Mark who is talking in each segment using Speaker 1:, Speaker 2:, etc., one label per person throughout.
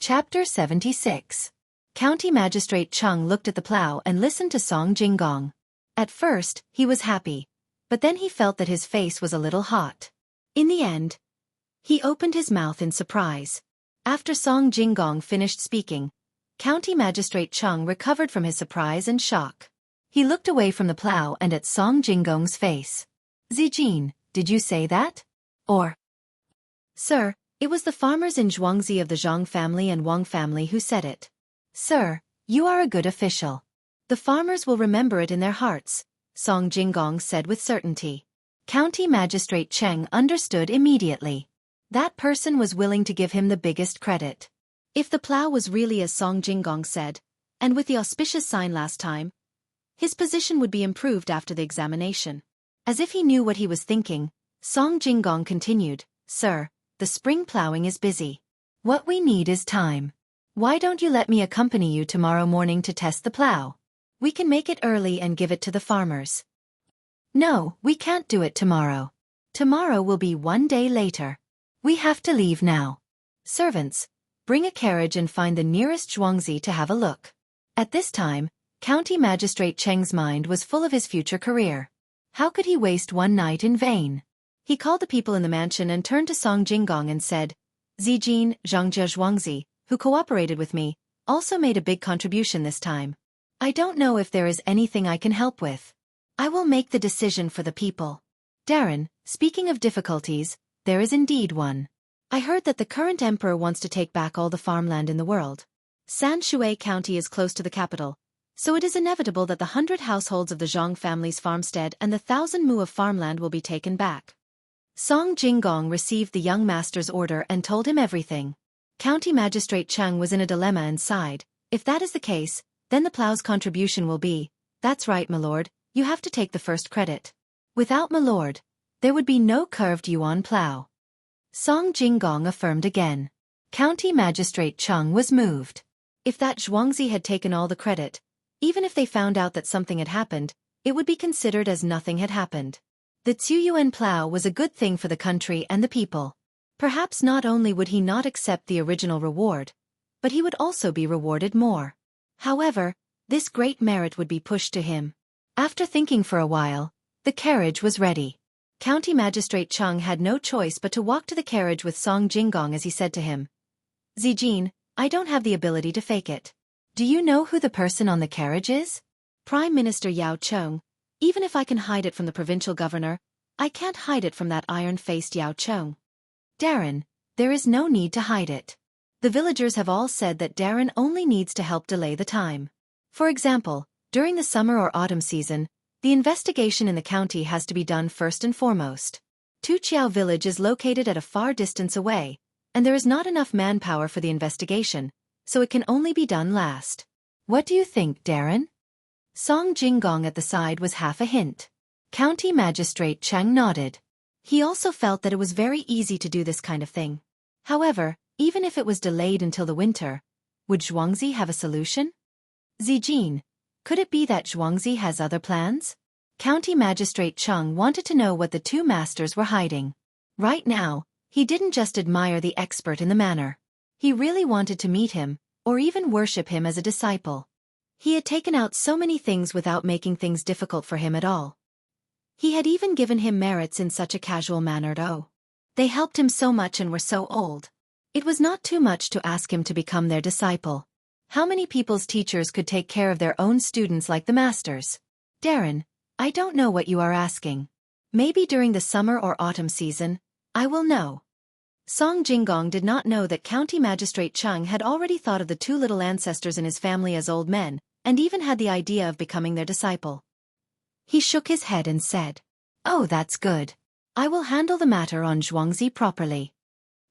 Speaker 1: Chapter 76. County Magistrate Cheng looked at the plow and listened to Song Jinggong. At first, he was happy, but then he felt that his face was a little hot. In the end, he opened his mouth in surprise. After Song Jinggong finished speaking, County Magistrate Cheng recovered from his surprise and shock. He looked away from the plow and at Song Jinggong's face. "Zijin, did you say that? Or?" "Sir, it was the farmers in Xueqi of the Zhang family and Wang family who said it." "Sir, you are a good official. The farmers will remember it in their hearts," Song Jinggong said with certainty. County Magistrate Cheng understood immediately. That person was willing to give him the biggest credit. If the plow was really as Song Jinggong said, and with the auspicious sign last time, his position would be improved after the examination. As if he knew what he was thinking, Song Jinggong continued, "Sir, the spring plowing is busy. What we need is time. Why don't you let me accompany you tomorrow morning to test the plow? We can make it early and give it to the farmers." "No, we can't do it tomorrow. Tomorrow will be one day later. We have to leave now. Servants, bring a carriage and find the nearest Xueqi to have a look." At this time, County Magistrate Cheng's mind was full of his future career. How could he waste one night in vain? He called the people in the mansion and turned to Song Jinggong and said, "Zijin, Zhangjia Xueqi, who cooperated with me, also made a big contribution this time. I don't know if there is anything I can help with. I will make the decision for the people." "Darren, speaking of difficulties, there is indeed one. I heard that the current emperor wants to take back all the farmland in the world. Xueqi County is close to the capital, so it is inevitable that the 100 households of the Zhang family's farmstead and the 1,000 mu of farmland will be taken back." Song Jinggong received the young master's order and told him everything. County Magistrate Cheng was in a dilemma and sighed. If that is the case, then the plow's contribution will be, "That's right, my lord, you have to take the first credit. Without my lord, there would be no curved yuan plow." Song Jinggong affirmed again. County Magistrate Cheng was moved. If that Xueqi had taken all the credit, even if they found out that something had happened, it would be considered as nothing had happened. The Zhuyuan plow was a good thing for the country and the people. Perhaps not only would he not accept the original reward, but he would also be rewarded more. However, this great merit would be pushed to him. After thinking for a while, the carriage was ready. County Magistrate Cheng had no choice but to walk to the carriage with Song Jinggong as he said to him, "Zijin, I don't have the ability to fake it. Do you know who the person on the carriage is?" "Prime Minister Yao Cheng. Even if I can hide it from the provincial governor, I can't hide it from that iron-faced Yao Cheng." "Darren, there is no need to hide it. The villagers have all said that Darren only needs to help delay the time. For example, during the summer or autumn season, the investigation in the county has to be done first and foremost. Tuqiao village is located at a far distance away, and there is not enough manpower for the investigation, so it can only be done last. What do you think, Darren?" Song Jinggong at the side was half a hint. County Magistrate Cheng nodded. He also felt that it was very easy to do this kind of thing. However, even if it was delayed until the winter, would Xueqi have a solution? "Zijin, could it be that Xueqi has other plans?" County Magistrate Cheng wanted to know what the two masters were hiding. Right now, he didn't just admire the expert in the manner. He really wanted to meet him, or even worship him as a disciple. He had taken out so many things without making things difficult for him at all. He had even given him merits in such a casual manner. Oh, they helped him so much and were so old. It was not too much to ask him to become their disciple. How many people's teachers could take care of their own students like the masters? "Darren, I don't know what you are asking. Maybe during the summer or autumn season, I will know." Song Jinggong did not know that County Magistrate Cheng had already thought of the two little ancestors in his family as old men, and even had the idea of becoming their disciple. He shook his head and said, "Oh, that's good. I will handle the matter on Xueqi properly."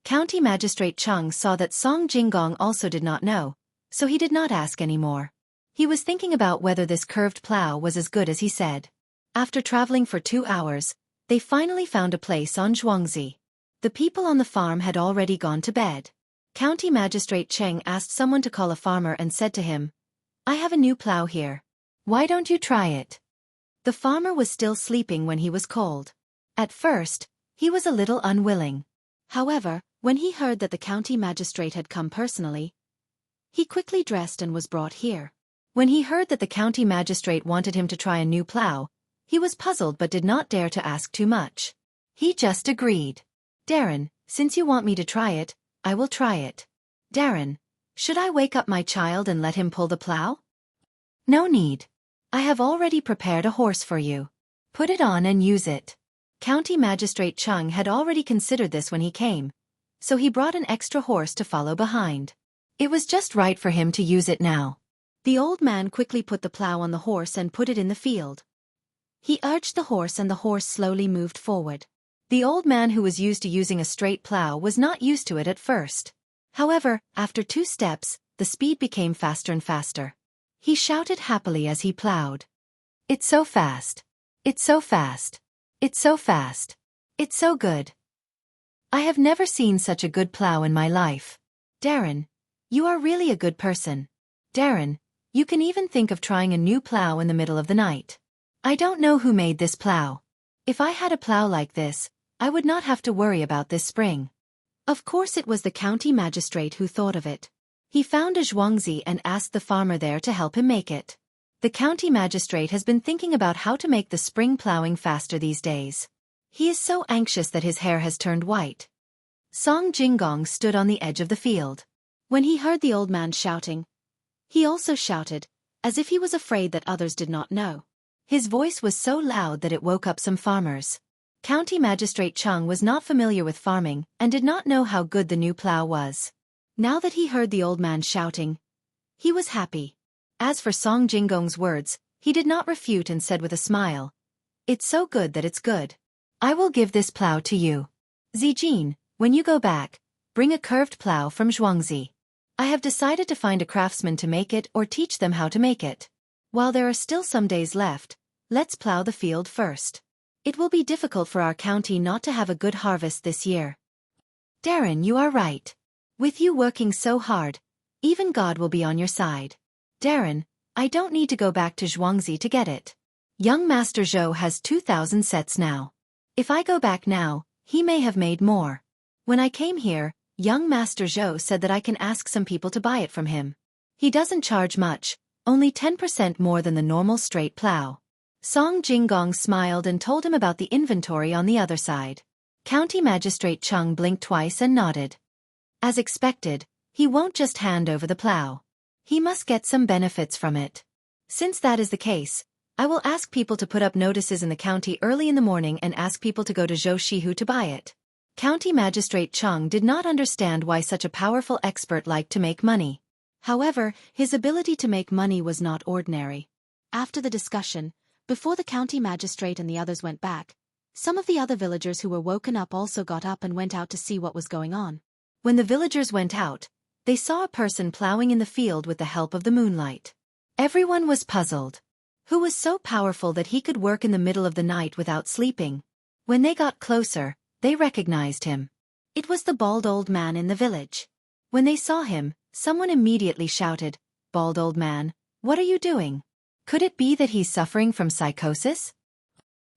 Speaker 1: County Magistrate Cheng saw that Song Jinggong also did not know, so he did not ask any more. He was thinking about whether this curved plow was as good as he said. After traveling for 2 hours, they finally found a place on Xueqi. The people on the farm had already gone to bed. County Magistrate Cheng asked someone to call a farmer and said to him, "I have a new plow here. Why don't you try it?" The farmer was still sleeping when he was called. At first, he was a little unwilling. However, when he heard that the county magistrate had come personally, He quickly dressed and was brought here. When he heard that the county magistrate wanted him to try a new plow, he was puzzled but did not dare to ask too much. He just agreed. Darren, since you want me to try it, I will try it. Darren, should I wake up my child and let him pull the plow? No need. I have already prepared a horse for you. Put it on and use it. County Magistrate Chung had already considered this when he came, so he brought an extra horse to follow behind. It was just right for him to use it now. The old man quickly put the plow on the horse and put it in the field. He urged the horse and the horse slowly moved forward. The old man, who was used to using a straight plow, was not used to it at first. However, after 2 steps, the speed became faster and faster. He shouted happily as he plowed. It's so fast. It's so fast. It's so fast. It's so good. I have never seen such a good plow in my life. Darren, you are really a good person. Darren, you can even think of trying a new plow in the middle of the night. I don't know who made this plow. If I had a plow like this, I would not have to worry about this spring. Of course it was the county magistrate who thought of it. He found a Xueqi and asked the farmer there to help him make it. The county magistrate has been thinking about how to make the spring plowing faster these days. He is so anxious that his hair has turned white. Song Jinggong stood on the edge of the field. When he heard the old man shouting, he also shouted, as if he was afraid that others did not know. His voice was so loud that it woke up some farmers. County Magistrate Chung was not familiar with farming and did not know how good the new plow was. Now that he heard the old man shouting, he was happy. As for Song Jinggong's words, he did not refute and said with a smile, "It's so good that it's good. I will give this plow to you. Zijin, when you go back, bring a curved plow from Xueqi. I have decided to find a craftsman to make it or teach them how to make it. While there are still some days left, let's plow the field first. It will be difficult for our county not to have a good harvest this year." Darren, you are right. With you working so hard, even God will be on your side. Darren, I don't need to go back to Xueqi to get it. Young Master Zhou has 2,000 sets now. If I go back now, he may have made more. When I came here, young Master Zhou said that I can ask some people to buy it from him. He doesn't charge much, only 10% more than the normal straight plow. Song Jinggong smiled and told him about the inventory on the other side. County Magistrate Chung blinked twice and nodded. As expected, he won't just hand over the plow. He must get some benefits from it. Since that is the case, I will ask people to put up notices in the county early in the morning and ask people to go to Zhou to buy it. County Magistrate Chung did not understand why such a powerful expert liked to make money. However, his ability to make money was not ordinary. After the discussion, before the county magistrate and the others went back, some of the other villagers who were woken up also got up and went out to see what was going on. When the villagers went out, they saw a person plowing in the field with the help of the moonlight. Everyone was puzzled. Who was so powerful that he could work in the middle of the night without sleeping? When they got closer, they recognized him. It was the bald old man in the village. When they saw him, someone immediately shouted, "Bald old man, what are you doing? Could it be that he's suffering from psychosis?"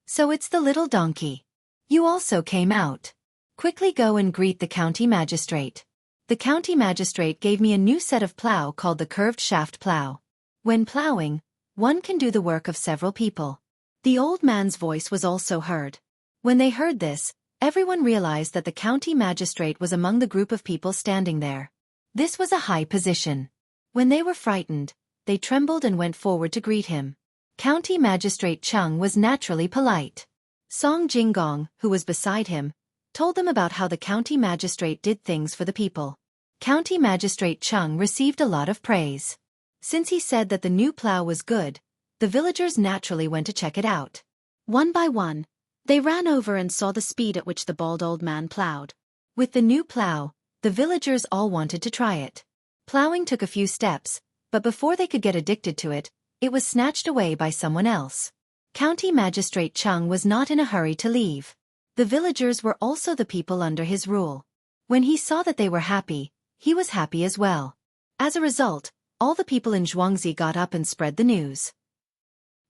Speaker 1: So it's the little donkey. You also came out. Quickly go and greet the county magistrate. The county magistrate gave me a new set of plow called the curved shaft plow. When plowing, one can do the work of several people. The old man's voice was also heard. When they heard this, everyone realized that the county magistrate was among the group of people standing there. This was a high position. When they were frightened, they trembled and went forward to greet him. County Magistrate Chung was naturally polite. Song Jinggong, who was beside him, told them about how the county magistrate did things for the people. County Magistrate Chung received a lot of praise. Since he said that the new plow was good, the villagers naturally went to check it out. One by one, they ran over and saw the speed at which the bald old man plowed. With the new plow, the villagers all wanted to try it. Plowing took a few steps, but before they could get addicted to it, it was snatched away by someone else. County Magistrate Chung was not in a hurry to leave. The villagers were also the people under his rule. When he saw that they were happy, he was happy as well. As a result, all the people in Xueqi got up and spread the news.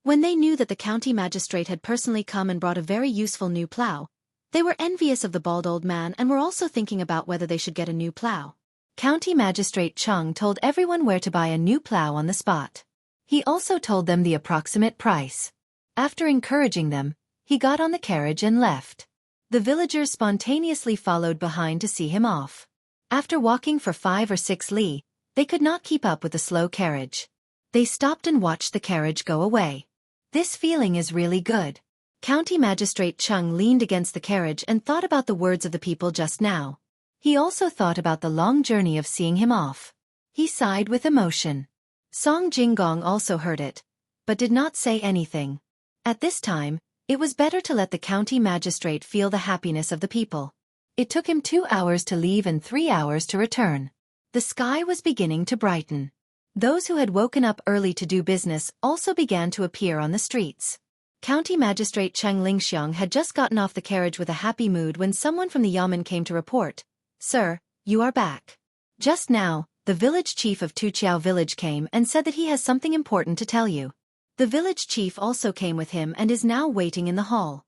Speaker 1: When they knew that the county magistrate had personally come and brought a very useful new plow, they were envious of the bald old man and were also thinking about whether they should get a new plow. County Magistrate Chung told everyone where to buy a new plow on the spot. He also told them the approximate price. After encouraging them, he got on the carriage and left. The villagers spontaneously followed behind to see him off. After walking for 5 or 6 li, they could not keep up with the slow carriage. They stopped and watched the carriage go away. This feeling is really good. County Magistrate Chung leaned against the carriage and thought about the words of the people just now. He also thought about the long journey of seeing him off. He sighed with emotion. Song Jinggong also heard it, but did not say anything. At this time, it was better to let the county magistrate feel the happiness of the people. It took him 2 hours to leave and 3 hours to return. The sky was beginning to brighten. Those who had woken up early to do business also began to appear on the streets. County Magistrate Cheng Lingxiang had just gotten off the carriage with a happy mood when someone from the yamen came to report, "Sir, you are back." Just now, the village chief of Tuqiao village came and said that he has something important to tell you. The village chief also came with him and is now waiting in the hall.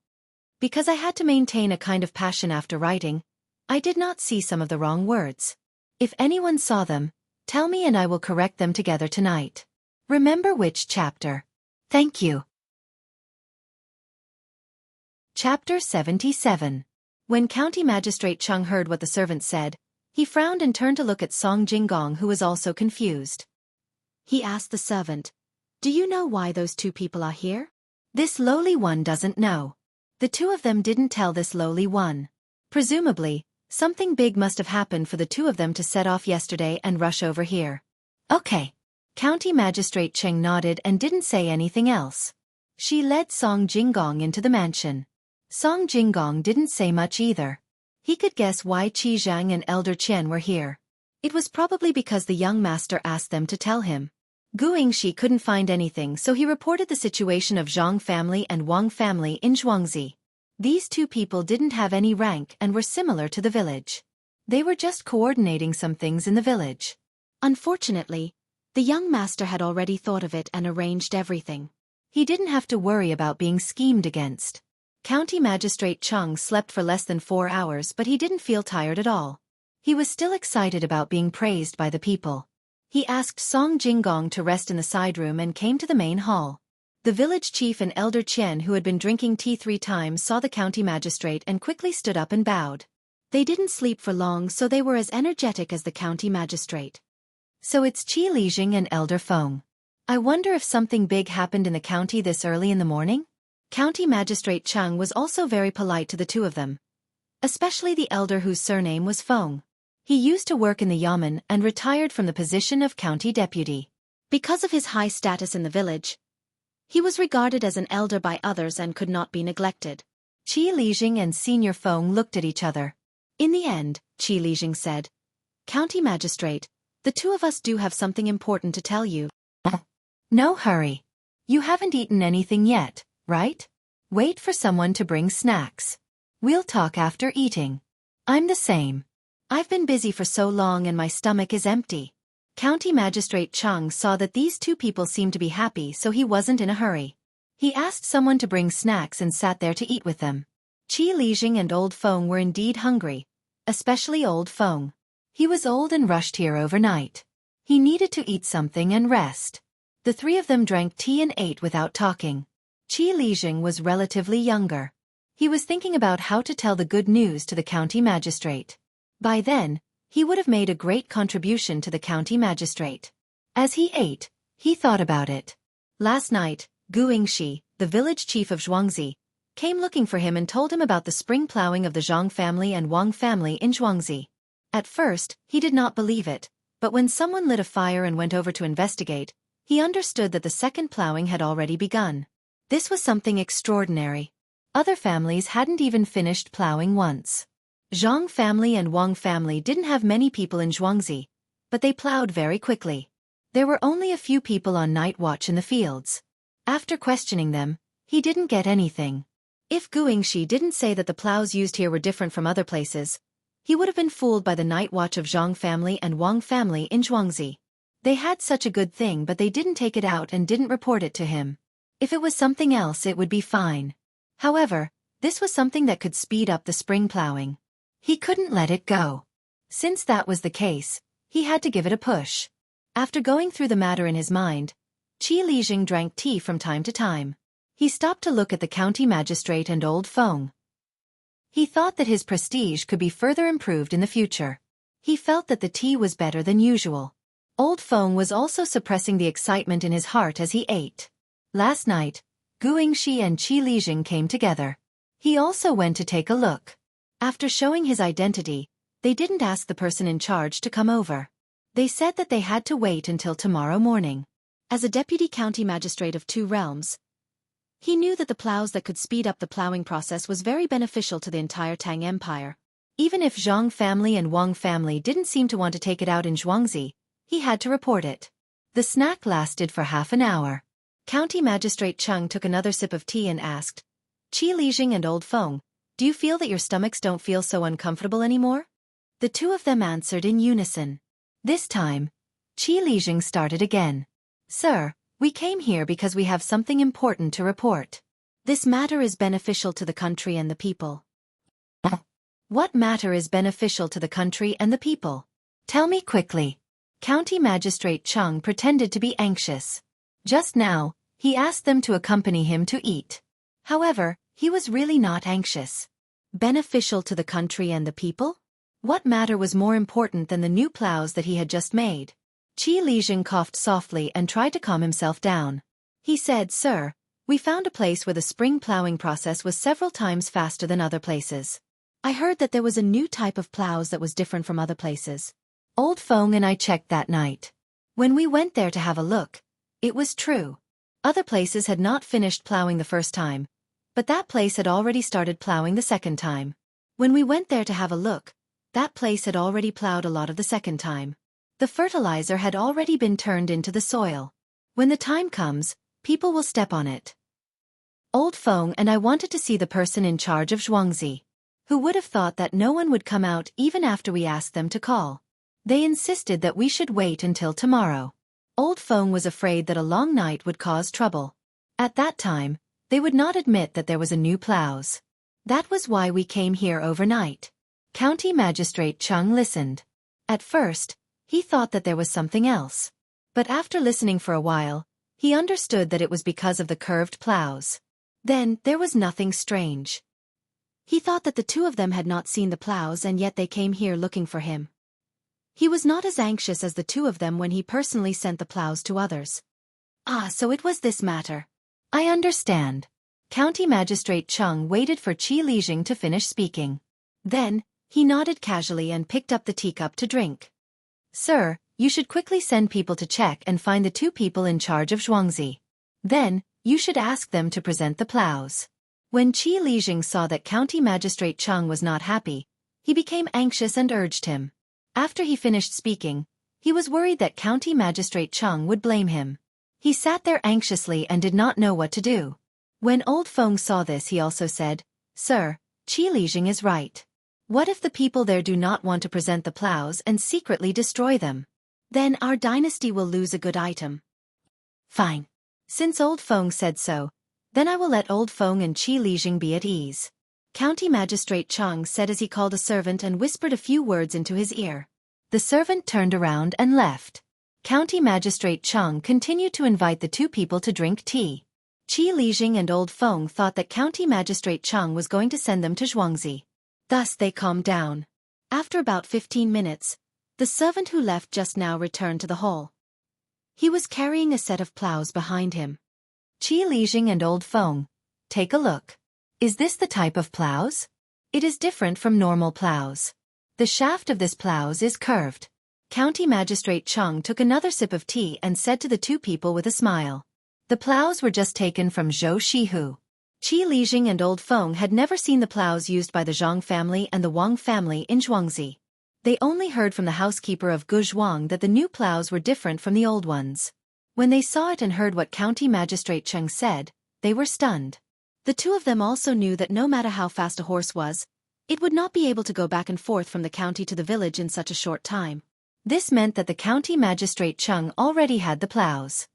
Speaker 1: Because I had to maintain a kind of passion after writing, I did not see some of the wrong words. If anyone saw them, tell me and I will correct them together tonight. Remember which chapter. Thank you. Chapter 77. When County Magistrate Chung heard what the servant said, he frowned and turned to look at Song Jinggong, who was also confused. He asked the servant, "Do you know why those 2 people are here?" This lowly one doesn't know. The 2 of them didn't tell this lowly one. Presumably, something big must have happened for the 2 of them to set off yesterday and rush over here. Okay. County Magistrate Cheng nodded and didn't say anything else. She led Song Jinggong into the mansion. Song Jinggong didn't say much either. He could guess why Qi Zhang and Elder Qian were here. It was probably because the young master asked them to tell him. Gu Yingxi couldn't find anything, so he reported the situation of Zhang family and Wang family in Xueqi. These 2 people didn't have any rank and were similar to the village. They were just coordinating some things in the village. Unfortunately, the young master had already thought of it and arranged everything. He didn't have to worry about being schemed against. County Magistrate Chung slept for less than 4 hours, but he didn't feel tired at all. He was still excited about being praised by the people. He asked Song Jinggong to rest in the side room and came to the main hall. The village chief and Elder Qian, who had been drinking tea 3 times, saw the county magistrate and quickly stood up and bowed. They didn't sleep for long, so they were as energetic as the county magistrate. "So it's Qi Lijing and Elder Feng. I wonder if something big happened in the county this early in the morning?" County Magistrate Chung was also very polite to the 2 of them, especially the elder whose surname was Feng. He used to work in the yamen and retired from the position of county deputy. Because of his high status in the village, he was regarded as an elder by others and could not be neglected. Qi Lijing and Senior Feng looked at each other. In the end, Qi Lijing said, "County Magistrate, the 2 of us do have something important to tell you." No hurry. You haven't eaten anything yet, right? Wait for someone to bring snacks. We'll talk after eating. I'm the same. I've been busy for so long and my stomach is empty. County Magistrate Chung saw that these 2 people seemed to be happy, so he wasn't in a hurry. He asked someone to bring snacks and sat there to eat with them. Qi Lijing and Old Feng were indeed hungry, especially Old Feng. He was old and rushed here overnight. He needed to eat something and rest. The 3 of them drank tea and ate without talking. Qi Lijing was relatively younger. He was thinking about how to tell the good news to the county magistrate. By then, he would have made a great contribution to the county magistrate. As he ate, he thought about it. Last night, Gu Yingxi, the village chief of Xueqi, came looking for him and told him about the spring plowing of the Zhang family and Wang family in Xueqi. At first, he did not believe it, but when someone lit a fire and went over to investigate, he understood that the second plowing had already begun. This was something extraordinary. Other families hadn't even finished plowing once. Zhang family and Wang family didn't have many people in Xueqi, but they plowed very quickly. There were only a few people on night watch in the fields. After questioning them, he didn't get anything. If Gu Yingxi didn't say that the plows used here were different from other places, he would have been fooled by the night watch of Zhang family and Wang family in Xueqi. They had such a good thing, but they didn't take it out and didn't report it to him. If it was something else, it would be fine. However, this was something that could speed up the spring plowing. He couldn't let it go. Since that was the case, He had to give it a push. After going through the matter in his mind, Qi Lijing drank tea from time to time. He stopped to look at the county magistrate and old Feng. He thought that his prestige could be further improved in the future. He felt that the tea was better than usual. Old Feng was also suppressing the excitement in his heart as he ate. Last night, Gu Yingxi and Qi Lijing came together. He also went to take a look. After showing his identity, they didn't ask the person in charge to come over. They said that they had to wait until tomorrow morning. As a deputy county magistrate of 2 realms, he knew that the plows that could speed up the plowing process was very beneficial to the entire Tang Empire. Even if Zhang family and Wang family didn't seem to want to take it out in Xueqi, he had to report it. The snack lasted for half an hour. County Magistrate Cheng took another sip of tea and asked, Qi Lijing and Old Feng, do you feel that your stomachs don't feel so uncomfortable anymore? The two of them answered in unison. This time, Qi Lijing started again. Sir, we came here because we have something important to report. This matter is beneficial to the country and the people. What matter is beneficial to the country and the people? Tell me quickly. County Magistrate Cheng pretended to be anxious. Just now, he asked them to accompany him to eat. However, he was really not anxious. Beneficial to the country and the people? What matter was more important than the new plows that he had just made? Qi Lijing coughed softly and tried to calm himself down. He said, Sir, we found a place where the spring plowing process was several times faster than other places. I heard that there was a new type of plows that was different from other places. Old Feng and I checked that night. When we went there to have a look, it was true. Other places had not finished plowing the first time, but that place had already started plowing the second time. When we went there to have a look, that place had already plowed a lot of the second time. The fertilizer had already been turned into the soil. When the time comes, people will step on it. Old Feng and I wanted to see the person in charge of Xueqi. Who would have thought that no one would come out even after we asked them to call? They insisted that we should wait until tomorrow. Old Feng was afraid that a long night would cause trouble. At that time, they would not admit that there was a new plows. That was why we came here overnight. County Magistrate Cheng listened. At first, he thought that there was something else. But after listening for a while, he understood that it was because of the curved plows. Then, there was nothing strange. He thought that the two of them had not seen the plows and yet they came here looking for him. He was not as anxious as the two of them when he personally sent the plows to others. Ah, so it was this matter. I understand. County Magistrate Cheng waited for Qi Lijing to finish speaking. Then, he nodded casually and picked up the teacup to drink. Sir, you should quickly send people to check and find the two people in charge of Xueqi. Then, you should ask them to present the plows. When Qi Lijing saw that County Magistrate Cheng was not happy, he became anxious and urged him. After he finished speaking, he was worried that County Magistrate Cheng would blame him. He sat there anxiously and did not know what to do. When Old Feng saw this, he also said, Sir, Qi Lijing is right. What if the people there do not want to present the plows and secretly destroy them? Then our dynasty will lose a good item. Fine. Since Old Feng said so, then I will let Old Feng and Qi Lijing be at ease. County Magistrate Cheng said as he called a servant and whispered a few words into his ear. The servant turned around and left. County Magistrate Cheng continued to invite the two people to drink tea. Qi Lijing and Old Feng thought that County Magistrate Cheng was going to send them to Xueqi. Thus they calmed down. After about 15 minutes, the servant who left just now returned to the hall. He was carrying a set of plows behind him. Qi Lijing and Old Feng, take a look. Is this the type of plows? It is different from normal plows. The shaft of this plows is curved. County Magistrate Cheng took another sip of tea and said to the two people with a smile. The plows were just taken from Zhou Shihu. Qi Lijing and Old Feng had never seen the plows used by the Zhang family and the Wang family in Xueqi. They only heard from the housekeeper of Guzhuang that the new plows were different from the old ones. When they saw it and heard what County Magistrate Cheng said, they were stunned. The two of them also knew that no matter how fast a horse was, it would not be able to go back and forth from the county to the village in such a short time. This meant that the County Magistrate Cheng already had the plows.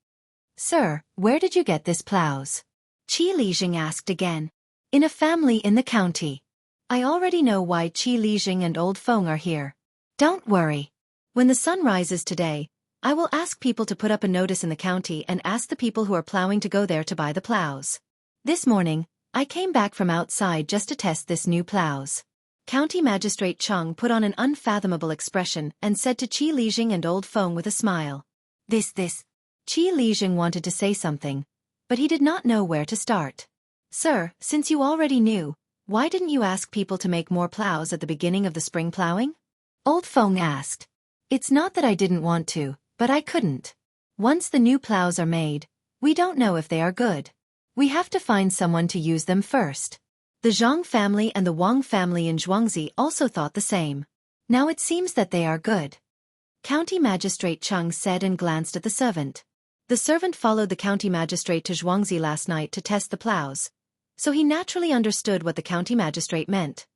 Speaker 1: Sir, where did you get this plows? Qi Lijing asked again. In a family in the county. I already know why Qi Lijing and Old Feng are here. Don't worry. When the sun rises today, I will ask people to put up a notice in the county and ask the people who are plowing to go there to buy the plows. This morning, I came back from outside just to test this new plows. County Magistrate Cheng put on an unfathomable expression and said to Qi Lijing and Old Feng with a smile. This. Qi Lijing wanted to say something, but he did not know where to start. Sir, since you already knew, why didn't you ask people to make more plows at the beginning of the spring plowing? Old Feng asked. It's not that I didn't want to, but I couldn't. Once the new plows are made, we don't know if they are good. We have to find someone to use them first. The Zhang family and the Wang family in Xueqi also thought the same. Now it seems that they are good. County Magistrate Cheng said and glanced at the servant. The servant followed the county magistrate to Xueqi last night to test the plows, so he naturally understood what the county magistrate meant.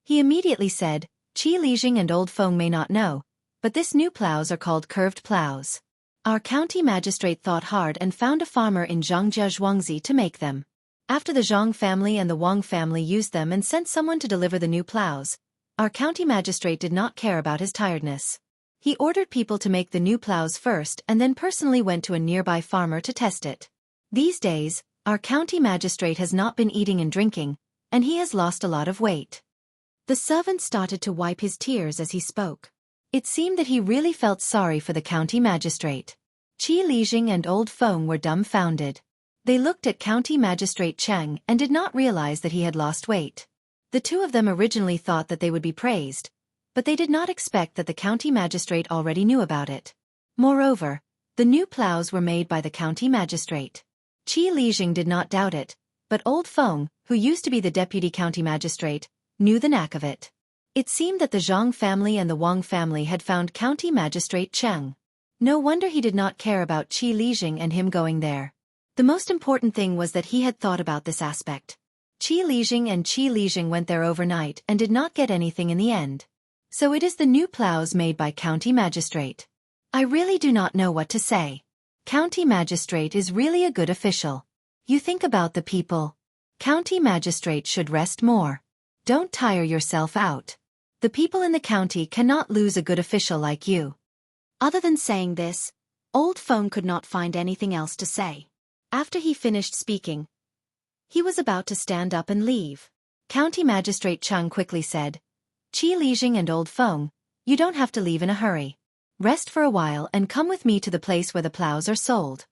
Speaker 1: He immediately said, Qi Lijing and Old Feng may not know, but this new plows are called curved plows. Our county magistrate thought hard and found a farmer in Zhangjia Xueqi to make them. After the Zhang family and the Wang family used them and sent someone to deliver the new plows, our county magistrate did not care about his tiredness. He ordered people to make the new plows first and then personally went to a nearby farmer to test it. These days, our county magistrate has not been eating and drinking, and he has lost a lot of weight. The servant started to wipe his tears as he spoke. It seemed that he really felt sorry for the county magistrate. Qi Lijing and Old Feng were dumbfounded. They looked at County Magistrate Cheng and did not realize that he had lost weight. The two of them originally thought that they would be praised, but they did not expect that the county magistrate already knew about it. Moreover, the new plows were made by the county magistrate. Qi Lijing did not doubt it, but Old Feng, who used to be the deputy county magistrate, knew the knack of it. It seemed that the Zhang family and the Wang family had found County Magistrate Cheng. No wonder he did not care about Qi Lijing and him going there. The most important thing was that he had thought about this aspect. Qi Lijing went there overnight and did not get anything in the end. So it is the new plows made by County Magistrate. I really do not know what to say. County Magistrate is really a good official. You think about the people. County Magistrate should rest more. Don't tire yourself out. The people in the county cannot lose a good official like you. Other than saying this, Old Feng could not find anything else to say. After he finished speaking, he was about to stand up and leave. County Magistrate Cheng quickly said, Qi Lijing and Old Feng, you don't have to leave in a hurry. Rest for a while and come with me to the place where the plows are sold.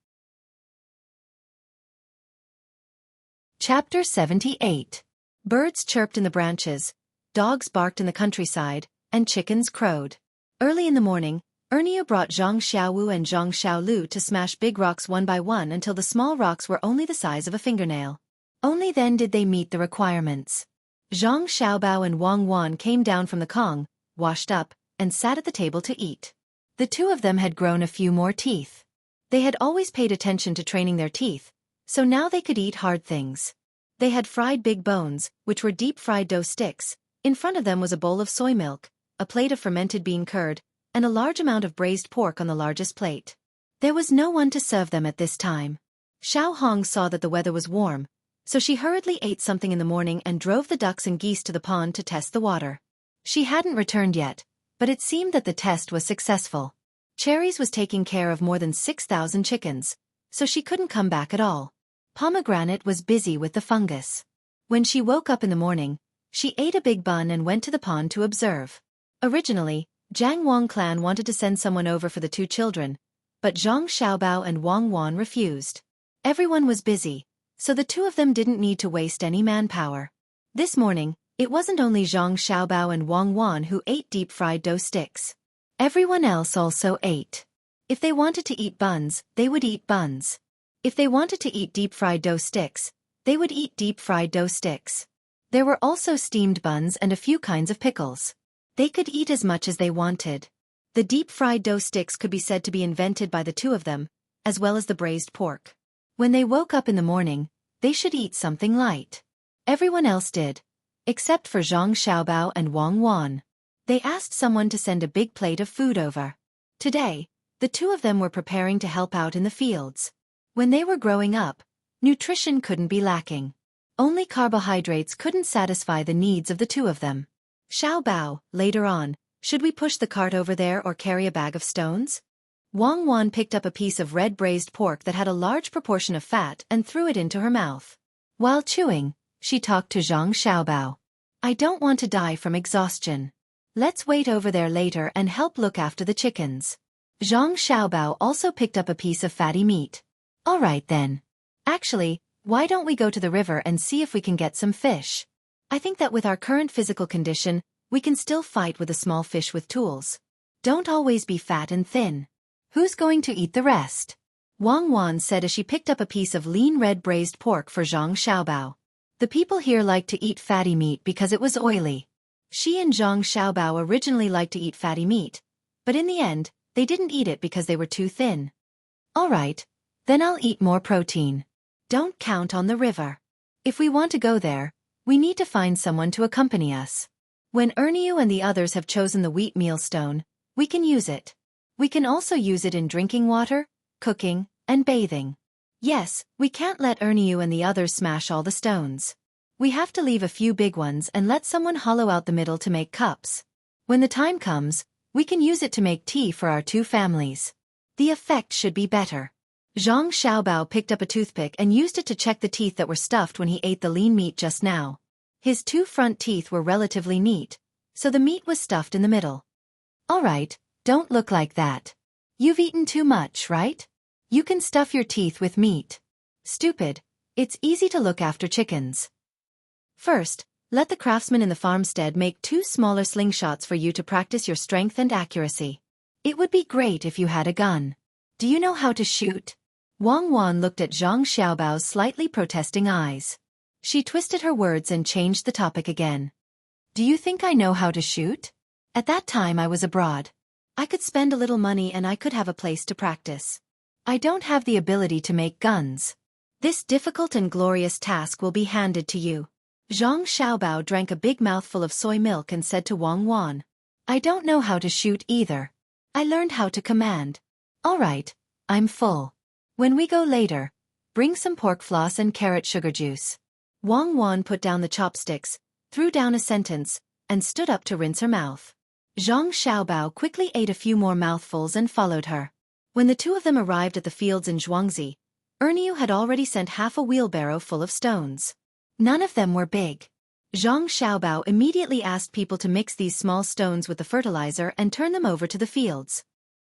Speaker 1: Chapter 78. Birds chirped in the branches, dogs barked in the countryside, and chickens crowed. Early in the morning, Ernia brought Zhang Xiaowu and Zhang Xiaolu to smash big rocks one by one until the small rocks were only the size of a fingernail. Only then did they meet the requirements. Zhang Xiaobao and Wang Wan came down from the Kong, washed up, and sat at the table to eat. The two of them had grown a few more teeth. They had always paid attention to training their teeth, so now they could eat hard things. They had fried big bones, which were deep-fried dough sticks. In front of them was a bowl of soy milk, a plate of fermented bean curd, and a large amount of braised pork on the largest plate. There was no one to serve them at this time. Xiao Hong saw that the weather was warm, so she hurriedly ate something in the morning and drove the ducks and geese to the pond to test the water. She hadn't returned yet, but it seemed that the test was successful. Cherries was taking care of more than 6,000 chickens, so she couldn't come back at all. Pomegranate was busy with the fungus. When she woke up in the morning, she ate a big bun and went to the pond to observe. Originally, Jiang Wang clan wanted to send someone over for the two children, but Zhang Xiaobao and Wang Wan refused. Everyone was busy, so the two of them didn't need to waste any manpower. This morning, it wasn't only Zhang Xiaobao and Wang Wan who ate deep-fried dough sticks. Everyone else also ate. If they wanted to eat buns, they would eat buns. If they wanted to eat deep-fried dough sticks, they would eat deep-fried dough sticks. There were also steamed buns and a few kinds of pickles. They could eat as much as they wanted. The deep-fried dough sticks could be said to be invented by the two of them, as well as the braised pork. When they woke up in the morning, they should eat something light. Everyone else did, except for Zhang Xiaobao and Wang Wan. They asked someone to send a big plate of food over. Today, the two of them were preparing to help out in the fields. When they were growing up, nutrition couldn't be lacking. Only carbohydrates couldn't satisfy the needs of the two of them. Xiaobao, later on, Should we push the cart over there or carry a bag of stones? Wang Wan picked up a piece of red braised pork that had a large proportion of fat and threw it into her mouth. While chewing, she talked to Zhang Xiaobao. I don't want to die from exhaustion. Let's wait over there later and help look after the chickens. Zhang Xiaobao also picked up a piece of fatty meat. All right then. Actually, why don't we go to the river and see if we can get some fish? I think that with our current physical condition, we can still fight with a small fish with tools. Don't always be fat and thin. Who's going to eat the rest? Wang Wan said as she picked up a piece of lean red braised pork for Zhang Xiaobao. The people here like to eat fatty meat because it was oily. She and Zhang Xiaobao originally liked to eat fatty meat, but in the end, they didn't eat it because they were too thin. All right, then I'll eat more protein. Don't count on the river. If we want to go there, we need to find someone to accompany us. When Erniu and the others have chosen the wheat meal stone, we can use it. We can also use it in drinking water, cooking, and bathing. Yes, we can't let Erniu and the others smash all the stones. We have to leave a few big ones and let someone hollow out the middle to make cups. When the time comes, we can use it to make tea for our two families. The effect should be better. Zhang Xiaobao picked up a toothpick and used it to check the teeth that were stuffed when he ate the lean meat just now. His two front teeth were relatively neat, so the meat was stuffed in the middle. All right, don't look like that. You've eaten too much, right? You can stuff your teeth with meat. Stupid, it's easy to look after chickens. First, let the craftsman in the farmstead make 2 smaller slingshots for you to practice your strength and accuracy. It would be great if you had a gun. Do you know how to shoot? Wang Wan looked at Zhang Xiaobao's slightly protesting eyes. She twisted her words and changed the topic again. Do you think I know how to shoot? At that time I was abroad. I could spend a little money and I could have a place to practice. I don't have the ability to make guns. This difficult and glorious task will be handed to you. Zhang Xiaobao drank a big mouthful of soy milk and said to Wang Wan, I don't know how to shoot either. I learned how to command. All right, I'm full. When we go later, bring some pork floss and carrot sugar juice. Wang Wan put down the chopsticks, threw down a sentence, and stood up to rinse her mouth. Zhang Xiaobao quickly ate a few more mouthfuls and followed her. When the two of them arrived at the fields in Zhuangzi, Erniu had already sent half a wheelbarrow full of stones. None of them were big. Zhang Xiaobao immediately asked people to mix these small stones with the fertilizer and turn them over to the fields.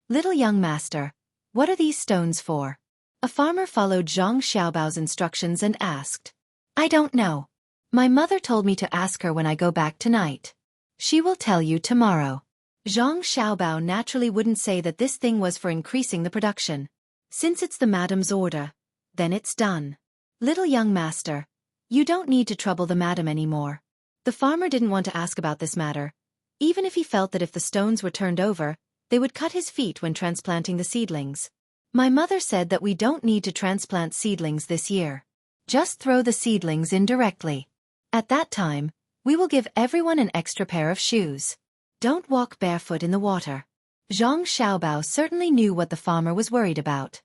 Speaker 1: Little young master, what are these stones for? A farmer followed Zhang Xiaobao's instructions and asked. I don't know. My mother told me to ask her when I go back tonight. She will tell you tomorrow. Zhang Xiaobao naturally wouldn't say that this thing was for increasing the production. Since it's the madam's order, then it's done. Little young master, you don't need to trouble the madam anymore. The farmer didn't want to ask about this matter, even if he felt that if the stones were turned over, they would cut his feet when transplanting the seedlings. My mother said that we don't need to transplant seedlings this year. Just throw the seedlings in directly. At that time, we will give everyone an extra pair of shoes. Don't walk barefoot in the water. Zhang Xiaobao certainly knew what the farmer was worried about.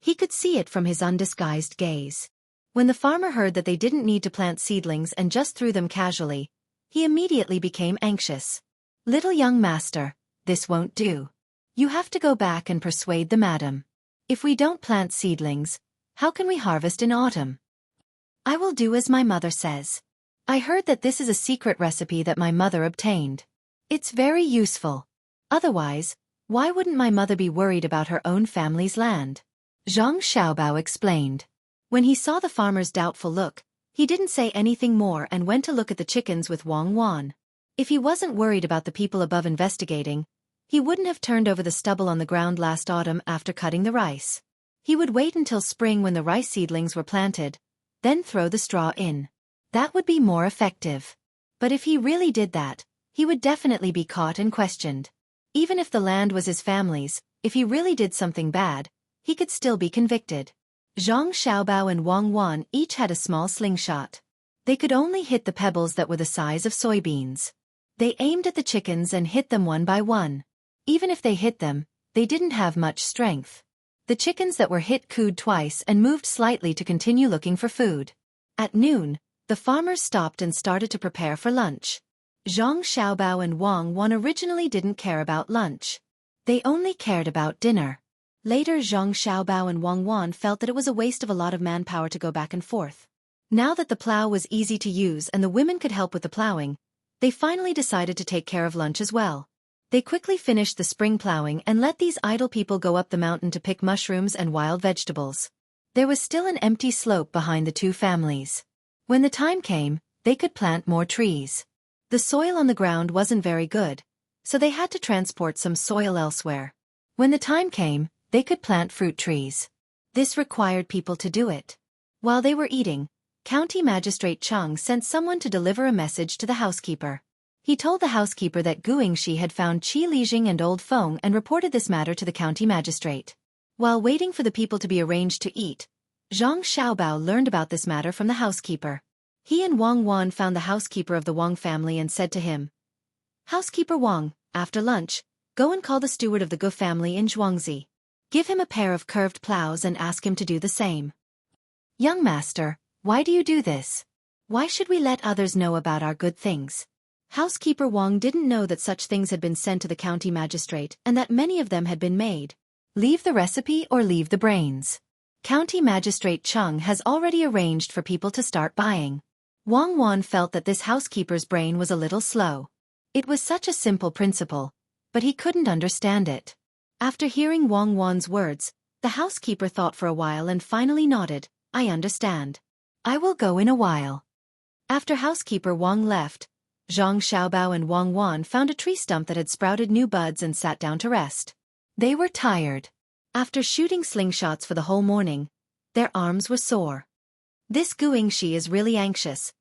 Speaker 1: He could see it from his undisguised gaze. When the farmer heard that they didn't need to plant seedlings and just threw them casually, he immediately became anxious. Little young master, this won't do. You have to go back and persuade the madam. If we don't plant seedlings, how can we harvest in autumn? I will do as my mother says. I heard that this is a secret recipe that my mother obtained. It's very useful. Otherwise, why wouldn't my mother be worried about her own family's land? Zhang Xiaobao explained. When he saw the farmer's doubtful look, he didn't say anything more and went to look at the chickens with Wang Wan. If he wasn't worried about the people above investigating, he wouldn't have turned over the stubble on the ground last autumn after cutting the rice. He would wait until spring when the rice seedlings were planted, then throw the straw in. That would be more effective. But if he really did that, he would definitely be caught and questioned. Even if the land was his family's, if he really did something bad, he could still be convicted. Zhang Xiaobao and Wang Wan each had a small slingshot. They could only hit the pebbles that were the size of soybeans. They aimed at the chickens and hit them one by one. Even if they hit them, they didn't have much strength. The chickens that were hit cooed twice and moved slightly to continue looking for food. At noon, the farmers stopped and started to prepare for lunch. Zhang Xiaobao and Wang Wan originally didn't care about lunch. They only cared about dinner. Later Zhang Xiaobao and Wang Wan felt that it was a waste of a lot of manpower to go back and forth. Now that the plow was easy to use and the women could help with the plowing, they finally decided to take care of lunch as well. They quickly finished the spring plowing and let these idle people go up the mountain to pick mushrooms and wild vegetables. There was still an empty slope behind the two families. When the time came, they could plant more trees. The soil on the ground wasn't very good, so they had to transport some soil elsewhere. When the time came, they could plant fruit trees. This required people to do it. While they were eating, County Magistrate Cheng sent someone to deliver a message to the housekeeper. He told the housekeeper that Guingxi had found Qi Lijing and Old Feng and reported this matter to the county magistrate. While waiting for the people to be arranged to eat, Zhang Xiaobao learned about this matter from the housekeeper. He and Wang Wan found the housekeeper of the Wang family and said to him, "Housekeeper Wang, after lunch, go and call the steward of the Gu family in Zhuangzi. Give him a pair of curved plows and ask him to do the same." "Young master, why do you do this? Why should we let others know about our good things?" Housekeeper Wang didn't know that such things had been sent to the county magistrate and that many of them had been made. Leave the recipe or leave the brains. County Magistrate Cheng has already arranged for people to start buying. Wang Wan felt that this housekeeper's brain was a little slow. It was such a simple principle, but he couldn't understand it. After hearing Wang Wan's words, the housekeeper thought for a while and finally nodded, "I understand. I will go in a while." After housekeeper Wang left, Zhang Xiaobao and Wang Wan found a tree stump that had sprouted new buds and sat down to rest. They were tired. After shooting slingshots for the whole morning, their arms were sore. "This Guingxi is really anxious."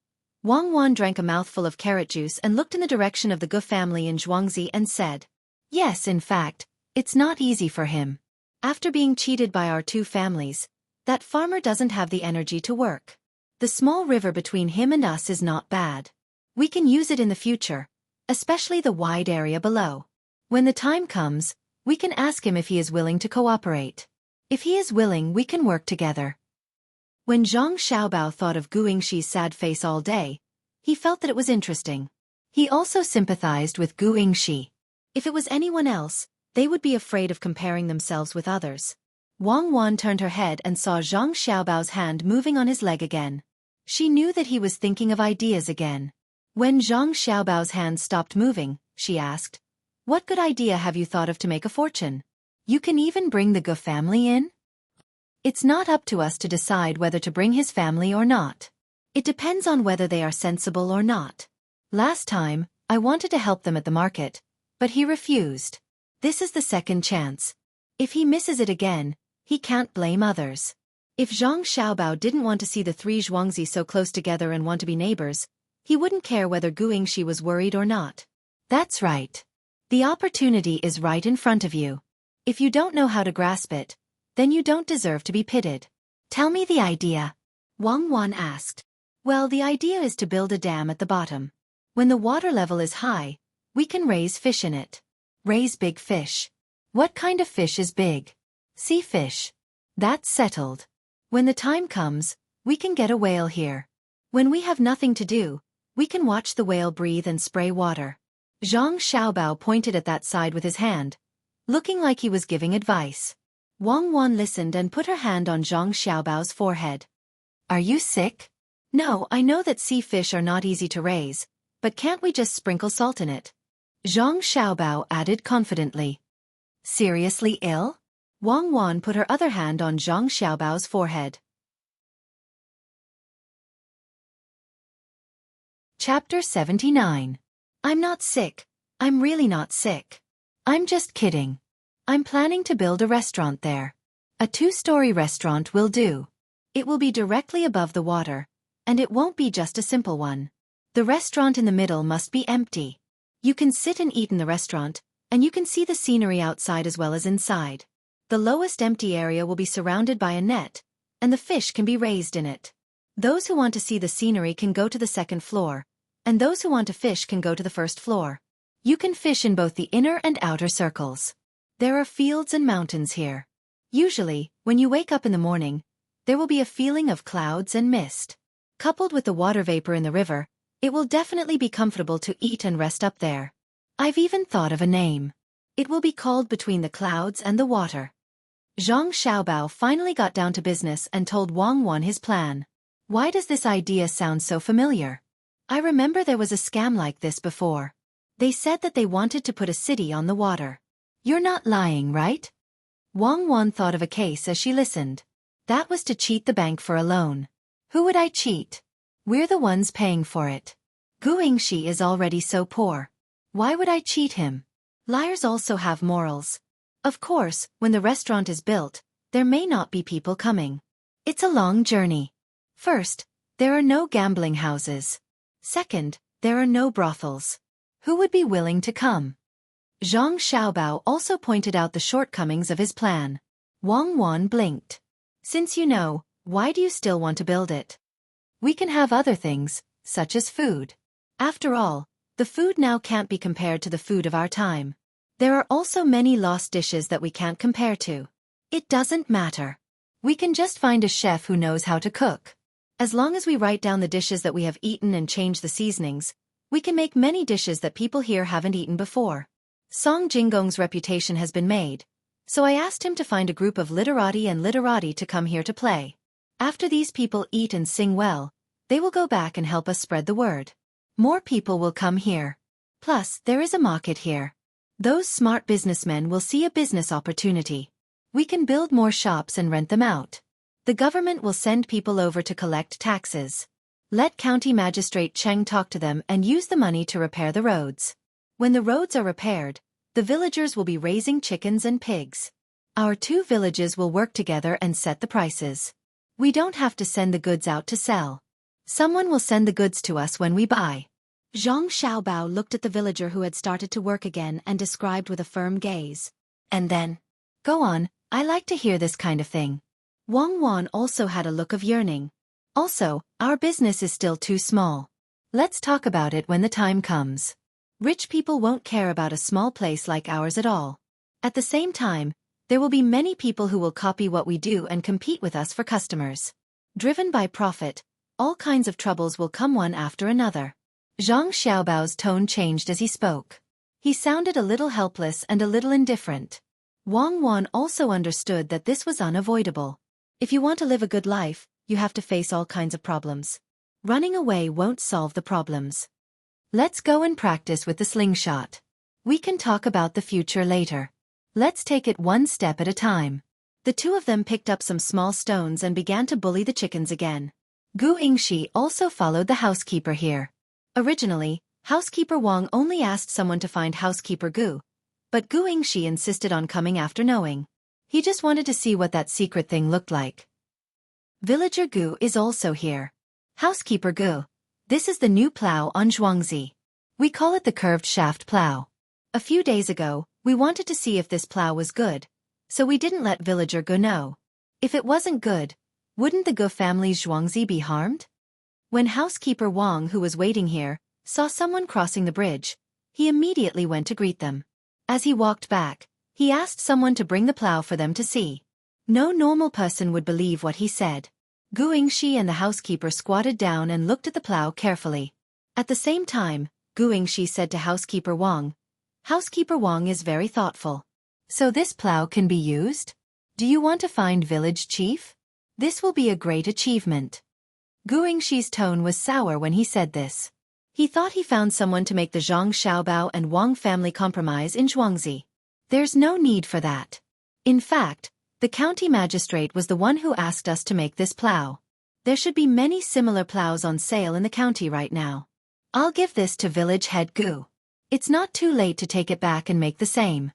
Speaker 1: Wang Wan drank a mouthful of carrot juice and looked in the direction of the Gu family in Zhuangzi and said, "Yes, in fact, it's not easy for him. After being cheated by our two families, that farmer doesn't have the energy to work. The small river between him and us is not bad. We can use it in the future, especially the wide area below. When the time comes, we can ask him if he is willing to cooperate. If he is willing, we can work together." When Zhang Xiaobao thought of Guingxi's sad face all day, he felt that it was interesting. He also sympathized with Guingxi. If it was anyone else, they would be afraid of comparing themselves with others. Wang Wan turned her head and saw Zhang Xiaobao's hand moving on his leg again. She knew that he was thinking of ideas again. When Zhang Xiaobao's hand stopped moving, she asked, "What good idea have you thought of to make a fortune? You can even bring the Gu family in?" "It's not up to us to decide whether to bring his family or not. It depends on whether they are sensible or not. Last time, I wanted to help them at the market, but he refused. This is the second chance. If he misses it again, he can't blame others." If Zhang Xiaobao didn't want to see the three Zhuangzi so close together and want to be neighbors, he wouldn't care whether Guingxi was worried or not. That's right. The opportunity is right in front of you. If you don't know how to grasp it, then you don't deserve to be pitied. "Tell me the idea," Wang Wan asked. "Well, the idea is to build a dam at the bottom. When the water level is high, we can raise fish in it. Raise big fish." "What kind of fish is big?" "Sea fish." "That's settled. When the time comes, we can get a whale here. When we have nothing to do, we can watch the whale breathe and spray water." Zhang Xiaobao pointed at that side with his hand, looking like he was giving advice. Wang Wan listened and put her hand on Zhang Xiaobao's forehead. "Are you sick?" "No, I know that sea fish are not easy to raise, but can't we just sprinkle salt in it?" Zhang Xiaobao added confidently. "Seriously ill?" Wang Wan put her other hand on Zhang Xiaobao's forehead. Chapter 79. I'm not sick. I'm really not sick. I'm just kidding. I'm planning to build a restaurant there. A 2-story restaurant will do. It will be directly above the water, and it won't be just a simple one. The restaurant in the middle must be empty. You can sit and eat in the restaurant, and you can see the scenery outside as well as inside. The lowest empty area will be surrounded by a net, and the fish can be raised in it. Those who want to see the scenery can go to the second floor, and those who want to fish can go to the first floor. You can fish in both the inner and outer circles. There are fields and mountains here. Usually, when you wake up in the morning, there will be a feeling of clouds and mist. Coupled with the water vapor in the river, It will definitely be comfortable to eat and rest up there. I've even thought of a name. It will be called Between the Clouds and the Water. Zhang Xiaobao finally got down to business and told Wang Wan his plan. Why does this idea sound so familiar? I remember there was a scam like this before. They said that they wanted to put a city on the water. You're not lying, right? Wang Wan thought of a case as she listened. That was to cheat the bank for a loan. Who would I cheat? We're the ones paying for it. Gu Yingxi is already so poor. Why would I cheat him? Liars also have morals. Of course, when the restaurant is built, there may not be people coming. It's a long journey. First, there are no gambling houses. Second, there are no brothels. Who would be willing to come? Zhang Xiaobao also pointed out the shortcomings of his plan. Wang Wan blinked. Since you know, why do you still want to build it? We can have other things, such as food. After all, the food now can't be compared to the food of our time. There are also many lost dishes that we can't compare to. It doesn't matter. We can just find a chef who knows how to cook. As long as we write down the dishes that we have eaten and change the seasonings, we can make many dishes that people here haven't eaten before. Song Jinggong's reputation has been made, so I asked him to find a group of literati and literati to come here to play. After these people eat and sing well, they will go back and help us spread the word. More people will come here. Plus, there is a market here. Those smart businessmen will see a business opportunity. We can build more shops and rent them out. The government will send people over to collect taxes. Let County Magistrate Cheng talk to them and use the money to repair the roads. When the roads are repaired, the villagers will be raising chickens and pigs. Our two villages will work together and set the prices. We don't have to send the goods out to sell. Someone will send the goods to us when we buy. Zhang Xiaobao looked at the villager who had started to work again and described with a firm gaze. And then, go on, I like to hear this kind of thing. Wang Wan also had a look of yearning. Also, our business is still too small. Let's talk about it when the time comes. Rich people won't care about a small place like ours at all. At the same time, there will be many people who will copy what we do and compete with us for customers. Driven by profit, all kinds of troubles will come one after another. Zhang Xiaobao's tone changed as he spoke. He sounded a little helpless and a little indifferent. Wang Wan also understood that this was unavoidable. If you want to live a good life, you have to face all kinds of problems. Running away won't solve the problems. Let's go and practice with the slingshot. We can talk about the future later. Let's take it one step at a time. The two of them picked up some small stones and began to bully the chickens again. Gu Yingxi also followed the housekeeper here. Originally, housekeeper Wang only asked someone to find housekeeper Gu, but Gu Yingxi insisted on coming after knowing. He just wanted to see what that secret thing looked like. Villager Gu is also here. Housekeeper Gu, this is the new plow on Zhuangzi. We call it the curved shaft plow. A few days ago, we wanted to see if this plow was good, so we didn't let villager Gu know. If it wasn't good, wouldn't the Gu family's Zhuangzi be harmed? When housekeeper Wang, who was waiting here, saw someone crossing the bridge, he immediately went to greet them. As he walked back, he asked someone to bring the plow for them to see. No normal person would believe what he said. Gu Yingxi and the housekeeper squatted down and looked at the plow carefully. At the same time, Gu Yingxi said to housekeeper Wang, "Housekeeper Wang is very thoughtful. So this plow can be used? Do you want to find village chief? This will be a great achievement." Gu Yingxi's tone was sour when he said this. He thought he found someone to make the Zhang Xiaobao and Wang family compromise in Zhuangzi. There's no need for that. In fact, the county magistrate was the one who asked us to make this plow. There should be many similar plows on sale in the county right now. I'll give this to village head Gu. It's not too late to take it back and make the same.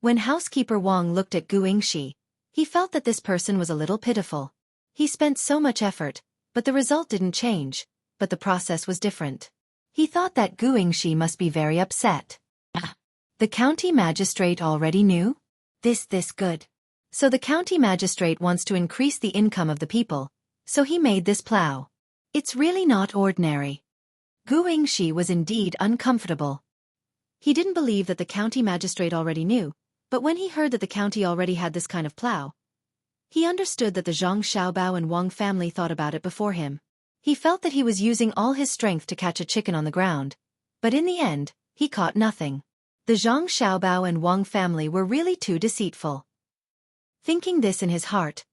Speaker 1: When housekeeper Wang looked at Gu Yingxi, he felt that this person was a little pitiful. He spent so much effort, but the result didn't change, but the process was different. He thought that Gu Yingxi must be very upset. The county magistrate already knew? This good. So the county magistrate wants to increase the income of the people, so he made this plow. It's really not ordinary. Gu Yingxi was indeed uncomfortable. He didn't believe that the county magistrate already knew, but when he heard that the county already had this kind of plow, he understood that the Zhang Xiaobao and Wang family thought about it before him. He felt that he was using all his strength to catch a chicken on the ground, but in the end, he caught nothing. The Zhang Xiaobao and Wang family were really too deceitful. Thinking this in his heart,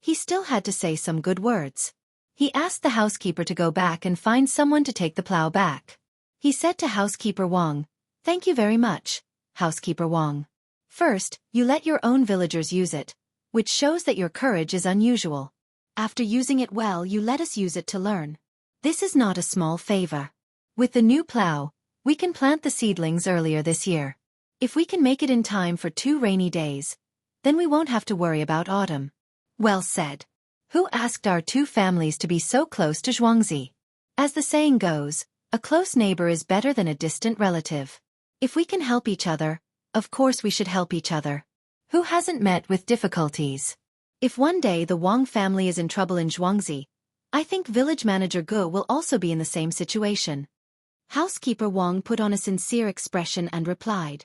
Speaker 1: he still had to say some good words. He asked the housekeeper to go back and find someone to take the plow back. He said to housekeeper Wang, "Thank you very much, housekeeper Wang. First, you let your own villagers use it, which shows that your courage is unusual. After using it well, you let us use it to learn. This is not a small favor. With the new plow, we can plant the seedlings earlier this year. If we can make it in time for 2 rainy days, then we won't have to worry about autumn." Well said. Who asked our 2 families to be so close to Xueqi? As the saying goes, a close neighbor is better than a distant relative. If we can help each other, of course we should help each other. Who hasn't met with difficulties? If one day the Wang family is in trouble in Xueqi, I think village manager Gu will also be in the same situation. Housekeeper Wang put on a sincere expression and replied,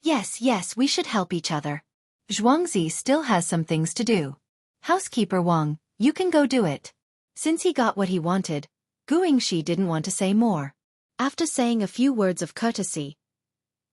Speaker 1: Yes, we should help each other. Xueqi still has some things to do. Housekeeper Wang, you can go do it. Since he got what he wanted, Gu Yingxi didn't want to say more. After saying a few words of courtesy,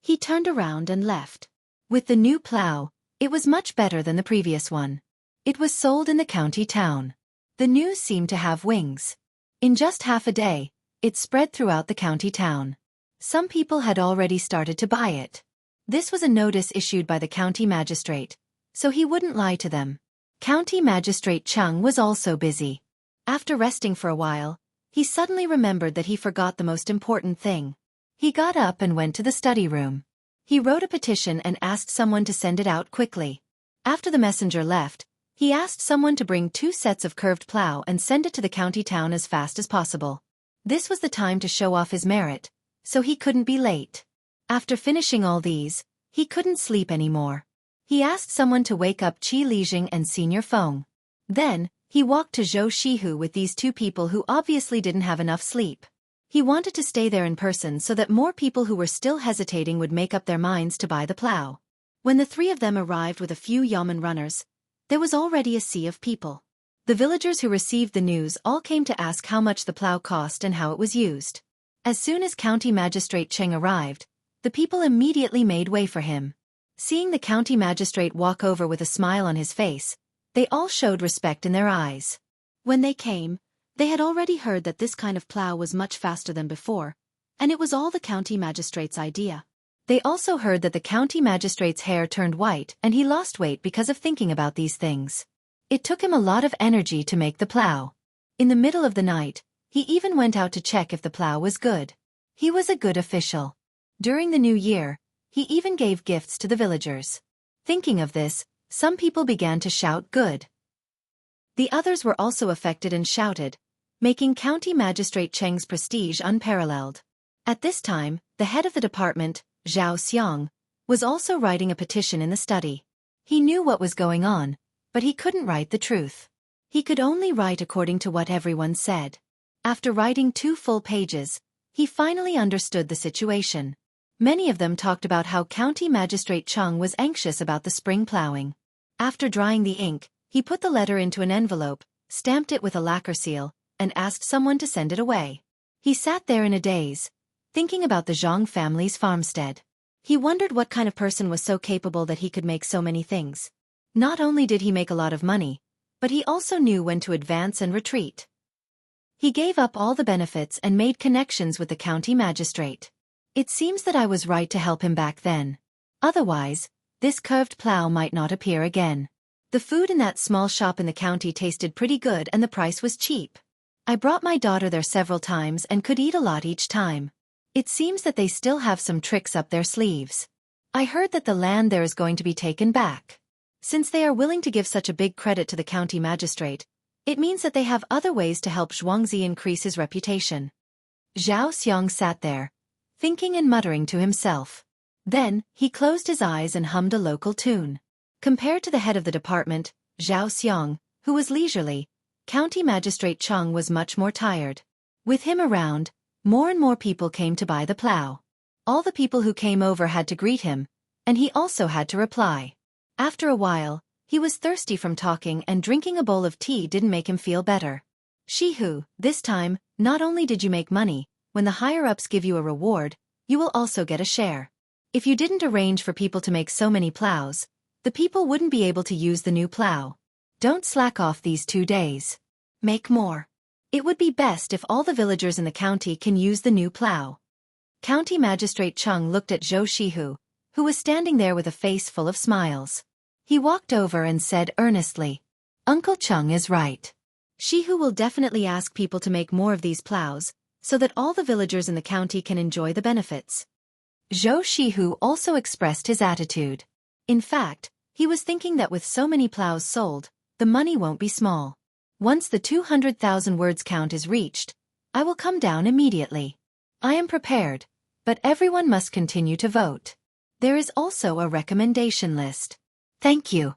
Speaker 1: he turned around and left. With the new plow, it was much better than the previous one. It was sold in the county town. The news seemed to have wings. In just half a day, it spread throughout the county town. Some people had already started to buy it. This was a notice issued by the county magistrate, so he wouldn't lie to them. County Magistrate Tang was also busy. After resting for a while, he suddenly remembered that he forgot the most important thing. He got up and went to the study room. He wrote a petition and asked someone to send it out quickly. After the messenger left, he asked someone to bring 2 sets of curved plow and send it to the county town as fast as possible. This was the time to show off his merit, so he couldn't be late. After finishing all these, he couldn't sleep anymore. He asked someone to wake up Qi Lijing and Senior Feng. Then, he walked to Zhou Shihu with these 2 people who obviously didn't have enough sleep. He wanted to stay there in person so that more people who were still hesitating would make up their minds to buy the plow. When the 3 of them arrived with a few yeoman runners, there was already a sea of people. The villagers who received the news all came to ask how much the plow cost and how it was used. As soon as County Magistrate Cheng arrived, the people immediately made way for him. Seeing the county magistrate walk over with a smile on his face, they all showed respect in their eyes. When they came, they had already heard that this kind of plow was much faster than before, and it was all the county magistrate's idea. They also heard that the county magistrate's hair turned white and he lost weight because of thinking about these things. It took him a lot of energy to make the plow. In the middle of the night, he even went out to check if the plow was good. He was a good official. During the new year, he even gave gifts to the villagers. Thinking of this, some people began to shout good. The others were also affected and shouted, making County Magistrate Cheng's prestige unparalleled. At this time, the head of the department, Zhao Xiang, was also writing a petition in the study. He knew what was going on, but he couldn't write the truth. He could only write according to what everyone said. After writing 2 full pages, he finally understood the situation. Many of them talked about how County Magistrate Cheng was anxious about the spring plowing. After drying the ink, he put the letter into an envelope, stamped it with a lacquer seal, and asked someone to send it away. He sat there in a daze, thinking about the Zhang family's farmstead. He wondered what kind of person was so capable that he could make so many things. Not only did he make a lot of money, but he also knew when to advance and retreat. He gave up all the benefits and made connections with the county magistrate. It seems that I was right to help him back then. Otherwise, this curved plow might not appear again. The food in that small shop in the county tasted pretty good and the price was cheap. I brought my daughter there several times and could eat a lot each time. It seems that they still have some tricks up their sleeves. I heard that the land there is going to be taken back. Since they are willing to give such a big credit to the county magistrate, it means that they have other ways to help Xueqi increase his reputation. Zhao Xiang sat there, thinking and muttering to himself. Then, he closed his eyes and hummed a local tune. Compared to the head of the department, Zhao Xiang, who was leisurely, County Magistrate Cheng was much more tired. With him around, more and more people came to buy the plow. All the people who came over had to greet him, and he also had to reply. After a while, he was thirsty from talking and drinking a bowl of tea didn't make him feel better. Shihu, this time, not only did you make money, when the higher-ups give you a reward, you will also get a share. If you didn't arrange for people to make so many plows, the people wouldn't be able to use the new plow. Don't slack off these 2 days. Make more. It would be best if all the villagers in the county can use the new plow. County Magistrate Chung looked at Zhou Shihu, who was standing there with a face full of smiles. He walked over and said earnestly, "Uncle Chung is right. Shihu will definitely ask people to make more of these plows, so that all the villagers in the county can enjoy the benefits." Zhou Shihu also expressed his attitude. In fact, he was thinking that with so many plows sold, the money won't be small. Once the 200,000 words count is reached, I will come down immediately. I am prepared, but everyone must continue to vote. There is also a recommendation list. Thank you.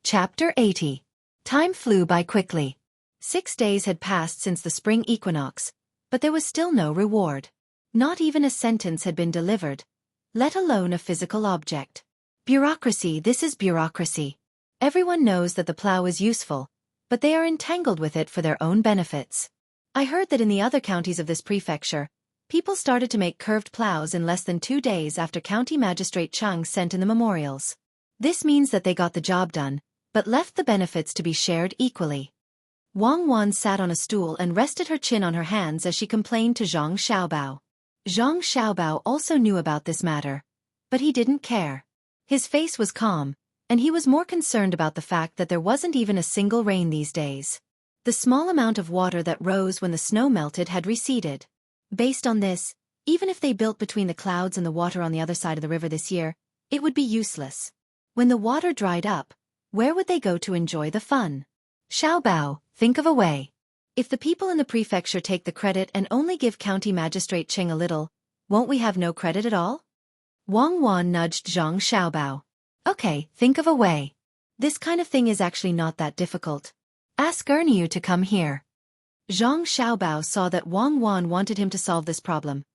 Speaker 1: Chapter 80. Time flew by quickly. 6 days had passed since the spring equinox, but there was still no reward. Not even a sentence had been delivered, let alone a physical object. Bureaucracy, this is bureaucracy. Everyone knows that the plow is useful, but they are entangled with it for their own benefits. I heard that in the other counties of this prefecture, people started to make curved plows in less than 2 days after County Magistrate Chung sent in the memorials. This means that they got the job done, but left the benefits to be shared equally. Wang Wan sat on a stool and rested her chin on her hands as she complained to Zhang Xiaobao. Zhang Xiaobao also knew about this matter, but he didn't care. His face was calm, and he was more concerned about the fact that there wasn't even a single rain these days. The small amount of water that rose when the snow melted had receded. Based on this, even if they built between the clouds and the water on the other side of the river this year, it would be useless. When the water dried up, where would they go to enjoy the fun? Xiaobao, think of a way. If the people in the prefecture take the credit and only give County Magistrate Ching a little, won't we have no credit at all? Wang Wan nudged Zhang Xiaobao. Okay, think of a way. This kind of thing is actually not that difficult. Ask Erniu to come here. Zhang Xiaobao saw that Wang Wan wanted him to solve this problem,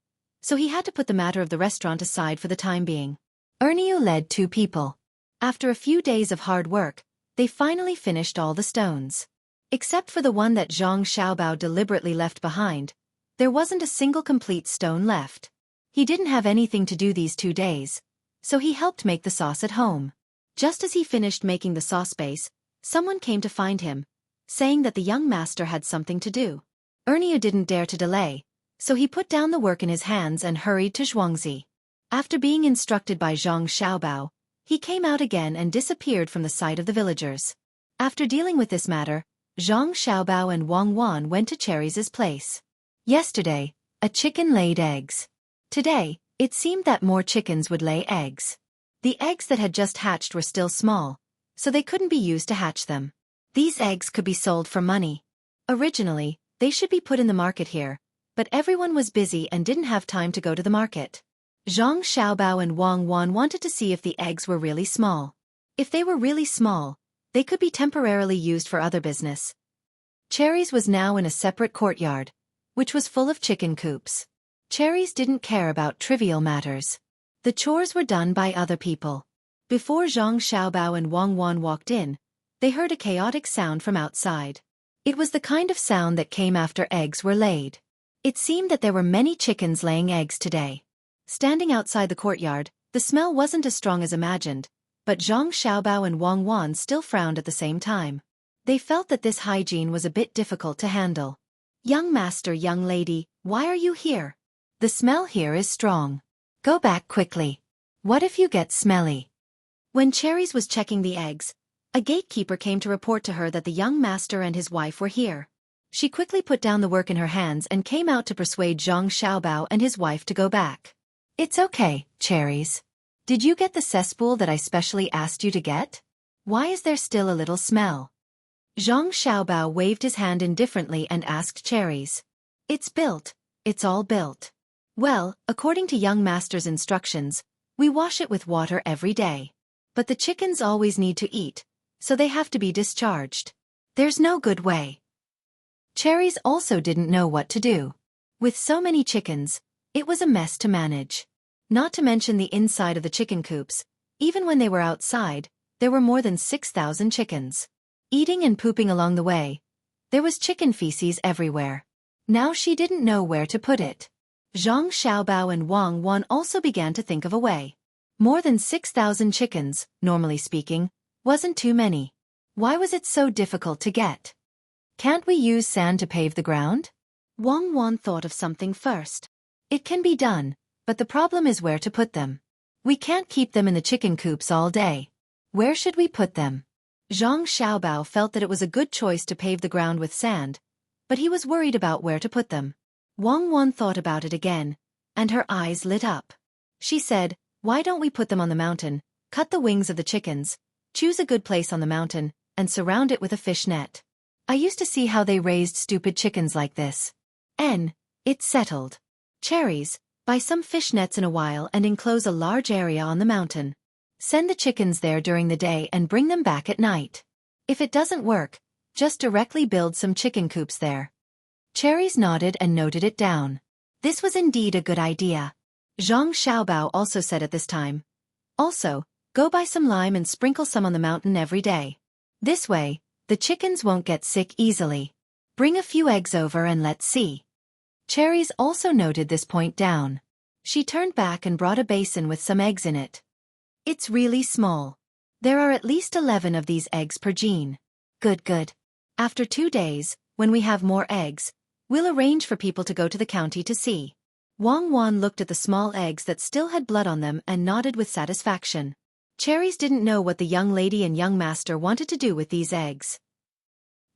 Speaker 1: so he had to put the matter of the restaurant aside for the time being. Erniu led 2 people. After a few days of hard work, they finally finished all the stones. Except for the one that Zhang Xiaobao deliberately left behind, there wasn't a single complete stone left. He didn't have anything to do these 2 days, so he helped make the sauce at home. Just as he finished making the sauce base, someone came to find him, saying that the young master had something to do. Erniu didn't dare to delay, so he put down the work in his hands and hurried to Xueqi. After being instructed by Zhang Xiaobao, he came out again and disappeared from the sight of the villagers. After dealing with this matter, Zhang Xiaobao and Wang Wan went to Cherry's place. Yesterday, a chicken laid eggs. Today, it seemed that more chickens would lay eggs. The eggs that had just hatched were still small, so they couldn't be used to hatch them. These eggs could be sold for money. Originally, they should be put in the market here, but everyone was busy and didn't have time to go to the market. Zhang Xiaobao and Wang Wan wanted to see if the eggs were really small. If they were really small, they could be temporarily used for other business. Cherry's was now in a separate courtyard, which was full of chicken coops. Cherry's didn't care about trivial matters. The chores were done by other people. Before Zhang Xiaobao and Wang Wan walked in, they heard a chaotic sound from outside. It was the kind of sound that came after eggs were laid. It seemed that there were many chickens laying eggs today. Standing outside the courtyard, the smell wasn't as strong as imagined, but Zhang Xiaobao and Wang Wan still frowned at the same time. They felt that this hygiene was a bit difficult to handle. Young master, young lady, why are you here? The smell here is strong. Go back quickly. What if you get smelly? When Cherry's was checking the eggs, a gatekeeper came to report to her that the young master and his wife were here. She quickly put down the work in her hands and came out to persuade Zhang Xiaobao and his wife to go back. It's okay, Cherry's. Did you get the cesspool that I specially asked you to get? Why is there still a little smell? Zhang Xiaobao waved his hand indifferently and asked Cherry's. It's built. It's all built. Well, according to young master's instructions, we wash it with water every day. But the chickens always need to eat, so they have to be discharged. There's no good way. Cherry's also didn't know what to do. With so many chickens, it was a mess to manage. Not to mention the inside of the chicken coops, even when they were outside, there were more than 6,000 chickens. Eating and pooping along the way. There was chicken feces everywhere. Now she didn't know where to put it. Zhang Xiaobao and Wang Wan also began to think of a way. More than 6,000 chickens, normally speaking, wasn't too many. Why was it so difficult to get? Can't we use sand to pave the ground? Wang Wan thought of something first. It can be done, but the problem is where to put them. We can't keep them in the chicken coops all day. Where should we put them? Zhang Xiaobao felt that it was a good choice to pave the ground with sand, but he was worried about where to put them. Wang Wan thought about it again, and her eyes lit up. She said, why don't we put them on the mountain, cut the wings of the chickens, choose a good place on the mountain, and surround it with a fish net. I used to see how they raised stupid chickens like this. It's settled. Cherries, buy some fish nets in a while and enclose a large area on the mountain. Send the chickens there during the day and bring them back at night. If it doesn't work, just directly build some chicken coops there. Cherries nodded and noted it down. This was indeed a good idea. Zhang Xiaobao also said at this time. Also, go buy some lime and sprinkle some on the mountain every day. This way, the chickens won't get sick easily. Bring a few eggs over and let's see. Cherries also noted this point down. She turned back and brought a basin with some eggs in it. It's really small. There are at least 11 of these eggs per gene. Good. After 2 days, when we have more eggs, we'll arrange for people to go to the county to see. Wang Wan looked at the small eggs that still had blood on them and nodded with satisfaction. Cherries didn't know what the young lady and young master wanted to do with these eggs.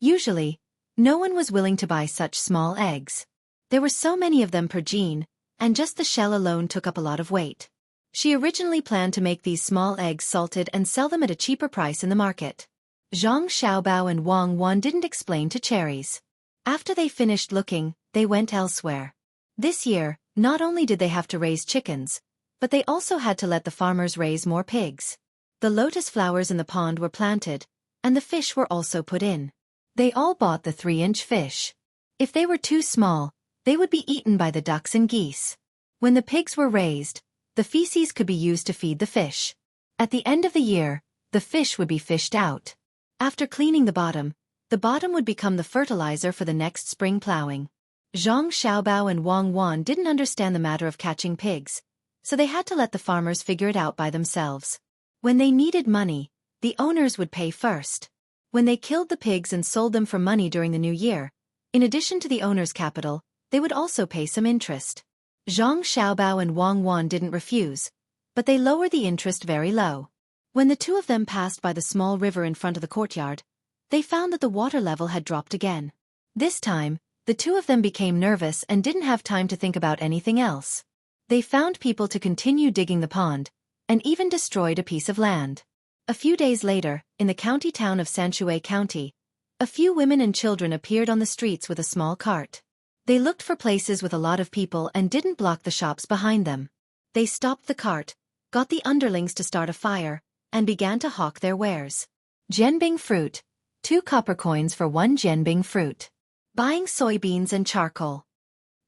Speaker 1: Usually, no one was willing to buy such small eggs. There were so many of them per gene, and just the shell alone took up a lot of weight. She originally planned to make these small eggs salted and sell them at a cheaper price in the market. Zhang Xiaobao and Wang Wan didn't explain to Cherries. After they finished looking, they went elsewhere. This year, not only did they have to raise chickens, but they also had to let the farmers raise more pigs. The lotus flowers in the pond were planted, and the fish were also put in. They all bought the 3-inch fish. If they were too small, they would be eaten by the ducks and geese. When the pigs were raised, the feces could be used to feed the fish. At the end of the year, the fish would be fished out. After cleaning the bottom would become the fertilizer for the next spring plowing. Zhang Xiaobao and Wang Wan didn't understand the matter of catching pigs, so they had to let the farmers figure it out by themselves. When they needed money, the owners would pay first. When they killed the pigs and sold them for money during the new year, in addition to the owner's capital, they would also pay some interest. Zhang Xiaobao and Wang Wan didn't refuse, but they lowered the interest very low. When the two of them passed by the small river in front of the courtyard, they found that the water level had dropped again. This time, the two of them became nervous and didn't have time to think about anything else. They found people to continue digging the pond, and even destroyed a piece of land. A few days later, in the county town of Xueqi County, a few women and children appeared on the streets with a small cart. They looked for places with a lot of people and didn't block the shops behind them. They stopped the cart, got the underlings to start a fire, and began to hawk their wares. Jianbing fruit. 2 copper coins for 1 jianbing fruit. Buying soybeans and charcoal.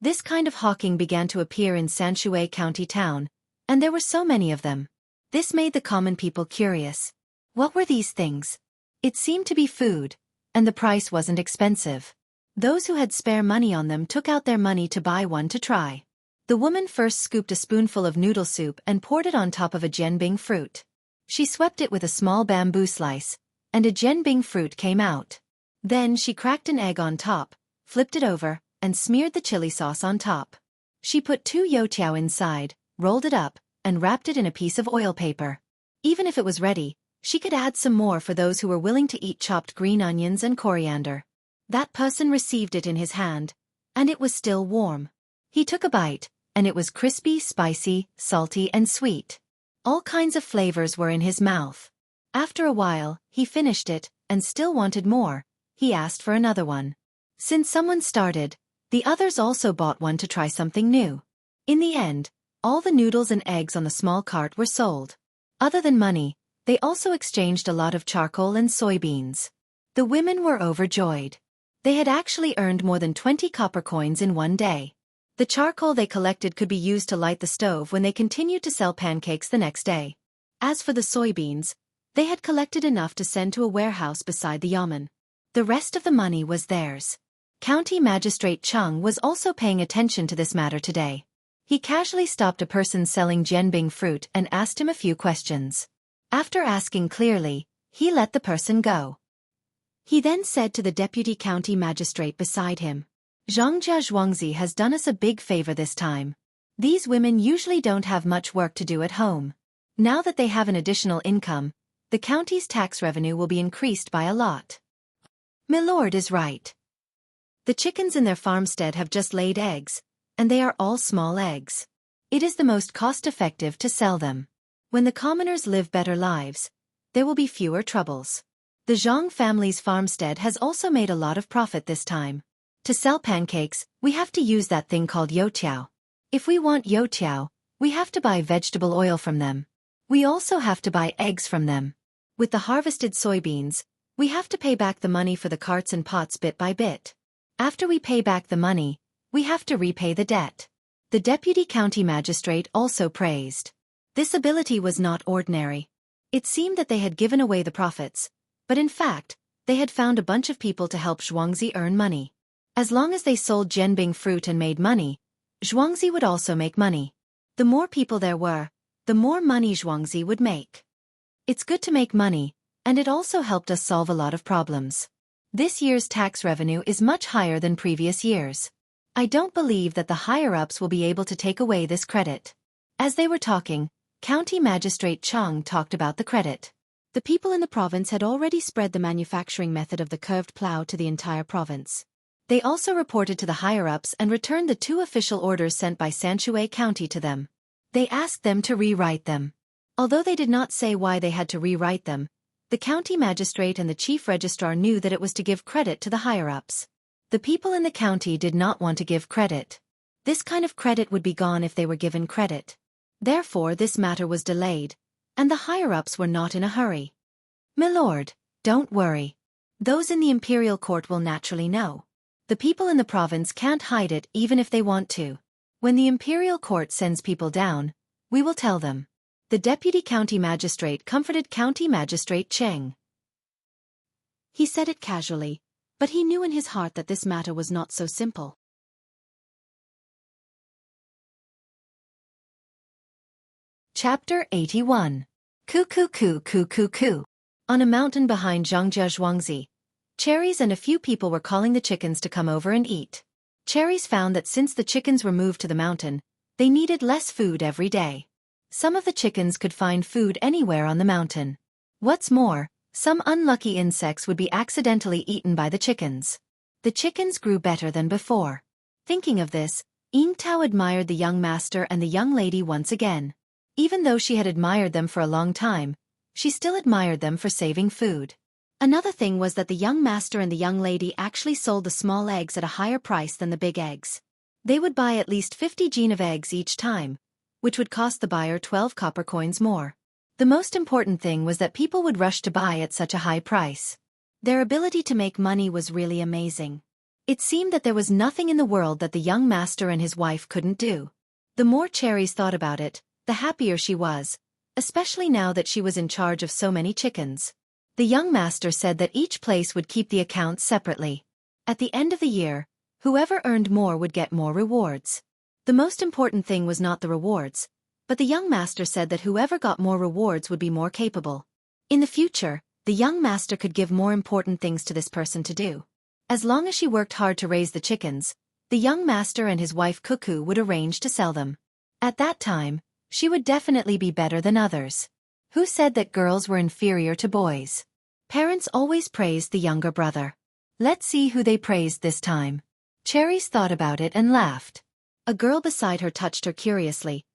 Speaker 1: This kind of hawking began to appear in Xueqi County town, and there were so many of them. This made the common people curious. What were these things? It seemed to be food, and the price wasn't expensive. Those who had spare money on them took out their money to buy one to try. The woman first scooped a spoonful of noodle soup and poured it on top of a jianbing fruit. She swept it with a small bamboo slice, and a jianbing fruit came out. Then she cracked an egg on top, flipped it over, and smeared the chili sauce on top. She put 2 youtiao inside, rolled it up, and wrapped it in a piece of oil paper. Even if it was ready, she could add some more for those who were willing to eat chopped green onions and coriander. That person received it in his hand, and it was still warm. He took a bite, and it was crispy, spicy, salty, and sweet. All kinds of flavors were in his mouth. After a while, he finished it, and still wanted more. He asked for another one. Since someone started, the others also bought one to try something new. In the end, all the noodles and eggs on the small cart were sold. Other than money, they also exchanged a lot of charcoal and soybeans. The women were overjoyed. They had actually earned more than 20 copper coins in one day. The charcoal they collected could be used to light the stove when they continued to sell pancakes the next day. As for the soybeans, They had collected enough to send to a warehouse beside the yamen. The rest of the money was theirs. County Magistrate Chang was also paying attention to this matter today. He casually stopped a person selling jianbing fruit and asked him a few questions. After asking clearly, he let the person go. He then said to the deputy county magistrate beside him, "Zhongjia Zhuangzi has done us a big favor this time. These women usually don't have much work to do at home. Now that they have an additional income, the county's tax revenue will be increased by a lot." Milord is right. The chickens in their farmstead have just laid eggs, and they are all small eggs. It is the most cost-effective to sell them. When the commoners live better lives, there will be fewer troubles. The Zhang family's farmstead has also made a lot of profit this time. To sell pancakes, we have to use that thing called youtiao. If we want youtiao, we have to buy vegetable oil from them. We also have to buy eggs from them. With the harvested soybeans, we have to pay back the money for the carts and pots bit by bit. After we pay back the money, we have to repay the debt. The deputy county magistrate also praised. This ability was not ordinary. It seemed that they had given away the profits, but in fact, they had found a bunch of people to help Zhuangzi earn money. As long as they sold jianbing fruit and made money, Zhuangzi would also make money. The more people there were, the more money Zhuangzi would make. It's good to make money, and it also helped us solve a lot of problems. This year's tax revenue is much higher than previous years. I don't believe that the higher-ups will be able to take away this credit. As they were talking, County Magistrate Chang talked about the credit. The people in the province had already spread the manufacturing method of the curved plow to the entire province. They also reported to the higher-ups and returned the 2 official orders sent by Xueqi County to them. They asked them to rewrite them. Although they did not say why they had to rewrite them, the county magistrate and the chief registrar knew that it was to give credit to the higher-ups. The people in the county did not want to give credit. This kind of credit would be gone if they were given credit. Therefore this matter was delayed, and the higher-ups were not in a hurry. "Milord, don't worry. Those in the imperial court will naturally know. The people in the province can't hide it even if they want to. When the imperial court sends people down, we will tell them." The deputy county magistrate comforted County Magistrate Cheng. He said it casually, but he knew in his heart that this matter was not so simple. Chapter 81. Coo coo coo coo coo coo. On a mountain behind Zhongjia Zhuangzi, Cherries and a few people were calling the chickens to come over and eat. Cherries found that since the chickens were moved to the mountain, they needed less food every day. Some of the chickens could find food anywhere on the mountain. What's more, some unlucky insects would be accidentally eaten by the chickens. The chickens grew better than before. Thinking of this, Ying Tao admired the young master and the young lady once again. Even though she had admired them for a long time, she still admired them for saving food. Another thing was that the young master and the young lady actually sold the small eggs at a higher price than the big eggs. They would buy at least 50 jin of eggs each time, which would cost the buyer 12 copper coins more. The most important thing was that people would rush to buy at such a high price. Their ability to make money was really amazing. It seemed that there was nothing in the world that the young master and his wife couldn't do. The more Cherries thought about it, the happier she was, especially now that she was in charge of so many chickens. The young master said that each place would keep the accounts separately. At the end of the year, whoever earned more would get more rewards. The most important thing was not the rewards, but the young master said that whoever got more rewards would be more capable. In the future, the young master could give more important things to this person to do. As long as she worked hard to raise the chickens, the young master and his wife Cuckoo would arrange to sell them. At that time, she would definitely be better than others. Who said that girls were inferior to boys? Parents always praised the younger brother. Let's see who they praised this time. Cherries thought about it and laughed. A girl beside her touched her curiously.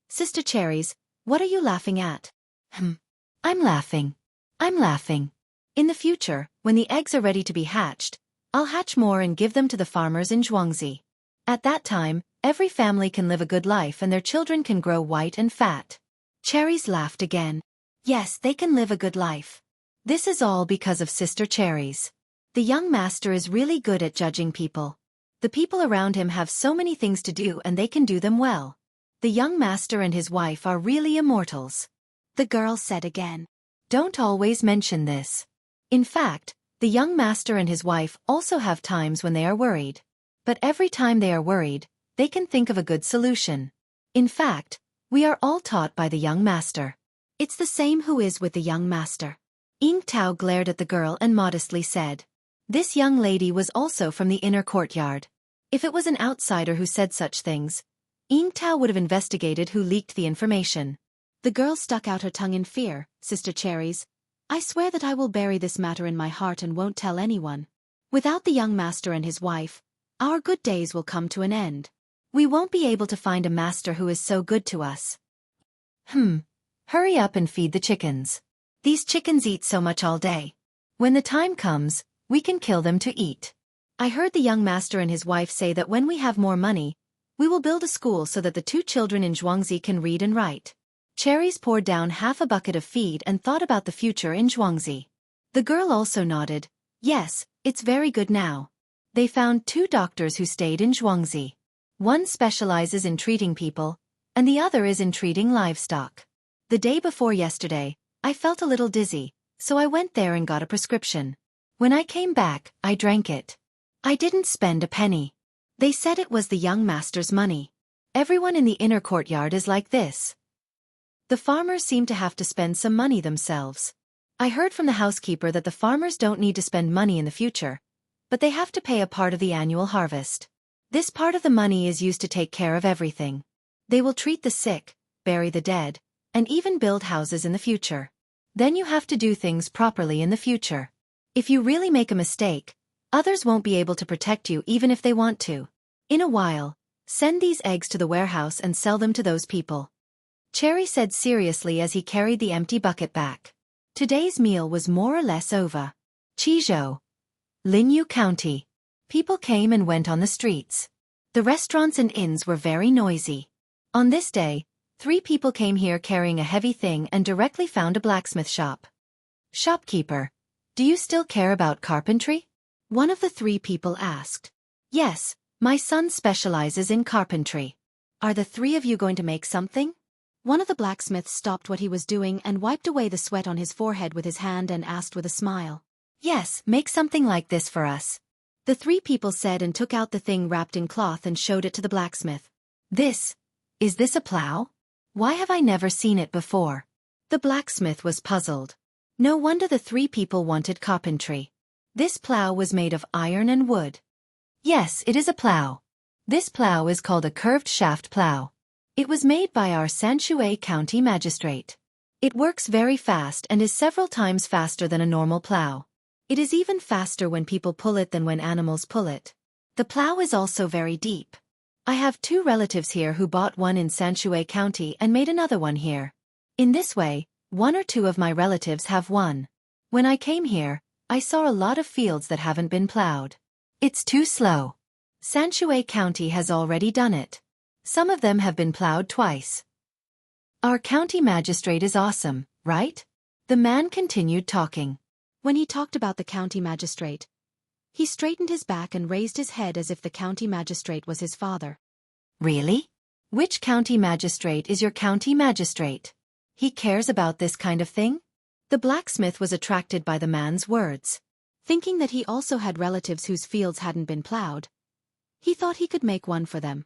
Speaker 1: "Sister Cherries, what are you laughing at?" I'm laughing. I'm laughing. In the future, when the eggs are ready to be hatched, I'll hatch more and give them to the farmers in Zhuangzi. At that time, every family can live a good life and their children can grow white and fat." Cherries laughed again. Yes, they can live a good life. This is all because of Sister Cherries. The young master is really good at judging people. The people around him have so many things to do and they can do them well. The young master and his wife are really immortals. The girl said again. don't always mention this. In fact, the young master and his wife also have times when they are worried. But every time they are worried, they can think of a good solution. In fact, we are all taught by the young master. It's the same who is with the young master. Ying Tao glared at the girl and modestly said. This young lady was also from the inner courtyard. If it was an outsider who said such things, Ying Tao would have investigated who leaked the information. The girl stuck out her tongue in fear. Sister Cherries, I swear that I will bury this matter in my heart and won't tell anyone. Without the young master and his wife, our good days will come to an end. We won't be able to find a master who is so good to us. Hurry up and feed the chickens. These chickens eat so much all day. When the time comes, we can kill them to eat. I heard the young master and his wife say that when we have more money, we will build a school so that the 2 children in Xueqi can read and write. Cherries poured down half a bucket of feed and thought about the future in Xueqi. The girl also nodded. Yes, it's very good now. They found 2 doctors who stayed in Xueqi. One specializes in treating people, and the other is in treating livestock. The day before yesterday, I felt a little dizzy, so I went there and got a prescription. When I came back, I drank it. I didn't spend a penny. They said it was the young master's money. Everyone in the inner courtyard is like this. The farmers seem to have to spend some money themselves. I heard from the housekeeper that the farmers don't need to spend money in the future, but they have to pay a part of the annual harvest. This part of the money is used to take care of everything. They will treat the sick, bury the dead, and even build houses in the future. Then you have to do things properly in the future. If you really make a mistake, others won't be able to protect you even if they want to. In a while, send these eggs to the warehouse and sell them to those people. Cherry said seriously as he carried the empty bucket back. Today's meal was more or less over. Qizhou, Linyu County. People came and went on the streets. The restaurants and inns were very noisy. On this day, 3 people came here carrying a heavy thing and directly found a blacksmith shop. Shopkeeper, do you still care about carpentry? One of the 3 people asked. Yes, my son specializes in carpentry. Are the 3 of you going to make something? One of the blacksmiths stopped what he was doing and wiped away the sweat on his forehead with his hand and asked with a smile. Yes, make something like this for us. The 3 people said and took out the thing wrapped in cloth and showed it to the blacksmith. Is this a plow? Why have I never seen it before? The blacksmith was puzzled. No wonder the 3 people wanted carpentry. This plow was made of iron and wood. Yes, it is a plow. This plow is called a curved shaft plow. It was made by our Xueqi County magistrate. It works very fast and is several times faster than a normal plow. It is even faster when people pull it than when animals pull it. The plow is also very deep. I have 2 relatives here who bought one in Xueqi County and made another one here. In this way, 1 or 2 of my relatives have one. When I came here, I saw a lot of fields that haven't been plowed. It's too slow. Xueqi County has already done it. Some of them have been plowed twice. Our county magistrate is awesome, right? The man continued talking. When he talked about the county magistrate, he straightened his back and raised his head as if the county magistrate was his father. Really? Which county magistrate is your county magistrate? He cares about this kind of thing? The blacksmith was attracted by the man's words. Thinking that he also had relatives whose fields hadn't been plowed, he thought he could make one for them.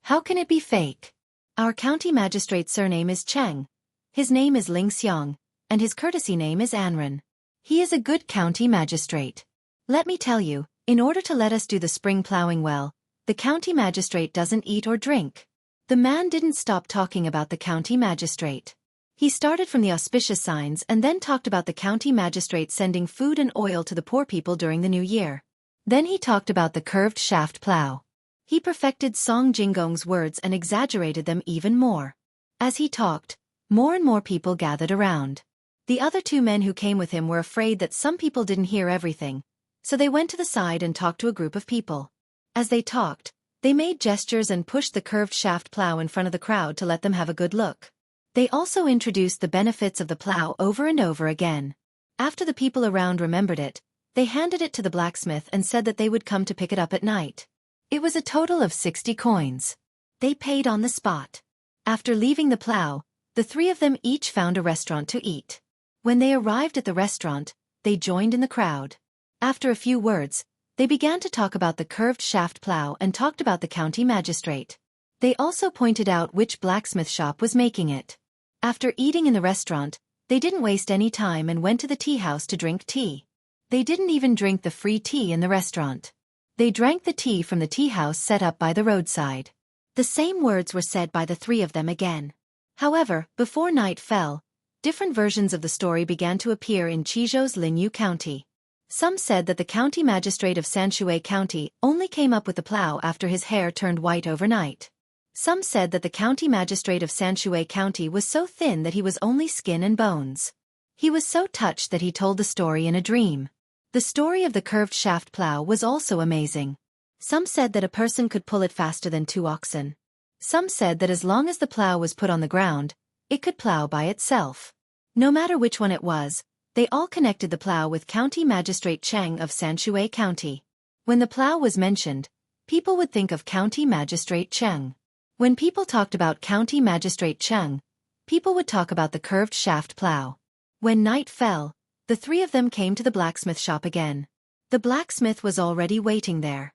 Speaker 1: How can it be fake? Our county magistrate's surname is Cheng. His name is Ling Xiang, and his courtesy name is Anren. He is a good county magistrate. Let me tell you, in order to let us do the spring plowing well, the county magistrate doesn't eat or drink. The man didn't stop talking about the county magistrate. He started from the auspicious signs and then talked about the county magistrate sending food and oil to the poor people during the new year. Then he talked about the curved shaft plow. He perfected Song Jinggong's words and exaggerated them even more. As he talked, more and more people gathered around. The other 2 men who came with him were afraid that some people didn't hear everything, so they went to the side and talked to a group of people. As they talked, they made gestures and pushed the curved shaft plow in front of the crowd to let them have a good look. They also introduced the benefits of the plow over and over again. After the people around remembered it, they handed it to the blacksmith and said that they would come to pick it up at night. It was a total of 60 coins. They paid on the spot. After leaving the plow, the 3 of them each found a restaurant to eat. When they arrived at the restaurant, they joined in the crowd. After a few words, they began to talk about the curved shaft plow and talked about the county magistrate. They also pointed out which blacksmith shop was making it. After eating in the restaurant, they didn't waste any time and went to the tea house to drink tea. They didn't even drink the free tea in the restaurant. They drank the tea from the tea house set up by the roadside. The same words were said by the three of them again. However, before night fell, different versions of the story began to appear in Qizhou's Linyu County. Some said that the county magistrate of Xueqi County only came up with the plow after his hair turned white overnight. Some said that the county magistrate of Xueqi County was so thin that he was only skin and bones. He was so touched that he told the story in a dream. The story of the curved shaft plow was also amazing. Some said that a person could pull it faster than 2 oxen. Some said that as long as the plow was put on the ground, it could plow by itself. No matter which one it was, they all connected the plow with County Magistrate Cheng of Xueqi County. When the plow was mentioned, people would think of County Magistrate Cheng. When people talked about County Magistrate Cheng, people would talk about the curved shaft plow. When night fell, the three of them came to the blacksmith shop again. The blacksmith was already waiting there.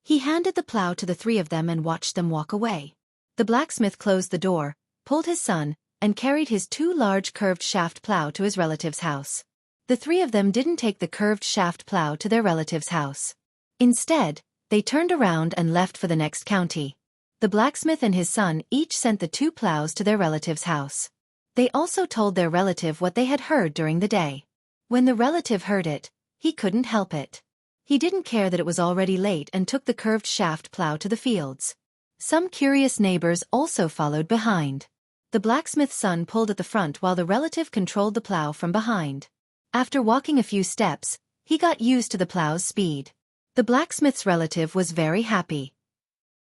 Speaker 1: He handed the plow to the three of them and watched them walk away. The blacksmith closed the door, pulled his son, and carried his 2 large curved shaft plow to his relative's house. The three of them didn't take the curved shaft plow to their relative's house. Instead, they turned around and left for the next county. The blacksmith and his son each sent the 2 plows to their relative's house. They also told their relative what they had heard during the day. When the relative heard it, he couldn't help it. He didn't care that it was already late and took the curved shaft plow to the fields. Some curious neighbors also followed behind. The blacksmith's son pulled at the front while the relative controlled the plow from behind. After walking a few steps, he got used to the plow's speed. The blacksmith's relative was very happy.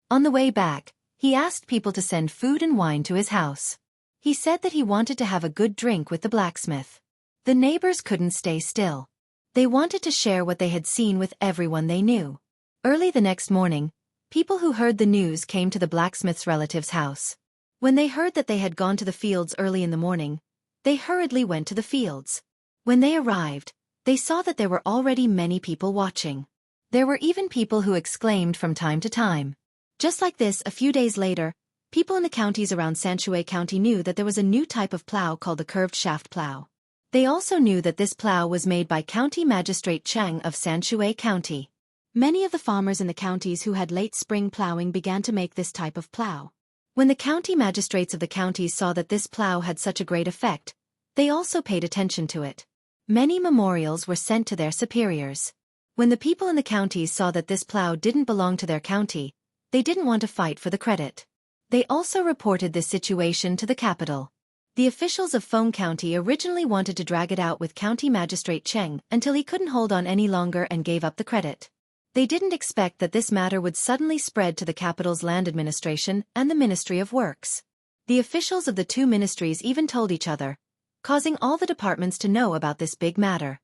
Speaker 1: On the way back, he asked people to send food and wine to his house. He said that he wanted to have a good drink with the blacksmith. The neighbors couldn't stay still. They wanted to share what they had seen with everyone they knew. Early the next morning, people who heard the news came to the blacksmith's relative's house. When they heard that they had gone to the fields early in the morning, they hurriedly went to the fields. When they arrived, they saw that there were already many people watching. There were even people who exclaimed from time to time. Just like this, a few days later, people in the counties around Xueqi County knew that there was a new type of plow called the curved shaft plow. They also knew that this plow was made by County Magistrate Cheng of Xueqi County. Many of the farmers in the counties who had late spring plowing began to make this type of plow. When the county magistrates of the counties saw that this plow had such a great effect, they also paid attention to it. Many memorials were sent to their superiors. When the people in the counties saw that this plow didn't belong to their county, they didn't want to fight for the credit. They also reported this situation to the capital. The officials of Feng County originally wanted to drag it out with County Magistrate Cheng until he couldn't hold on any longer and gave up the credit. They didn't expect that this matter would suddenly spread to the capital's land administration and the Ministry of Works. The officials of the 2 ministries even told each other, causing all the departments to know about this big matter.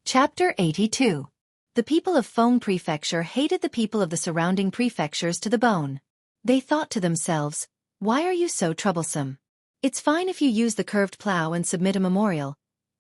Speaker 1: Chapter 82. The people of Feng Prefecture hated the people of the surrounding prefectures to the bone. They thought to themselves, "Why are you so troublesome? It's fine if you use the curved plow and submit a memorial,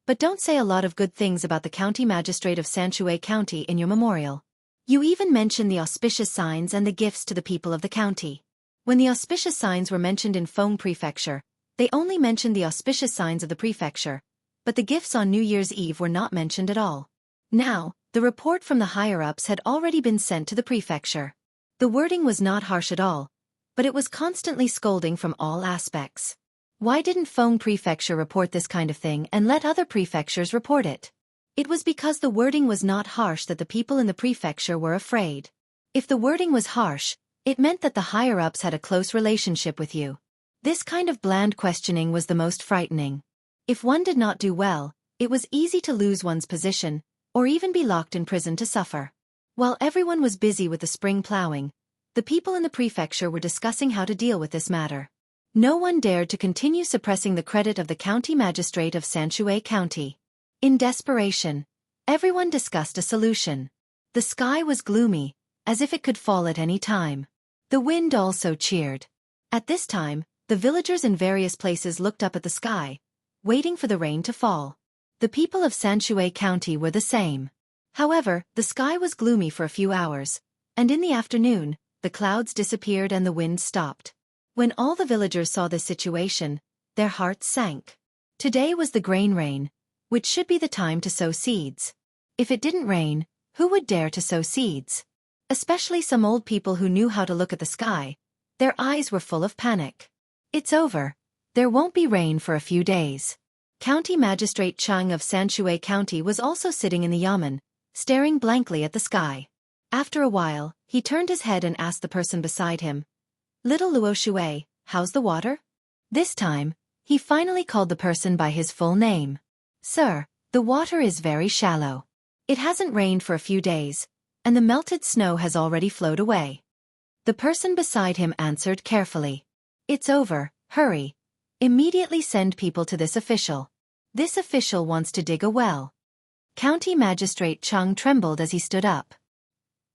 Speaker 1: but don't say a lot of good things about the county magistrate of Xueqi County in your memorial. You even mention the auspicious signs and the gifts to the people of the county." When the auspicious signs were mentioned in Feng Prefecture, they only mentioned the auspicious signs of the prefecture, but the gifts on New Year's Eve were not mentioned at all. Now, the report from the higher-ups had already been sent to the prefecture. The wording was not harsh at all, but it was constantly scolding from all aspects. Why didn't Feng Prefecture report this kind of thing and let other prefectures report it? It was because the wording was not harsh that the people in the prefecture were afraid. If the wording was harsh, it meant that the higher-ups had a close relationship with you. This kind of bland questioning was the most frightening. If one did not do well, it was easy to lose one's position, or even be locked in prison to suffer. While everyone was busy with the spring plowing, the people in the prefecture were discussing how to deal with this matter. No one dared to continue suppressing the credit of the county magistrate of Xueqi County. In desperation, everyone discussed a solution. The sky was gloomy, as if it could fall at any time. The wind also cheered. At this time, the villagers in various places looked up at the sky, waiting for the rain to fall. The people of Xueqi County were the same. However, the sky was gloomy for a few hours, and in the afternoon, the clouds disappeared and the wind stopped. When all the villagers saw this situation, their hearts sank. Today was the grain rain, which should be the time to sow seeds. If it didn't rain, who would dare to sow seeds? Especially some old people who knew how to look at the sky. Their eyes were full of panic. It's over. There won't be rain for a few days. County Magistrate Tang of Xueqi County was also sitting in the yamen, staring blankly at the sky. After a while, he turned his head and asked the person beside him, "Little Luo Shui, how's the water?" This time, he finally called the person by his full name. "Sir, the water is very shallow. It hasn't rained for a few days, and the melted snow has already flowed away." The person beside him answered carefully, "It's over, hurry. Immediately send people to this official. This official wants to dig a well." County Magistrate Tang trembled as he stood up.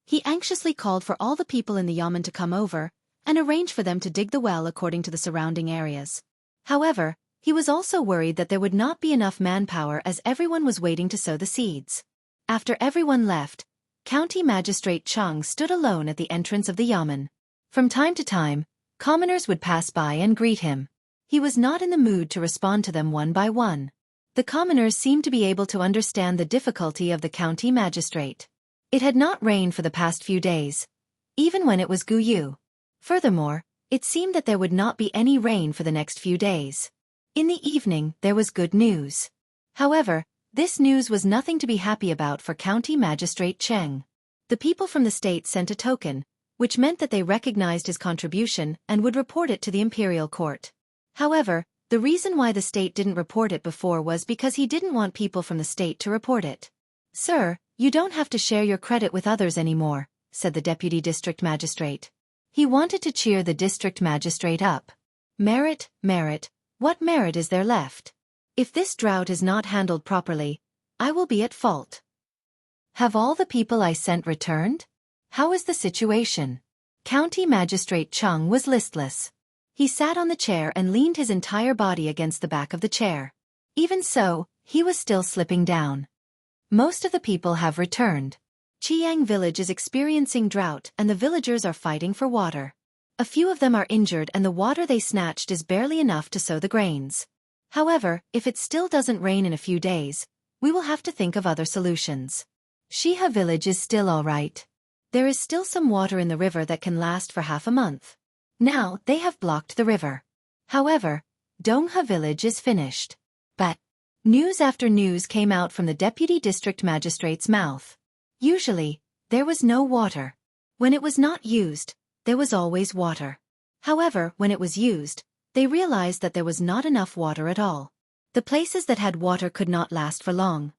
Speaker 1: He anxiously called for all the people in the yamen to come over, and arrange for them to dig the well according to the surrounding areas. However, he was also worried that there would not be enough manpower as everyone was waiting to sow the seeds. After everyone left, County Magistrate Tang stood alone at the entrance of the yamen. From time to time, commoners would pass by and greet him. He was not in the mood to respond to them one by one. The commoners seemed to be able to understand the difficulty of the county magistrate. It had not rained for the past few days, even when it was Guyu. Furthermore, it seemed that there would not be any rain for the next few days. In the evening, there was good news. However, this news was nothing to be happy about for County Magistrate Cheng. The people from the state sent a token, which meant that they recognized his contribution and would report it to the imperial court. However, the reason why the state didn't report it before was because he didn't want people from the state to report it. "Sir, you don't have to share your credit with others anymore," said the deputy district magistrate. He wanted to cheer the district magistrate up. "Merit, merit, what merit is there left? If this drought is not handled properly, I will be at fault. Have all the people I sent returned? How is the situation?" County Magistrate Cheng was listless. He sat on the chair and leaned his entire body against the back of the chair. Even so, he was still slipping down. Most of the people have returned. Chiang village is experiencing drought and the villagers are fighting for water. A few of them are injured and the water they snatched is barely enough to sow the grains. However, if it still doesn't rain in a few days, we will have to think of other solutions. Shiha village is still all right. There is still some water in the river that can last for half a month. Now, they have blocked the river. However, Dongha village is finished. But news after news came out from the deputy district magistrate's mouth. Usually, there was no water. When it was not used, there was always water. However, when it was used, they realized that there was not enough water at all. The places that had water could not last for long.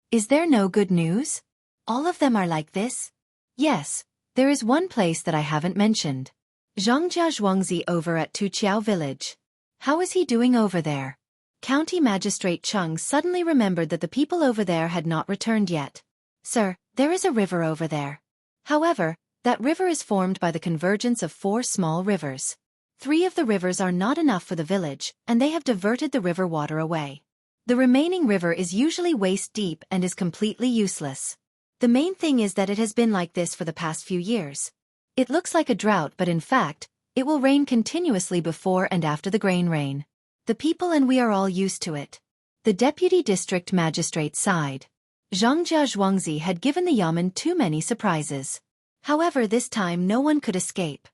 Speaker 1: Is there no good news? All of them are like this? Yes, there is one place that I haven't mentioned. Zhongjia Zhuangzi over at Tuqiao village. How is he doing over there? County Magistrate Cheng suddenly remembered that the people over there had not returned yet. "Sir, there is a river over there. However, that river is formed by the convergence of 4 small rivers. 3 of the rivers are not enough for the village, and they have diverted the river water away. The remaining river is usually waist deep and is completely useless. The main thing is that it has been like this for the past few years. It looks like a drought, but in fact, it will rain continuously before and after the grain rain. The people and we are all used to it." The deputy district magistrate sighed. Zhongjia Zhuangzi had given the yamen too many surprises. However, this time no one could escape.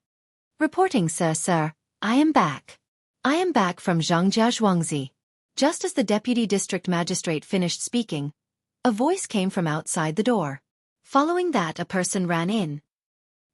Speaker 1: "Reporting, sir, I am back. I am back from Zhongjia Zhuangzi." Just as the deputy district magistrate finished speaking, a voice came from outside the door. Following that, a person ran in.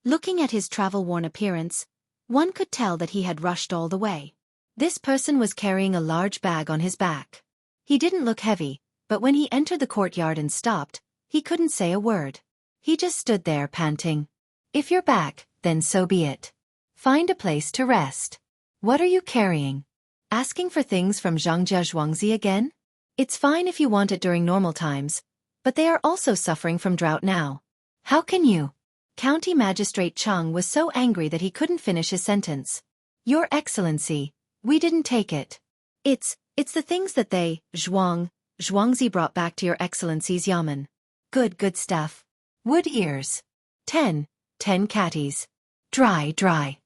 Speaker 1: Looking at his travel-worn appearance, one could tell that he had rushed all the way. This person was carrying a large bag on his back. He didn't look heavy, but when he entered the courtyard and stopped, he couldn't say a word. He just stood there panting. "If you're back, then so be it. Find a place to rest. What are you carrying? Asking for things from Zhongjia Zhuangzi again? It's fine if you want it during normal times, but they are also suffering from drought now. How can you?" County Magistrate Cheng was so angry that he couldn't finish his sentence. Your Excellency, we didn't take it. It's the things that they, Zhuangzi brought back to Your Excellency's yamen. Good stuff. Wood ears. 10 catties. Dry.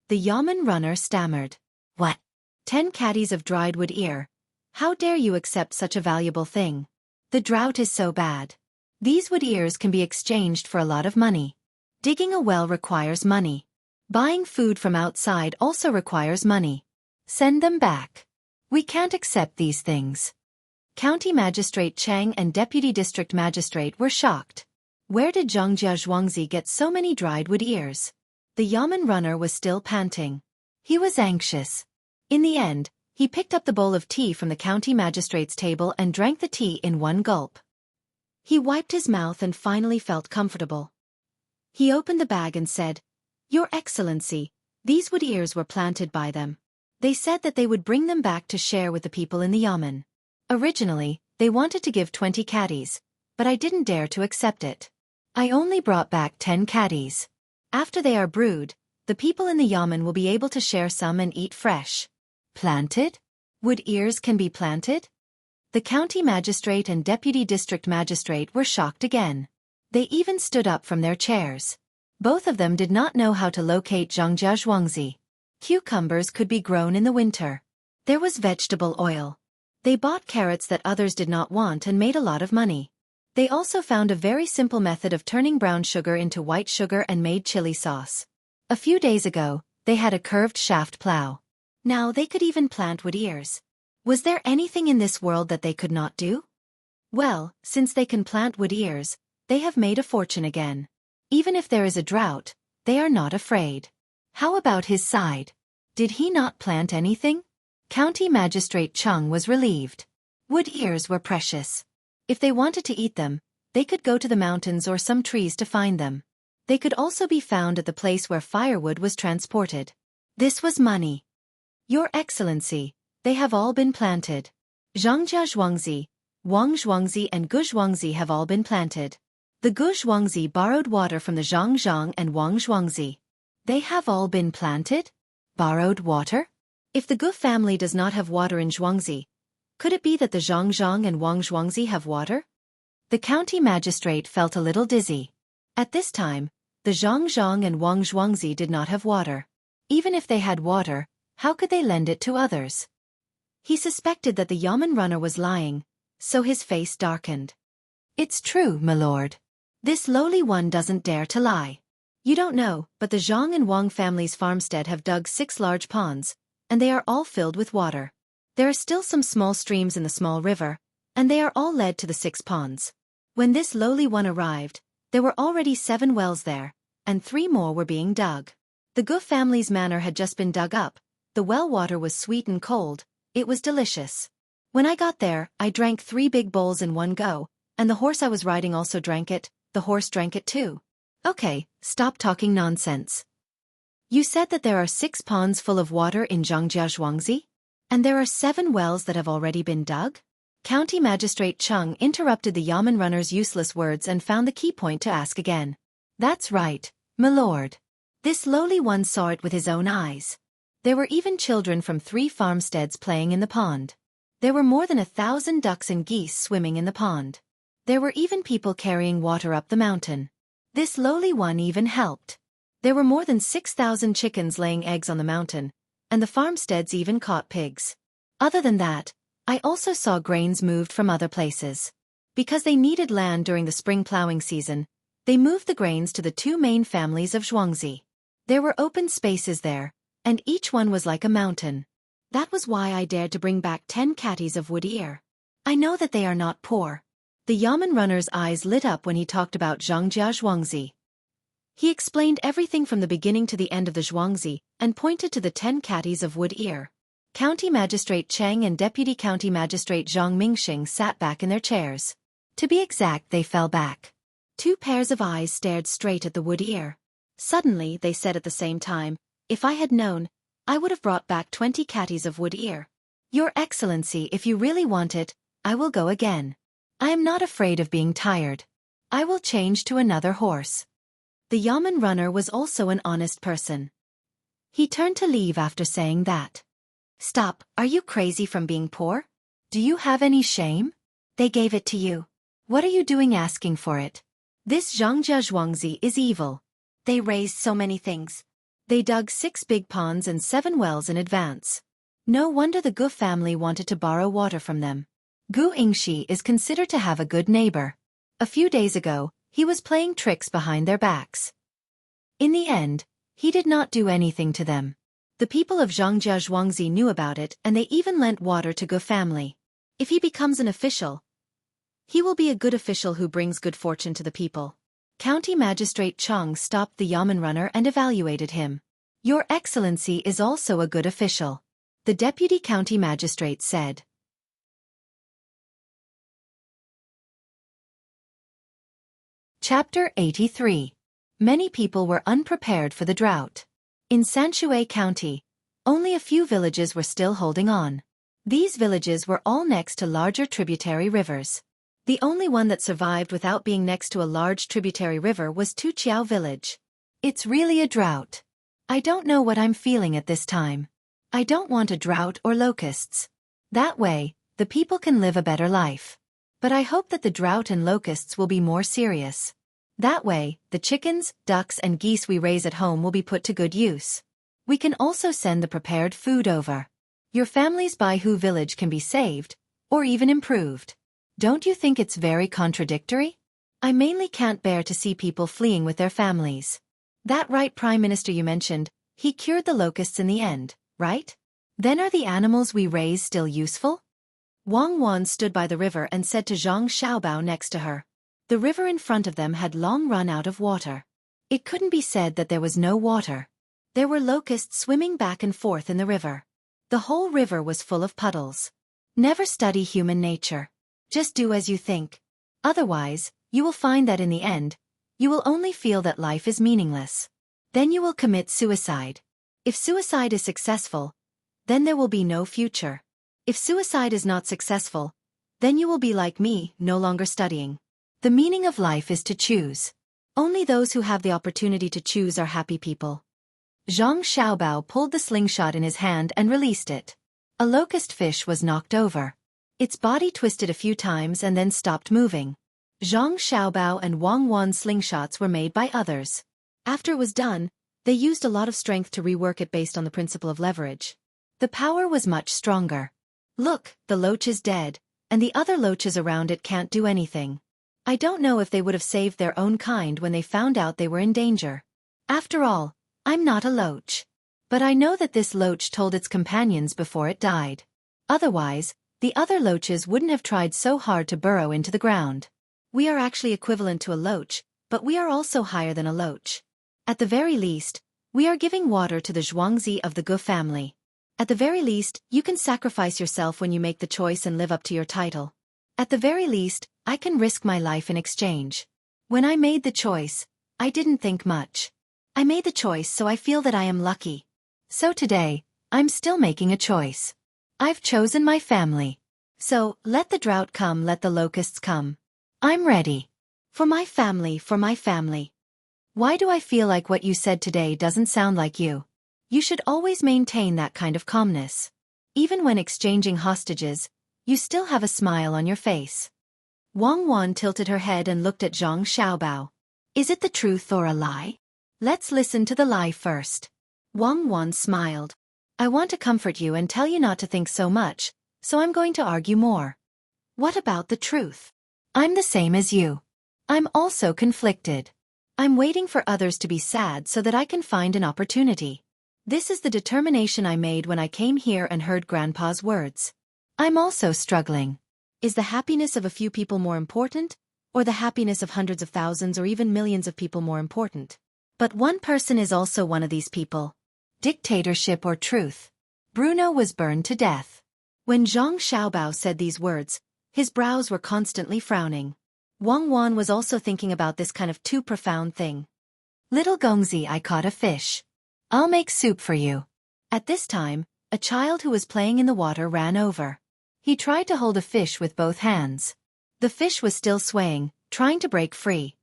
Speaker 1: The yamen runner stammered. What? 10 catties of dried wood ear. How dare you accept such a valuable thing? The drought is so bad. These wood ears can be exchanged for a lot of money. Digging a well requires money. Buying food from outside also requires money. Send them back. We can't accept these things. County Magistrate Chang and Deputy District Magistrate were shocked. Where did Zhongjia Zhuangzi get so many dried wood ears? The yamen runner was still panting. He was anxious. In the end, he picked up the bowl of tea from the county magistrate's table and drank the tea in one gulp. He wiped his mouth and finally felt comfortable. He opened the bag and said, Your Excellency, these wood ears were planted by them. They said that they would bring them back to share with the people in the yamen. Originally, they wanted to give 20 caddies, but I didn't dare to accept it. I only brought back 10 caddies. After they are brewed, the people in the yamen will be able to share some and eat fresh. Planted? Wood ears can be planted? The county magistrate and deputy district magistrate were shocked again. They even stood up from their chairs. Both of them did not know how to locate Zhongjia Zhuangzi. Cucumbers could be grown in the winter. There was vegetable oil. They bought carrots that others did not want and made a lot of money. They also found a very simple method of turning brown sugar into white sugar and made chili sauce. A few days ago, they had a curved shaft plow. Now they could even plant wood ears. Was there anything in this world that they could not do? Well, since they can plant wood ears, they have made a fortune again. Even if there is a drought, they are not afraid. How about his side? Did he not plant anything? County Magistrate Chung was relieved. Wood ears were precious. If they wanted to eat them, they could go to the mountains or some trees to find them. They could also be found at the place where firewood was transported. This was money. Your Excellency, they have all been planted. Zhongjia Zhuangzi, Wang Zhuangzi and Gu Zhuangzi have all been planted. The Gu Zhuangzi borrowed water from the Zhang and Wang Zhuangzi. They have all been planted? Borrowed water? If the Gu family does not have water in Zhuangzi, could it be that the Zhang and Wang Zhuangzi have water? The county magistrate felt a little dizzy. At this time, the Zhang and Wang Zhuangzi did not have water. Even if they had water, how could they lend it to others? He suspected that the yamen runner was lying, so his face darkened. It's true, my lord. This lowly one doesn't dare to lie. You don't know, but the Zhang and Wang family's farmstead have dug 6 large ponds, and they are all filled with water. There are still some small streams in the small river, and they are all led to the 6 ponds. When this lowly one arrived, there were already 7 wells there, and 3 more were being dug. The Gu family's manor had just been dug up. The well water was sweet and cold. It was delicious. When I got there, I drank 3 big bowls in one go, and the horse I was riding also drank it. The horse drank it too. Okay, stop talking nonsense. You said that there are 6 ponds full of water in Zhongjia Zhuangzi? And there are 7 wells that have already been dug? County Magistrate Chung interrupted the yamen runner's useless words and found the key point to ask again. That's right, my lord. This lowly one saw it with his own eyes. There were even children from 3 farmsteads playing in the pond. There were more than 1,000 ducks and geese swimming in the pond. There were even people carrying water up the mountain. This lowly one even helped. There were more than 6,000 chickens laying eggs on the mountain, and the farmsteads even caught pigs. Other than that, I also saw grains moved from other places. Because they needed land during the spring plowing season, they moved the grains to the 2 main families of Zhuangzi. There were open spaces there, and each one was like a mountain. That was why I dared to bring back 10 catties of wood ear. I know that they are not poor. The yamen runner's eyes lit up when he talked about Zhongjia Zhuangzi. He explained everything from the beginning to the end of the Zhuangzi, and pointed to the 10 catties of wood ear. County Magistrate Chang and Deputy County Magistrate Zhang Mingxing sat back in their chairs. To be exact, they fell back. 2 pairs of eyes stared straight at the wood ear. Suddenly, they said at the same time, if I had known, I would have brought back 20 catties of wood ear. Your Excellency, if you really want it, I will go again. I am not afraid of being tired. I will change to another horse. The yamen runner was also an honest person. He turned to leave after saying that. Stop, are you crazy from being poor? Do you have any shame? They gave it to you. What are you doing asking for it? This Zhangja Zhuangzi is evil. They raised so many things. They dug 6 big ponds and 7 wells in advance. No wonder the Gu family wanted to borrow water from them. Gu Yingxi is considered to have a good neighbor. A few days ago, he was playing tricks behind their backs. In the end, he did not do anything to them. The people of Zhangja Zhuangzi knew about it and they even lent water to Gu family. If he becomes an official, he will be a good official who brings good fortune to the people. County Magistrate Chang stopped the Yamen runner and evaluated him. Your Excellency is also a good official. The Deputy County Magistrate said. Chapter 83. Many people were unprepared for the drought. In Xueqi County, only a few villages were still holding on. These villages were all next to larger tributary rivers. The only one that survived without being next to a large tributary river was Tuqiao village. It's really a drought. I don't know what I'm feeling at this time. I don't want a drought or locusts. That way, the people can live a better life. But I hope that the drought and locusts will be more serious. That way, the chickens, ducks and geese we raise at home will be put to good use. We can also send the prepared food over. Your family's Baihu village can be saved, or even improved. Don't you think it's very contradictory? I mainly can't bear to see people fleeing with their families. That right, Prime Minister, you mentioned, he cured the locusts in the end, right? Then are the animals we raise still useful? Wang Wan stood by the river and said to Zhang Xiaobao next to her. The river in front of them had long run out of water. It couldn't be said that there was no water. There were locusts swimming back and forth in the river. The whole river was full of puddles. Never study human nature. Just do as you think. Otherwise, you will find that in the end, you will only feel that life is meaningless. Then you will commit suicide. If suicide is successful, then there will be no future. If suicide is not successful, then you will be like me, no longer studying. The meaning of life is to choose. Only those who have the opportunity to choose are happy people. Zhang Xiaobao pulled the slingshot in his hand and released it. A locust fish was knocked over. Its body twisted a few times and then stopped moving. Zhang Xiaobao and Wang Wan's slingshots were made by others. After it was done, they used a lot of strength to rework it based on the principle of leverage. The power was much stronger. Look, the loach is dead, and the other loaches around it can't do anything. I don't know if they would have saved their own kind when they found out they were in danger. After all, I'm not a loach. But I know that this loach told its companions before it died. Otherwise, the other loaches wouldn't have tried so hard to burrow into the ground. We are actually equivalent to a loach, but we are also higher than a loach. At the very least, we are giving water to the Zhuangzi of the Gu family. At the very least, you can sacrifice yourself when you make the choice and live up to your title. At the very least, I can risk my life in exchange. When I made the choice, I didn't think much. I made the choice, so I feel that I am lucky. So today, I'm still making a choice. I've chosen my family. So, let the drought come, let the locusts come. I'm ready. For my family, for my family. Why do I feel like what you said today doesn't sound like you? You should always maintain that kind of calmness. Even when exchanging hostages, you still have a smile on your face. Wang Wan tilted her head and looked at Zhang Xiaobao. Is it the truth or a lie? Let's listen to the lie first. Wang Wan smiled. I want to comfort you and tell you not to think so much, so I'm going to argue more. What about the truth? I'm the same as you. I'm also conflicted. I'm waiting for others to be sad so that I can find an opportunity. This is the determination I made when I came here and heard Grandpa's words. I'm also struggling. Is the happiness of a few people more important, or the happiness of hundreds of thousands or even millions of people more important? But one person is also one of these people. Dictatorship or truth? Bruno was burned to death. When Zhang Xiaobao said these words, his brows were constantly frowning. Wang Wan was also thinking about this kind of too profound thing. Little Gongzi, I caught a fish. I'll make soup for you. At this time, a child who was playing in the water ran over. He tried to hold a fish with both hands. The fish was still swaying, trying to break free.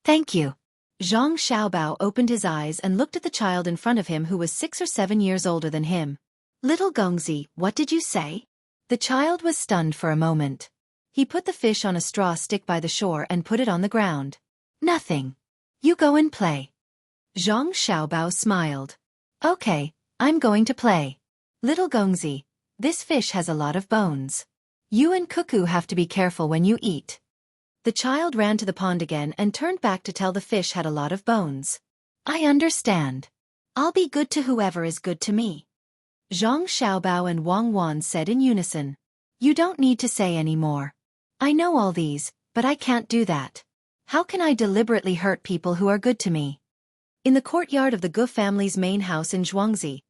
Speaker 1: Thank you. Zhang Xiaobao opened his eyes and looked at the child in front of him who was 6 or 7 years older than him. Little Gongzi, what did you say? The child was stunned for a moment. He put the fish on a straw stick by the shore and put it on the ground. Nothing. You go and play. Zhang Xiaobao smiled. Okay, I'm going to play. Little Gongzi, this fish has a lot of bones. You and Cuckoo have to be careful when you eat. The child ran to the pond again and turned back to tell the fish had a lot of bones. I understand. I'll be good to whoever is good to me. Zhang Xiaobao and Wang Wan said in unison. You don't need to say any more. I know all these, but I can't do that. How can I deliberately hurt people who are good to me? In the courtyard of the Gu family's main house in Xueqi,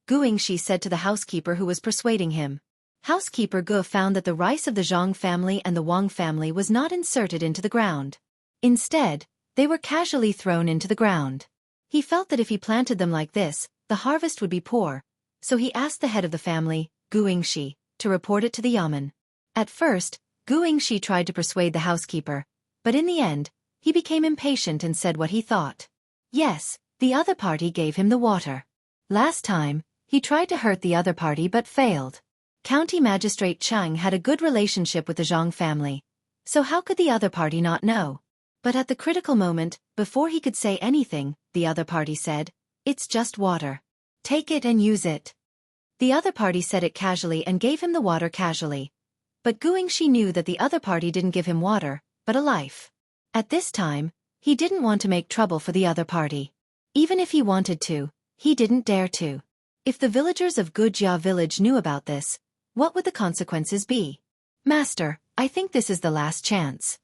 Speaker 1: Gu Yingxi said to the housekeeper who was persuading him. Housekeeper Gu found that the rice of the Zhang family and the Wang family was not inserted into the ground. Instead, they were casually thrown into the ground. He felt that if he planted them like this, the harvest would be poor, so he asked the head of the family, Gu Yingxi, to report it to the yamen. At first, Gu Yingxi tried to persuade the housekeeper, but in the end, he became impatient and said what he thought. Yes, the other party gave him the water. Last time, he tried to hurt the other party but failed. County Magistrate Tang had a good relationship with the Zhang family, so how could the other party not know? But at the critical moment, before he could say anything, the other party said, It's just water. Take it and use it. The other party said it casually and gave him the water casually. But Gu Yingxi knew that the other party didn't give him water, but a life. At this time, he didn't want to make trouble for the other party. Even if he wanted to, he didn't dare to. If the villagers of Gujia village knew about this, what would the consequences be? Master, I think this is the last chance.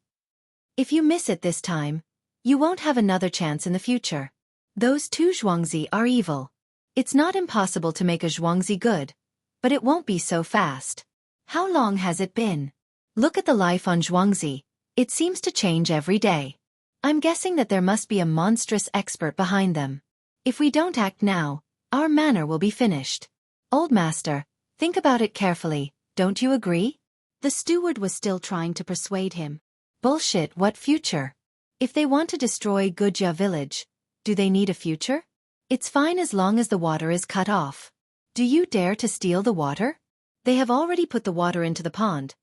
Speaker 1: If you miss it this time, you won't have another chance in the future. Those two Xuangzi are evil. It's not impossible to make a Xuangzi good, but it won't be so fast. How long has it been? Look at the life on Xuangzi. It seems to change every day. I'm guessing that there must be a monstrous expert behind them. If we don't act now, our manor will be finished. Old master, think about it carefully, don't you agree? The steward was still trying to persuade him. Bullshit, what future? If they want to destroy Gujia village, do they need a future? It's fine as long as the water is cut off. Do you dare to steal the water? They have already put the water into the pond,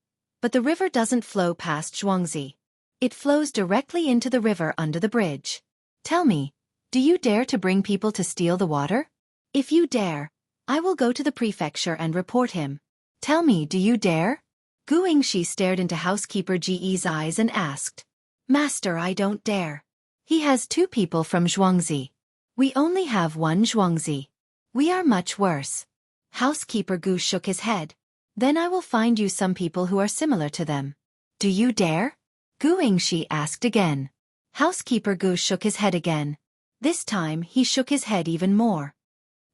Speaker 1: but the river doesn't flow past Xuangzi. It flows directly into the river under the bridge. Tell me, do you dare to bring people to steal the water? If you dare, I will go to the prefecture and report him. Tell me, do you dare? Gu Yingxi stared into housekeeper Ji's eyes and asked. Master, I don't dare. He has 2 people from Xuangzi. We only have 1 Xuangzi. We are much worse. Housekeeper Gu shook his head. Then I will find you some people who are similar to them. Do you dare? Gu Yingxi asked again. Housekeeper Gu shook his head again. This time he shook his head even more.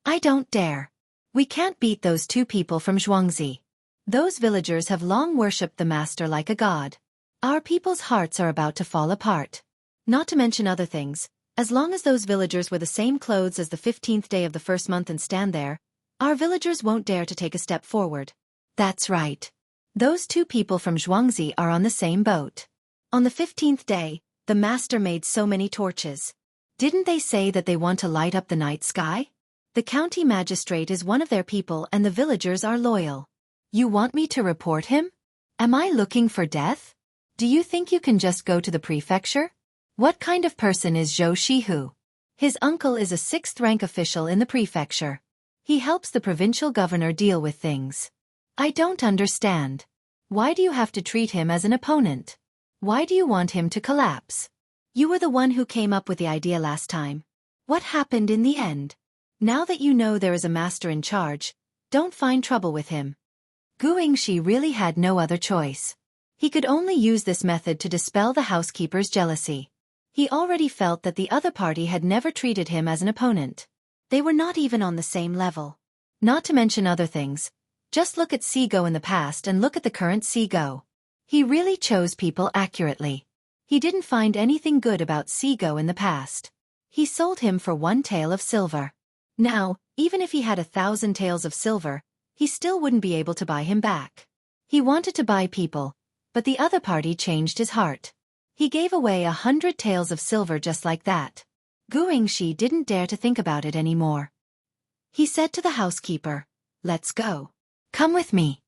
Speaker 1: I don't dare. We can't beat those 2 people from Xuangzi. Those villagers have long worshipped the master like a god. Our people's hearts are about to fall apart. Not to mention other things, as long as those villagers wear the same clothes as the 15th day of the first month and stand there, our villagers won't dare to take a step forward. That's right. Those 2 people from Xuangzi are on the same boat. On the 15th day, the master made so many torches. Didn't they say that they want to light up the night sky? The county magistrate is one of their people and the villagers are loyal. You want me to report him? Am I looking for death? Do you think you can just go to the prefecture? What kind of person is Zhou Shihu? His uncle is a 6th-rank official in the prefecture. He helps the provincial governor deal with things. I don't understand. Why do you have to treat him as an opponent? Why do you want him to collapse? You were the one who came up with the idea last time. What happened in the end? Now that you know there is a master in charge, don't find trouble with him. Gu Yingxi really had no other choice. He could only use this method to dispel the housekeeper's jealousy. He already felt that the other party had never treated him as an opponent. They were not even on the same level. Not to mention other things. Just look at Sigo in the past and look at the current Sigo. He really chose people accurately. He didn't find anything good about Sigo in the past. He sold him for 1 tael of silver. Now, even if he had 1,000 taels of silver, he still wouldn't be able to buy him back. He wanted to buy people, but the other party changed his heart. He gave away 100 taels of silver just like that. Guangxi didn't dare to think about it anymore. He said to the housekeeper, "Let's go. Come with me."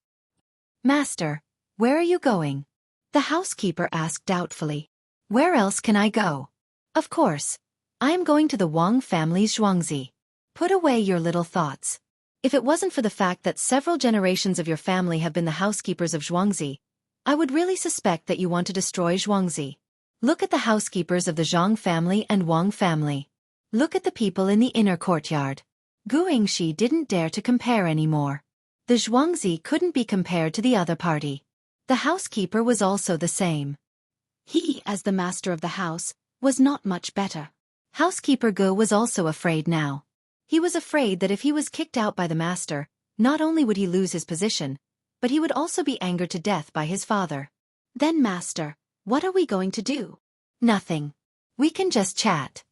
Speaker 1: "Master, where are you going?" the housekeeper asked doubtfully. "Where else can I go?" "Of course. I am going to the Wang family's Xueqi. Put away your little thoughts. If it wasn't for the fact that several generations of your family have been the housekeepers of Xueqi, I would really suspect that you want to destroy Xueqi. Look at the housekeepers of the Zhang family and Wang family. Look at the people in the inner courtyard." Guangxi didn't dare to compare anymore. The Xueqi couldn't be compared to the other party. The housekeeper was also the same. He, as the master of the house, was not much better. Housekeeper Gu was also afraid now. He was afraid that if he was kicked out by the master, not only would he lose his position, but he would also be angered to death by his father. "Then master, what are we going to do?" "Nothing. We can just chat.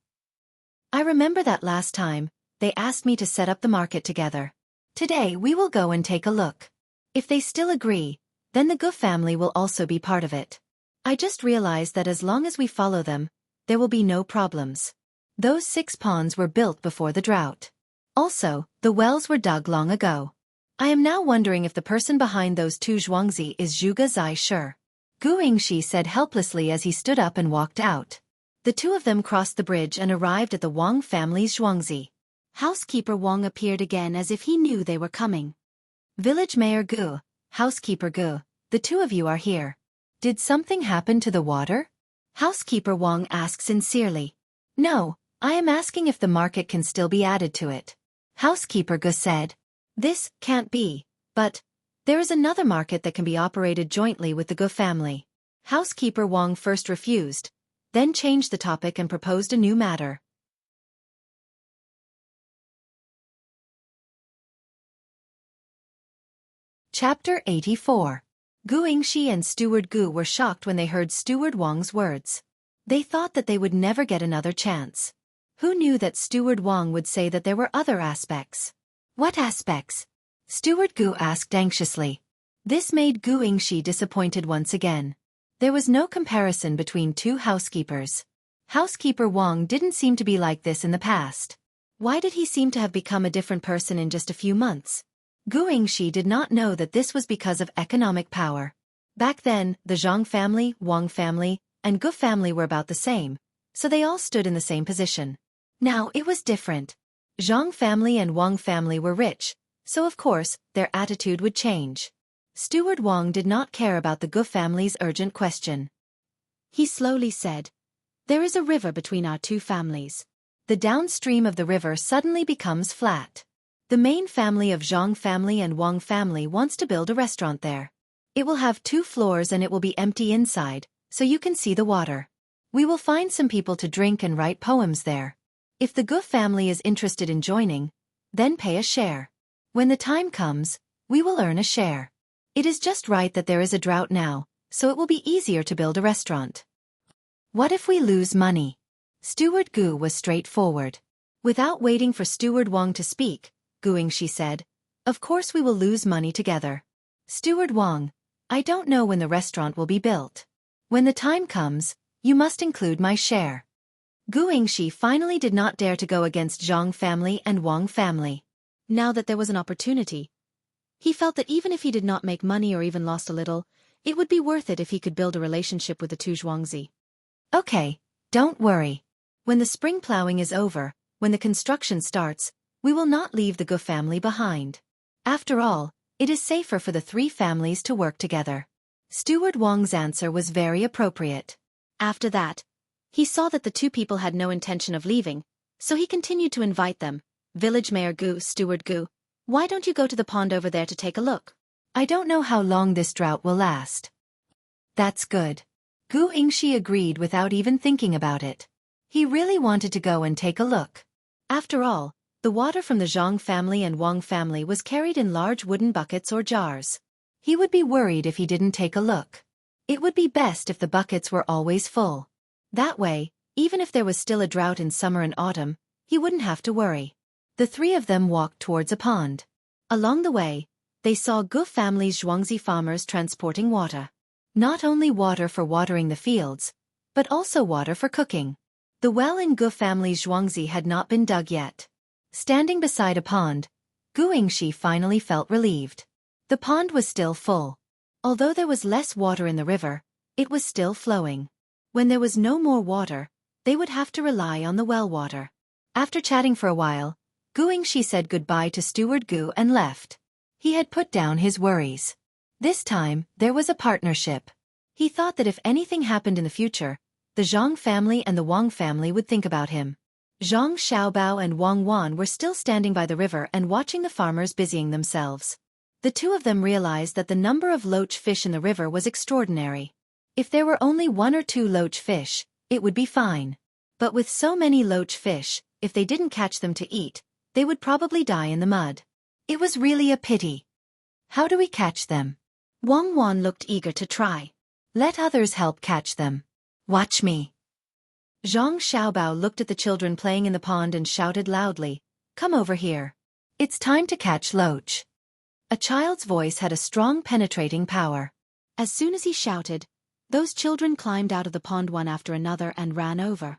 Speaker 1: I remember that last time, they asked me to set up the market together. Today we will go and take a look. If they still agree, then the Gu family will also be part of it. I just realized that as long as we follow them, there will be no problems. Those 6 ponds were built before the drought. Also, the wells were dug long ago. I am now wondering if the person behind those 2 Xueqi is Zhuge Zai sure." Guangxi said helplessly as he stood up and walked out. The two of them crossed the bridge and arrived at the Wang family's Xueqi. Housekeeper Wang appeared again as if he knew they were coming. "Village Mayor Gu, Housekeeper Gu, the two of you are here. Did something happen to the water?" Housekeeper Wang asked sincerely. "No, I am asking if the market can still be added to it." Housekeeper Gu said. "This can't be, but there is another market that can be operated jointly with the Gu family." Housekeeper Wang first refused, then changed the topic and proposed a new matter. Chapter 84. Guangxi and Steward Gu were shocked when they heard Steward Wang's words. They thought that they would never get another chance. Who knew that Steward Wang would say that there were other aspects? "What aspects?" Steward Gu asked anxiously. This made Guangxi disappointed once again. There was no comparison between two housekeepers. Housekeeper Wang didn't seem to be like this in the past. Why did he seem to have become a different person in just a few months? Guangxi did not know that this was because of economic power. Back then, the Zhang family, Wang family, and Gu family were about the same, so they all stood in the same position. Now it was different. Zhang family and Wang family were rich, so of course, their attitude would change. Steward Wang did not care about the Gu family's urgent question. He slowly said, "There is a river between our two families. The downstream of the river suddenly becomes flat. The main family of Zhang family and Wang family wants to build a restaurant there. It will have 2 floors and it will be empty inside, so you can see the water. We will find some people to drink and write poems there. If the Gu family is interested in joining, then pay a share. When the time comes, we will earn a share. It is just right that there is a drought now, so it will be easier to build a restaurant." "What if we lose money?" Steward Gu was straightforward. Without waiting for Steward Wang to speak, Guangxi said, "Of course we will lose money together. Steward Wang, I don't know when the restaurant will be built. When the time comes, you must include my share." Guangxi finally did not dare to go against Zhang family and Wang family. Now that there was an opportunity, he felt that even if he did not make money or even lost a little, it would be worth it if he could build a relationship with the two Xueqi. "Okay, don't worry. When the spring plowing is over, when the construction starts, we will not leave the Gu family behind. After all, it is safer for the 3 families to work together." Steward Wang's answer was very appropriate. After that, he saw that the 2 people had no intention of leaving, so he continued to invite them. "Village Mayor Gu, Steward Gu, why don't you go to the pond over there to take a look? I don't know how long this drought will last." "That's good." Guangxi agreed without even thinking about it. He really wanted to go and take a look. After all, the water from the Zhang family and Wang family was carried in large wooden buckets or jars. He would be worried if he didn't take a look. It would be best if the buckets were always full. That way, even if there was still a drought in summer and autumn, he wouldn't have to worry. The 3 of them walked towards a pond. Along the way, they saw Gu family's Xueqi farmers transporting water. Not only water for watering the fields, but also water for cooking. The well in Gu family's Xueqi had not been dug yet. Standing beside a pond, Xueqi finally felt relieved. The pond was still full. Although there was less water in the river, it was still flowing. When there was no more water, they would have to rely on the well water. After chatting for a while, Xueqi said goodbye to Steward Gu and left. He had put down his worries. This time, there was a partnership. He thought that if anything happened in the future, the Zhang family and the Wang family would think about him. Zhang Xiaobao and Wang Wan were still standing by the river and watching the farmers busying themselves. The two of them realized that the number of loach fish in the river was extraordinary. If there were only 1 or 2 loach fish, it would be fine. But with so many loach fish, if they didn't catch them to eat, they would probably die in the mud. It was really a pity. How do we catch them? Wang Wan looked eager to try. Let others help catch them. Watch me. Zhang Xiaobao looked at the children playing in the pond and shouted loudly, "Come over here. It's time to catch loach." A child's voice had a strong penetrating power. As soon as he shouted, those children climbed out of the pond one after another and ran over.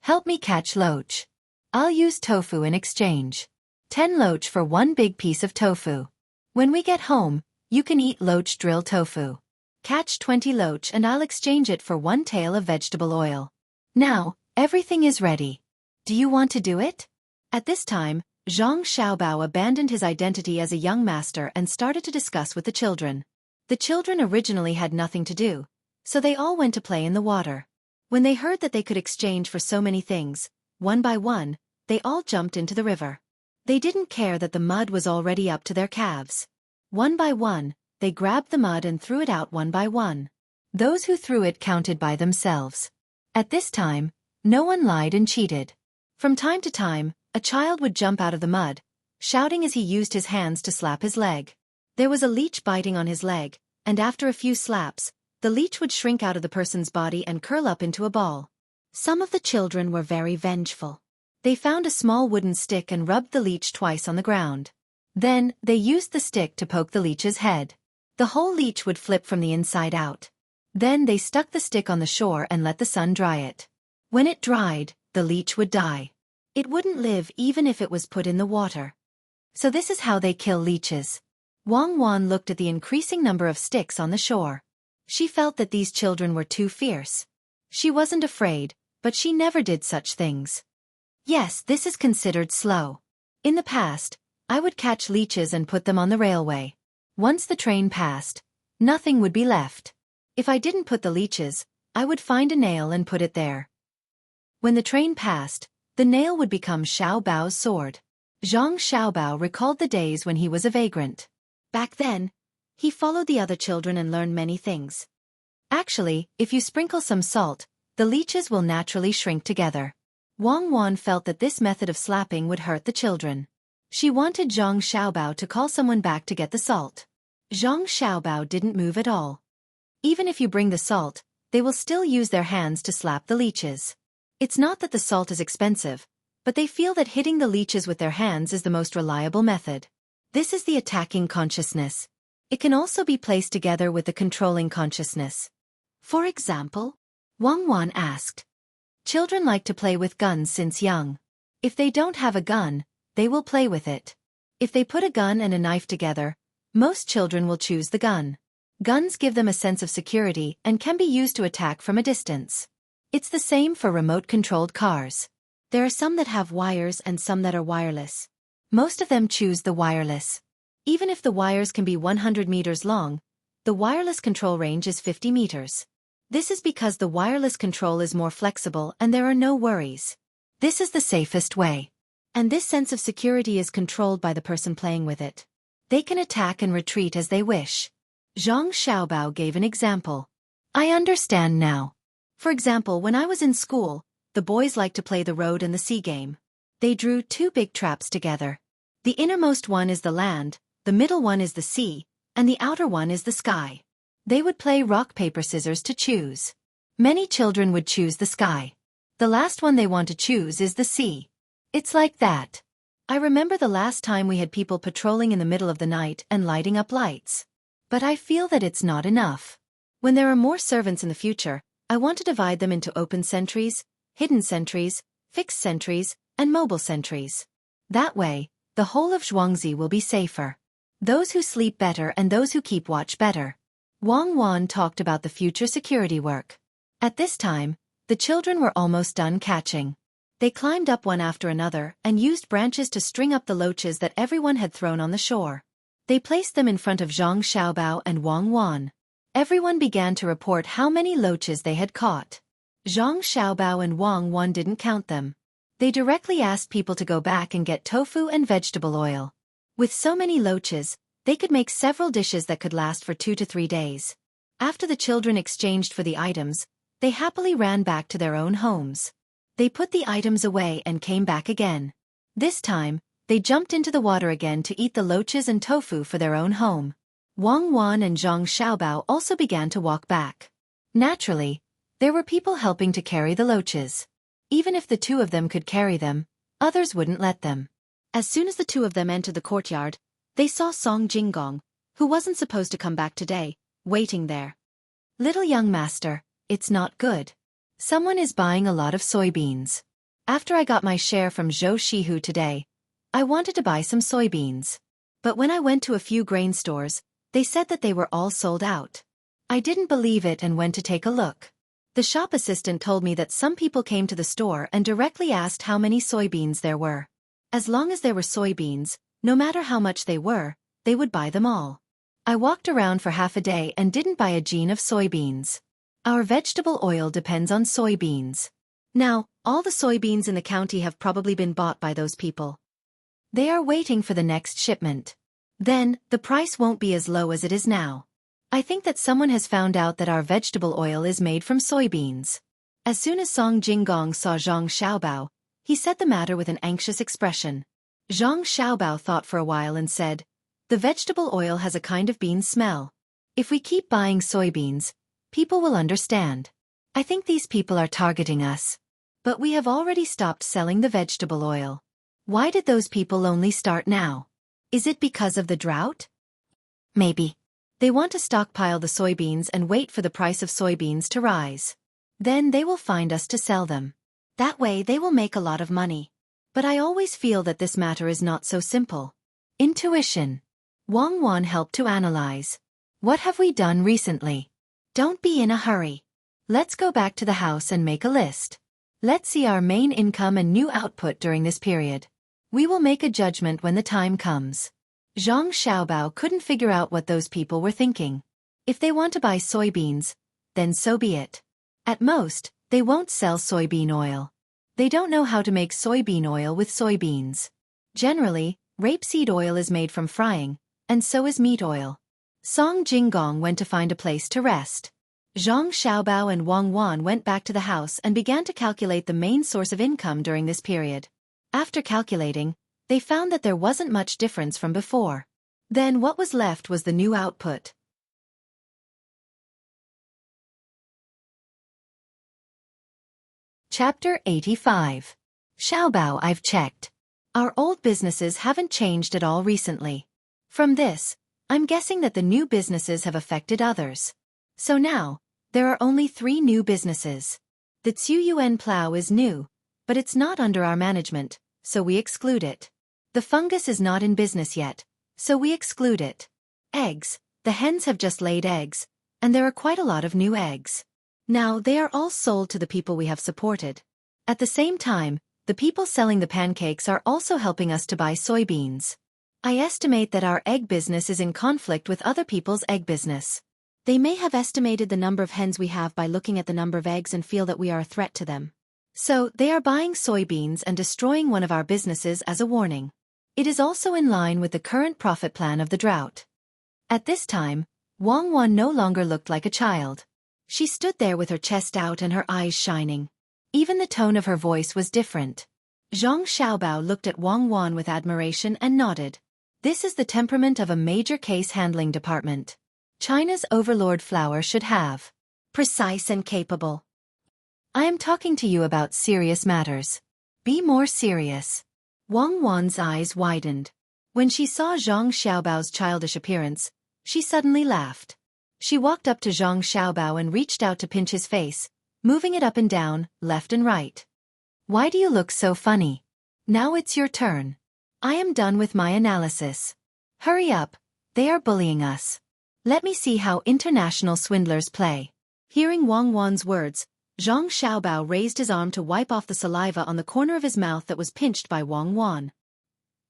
Speaker 1: Help me catch loach. I'll use tofu in exchange. 10 loach for 1 big piece of tofu. When we get home, you can eat loach drill tofu. Catch 20 loach and I'll exchange it for 1 tael of vegetable oil. Now, everything is ready. Do you want to do it? At this time, Zhang Xiaobao abandoned his identity as a young master and started to discuss with the children. The children originally had nothing to do, so they all went to play in the water. When they heard that they could exchange for so many things, one by one, they all jumped into the river. They didn't care that the mud was already up to their calves. One by one, they grabbed the mud and threw it out one by one. Those who threw it counted by themselves. At this time, no one lied and cheated. From time to time, a child would jump out of the mud, shouting as he used his hands to slap his leg. There was a leech biting on his leg, and after a few slaps, the leech would shrink out of the person's body and curl up into a ball. Some of the children were very vengeful. They found a small wooden stick and rubbed the leech twice on the ground. Then, they used the stick to poke the leech's head. The whole leech would flip from the inside out. Then they stuck the stick on the shore and let the sun dry it. When it dried, the leech would die. It wouldn't live even if it was put in the water. So this is how they kill leeches. Wang Wan looked at the increasing number of sticks on the shore. She felt that these children were too fierce. She wasn't afraid, but she never did such things. Yes, this is considered slow. In the past, I would catch leeches and put them on the railway. Once the train passed, nothing would be left. If I didn't put the leeches, I would find a nail and put it there. When the train passed, the nail would become Xiao Bao's sword. Zhang Xiaobao recalled the days when he was a vagrant. Back then, he followed the other children and learned many things. Actually, if you sprinkle some salt, the leeches will naturally shrink together. Wang Wan felt that this method of slapping would hurt the children. She wanted Zhang Xiaobao to call someone back to get the salt. Zhang Xiaobao didn't move at all. Even if you bring the salt, they will still use their hands to slap the leeches. It's not that the salt is expensive, but they feel that hitting the leeches with their hands is the most reliable method. This is the attacking consciousness. It can also be placed together with the controlling consciousness. For example, Wang Wan asked. Children like to play with guns since young. If they don't have a gun, they will play with it. If they put a gun and a knife together, most children will choose the gun. Guns give them a sense of security and can be used to attack from a distance. It's the same for remote-controlled cars. There are some that have wires and some that are wireless. Most of them choose the wireless. Even if the wires can be 100 meters long, the wireless control range is 50 meters. This is because the wireless control is more flexible and there are no worries. This is the safest way. And this sense of security is controlled by the person playing with it. They can attack and retreat as they wish. Zhang Xiaobao gave an example. I understand now. For example, when I was in school, the boys liked to play the road and the sea game. They drew 2 big traps together. The innermost one is the land, the middle one is the sea, and the outer one is the sky. They would play rock, paper, scissors to choose. Many children would choose the sky. The last one they want to choose is the sea. It's like that. I remember the last time we had people patrolling in the middle of the night and lighting up lights. But I feel that it's not enough. When there are more servants in the future, I want to divide them into open sentries, hidden sentries, fixed sentries, and mobile sentries. That way, the whole of Xueqi will be safer. Those who sleep better and those who keep watch better. Wang Wan talked about the future security work. At this time, the children were almost done catching. They climbed up one after another and used branches to string up the loaches that everyone had thrown on the shore. They placed them in front of Zhang Xiaobao and Wang Wan. Everyone began to report how many loaches they had caught. Zhang Xiaobao and Wang Wan didn't count them. They directly asked people to go back and get tofu and vegetable oil. With so many loaches, they could make several dishes that could last for 2 to 3 days. After the children exchanged for the items, they happily ran back to their own homes. They put the items away and came back again. This time, they jumped into the water again to eat the loaches and tofu for their own home. Wang Wan and Zhang Xiaobao also began to walk back. Naturally, there were people helping to carry the loaches. Even if the two of them could carry them, others wouldn't let them. As soon as the two of them entered the courtyard, they saw Song Jinggong, who wasn't supposed to come back today, waiting there. Little young master, it's not good. Someone is buying a lot of soybeans. After I got my share from Zhou Shihu today, I wanted to buy some soybeans. But when I went to a few grain stores, they said that they were all sold out. I didn't believe it and went to take a look. The shop assistant told me that some people came to the store and directly asked how many soybeans there were. As long as there were soybeans, no matter how much they were, they would buy them all. I walked around for half a day and didn't buy a jean of soybeans. Our vegetable oil depends on soybeans. Now, all the soybeans in the county have probably been bought by those people. They are waiting for the next shipment. Then, the price won't be as low as it is now. I think that someone has found out that our vegetable oil is made from soybeans. As soon as Song Jinggong saw Zhang Xiaobao, he said the matter with an anxious expression. Zhang Xiaobao thought for a while and said, "The vegetable oil has a kind of bean smell. If we keep buying soybeans, people will understand. I think these people are targeting us. But we have already stopped selling the vegetable oil. Why did those people only start now? Is it because of the drought? Maybe. They want to stockpile the soybeans and wait for the price of soybeans to rise. Then they will find us to sell them. That way they will make a lot of money. But I always feel that this matter is not so simple." Intuition. Wang Wan helped to analyze. What have we done recently? Don't be in a hurry. Let's go back to the house and make a list. Let's see our main income and new output during this period. We will make a judgment when the time comes. Zhang Xiaobao couldn't figure out what those people were thinking. If they want to buy soybeans, then so be it. At most, they won't sell soybean oil. They don't know how to make soybean oil with soybeans. Generally, rapeseed oil is made from frying, and so is meat oil. Song Jinggong went to find a place to rest. Zhang Xiaobao and Wang Wan went back to the house and began to calculate the main source of income during this period. After calculating, they found that there wasn't much difference from before. Then what was left was the new output. Chapter 85. Xiaobao, I've checked. Our old businesses haven't changed at all recently. From this, I'm guessing that the new businesses have affected others. So now, there are only 3 new businesses. The Tsuyuan plow is new, but it's not under our management, so we exclude it. The fungus is not in business yet, so we exclude it. Eggs, the hens have just laid eggs, and there are quite a lot of new eggs. Now they are all sold to the people we have supported. At the same time, the people selling the pancakes are also helping us to buy soybeans. I estimate that our egg business is in conflict with other people's egg business. They may have estimated the number of hens we have by looking at the number of eggs and feel that we are a threat to them. So, they are buying soybeans and destroying one of our businesses as a warning. It is also in line with the current profit plan of the drought. At this time, Wang Wan no longer looked like a child. She stood there with her chest out and her eyes shining. Even the tone of her voice was different. Zhang Xiaobao looked at Wang Wan with admiration and nodded. This is the temperament of a major case handling department. China's overlord flower should have. Precise and capable. I am talking to you about serious matters. Be more serious. Wang Wan's eyes widened. When she saw Zhang Xiaobao's childish appearance, she suddenly laughed. She walked up to Zhang Xiaobao and reached out to pinch his face, moving it up and down, left and right. Why do you look so funny? Now it's your turn. I am done with my analysis. Hurry up, they are bullying us. Let me see how international swindlers play. Hearing Wang Wan's words, Zhang Xiaobao raised his arm to wipe off the saliva on the corner of his mouth that was pinched by Wang Wan.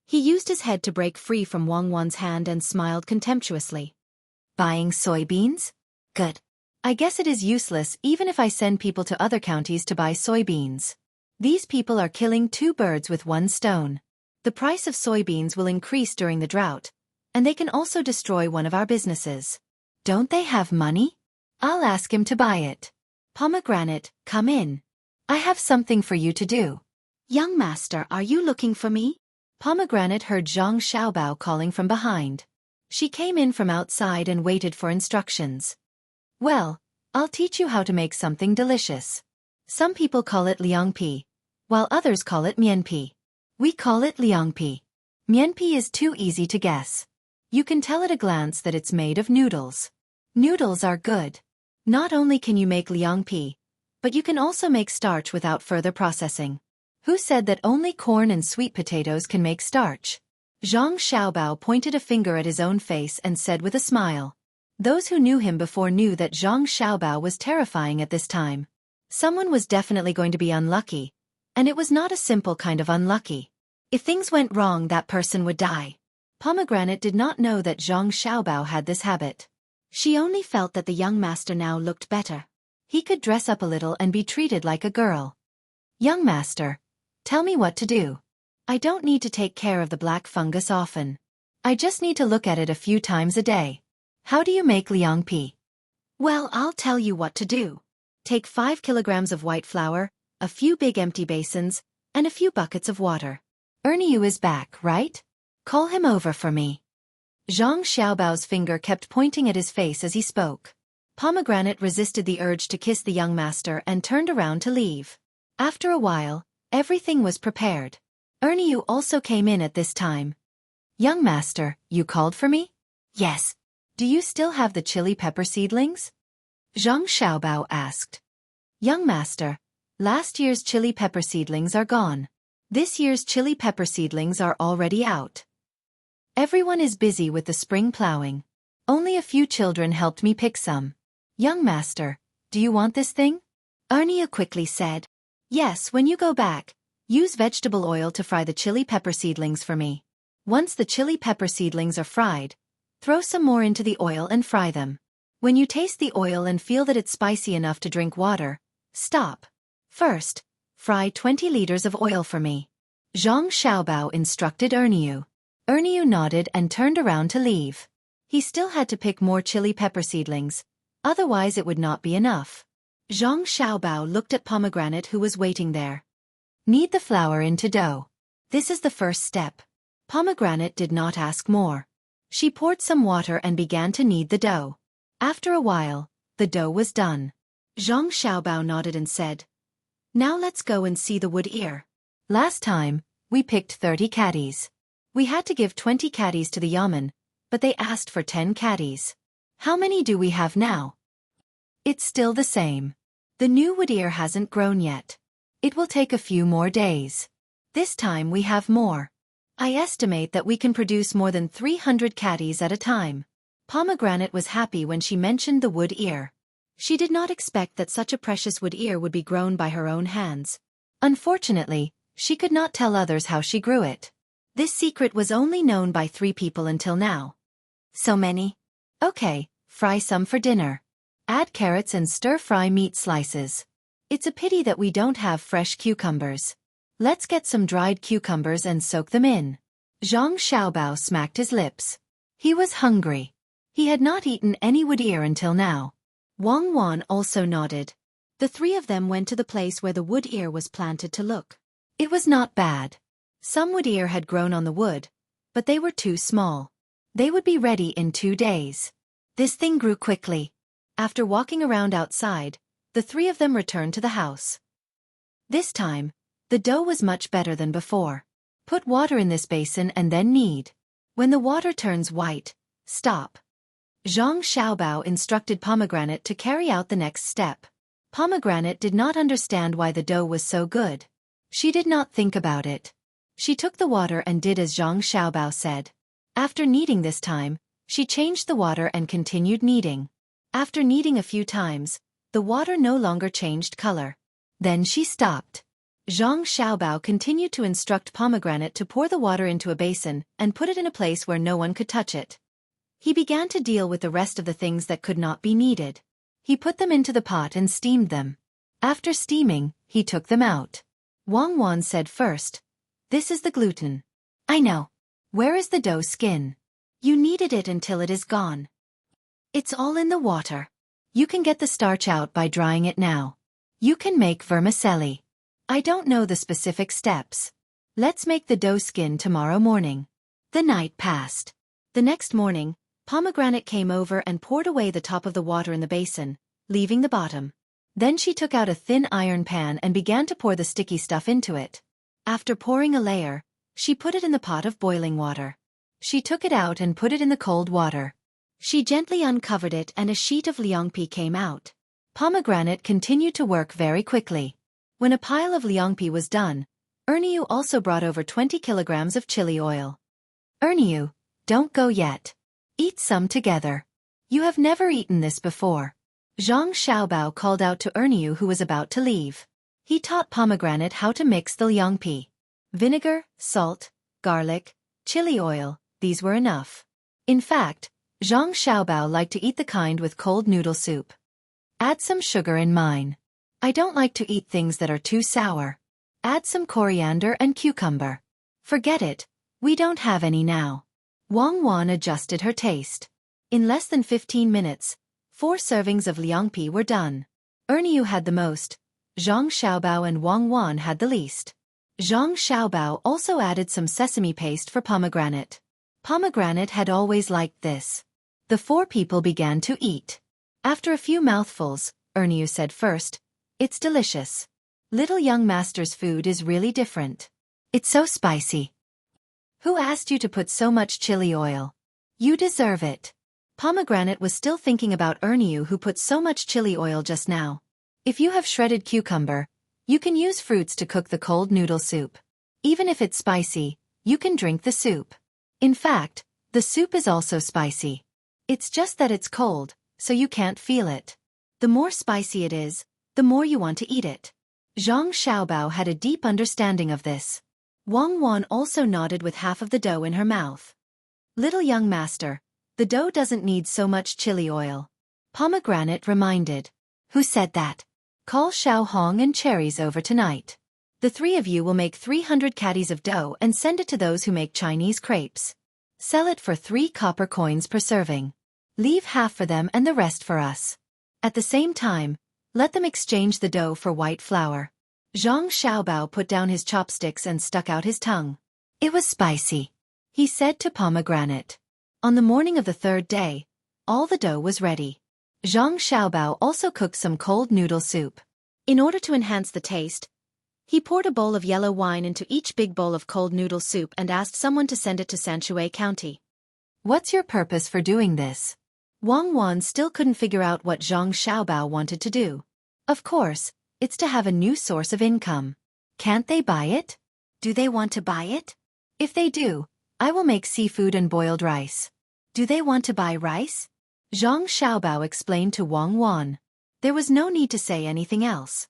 Speaker 1: He used his head to break free from Wang Wan's hand and smiled contemptuously. Buying soybeans? Good. I guess it is useless even if I send people to other counties to buy soybeans. These people are killing two birds with one stone. The price of soybeans will increase during the drought, and they can also destroy one of our businesses. Don't they have money? I'll ask him to buy it. Pomegranate, come in. I have something for you to do. Young master, are you looking for me? Pomegranate heard Zhang Xiaobao calling from behind. She came in from outside and waited for instructions. Well, I'll teach you how to make something delicious. Some people call it liangpi, while others call it mianpi. We call it liangpi. Mianpi is too easy to guess. You can tell at a glance that it's made of noodles. Noodles are good. Not only can you make liangpi, but you can also make starch without further processing. Who said that only corn and sweet potatoes can make starch? Zhang Xiaobao pointed a finger at his own face and said with a smile. Those who knew him before knew that Zhang Xiaobao was terrifying at this time. Someone was definitely going to be unlucky, and it was not a simple kind of unlucky. If things went wrong, that person would die. Pomegranate did not know that Zhang Xiaobao had this habit. She only felt that the young master now looked better. He could dress up a little and be treated like a girl. Young master, tell me what to do. I don't need to take care of the black fungus often. I just need to look at it a few times a day. How do you make liangpi? Well, I'll tell you what to do. Take 5 kilograms of white flour, a few big empty basins, and a few buckets of water. Erniu is back, right? Call him over for me. Zhang Xiaobao's finger kept pointing at his face as he spoke. Pomegranate resisted the urge to kiss the young master and turned around to leave. After a while, everything was prepared. Erniu also came in at this time. Young master, you called for me? Yes. Do you still have the chili pepper seedlings? Zhang Xiaobao asked. Young master, last year's chili pepper seedlings are gone. This year's chili pepper seedlings are already out. Everyone is busy with the spring plowing. Only a few children helped me pick some. Young master, do you want this thing? Ernia quickly said. Yes, when you go back, use vegetable oil to fry the chili pepper seedlings for me. Once the chili pepper seedlings are fried, throw some more into the oil and fry them. When you taste the oil and feel that it's spicy enough to drink water, stop. First, fry 20 liters of oil for me. Zhang Xiaobao instructed Erniu. Erniu nodded and turned around to leave. He still had to pick more chili pepper seedlings, otherwise it would not be enough. Zhang Xiaobao looked at Pomegranate who was waiting there. Knead the flour into dough. This is the first step. Pomegranate did not ask more. She poured some water and began to knead the dough. After a while, the dough was done. Zhang Xiaobao nodded and said, Now let's go and see the wood ear. Last time, we picked 30 caddies. We had to give 20 caddies to the yamen, but they asked for 10 caddies. How many do we have now? It's still the same. The new wood ear hasn't grown yet. It will take a few more days. This time we have more. I estimate that we can produce more than 300 caddies at a time. Pomegranate was happy when she mentioned the wood ear. She did not expect that such a precious wood ear would be grown by her own hands. Unfortunately, she could not tell others how she grew it. This secret was only known by 3 people until now. So many? Okay, fry some for dinner. Add carrots and stir-fry meat slices. It's a pity that we don't have fresh cucumbers. Let's get some dried cucumbers and soak them in. Zhang Xiaobao smacked his lips. He was hungry. He had not eaten any wood ear until now. Wang Wan also nodded. The 3 of them went to the place where the wood ear was planted to look. It was not bad. Some wood ear had grown on the wood, but they were too small. They would be ready in 2 days. This thing grew quickly. After walking around outside, the 3 of them returned to the house. This time, the dough was much better than before. Put water in this basin and then knead. When the water turns white, stop. Zhang Xiaobao instructed Pomegranate to carry out the next step. Pomegranate did not understand why the dough was so good. She did not think about it. She took the water and did as Zhang Xiaobao said. After kneading this time, she changed the water and continued kneading. After kneading a few times, the water no longer changed color. Then she stopped. Zhang Xiaobao continued to instruct Pomegranate to pour the water into a basin and put it in a place where no one could touch it. He began to deal with the rest of the things that could not be kneaded. He put them into the pot and steamed them. After steaming, he took them out. Wang Wan said first, "This is the gluten." "I know. Where is the dough skin?" "You kneaded it until it is gone. It's all in the water. You can get the starch out by drying it now. You can make vermicelli." "I don't know the specific steps. Let's make the dough skin tomorrow morning." The night passed. The next morning, Pomegranate came over and poured away the top of the water in the basin, leaving the bottom. Then she took out a thin iron pan and began to pour the sticky stuff into it. After pouring a layer, she put it in the pot of boiling water. She took it out and put it in the cold water. She gently uncovered it and a sheet of liangpi came out. Pomegranate continued to work very quickly. When a pile of liangpi was done, Erniu also brought over 20 kilograms of chili oil. "Erniu, don't go yet. Eat some together. You have never eaten this before." Zhang Xiaobao called out to Erniu who was about to leave. He taught Pomegranate how to mix the liangpi. Vinegar, salt, garlic, chili oil, these were enough. In fact, Zhang Xiaobao liked to eat the kind with cold noodle soup. "Add some sugar in mine. I don't like to eat things that are too sour. Add some coriander and cucumber." "Forget it, we don't have any now." Wang Wan adjusted her taste. In less than 15 minutes, 4 servings of liangpi were done. Erniu had the most, Zhang Xiaobao and Wang Wan had the least. Zhang Xiaobao also added some sesame paste for Pomegranate. Pomegranate had always liked this. The 4 people began to eat. After a few mouthfuls, Erniu said first, "It's delicious. Little young master's food is really different. It's so spicy. Who asked you to put so much chili oil? You deserve it." Pomegranate was still thinking about Erniu who put so much chili oil just now. If you have shredded cucumber, you can use fruits to cook the cold noodle soup. Even if it's spicy, you can drink the soup. In fact, the soup is also spicy. It's just that it's cold, so you can't feel it. The more spicy it is, the more you want to eat it. Zhang Xiaobao had a deep understanding of this. Wang Wan also nodded with half of the dough in her mouth. "Little young master, the dough doesn't need so much chili oil." Pomegranate reminded. "Who said that? Call Xiao Hong and cherries over tonight. The 3 of you will make 300 caddies of dough and send it to those who make Chinese crepes. Sell it for 3 copper coins per serving. Leave half for them and the rest for us. At the same time, let them exchange the dough for white flour." Zhang Xiaobao put down his chopsticks and stuck out his tongue. It was spicy. He said to Pomegranate. On the morning of the 3rd day, all the dough was ready. Zhang Xiaobao also cooked some cold noodle soup. In order to enhance the taste, he poured a bowl of yellow wine into each big bowl of cold noodle soup and asked someone to send it to Xueqi County. "What's your purpose for doing this?" Wang Wan still couldn't figure out what Zhang Xiaobao wanted to do. Of course, it's to have a new source of income. Can't they buy it? Do they want to buy it? If they do, I will make seafood and boiled rice. Do they want to buy rice? Zhang Xiaobao explained to Wang Wan. There was no need to say anything else.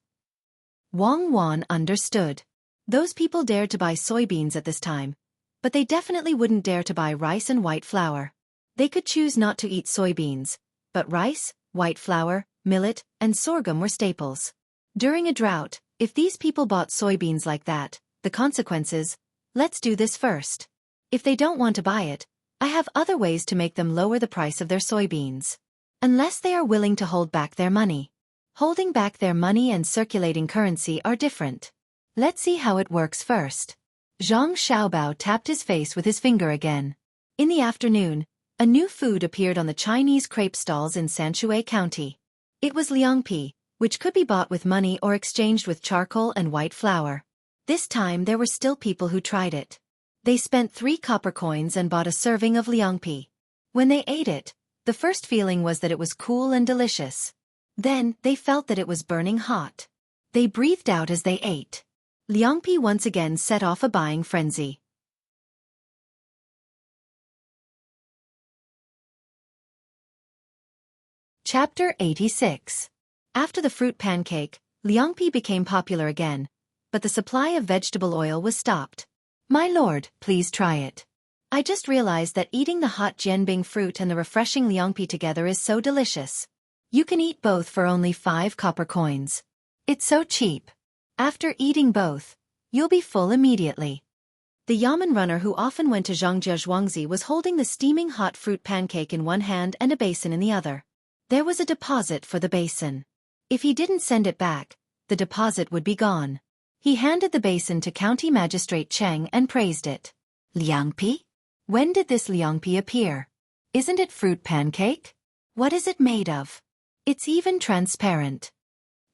Speaker 1: Wang Wan understood. Those people dared to buy soybeans at this time, but they definitely wouldn't dare to buy rice and white flour. They could choose not to eat soybeans, but rice, white flour, millet, and sorghum were staples. During a drought, if these people bought soybeans like that, the consequences, let's do this first. If they don't want to buy it, I have other ways to make them lower the price of their soybeans. Unless they are willing to hold back their money. Holding back their money and circulating currency are different. Let's see how it works first. Zhang Xiaobao tapped his face with his finger again. In the afternoon, a new food appeared on the Chinese crepe stalls in Xueqi County. It was liangpi, which could be bought with money or exchanged with charcoal and white flour. This time there were still people who tried it. They spent 3 copper coins and bought a serving of liangpi. When they ate it, the first feeling was that it was cool and delicious. Then, they felt that it was burning hot. They breathed out as they ate. Liangpi once again set off a buying frenzy. Chapter 86. After the fruit pancake, Liangpi became popular again, but the supply of vegetable oil was stopped. My lord, please try it. I just realized that eating the hot jianbing fruit and the refreshing Liangpi together is so delicious. You can eat both for only 5 copper coins. It's so cheap. After eating both, you'll be full immediately. The yamen runner who often went to Zhangjia Zhuangzi was holding the steaming hot fruit pancake in one hand and a basin in the other. There was a deposit for the basin. If he didn't send it back, the deposit would be gone. He handed the basin to County Magistrate Cheng and praised it. Liangpi? When did this Liangpi appear? Isn't it fruit pancake? What is it made of? It's even transparent.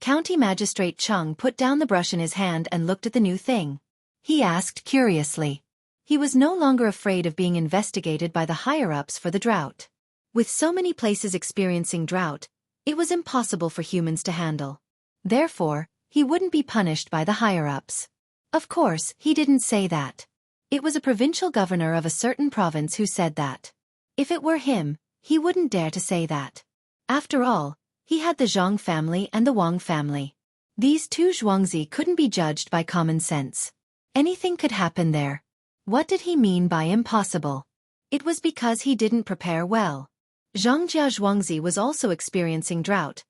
Speaker 1: County Magistrate Cheng put down the brush in his hand and looked at the new thing. He asked curiously. He was no longer afraid of being investigated by the higher-ups for the drought. With so many places experiencing drought, it was impossible for humans to handle. Therefore, he wouldn't be punished by the higher-ups. Of course, he didn't say that. It was a provincial governor of a certain province who said that. If it were him, he wouldn't dare to say that. After all, he had the Zhang family and the Wang family. These two Zhuangzi couldn't be judged by common sense. Anything could happen there. What did he mean by impossible? It was because he didn't prepare well. Zhangjia Zhuangzi was also experiencing drought,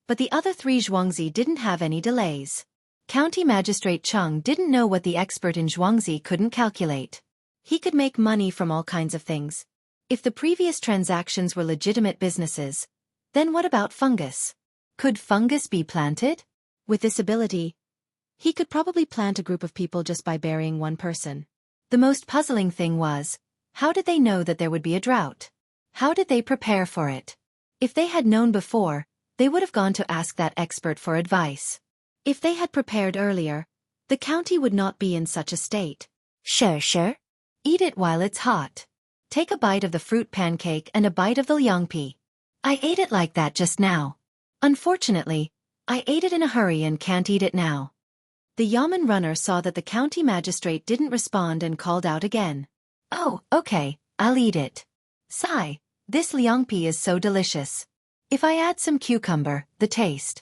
Speaker 1: but the other 3 Zhuangzi didn't have any delays. County Magistrate Cheng didn't know what the expert in Zhuangzi couldn't calculate. He could make money from all kinds of things. If the previous transactions were legitimate businesses, then what about fungus? Could fungus be planted? With this ability, he could probably plant a group of people just by burying one person. The most puzzling thing was, how did they know that there would be a drought? How did they prepare for it? If they had known before, they would have gone to ask that expert for advice. If they had prepared earlier, the county would not be in such a state. Sure. Eat it while it's hot. Take a bite of the fruit pancake and a bite of the liangpi. I ate it like that just now. Unfortunately, I ate it in a hurry and can't eat it now. The yamen runner saw that the county magistrate didn't respond and called out again. Oh, okay, I'll eat it. Sigh, this liangpi is so delicious. If I add some cucumber, the taste.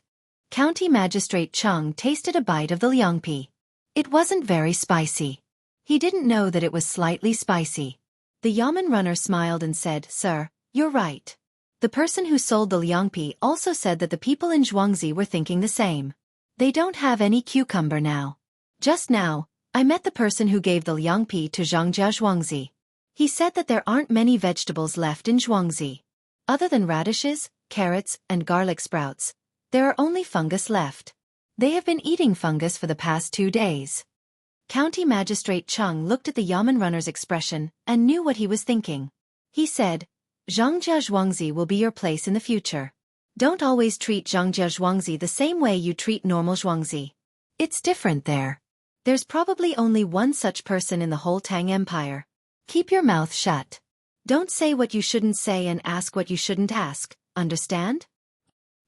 Speaker 1: County Magistrate Cheng tasted a bite of the liangpi. It wasn't very spicy. He didn't know that it was slightly spicy. The yamen runner smiled and said, Sir, you're right. The person who sold the liangpi also said that the people in Zhuangzi were thinking the same. They don't have any cucumber now. Just now, I met the person who gave the liangpi to Zhangjia Zhuangzi. He said that there aren't many vegetables left in Zhuangzi. Other than radishes, carrots, and garlic sprouts, there are only fungus left. They have been eating fungus for the past 2 days. County Magistrate Cheng looked at the yamen runner's expression and knew what he was thinking. He said, Zhangjia Zhuangzi will be your place in the future. Don't always treat Zhangjia Zhuangzi the same way you treat normal Zhuangzi. It's different there. There's probably only one such person in the whole Tang Empire. Keep your mouth shut. Don't say what you shouldn't say and ask what you shouldn't ask, understand?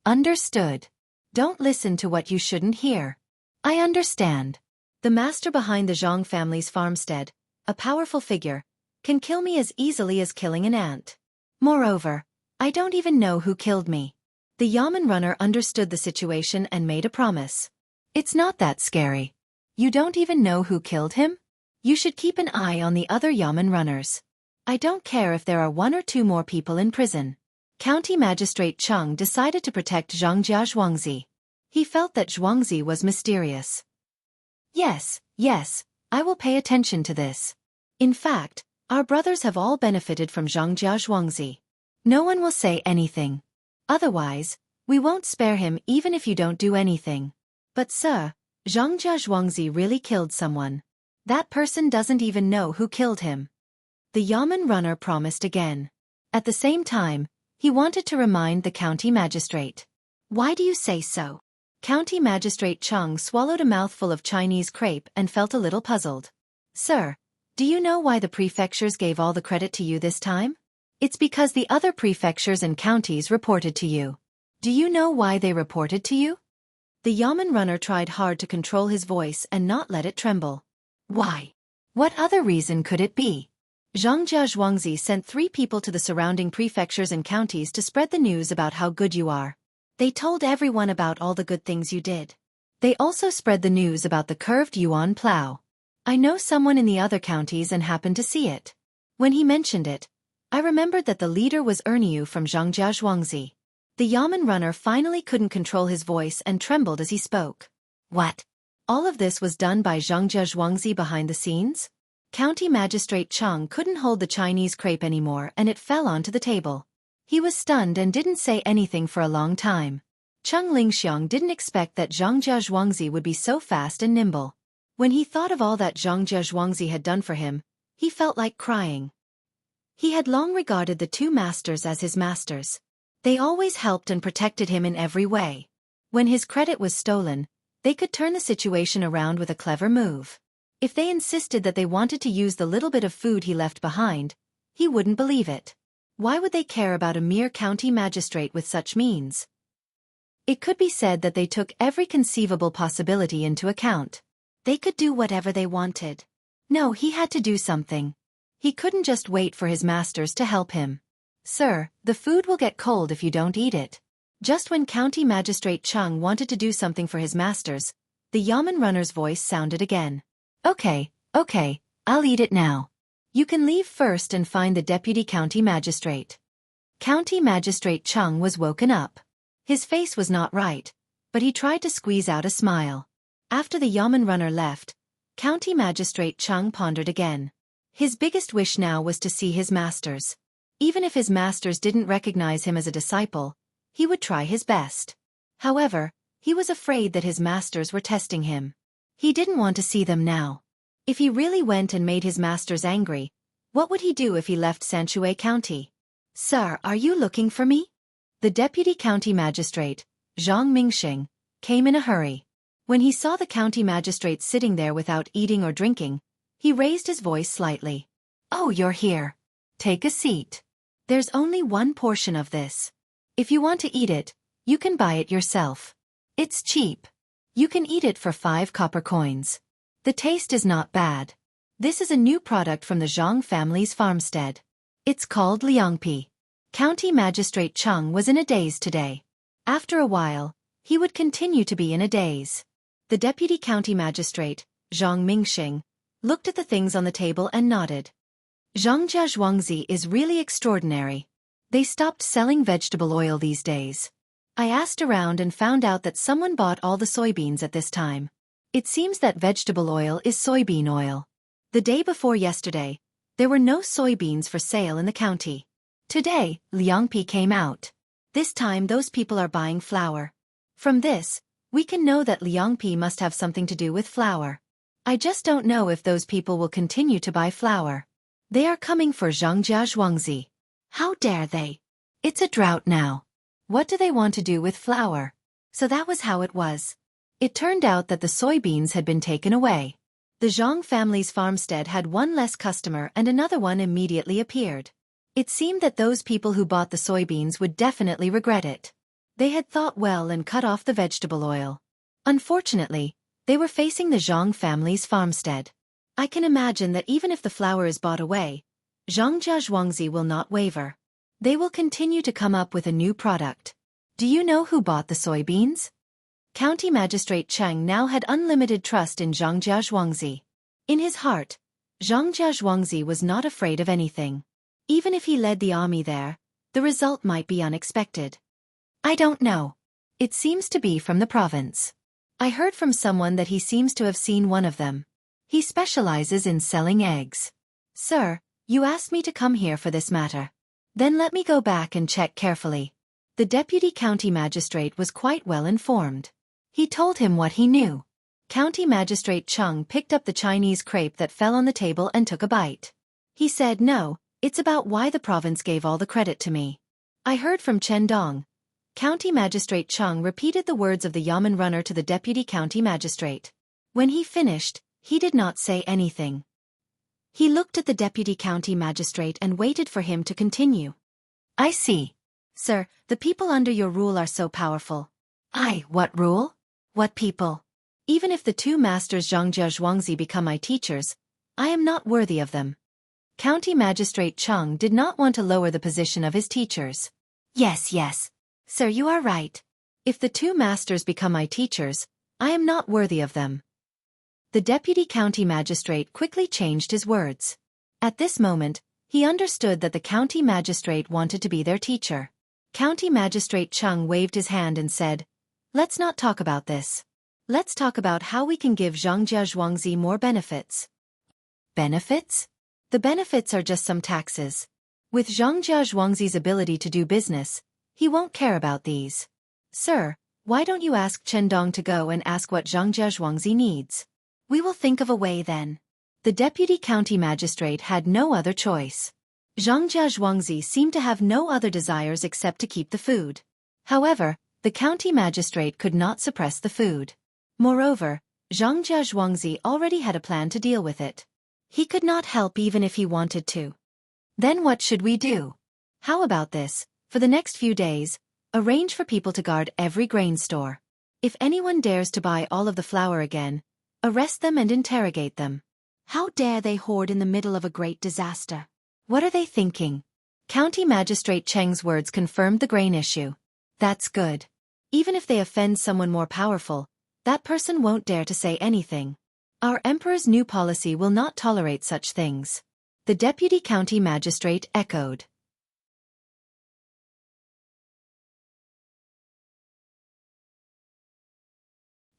Speaker 1: Understood. Don't listen to what you shouldn't hear. I understand. The master behind the Zhang family's farmstead, a powerful figure, can kill me as easily as killing an ant. Moreover, I don't even know who killed me. The yamen runner understood the situation and made a promise. It's not that scary. You don't even know who killed him? You should keep an eye on the other yamen runners. I don't care if there are 1 or 2 more people in prison. County Magistrate Cheng decided to protect Zhangjia Zhuangzi. He felt that Zhuangzi was mysterious. Yes, I will pay attention to this. In fact, our brothers have all benefited from Zhangjia Zhuangzi. No one will say anything. Otherwise, we won't spare him even if you don't do anything. But sir, Zhangjia Zhuangzi really killed someone. That person doesn't even know who killed him. The yamen runner promised again. At the same time, he wanted to remind the county magistrate. Why do you say so? County Magistrate Cheng swallowed a mouthful of Chinese crepe and felt a little puzzled. Sir, do you know why the prefectures gave all the credit to you this time? It's because the other prefectures and counties reported to you. Do you know why they reported to you? The Yamen runner tried hard to control his voice and not let it tremble. Why? What other reason could it be? Zhongjia Zhuangzi sent 3 people to the surrounding prefectures and counties to spread the news about how good you are. They told everyone about all the good things you did. They also spread the news about the curved yuan plow. I know someone in the other counties and happened to see it. When he mentioned it, I remembered that the leader was Erniu from Zhongjia Zhuangzi. The Yamen runner finally couldn't control his voice and trembled as he spoke. What? All of this was done by Zhongjia Zhuangzi behind the scenes? County Magistrate Cheng couldn't hold the Chinese crepe anymore and it fell onto the table. He was stunned and didn't say anything for a long time. Cheng Lingxiang didn't expect that Zhongjia Zhuangzi would be so fast and nimble. When he thought of all that Zhongjia Zhuangzi had done for him, he felt like crying. He had long regarded the 2 masters as his masters. They always helped and protected him in every way. When his credit was stolen, they could turn the situation around with a clever move. If they insisted that they wanted to use the little bit of food he left behind, he wouldn't believe it. Why would they care about a mere county magistrate with such means? It could be said that they took every conceivable possibility into account. They could do whatever they wanted. No, he had to do something. He couldn't just wait for his masters to help him. Sir, the food will get cold if you don't eat it. Just when County Magistrate Cheng wanted to do something for his masters, the Yamen runner's voice sounded again. Okay, I'll eat it now. You can leave first and find the deputy county magistrate. County Magistrate Cheng was woken up. His face was not right, but he tried to squeeze out a smile. After the Yamen runner left, County Magistrate Cheng pondered again. His biggest wish now was to see his masters. Even if his masters didn't recognize him as a disciple, he would try his best. However, he was afraid that his masters were testing him. He didn't want to see them now. If he really went and made his masters angry, what would he do if he left Xueqi County? Sir, are you looking for me? The deputy county magistrate, Zhang Mingxing, came in a hurry. When he saw the county magistrate sitting there without eating or drinking, he raised his voice slightly. Oh, you're here. Take a seat. There's only one portion of this. If you want to eat it, you can buy it yourself. It's cheap. You can eat it for 5 copper coins. The taste is not bad. This is a new product from the Zhang family's farmstead. It's called liangpi. County Magistrate Cheng was in a daze today. After a while, he would continue to be in a daze. The deputy county magistrate, Zhang Mingxing, looked at the things on the table and nodded. Zhongjia Zhuangzi is really extraordinary. They stopped selling vegetable oil these days. I asked around and found out that someone bought all the soybeans at this time. It seems that vegetable oil is soybean oil. The day before yesterday, there were no soybeans for sale in the county. Today, liangpi came out. This time those people are buying flour. From this, we can know that liangpi must have something to do with flour. I just don't know if those people will continue to buy flour. They are coming for Zhongjia Zhuangzi. How dare they? It's a drought now. What do they want to do with flour? So that was how it was. It turned out that the soybeans had been taken away. The Zhang family's farmstead had one less customer and another one immediately appeared. It seemed that those people who bought the soybeans would definitely regret it. They had thought well and cut off the vegetable oil. Unfortunately, they were facing the Zhang family's farmstead. I can imagine that even if the flour is bought away, Zhongjia Zhuangzi will not waver. They will continue to come up with a new product. Do you know who bought the soybeans? County Magistrate Cheng now had unlimited trust in Zhongjia Zhuangzi. In his heart, Zhongjia Zhuangzi was not afraid of anything. Even if he led the army there, the result might be unexpected. I don't know. It seems to be from the province. I heard from someone that he seems to have seen one of them. He specializes in selling eggs. Sir, you asked me to come here for this matter. Then let me go back and check carefully. The deputy county magistrate was quite well informed. He told him what he knew. County Magistrate Cheng picked up the Chinese crepe that fell on the table and took a bite. He said, "No, it's about why the province gave all the credit to me. I heard from Chen Dong." County Magistrate Cheng repeated the words of the Yamen runner to the deputy county magistrate. When he finished, he did not say anything. He looked at the deputy county magistrate and waited for him to continue. I see. Sir, the people under your rule are so powerful. What rule? What people? Even if the two masters Zhongjia Zhuangzi become my teachers, I am not worthy of them. County Magistrate Cheng did not want to lower the position of his teachers. Yes. Sir, you are right. If the two masters become my teachers, I am not worthy of them. The deputy county magistrate quickly changed his words. At this moment, he understood that the county magistrate wanted to be their teacher. County Magistrate Cheng waved his hand and said, "Let's not talk about this. Let's talk about how we can give Zhongjia Zhuangzi more benefits." Benefits? The benefits are just some taxes. With Zhongjia Zhuangzi's ability to do business, he won't care about these. Sir, why don't you ask Chen Dong to go and ask what Zhongjia Zhuangzi needs? We will think of a way then. The deputy county magistrate had no other choice. Zhongjia Zhuangzi seemed to have no other desires except to keep the food. However, the county magistrate could not suppress the food. Moreover, Zhongjia Zhuangzi already had a plan to deal with it. He could not help even if he wanted to. Then what should we do? How about this? For the next few days, arrange for people to guard every grain store. If anyone dares to buy all of the flour again, arrest them and interrogate them. How dare they hoard in the middle of a great disaster? What are they thinking? County Magistrate Cheng's words confirmed the grain issue. That's good. Even if they offend someone more powerful, that person won't dare to say anything. Our emperor's new policy will not tolerate such things. The deputy county magistrate echoed.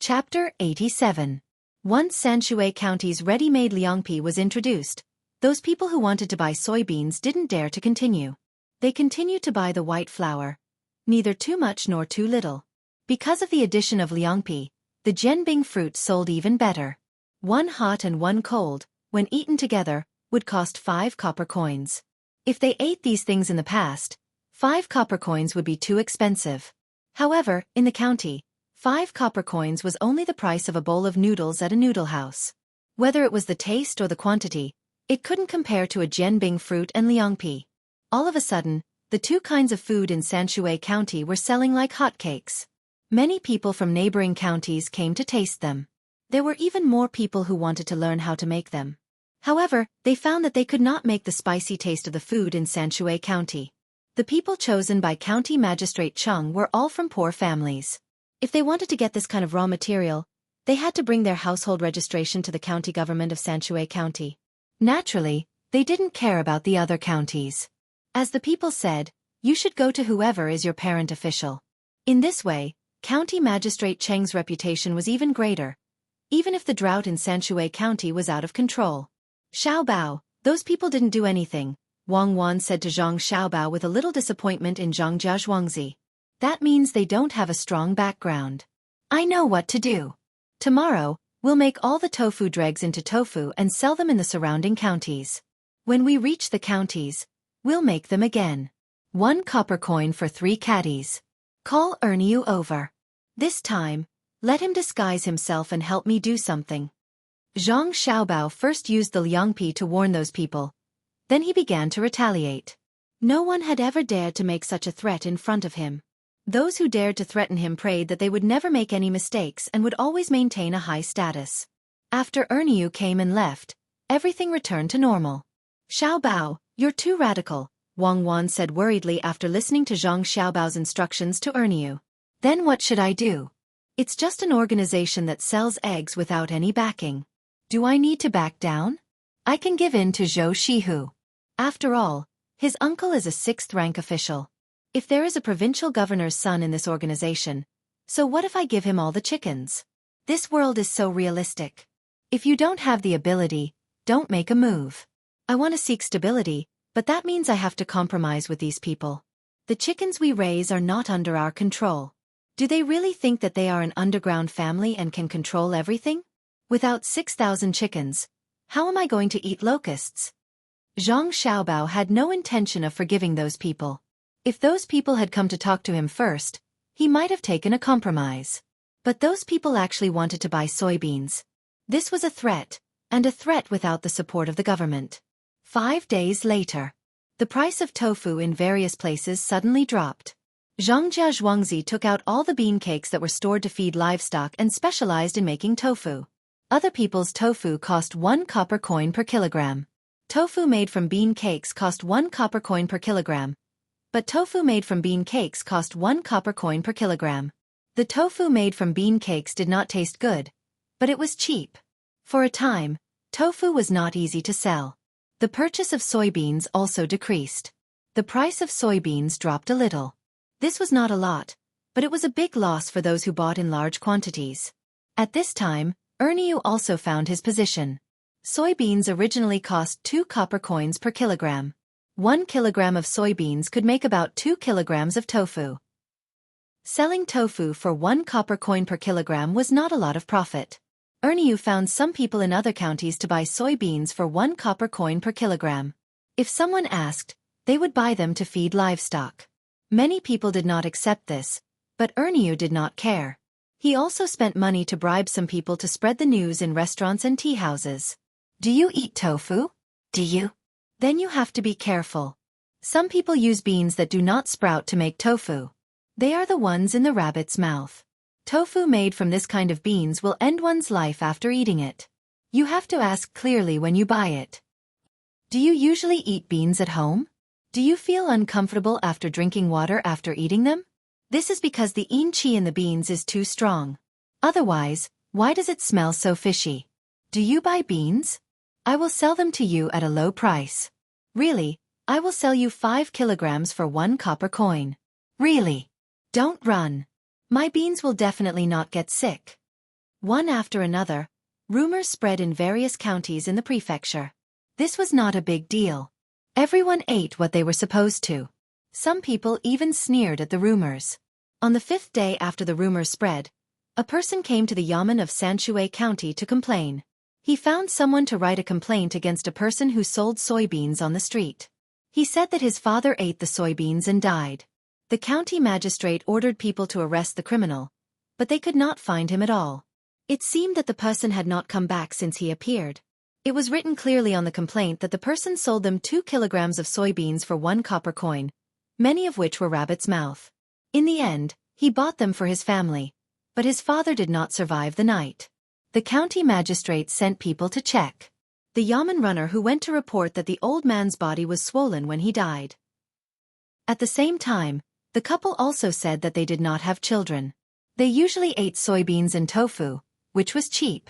Speaker 1: Chapter 87. Once Sanshui County's ready-made liangpi was introduced, those people who wanted to buy soybeans didn't dare to continue. They continued to buy the white flour, neither too much nor too little. Because of the addition of liangpi, the jianbing fruit sold even better. One hot and one cold, when eaten together, would cost 5 copper coins. If they ate these things in the past, 5 copper coins would be too expensive. However, in the county, 5 copper coins was only the price of a bowl of noodles at a noodle house. Whether it was the taste or the quantity, it couldn't compare to a jianbing fruit and liangpi. All of a sudden, the two kinds of food in Sanshui County were selling like hotcakes. Many people from neighboring counties came to taste them. There were even more people who wanted to learn how to make them. However, they found that they could not make the spicy taste of the food in Sanshui County. The people chosen by County Magistrate Cheng were all from poor families. If they wanted to get this kind of raw material, they had to bring their household registration to the county government of Sanshui County. Naturally, they didn't care about the other counties. As the people said, you should go to whoever is your parent official. In this way, County Magistrate Cheng's reputation was even greater, even if the drought in Sanshui County was out of control. Xiaobao, those people didn't do anything, Wang Wan said to Zhang Xiaobao with a little disappointment in Zhongjia Zhuangzi. That means they don't have a strong background. I know what to do. Tomorrow, we'll make all the tofu dregs into tofu and sell them in the surrounding counties. When we reach the counties, we'll make them again. 1 copper coin for 3 caddies. Call Erniu over. This time, let him disguise himself and help me do something. Zhang Xiaobao first used the liangpi to warn those people. Then he began to retaliate. No one had ever dared to make such a threat in front of him. Those who dared to threaten him prayed that they would never make any mistakes and would always maintain a high status. After Erniu came and left, everything returned to normal. Xiaobao, you're too radical, Wang Wan said worriedly after listening to Zhang Xiaobao's instructions to Erniu. Then what should I do? It's just an organization that sells eggs without any backing. Do I need to back down? I can give in to Zhou Shihu. After all, his uncle is a 6th-rank official. If there is a provincial governor's son in this organization, so what if I give him all the chickens? This world is so realistic. If you don't have the ability, don't make a move. I want to seek stability, but that means I have to compromise with these people. The chickens we raise are not under our control. Do they really think that they are an underground family and can control everything? Without 6,000 chickens, how am I going to eat locusts? Zhang Xiaobao had no intention of forgiving those people. If those people had come to talk to him first, he might have taken a compromise. But those people actually wanted to buy soybeans. This was a threat, and a threat without the support of the government. 5 days later. The price of tofu in various places suddenly dropped. Zhongjia Zhuangzi took out all the bean cakes that were stored to feed livestock and specialized in making tofu. Other people's tofu cost 1 copper coin per kilogram. Tofu made from bean cakes cost 1 copper coin per kilogram. But tofu made from bean cakes cost 1 copper coin per kilogram. The tofu made from bean cakes did not taste good, but it was cheap. For a time, tofu was not easy to sell. The purchase of soybeans also decreased. The price of soybeans dropped a little. This was not a lot, but it was a big loss for those who bought in large quantities. At this time, Erniu also found his position. Soybeans originally cost 2 copper coins per kilogram. 1 kilogram of soybeans could make about 2 kilograms of tofu. Selling tofu for 1 copper coin per kilogram was not a lot of profit. Erniu found some people in other counties to buy soybeans for 1 copper coin per kilogram. If someone asked, they would buy them to feed livestock. Many people did not accept this, but Erniu did not care. He also spent money to bribe some people to spread the news in restaurants and tea houses. Do you eat tofu? Do you? Then you have to be careful. Some people use beans that do not sprout to make tofu. They are the ones in the rabbit's mouth. Tofu made from this kind of beans will end one's life after eating it. You have to ask clearly when you buy it. Do you usually eat beans at home? Do you feel uncomfortable after drinking water after eating them? This is because the yin qi in the beans is too strong. Otherwise, why does it smell so fishy? Do you buy beans? I will sell them to you at a low price. Really, I will sell you 5 kilograms for 1 copper coin. Really? Don't run. My beans will definitely not get sick. One after another, rumors spread in various counties in the prefecture. This was not a big deal. Everyone ate what they were supposed to. Some people even sneered at the rumors. On the 5th day after the rumors spread, a person came to the yamen of Xueqi County to complain. He found someone to write a complaint against a person who sold soybeans on the street. He said that his father ate the soybeans and died. The county magistrate ordered people to arrest the criminal, but they could not find him at all. It seemed that the person had not come back since he appeared. It was written clearly on the complaint that the person sold them 2 kilograms of soybeans for 1 copper coin, many of which were rabbit's mouth. In the end, he bought them for his family, but his father did not survive the night. The county magistrate sent people to check. The yamen runner who went to report that the old man's body was swollen when he died. At the same time, the couple also said that they did not have children. They usually ate soybeans and tofu, which was cheap.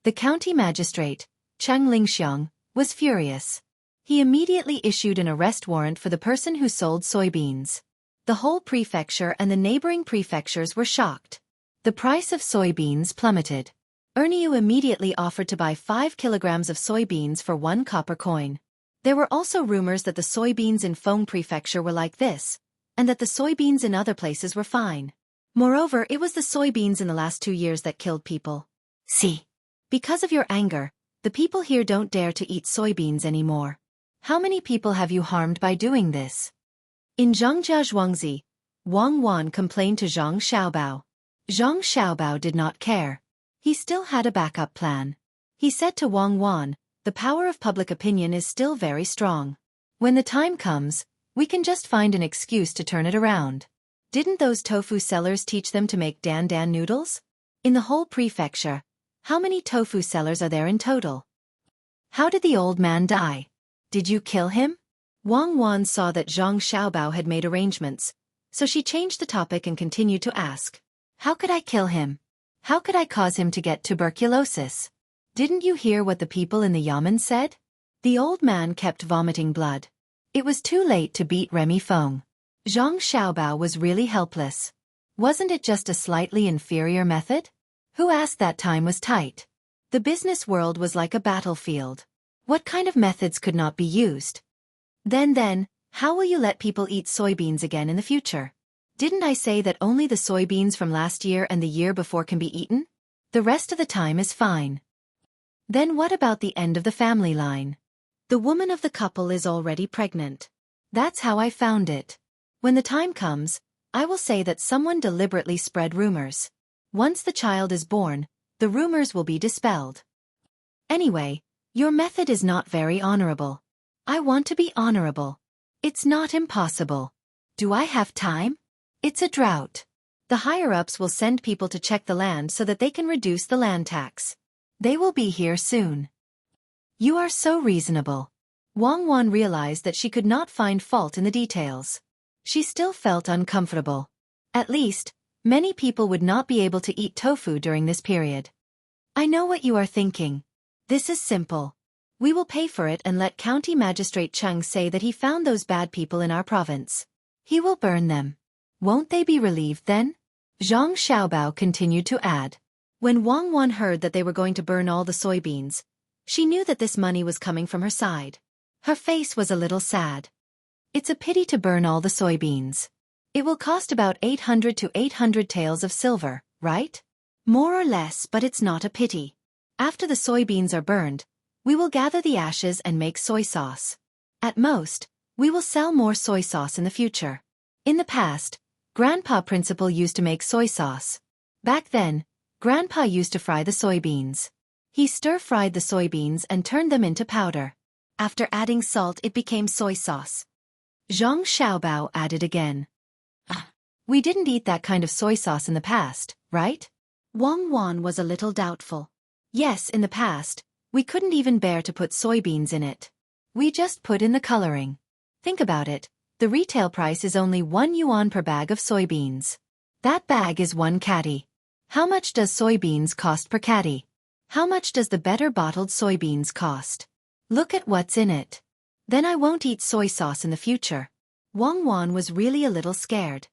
Speaker 1: The county magistrate, Cheng Lingxiang, was furious. He immediately issued an arrest warrant for the person who sold soybeans. The whole prefecture and the neighboring prefectures were shocked. The price of soybeans plummeted. Erniu immediately offered to buy 5 kilograms of soybeans for 1 copper coin. There were also rumors that the soybeans in Feng Prefecture were like this, and that the soybeans in other places were fine. Moreover, it was the soybeans in the last 2 years that killed people. See? Because of your anger, the people here don't dare to eat soybeans anymore. How many people have you harmed by doing this? In Zhongjia Zhuangzi, Wang Wan complained to Zhang Xiaobao. Zhang Xiaobao did not care. He still had a backup plan. He said to Wang Wan, the power of public opinion is still very strong. When the time comes, we can just find an excuse to turn it around. Didn't those tofu sellers teach them to make dan dan noodles? In the whole prefecture, how many tofu sellers are there in total? How did the old man die? Did you kill him? Wang Wan saw that Zhang Xiaobao had made arrangements, so she changed the topic and continued to ask. How could I kill him? How could I cause him to get tuberculosis? Didn't you hear what the people in the yamen said? The old man kept vomiting blood. It was too late to beat Remy Feng. Zhang Xiaobao was really helpless. Wasn't it just a slightly inferior method? Who asked that time was tight? The business world was like a battlefield. What kind of methods could not be used? Then, how will you let people eat soybeans again in the future? Didn't I say that only the soybeans from last year and the year before can be eaten? The rest of the time is fine. Then what about the end of the family line? The woman of the couple is already pregnant. That's how I found it. When the time comes, I will say that someone deliberately spread rumors. Once the child is born, the rumors will be dispelled. Anyway, your method is not very honorable. I want to be honorable. It's not impossible. Do I have time? It's a drought. The higher-ups will send people to check the land so that they can reduce the land tax. They will be here soon. You are so reasonable. Wang Wan realized that she could not find fault in the details. She still felt uncomfortable. At least, many people would not be able to eat tofu during this period. I know what you are thinking. This is simple. We will pay for it and let County Magistrate Cheng say that he found those bad people in our province. He will burn them. Won't they be relieved then? Zhang Xiaobao continued to add. When Wang Wan heard that they were going to burn all the soybeans, she knew that this money was coming from her side. Her face was a little sad. It's a pity to burn all the soybeans. It will cost about 800 to 800 taels of silver, right? More or less, but it's not a pity. After the soybeans are burned, we will gather the ashes and make soy sauce. At most, we will sell more soy sauce in the future. In the past, Grandpa Principal used to make soy sauce. Back then, Grandpa used to fry the soybeans. He stir-fried the soybeans and turned them into powder. After adding salt, it became soy sauce. Zhang Xiaobao added again. We didn't eat that kind of soy sauce in the past, right? Wang Wan was a little doubtful. Yes, in the past, we couldn't even bear to put soybeans in it. We just put in the coloring. Think about it, the retail price is only 1 yuan per bag of soybeans. That bag is 1 catty. How much does soybeans cost per catty? How much does the better bottled soybeans cost? Look at what's in it. Then I won't eat soy sauce in the future. Wang Wan was really a little scared.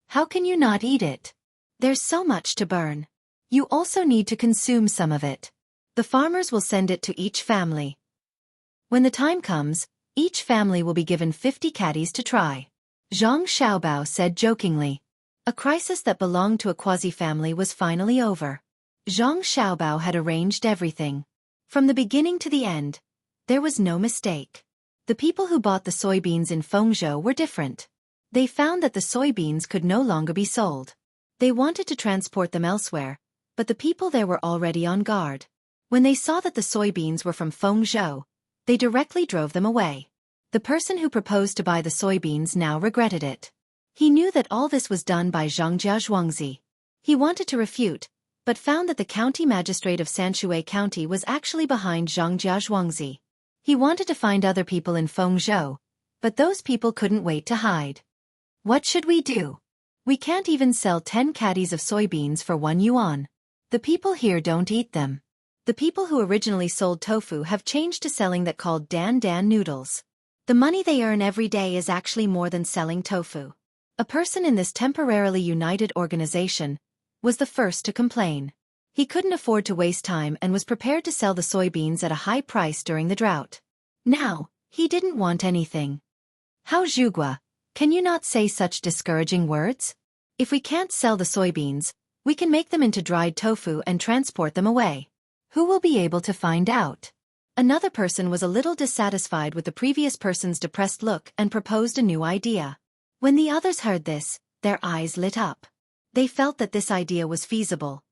Speaker 1: How can you not eat it? There's so much to burn. You also need to consume some of it. The farmers will send it to each family. When the time comes, each family will be given 50 catties to try. Zhang Xiaobao said jokingly. A crisis that belonged to a quasi-family was finally over. Zhang Xiaobao had arranged everything. From the beginning to the end, there was no mistake. The people who bought the soybeans in Fengzhou were different. They found that the soybeans could no longer be sold. They wanted to transport them elsewhere, but the people there were already on guard. When they saw that the soybeans were from Fengzhou, they directly drove them away. The person who proposed to buy the soybeans now regretted it. He knew that all this was done by Zhangjia Zhuangzi. He wanted to refute, but found that the county magistrate of Sanshui County was actually behind Zhangjia Zhuangzi. He wanted to find other people in Fengzhou, but those people couldn't wait to hide. What should we do? We can't even sell 10 catties of soybeans for 1 yuan. The people here don't eat them. The people who originally sold tofu have changed to selling that called Dan Dan noodles. The money they earn every day is actually more than selling tofu. A person in this temporarily united organization was the first to complain. He couldn't afford to waste time and was prepared to sell the soybeans at a high price during the drought. Now, he didn't want anything. How Zhuge, can you not say such discouraging words? If we can't sell the soybeans, we can make them into dried tofu and transport them away. Who will be able to find out? Another person was a little dissatisfied with the previous person's depressed look and proposed a new idea. When the others heard this, their eyes lit up. They felt that this idea was feasible.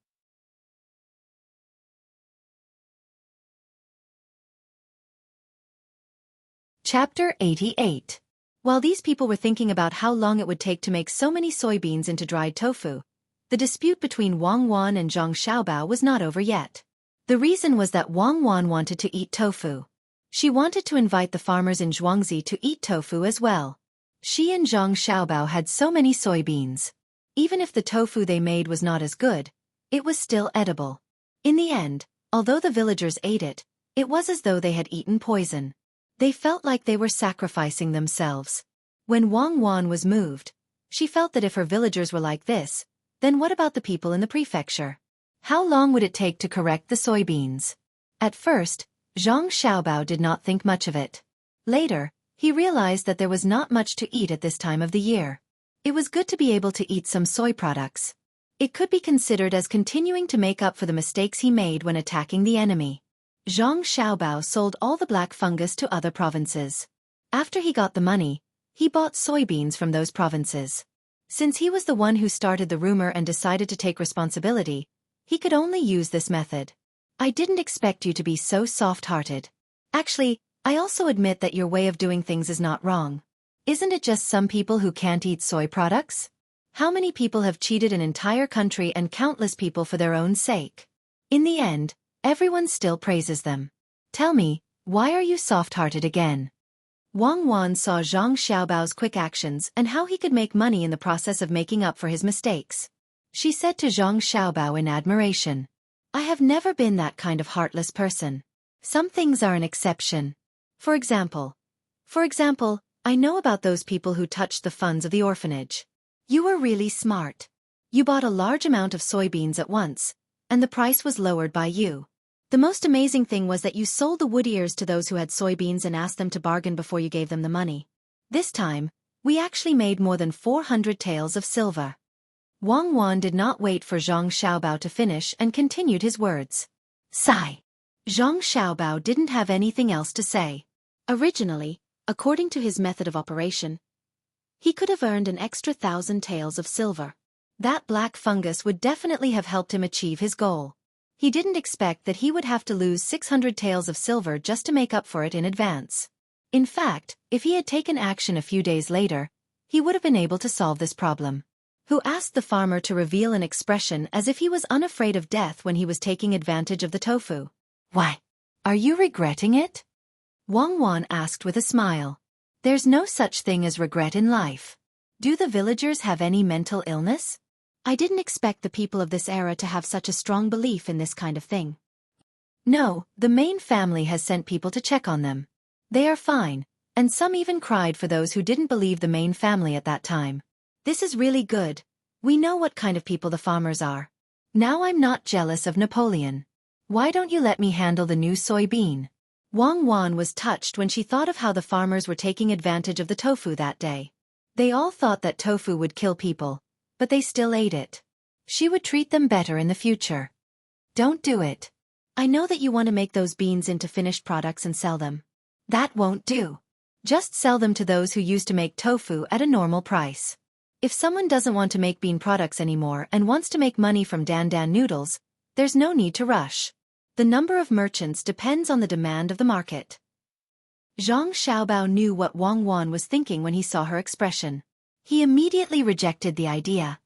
Speaker 1: Chapter 88. While these people were thinking about how long it would take to make so many soybeans into dried tofu, the dispute between Wang Wan and Zhang Xiaobao was not over yet. The reason was that Wang Wan wanted to eat tofu. She wanted to invite the farmers in Zhuangzi to eat tofu as well. She and Zhang Xiaobao had so many soybeans. Even if the tofu they made was not as good, it was still edible. In the end, although the villagers ate it, it was as though they had eaten poison. They felt like they were sacrificing themselves. When Wang Wan was moved, she felt that if her villagers were like this, then what about the people in the prefecture? How long would it take to correct the soybeans? At first, Zhang Xiaobao did not think much of it. Later, he realized that there was not much to eat at this time of the year. It was good to be able to eat some soy products. It could be considered as continuing to make up for the mistakes he made when attacking the enemy. Zhang Xiaobao sold all the black fungus to other provinces. After he got the money, he bought soybeans from those provinces. Since he was the one who started the rumor and decided to take responsibility, he could only use this method. I didn't expect you to be so soft-hearted. Actually, I also admit that your way of doing things is not wrong. Isn't it just some people who can't eat soy products? How many people have cheated an entire country and countless people for their own sake? In the end, everyone still praises them. Tell me, why are you soft-hearted again? Wang Wan saw Zhang Xiaobao's quick actions and how he could make money in the process of making up for his mistakes. She said to Zhang Xiaobao in admiration, I have never been that kind of heartless person. Some things are an exception. For example, I know about those people who touched the funds of the orphanage. You were really smart. You bought a large amount of soybeans at once, and the price was lowered by you. The most amazing thing was that you sold the wood ears to those who had soybeans and asked them to bargain before you gave them the money. This time, we actually made more than 400 taels of silver. Wang Wan did not wait for Zhang Xiaobao to finish and continued his words. Sigh. Zhang Xiaobao didn't have anything else to say. Originally, according to his method of operation, he could have earned an extra 1,000 taels of silver. That black fungus would definitely have helped him achieve his goal. He didn't expect that he would have to lose 600 taels of silver just to make up for it in advance. In fact, if he had taken action a few days later, he would have been able to solve this problem. Who asked the farmer to reveal an expression as if he was unafraid of death when he was taking advantage of the tofu. Why? Are you regretting it? Wang Wan asked with a smile. There's no such thing as regret in life. Do the villagers have any mental illness? I didn't expect the people of this era to have such a strong belief in this kind of thing. No, the main family has sent people to check on them. They are fine, and some even cried for those who didn't believe the main family at that time. This is really good. We know what kind of people the farmers are. Now I'm not jealous of Napoleon. Why don't you let me handle the new soybean? Wang Wan was touched when she thought of how the farmers were taking advantage of the tofu that day. They all thought that tofu would kill people, but they still ate it. She would treat them better in the future. Don't do it. I know that you want to make those beans into finished products and sell them. That won't do. Just sell them to those who used to make tofu at a normal price. If someone doesn't want to make bean products anymore and wants to make money from dan dan noodles, there's no need to rush. The number of merchants depends on the demand of the market. Zhang Xiaobao knew what Wang Wan was thinking when he saw her expression. He immediately rejected the idea.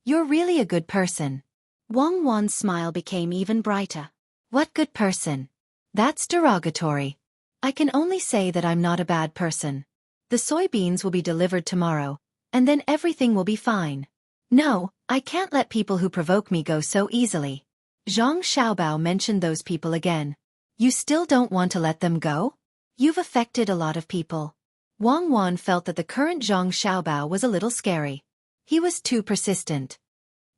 Speaker 1: You're really a good person. Wang Wan's smile became even brighter. What good person? That's derogatory. I can only say that I'm not a bad person. The soybeans will be delivered tomorrow, and then everything will be fine. No, I can't let people who provoke me go so easily. Zhang Xiaobao mentioned those people again. You still don't want to let them go? You've affected a lot of people. Wang Wan felt that the current Zhang Xiaobao was a little scary. He was too persistent.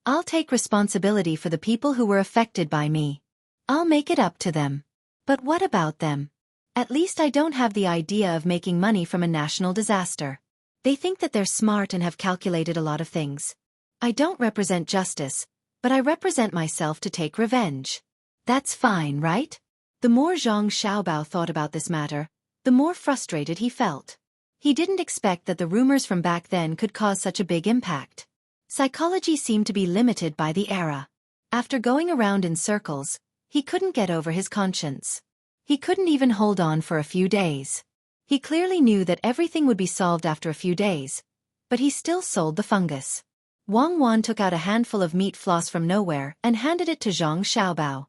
Speaker 1: I'll take responsibility for the people who were affected by me. I'll make it up to them. But what about them? At least I don't have the idea of making money from a national disaster. They think that they're smart and have calculated a lot of things. I don't represent justice, but I represent myself to take revenge. That's fine, right? The more Zhang Xiaobao thought about this matter, the more frustrated he felt. He didn't expect that the rumors from back then could cause such a big impact. Psychology seemed to be limited by the era. After going around in circles, he couldn't get over his conscience. He couldn't even hold on for a few days. He clearly knew that everything would be solved after a few days, but he still sold the fungus. Wang Wan took out a handful of meat floss from nowhere and handed it to Zhang Xiaobao.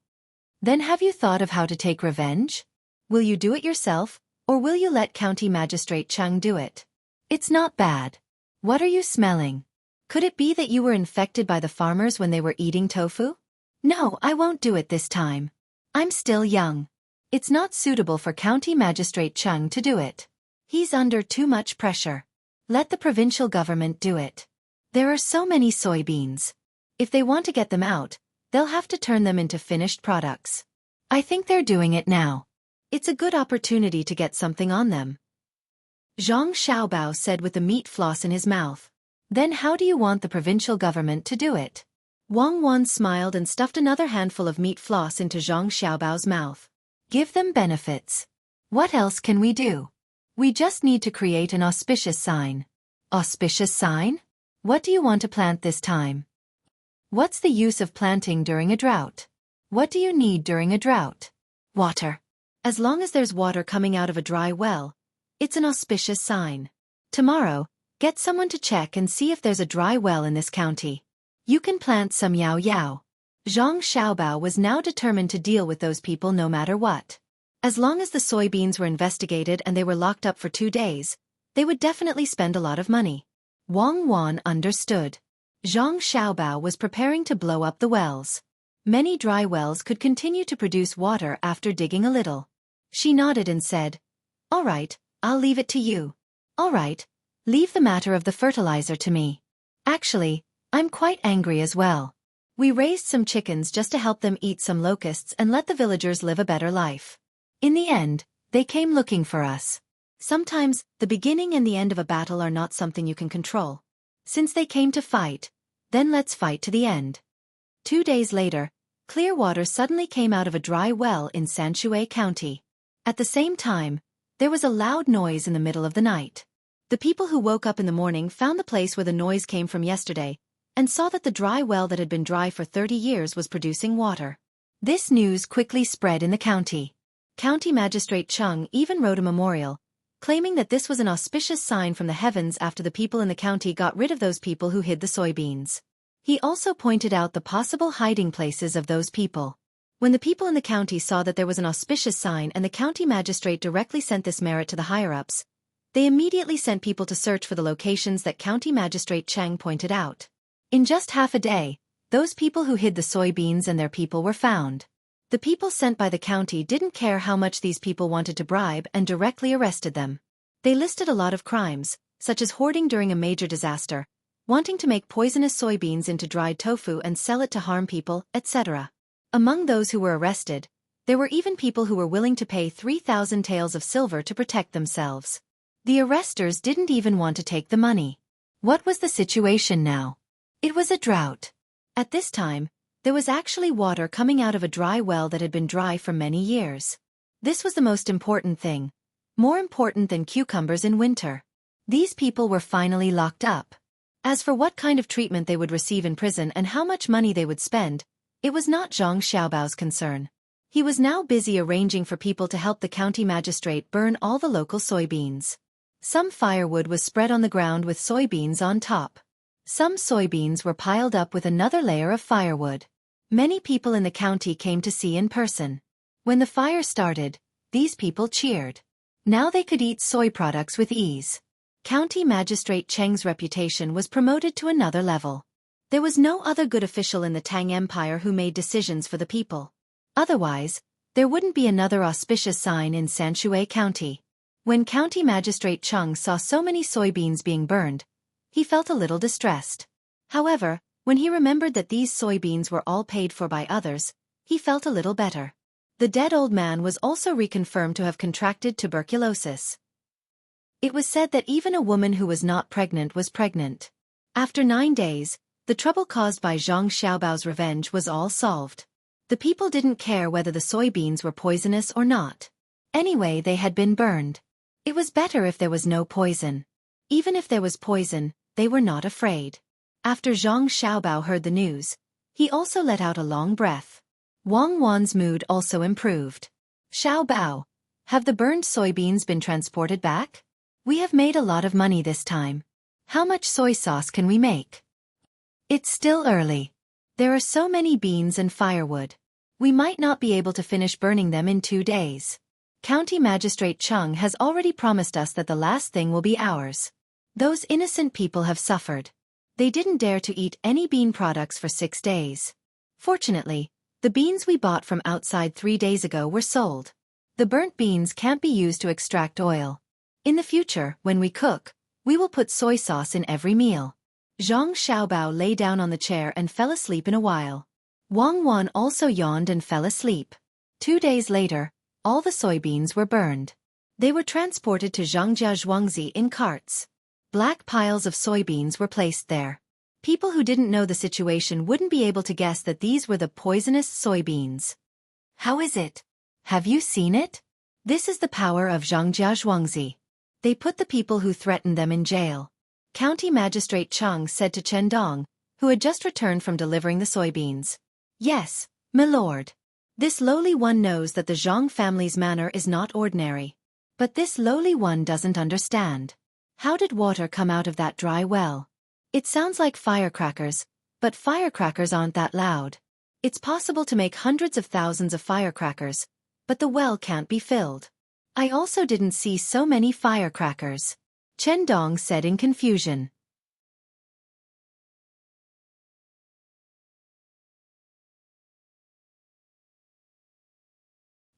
Speaker 1: Then have you thought of how to take revenge? Will you do it yourself, or will you let County Magistrate Tang do it? It's not bad. What are you smelling? Could it be that you were infected by the farmers when they were eating tofu? No, I won't do it this time. I'm still young. It's not suitable for County Magistrate Tang to do it. He's under too much pressure. Let the provincial government do it. There are so many soybeans. If they want to get them out, they'll have to turn them into finished products. I think they're doing it now. It's a good opportunity to get something on them. Zhang Xiaobao said with the meat floss in his mouth. Then how do you want the provincial government to do it? Wang Wan smiled and stuffed another handful of meat floss into Zhang Xiaobao's mouth. Give them benefits. What else can we do? We just need to create an auspicious sign. Auspicious sign? What do you want to plant this time? What's the use of planting during a drought? What do you need during a drought? Water. As long as there's water coming out of a dry well, it's an auspicious sign. Tomorrow, get someone to check and see if there's a dry well in this county. You can plant some yao yao. Zhang Xiaobao was now determined to deal with those people no matter what. As long as the soybeans were investigated and they were locked up for 2 days, they would definitely spend a lot of money. Wang Wan understood. Zhang Xiaobao was preparing to blow up the wells. Many dry wells could continue to produce water after digging a little. She nodded and said, "All right, I'll leave it to you." "All right, leave the matter of the fertilizer to me. Actually, I'm quite angry as well. We raised some chickens just to help them eat some locusts and let the villagers live a better life. In the end, they came looking for us. Sometimes, the beginning and the end of a battle are not something you can control. Since they came to fight, then let's fight to the end." 2 days later, clear water suddenly came out of a dry well in Xueqi County. At the same time, there was a loud noise in the middle of the night. The people who woke up in the morning found the place where the noise came from yesterday, and saw that the dry well that had been dry for 30 years was producing water. This news quickly spread in the county. County Magistrate Cheng even wrote a memorial, claiming that this was an auspicious sign from the heavens after the people in the county got rid of those people who hid the soybeans. He also pointed out the possible hiding places of those people. When the people in the county saw that there was an auspicious sign and the county magistrate directly sent this merit to the higher-ups, they immediately sent people to search for the locations that County Magistrate Cheng pointed out. In just half a day, those people who hid the soybeans and their people were found. The people sent by the county didn't care how much these people wanted to bribe and directly arrested them. They listed a lot of crimes, such as hoarding during a major disaster, wanting to make poisonous soybeans into dried tofu and sell it to harm people, etc. Among those who were arrested, there were even people who were willing to pay 3,000 taels of silver to protect themselves. The arresters didn't even want to take the money. What was the situation now? It was a drought. At this time, there was actually water coming out of a dry well that had been dry for many years. This was the most important thing, more important than cucumbers in winter. These people were finally locked up. As for what kind of treatment they would receive in prison and how much money they would spend, it was not Zhang Xiaobao's concern. He was now busy arranging for people to help the county magistrate burn all the local soybeans. Some firewood was spread on the ground with soybeans on top. Some soybeans were piled up with another layer of firewood. Many people in the county came to see in person. When the fire started, these people cheered. Now they could eat soy products with ease. County Magistrate Cheng's reputation was promoted to another level. There was no other good official in the Tang Empire who made decisions for the people. Otherwise, there wouldn't be another auspicious sign in Xueqi County. When County Magistrate Cheng saw so many soybeans being burned, he felt a little distressed. However, when he remembered that these soybeans were all paid for by others, he felt a little better. The dead old man was also reconfirmed to have contracted tuberculosis. It was said that even a woman who was not pregnant was pregnant. After 9 days, the trouble caused by Zhang Xiaobao's revenge was all solved. The people didn't care whether the soybeans were poisonous or not. Anyway, they had been burned. It was better if there was no poison. Even if there was poison, they were not afraid. After Zhang Xiaobao heard the news, he also let out a long breath. Wang Wan's mood also improved. "Xiaobao, have the burned soybeans been transported back? We have made a lot of money this time. How much soy sauce can we make?" "It's still early. There are so many beans and firewood. We might not be able to finish burning them in 2 days. County Magistrate Cheng has already promised us that the last thing will be ours. Those innocent people have suffered. They didn't dare to eat any bean products for 6 days. Fortunately, the beans we bought from outside 3 days ago were sold. The burnt beans can't be used to extract oil. In the future, when we cook, we will put soy sauce in every meal." Zhang Xiaobao lay down on the chair and fell asleep in a while. Wang Wan also yawned and fell asleep. 2 days later, all the soybeans were burned. They were transported to Zhangjia Zhuangzi in carts. Black piles of soybeans were placed there. People who didn't know the situation wouldn't be able to guess that these were the poisonous soybeans. "How is it? Have you seen it? This is the power of Zhangjia Zhuangzi. They put the people who threatened them in jail." County Magistrate Cheng said to Chen Dong, who had just returned from delivering the soybeans. "Yes, my lord. This lowly one knows that the Zhang family's manner is not ordinary. But this lowly one doesn't understand. How did water come out of that dry well? It sounds like firecrackers, but firecrackers aren't that loud. It's possible to make hundreds of thousands of firecrackers, but the well can't be filled. I also didn't see so many firecrackers, Chen Dong said in confusion.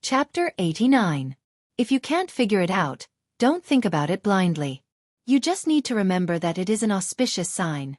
Speaker 1: Chapter 89. If you can't figure it out, don't think about it blindly. You just need to remember that it is an auspicious sign.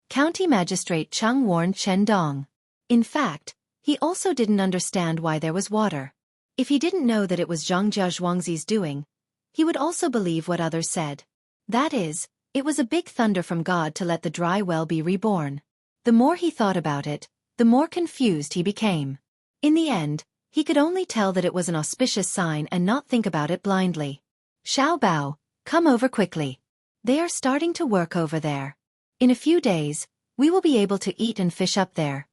Speaker 1: County Magistrate Chang warned Chen Dong. In fact, he also didn't understand why there was water. If he didn't know that it was Zhongjia Zhuangzi's doing, he would also believe what others said. That is, it was a big thunder from God to let the dry well be reborn. The more he thought about it, the more confused he became. In the end, he could only tell that it was an auspicious sign and not think about it blindly. Xiao Bao, come over quickly. They are starting to work over there. In a few days, we will be able to eat and fish up there.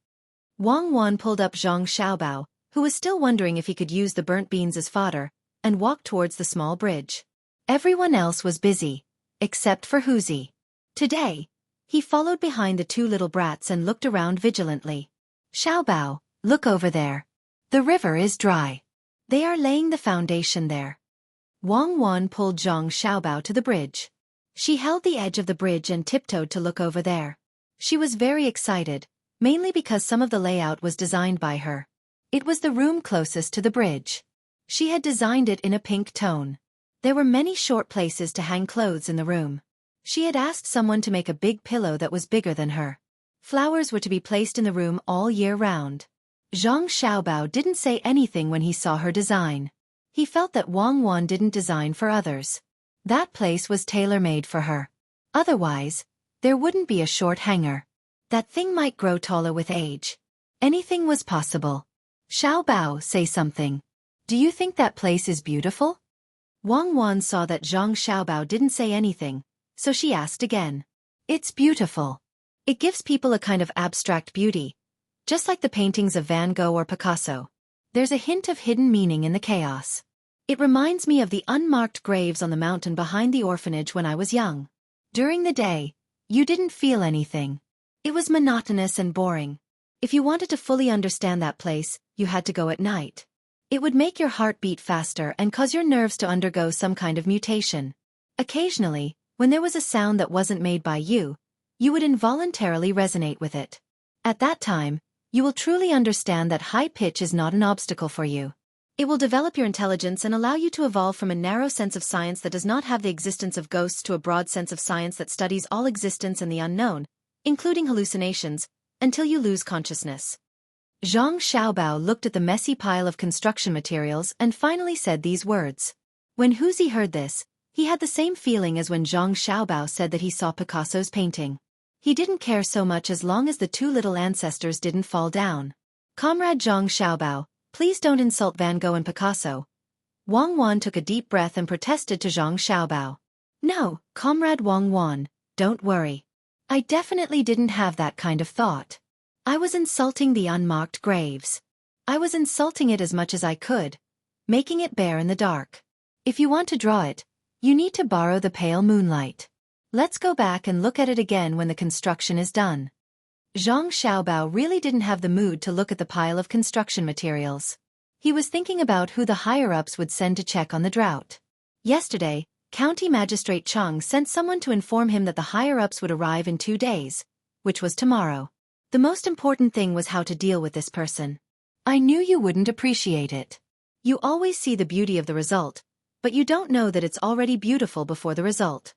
Speaker 1: Wang Wan pulled up Zhang Xiaobao, who was still wondering if he could use the burnt beans as fodder, and walked towards the small bridge. Everyone else was busy, except for Huzi. Today, he followed behind the two little brats and looked around vigilantly. Xiaobao, look over there. The river is dry. They are laying the foundation there. Wang Wan pulled Zhang Xiaobao to the bridge. She held the edge of the bridge and tiptoed to look over there. She was very excited, mainly because some of the layout was designed by her. It was the room closest to the bridge. She had designed it in a pink tone. There were many short places to hang clothes in the room. She had asked someone to make a big pillow that was bigger than her. Flowers were to be placed in the room all year round. Zhang Xiaobao didn't say anything when he saw her design. He felt that Wang Wan didn't design for others. That place was tailor-made for her. Otherwise, there wouldn't be a short hanger. That thing might grow taller with age. Anything was possible. Xiaobao, say something. Do you think that place is beautiful? Wang Wan saw that Zhang Xiaobao didn't say anything, so she asked again. It's beautiful. It gives people a kind of abstract beauty, just like the paintings of Van Gogh or Picasso. There's a hint of hidden meaning in the chaos. It reminds me of the unmarked graves on the mountain behind the orphanage when I was young. During the day, you didn't feel anything. It was monotonous and boring. If you wanted to fully understand that place, you had to go at night. It would make your heart beat faster and cause your nerves to undergo some kind of mutation. Occasionally, when there was a sound that wasn't made by you, you would involuntarily resonate with it. At that time, you will truly understand that high pitch is not an obstacle for you. It will develop your intelligence and allow you to evolve from a narrow sense of science that does not have the existence of ghosts to a broad sense of science that studies all existence and the unknown, including hallucinations, until you lose consciousness. Zhang Xiaobao looked at the messy pile of construction materials and finally said these words. When Huzi heard this, he had the same feeling as when Zhang Xiaobao said that he saw Picasso's painting. He didn't care so much as long as the two little ancestors didn't fall down. Comrade Zhang Xiaobao, please don't insult Van Gogh and Picasso. Wang Wan took a deep breath and protested to Zhang Xiaobao. No, Comrade Wang Wan, don't worry. I definitely didn't have that kind of thought. I was insulting the unmarked graves. I was insulting it as much as I could, making it bare in the dark. If you want to draw it, you need to borrow the pale moonlight. Let's go back and look at it again when the construction is done. Zhang Xiaobao really didn't have the mood to look at the pile of construction materials. He was thinking about who the higher-ups would send to check on the drought. Yesterday, County Magistrate Chang sent someone to inform him that the higher-ups would arrive in 2 days, which was tomorrow. The most important thing was how to deal with this person. I knew you wouldn't appreciate it. You always see the beauty of the result, but you don't know that it's already beautiful before the result.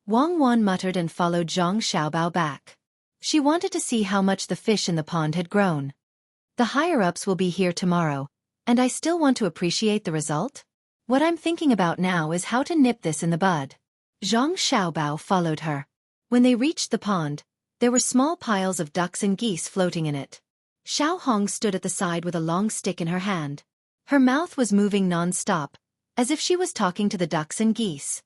Speaker 1: Wang Wan muttered and followed Zhang Xiaobao back. She wanted to see how much the fish in the pond had grown. The higher-ups will be here tomorrow, and I still want to appreciate the result? What I'm thinking about now is how to nip this in the bud. Zhang Xiaobao followed her. When they reached the pond, there were small piles of ducks and geese floating in it. Xiao Hong stood at the side with a long stick in her hand. Her mouth was moving non-stop, as if she was talking to the ducks and geese.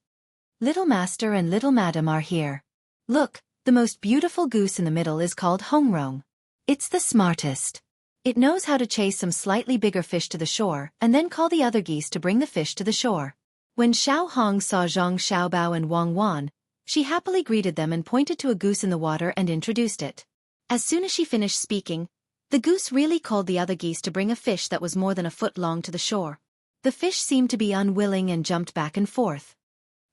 Speaker 1: Little Master and Little Madam are here. Look, the most beautiful goose in the middle is called Hongrong. It's the smartest. It knows how to chase some slightly bigger fish to the shore and then call the other geese to bring the fish to the shore. When Xiao Hong saw Zhang Xiaobao and Wang Wan, she happily greeted them and pointed to a goose in the water and introduced it. As soon as she finished speaking, the goose really called the other geese to bring a fish that was more than a foot long to the shore. The fish seemed to be unwilling and jumped back and forth.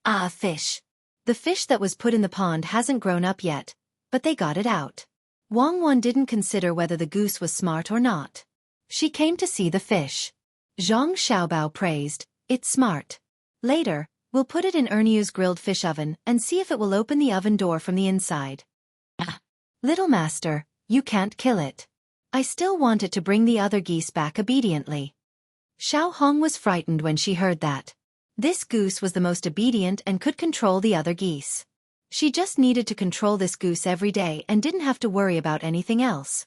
Speaker 1: Ah, fish. The fish that was put in the pond hasn't grown up yet, but they got it out. Wang Wan didn't consider whether the goose was smart or not. She came to see the fish. Zhang Xiaobao praised, "It's smart. Later, we'll put it in Erniu's grilled fish oven and see if it will open the oven door from the inside." Ah. Little master, you can't kill it. I still want it to bring the other geese back obediently. Xiao Hong was frightened when she heard that. This goose was the most obedient and could control the other geese. She just needed to control this goose every day and didn't have to worry about anything else.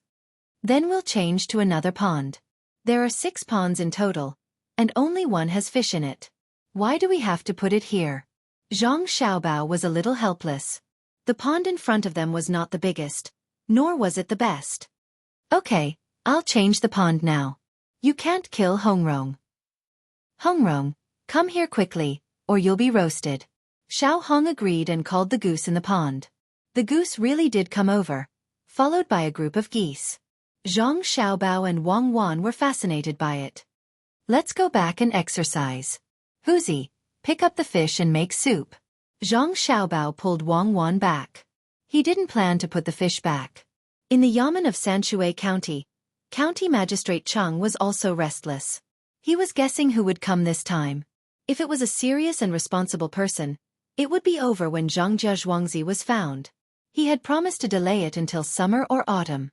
Speaker 1: Then we'll change to another pond. There are 6 ponds in total, and only one has fish in it. Why do we have to put it here? Zhang Xiaobao was a little helpless. The pond in front of them was not the biggest, nor was it the best. Okay, I'll change the pond now. You can't kill Hongrong. Hongrong, come here quickly, or you'll be roasted. Xiao Hong agreed and called the goose in the pond. The goose really did come over, followed by a group of geese. Zhang Xiaobao and Wang Wan were fascinated by it. Let's go back and exercise. Huzi, pick up the fish and make soup. Zhang Xiaobao pulled Wang Wan back. He didn't plan to put the fish back. In the yamen of Sanshui County, County Magistrate Cheng was also restless. He was guessing who would come this time. If it was a serious and responsible person, it would be over when Zhangjia Zhuangzi was found. He had promised to delay it until summer or autumn.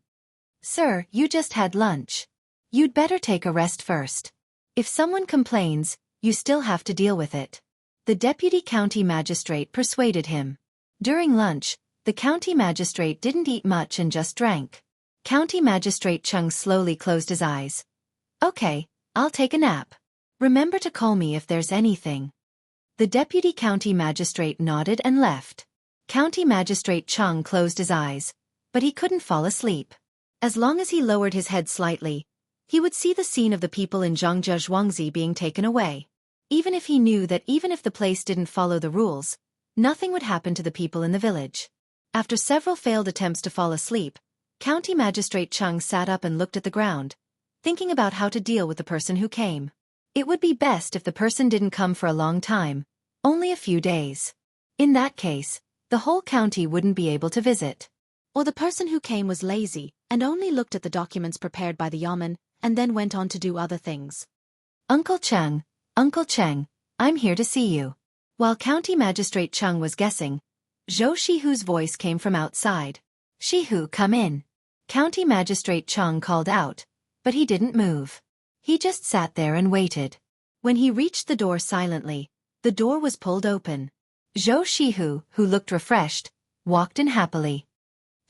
Speaker 1: Sir, you just had lunch. You'd better take a rest first. If someone complains, you still have to deal with it. The deputy county magistrate persuaded him. During lunch, the county magistrate didn't eat much and just drank. County Magistrate Cheng slowly closed his eyes. Okay, I'll take a nap. Remember to call me if there's anything. The deputy county magistrate nodded and left. County Magistrate Cheng closed his eyes, but he couldn't fall asleep. As long as he lowered his head slightly, he would see the scene of the people in Zhangjia Zhuangzi being taken away. Even if he knew that even if the place didn't follow the rules, nothing would happen to the people in the village. After several failed attempts to fall asleep, County Magistrate Cheng sat up and looked at the ground, thinking about how to deal with the person who came. It would be best if the person didn't come for a long time, only a few days. In that case, the whole county wouldn't be able to visit. Or the person who came was lazy and only looked at the documents prepared by the yamen and then went on to do other things. Uncle Cheng, I'm here to see you. While County Magistrate Cheng was guessing, Zhou Shihu's voice came from outside. Shihu, come in. County Magistrate Cheng called out, but he didn't move. He just sat there and waited. When he reached the door silently, the door was pulled open. Zhou Shihu, who looked refreshed, walked in happily.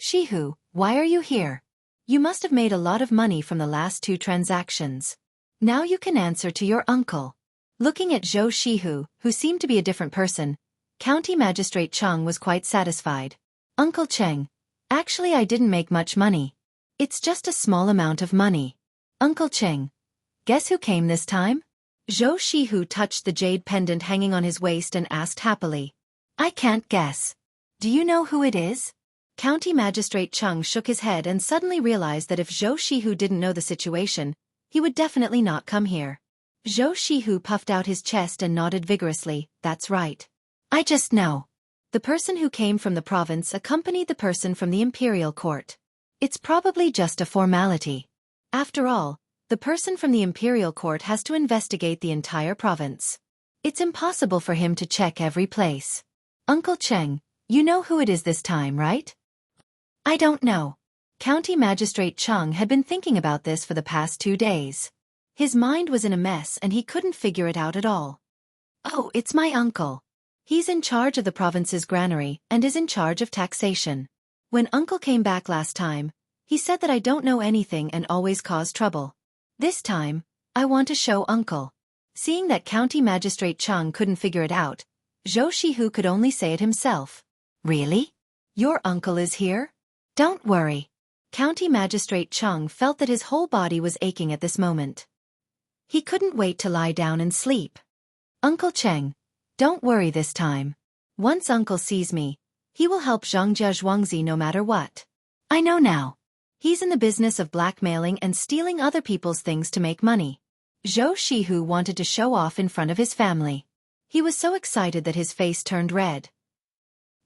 Speaker 1: Shihu, why are you here? You must have made a lot of money from the last 2 transactions. Now you can answer to your uncle. Looking at Zhou Shihu, who seemed to be a different person, County Magistrate Cheng was quite satisfied. Uncle Cheng, actually I didn't make much money. It's just a small amount of money. Uncle Cheng, guess who came this time? Zhou Shihu touched the jade pendant hanging on his waist and asked happily. I can't guess. Do you know who it is? County Magistrate Cheng shook his head and suddenly realized that if Zhou Shihu didn't know the situation, he would definitely not come here. Zhou Shihu puffed out his chest and nodded vigorously. That's right. I just know. The person who came from the province accompanied the person from the imperial court. It's probably just a formality. After all, the person from the imperial court has to investigate the entire province. It's impossible for him to check every place. Uncle Cheng, you know who it is this time, right? I don't know. County Magistrate Cheng had been thinking about this for the past 2 days. His mind was in a mess and he couldn't figure it out at all. Oh, it's my uncle. He's in charge of the province's granary and is in charge of taxation. When Uncle came back last time, he said that I don't know anything and always cause trouble. This time, I want to show Uncle. Seeing that County Magistrate Cheng couldn't figure it out, Zhou Shihu could only say it himself. Really? Your uncle is here? Don't worry. County Magistrate Cheng felt that his whole body was aching at this moment. He couldn't wait to lie down and sleep. Uncle Cheng, Don't worry this time. Once uncle sees me, he will help Zhongjia Zhuangzi no matter what. I know now. He's in the business of blackmailing and stealing other people's things to make money. Zhou Shihu wanted to show off in front of his family. He was so excited that his face turned red.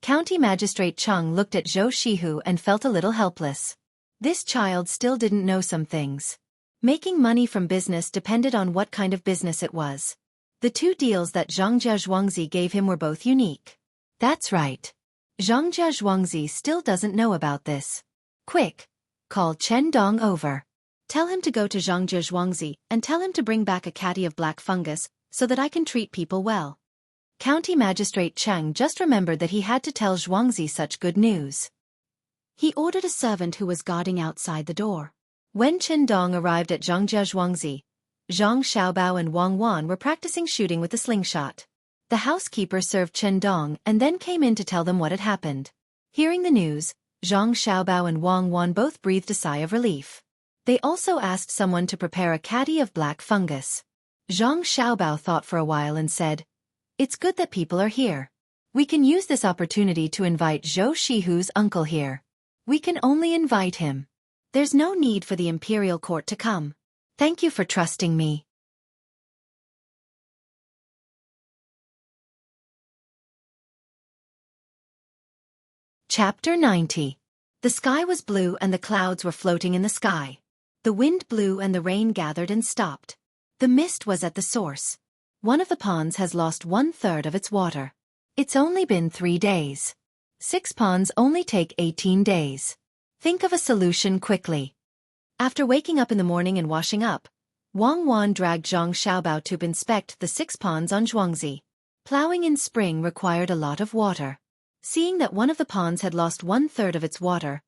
Speaker 1: County Magistrate Cheng looked at Zhou Shihu and felt a little helpless. This child still didn't know some things. Making money from business depended on what kind of business it was. The two deals that Zhongjia Zhuangzi gave him were both unique. That's right. Zhongjia Zhuangzi still doesn't know about this. Quick! Call Chen Dong over. Tell him to go to Zhongjia Zhuangzi and tell him to bring back a caddy of black fungus so that I can treat people well. County Magistrate Cheng just remembered that he had to tell Zhuangzi such good news. He ordered a servant who was guarding outside the door. When Chen Dong arrived at Zhongjia Zhuangzi, Zhang Xiaobao and Wang Wan were practicing shooting with a slingshot. The housekeeper served Chen Dong and then came in to tell them what had happened. Hearing the news, Zhang Xiaobao and Wang Wan both breathed a sigh of relief. They also asked someone to prepare a caddy of black fungus. Zhang Xiaobao thought for a while and said, "It's good that people are here. We can use this opportunity to invite Zhou Shihu's uncle here. We can only invite him. There's no need for the imperial court to come. Thank you for trusting me." Chapter 90. The sky was blue and the clouds were floating in the sky. The wind blew and the rain gathered and stopped. The mist was at the source. One of the ponds has lost 1/3 of its water. It's only been 3 days. 6 ponds only take 18 days. Think of a solution quickly. After waking up in the morning and washing up, Wang Wan dragged Zhang Xiaobao to inspect the 6 ponds on Zhuangzi. Plowing in spring required a lot of water. Seeing that one of the ponds had lost 1/3 of its water,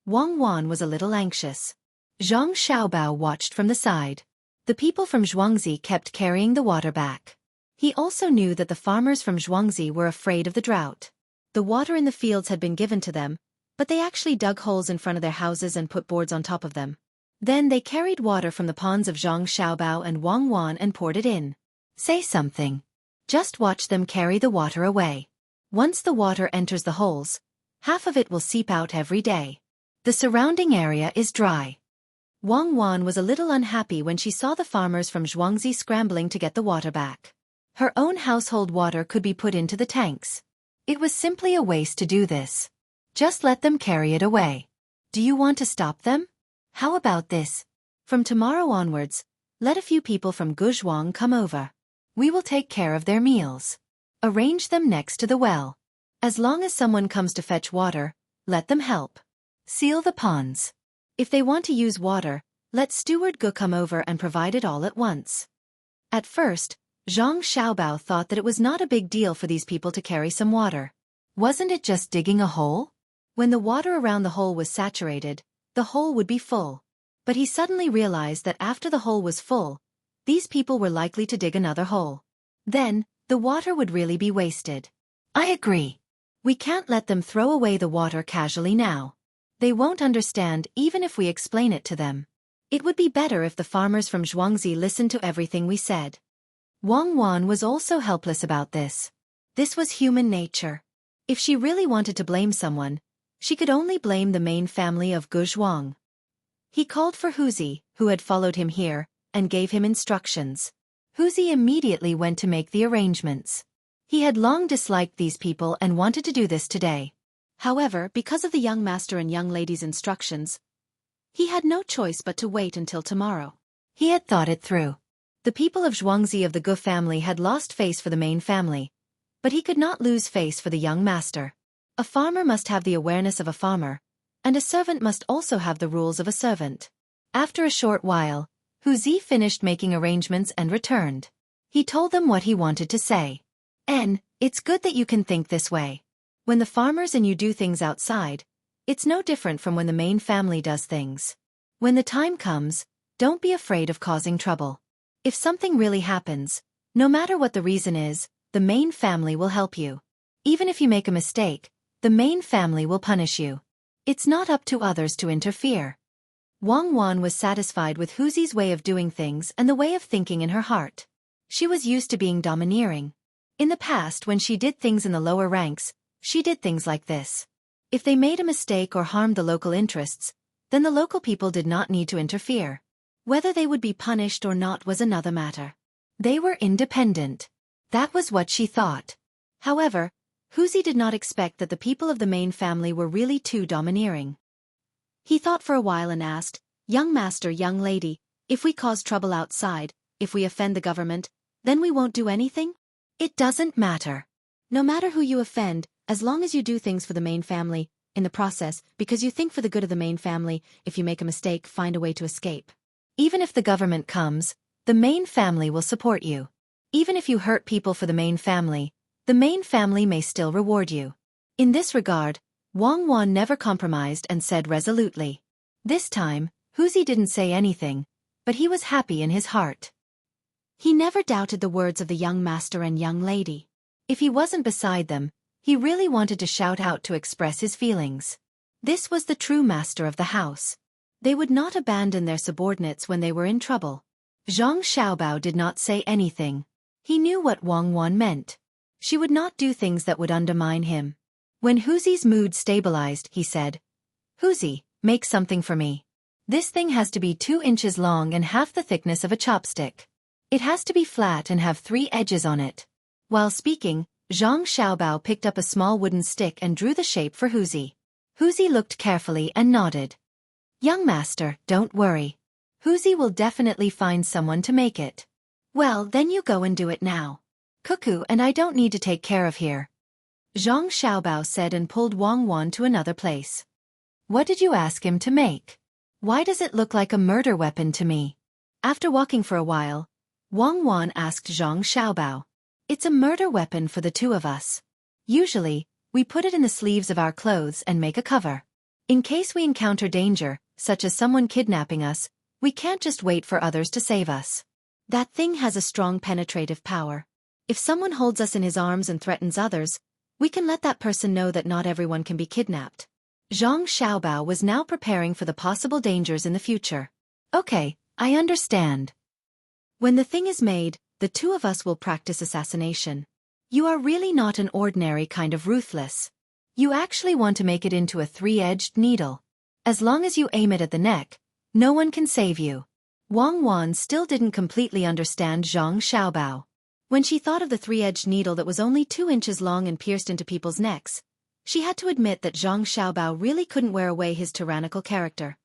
Speaker 1: Wang Wan was a little anxious. Zhang Xiaobao watched from the side. The people from Zhuangzi kept carrying the water back. He also knew that the farmers from Zhuangzi were afraid of the drought. The water in the fields had been given to them, but they actually dug holes in front of their houses and put boards on top of them. Then they carried water from the ponds of Zhang Xiaobao and Wang Wan and poured it in. Say something. Just watch them carry the water away. Once the water enters the holes, half of it will seep out every day. The surrounding area is dry. Wang Wan was a little unhappy when she saw the farmers from Zhuangzi scrambling to get the water back. Her own household water could be put into the tanks. It was simply a waste to do this. Just let them carry it away. Do you want to stop them? How about this? From tomorrow onwards, let a few people from Guzhuang come over. We will take care of their meals. Arrange them next to the well. As long as someone comes to fetch water, let them help. Seal the ponds. If they want to use water, let Steward Gu come over and provide it all at once. At first, Zhang Xiaobao thought that it was not a big deal for these people to carry some water. Wasn't it just digging a hole? When the water around the hole was saturated, the hole would be full. But he suddenly realized that after the hole was full, these people were likely to dig another hole. Then, the water would really be wasted. I agree. We can't let them throw away the water casually now. They won't understand even if we explain it to them. It would be better if the farmers from Zhuangzi listened to everything we said. Wang Wan was also helpless about this. This was human nature. If she really wanted to blame someone, she could only blame the main family of Guzhuang. He called for Huzi, who had followed him here, and gave him instructions. Huzi immediately went to make the arrangements. He had long disliked these people and wanted to do this today. However, because of the young master and young lady's instructions, he had no choice but to wait until tomorrow. He had thought it through. The people of Zhuangzi of the Gu family had lost face for the main family, but he could not lose face for the young master. A farmer must have the awareness of a farmer, and a servant must also have the rules of a servant. After a short while, Huzi finished making arrangements and returned. He told them what he wanted to say. It's good that you can think this way. When the farmers and you do things outside, it's no different from when the main family does things. When the time comes, don't be afraid of causing trouble. If something really happens, no matter what the reason is, the main family will help you. Even if you make a mistake, the main family will punish you. It's not up to others to interfere. Wang Wan was satisfied with Huzi's way of doing things and the way of thinking in her heart. She was used to being domineering. In the past, when she did things in the lower ranks, she did things like this. If they made a mistake or harmed the local interests, then the local people did not need to interfere. Whether they would be punished or not was another matter. They were independent. That was what she thought. However, Xueqi did not expect that the people of the main family were really too domineering. He thought for a while and asked, "Young master, young lady, if we cause trouble outside, if we offend the government, then we won't do anything?" "It doesn't matter. No matter who you offend, as long as you do things for the main family, in the process, because you think for the good of the main family, if you make a mistake, find a way to escape. Even if the government comes, the main family will support you. Even if you hurt people for the main family may still reward you." In this regard, Wang Wan never compromised and said resolutely. This time, Xueqi didn't say anything, but he was happy in his heart. He never doubted the words of the young master and young lady. If he wasn't beside them, he really wanted to shout out to express his feelings. This was the true master of the house. They would not abandon their subordinates when they were in trouble. Zhang Xiaobao did not say anything. He knew what Wang Wan meant. She would not do things that would undermine him. When Xueqi's mood stabilized, he said, "Xueqi, make something for me. This thing has to be 2 inches long and half the thickness of a chopstick. It has to be flat and have 3 edges on it." While speaking, Zhang Xiaobao picked up a small wooden stick and drew the shape for Xueqi. Xueqi looked carefully and nodded. "Young master, don't worry. Xueqi will definitely find someone to make it." "Well, then you go and do it now. Cuckoo and I don't need to take care of here," Zhang Xiaobao said and pulled Wang Wan to another place. "What did you ask him to make? Why does it look like a murder weapon to me?" After walking for a while, Wang Wan asked Zhang Xiaobao. "It's a murder weapon for the 2 of us. Usually, we put it in the sleeves of our clothes and make a cover. In case we encounter danger, such as someone kidnapping us, we can't just wait for others to save us. That thing has a strong penetrative power. If someone holds us in his arms and threatens others, we can let that person know that not everyone can be kidnapped." Zhang Xiaobao was now preparing for the possible dangers in the future. "Okay, I understand. When the thing is made, the 2 of us will practice assassination. You are really not an ordinary kind of ruthless. You actually want to make it into a 3-edged needle. As long as you aim it at the neck, no one can save you." Wang Wan still didn't completely understand Zhang Xiaobao. When she thought of the 3-edged needle that was only 2 inches long and pierced into people's necks, she had to admit that Zhang Xiaobao really couldn't wear away his tyrannical character.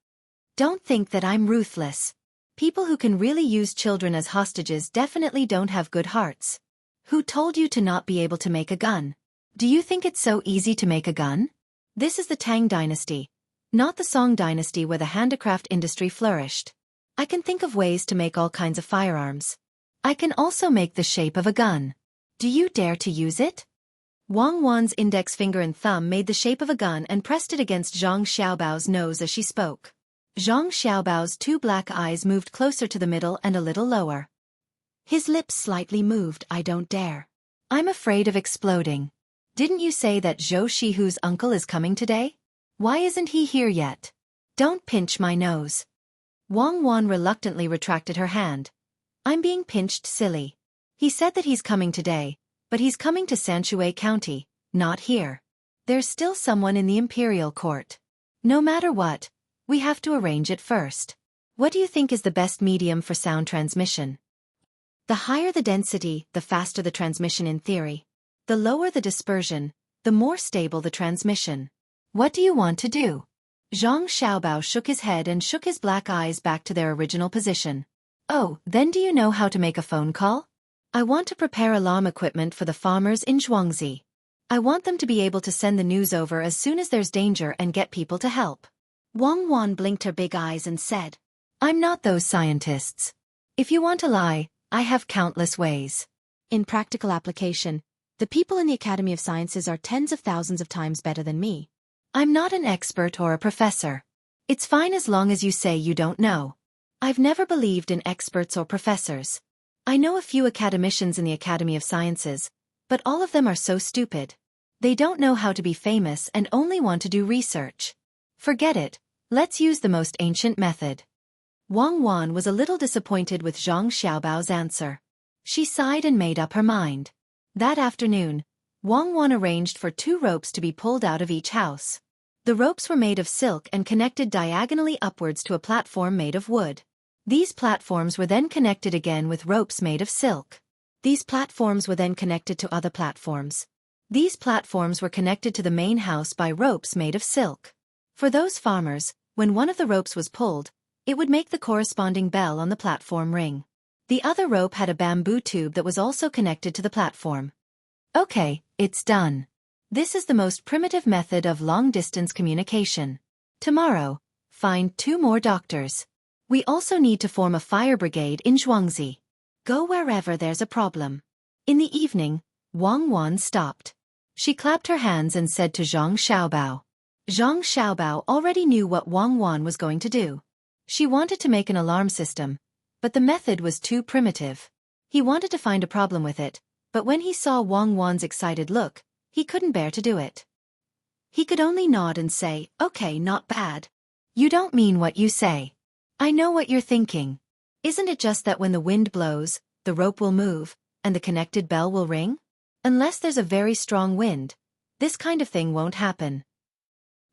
Speaker 1: "Don't think that I'm ruthless. People who can really use children as hostages definitely don't have good hearts. Who told you to not be able to make a gun? Do you think it's so easy to make a gun? This is the Tang dynasty, not the Song dynasty where the handicraft industry flourished. I can think of ways to make all kinds of firearms. I can also make the shape of a gun. Do you dare to use it?" Wang Wan's index finger and thumb made the shape of a gun and pressed it against Zhang Xiaobao's nose as she spoke. Zhang Xiaobao's 2 black eyes moved closer to the middle and a little lower. His lips slightly moved. "I don't dare. I'm afraid of exploding. Didn't you say that Zhou Shihu's uncle is coming today? Why isn't he here yet? Don't pinch my nose." Wang Wan reluctantly retracted her hand. "I'm being pinched, silly. He said that he's coming today, but he's coming to Xueqi County, not here. There's still someone in the imperial court. No matter what, we have to arrange it first. What do you think is the best medium for sound transmission? The higher the density, the faster the transmission in theory. The lower the dispersion, the more stable the transmission. What do you want to do?" Zhang Xiaobao shook his head and shook his black eyes back to their original position. "Oh, then do you know how to make a phone call? I want to prepare alarm equipment for the farmers in Xueqi. I want them to be able to send the news over as soon as there's danger and get people to help." Wang Wan blinked her big eyes and said, "I'm not those scientists. If you want to lie, I have countless ways. In practical application, the people in the Academy of Sciences are tens of thousands of times better than me. I'm not an expert or a professor. It's fine as long as you say you don't know. I've never believed in experts or professors. I know a few academicians in the Academy of Sciences, but all of them are so stupid. They don't know how to be famous and only want to do research. Forget it, let's use the most ancient method." Wang Wan was a little disappointed with Zhang Xiaobao's answer. She sighed and made up her mind. That afternoon, Wang Wan arranged for 2 ropes to be pulled out of each house. The ropes were made of silk and connected diagonally upwards to a platform made of wood. These platforms were then connected again with ropes made of silk. These platforms were then connected to other platforms. These platforms were connected to the main house by ropes made of silk. For those farmers, when one of the ropes was pulled, it would make the corresponding bell on the platform ring. The other rope had a bamboo tube that was also connected to the platform. Okay, it's done. This is the most primitive method of long-distance communication. Tomorrow, find 2 more doctors. We also need to form a fire brigade in Xueqi. Go wherever there's a problem. In the evening, Wang Wan stopped. She clapped her hands and said to Zhang Xiaobao. Zhang Xiaobao already knew what Wang Wan was going to do. She wanted to make an alarm system, but the method was too primitive. He wanted to find a problem with it, but when he saw Wang Wan's excited look, he couldn't bear to do it. He could only nod and say, "Okay, not bad. You don't mean what you say. I know what you're thinking. Isn't it just that when the wind blows, the rope will move, and the connected bell will ring? Unless there's a very strong wind, this kind of thing won't happen.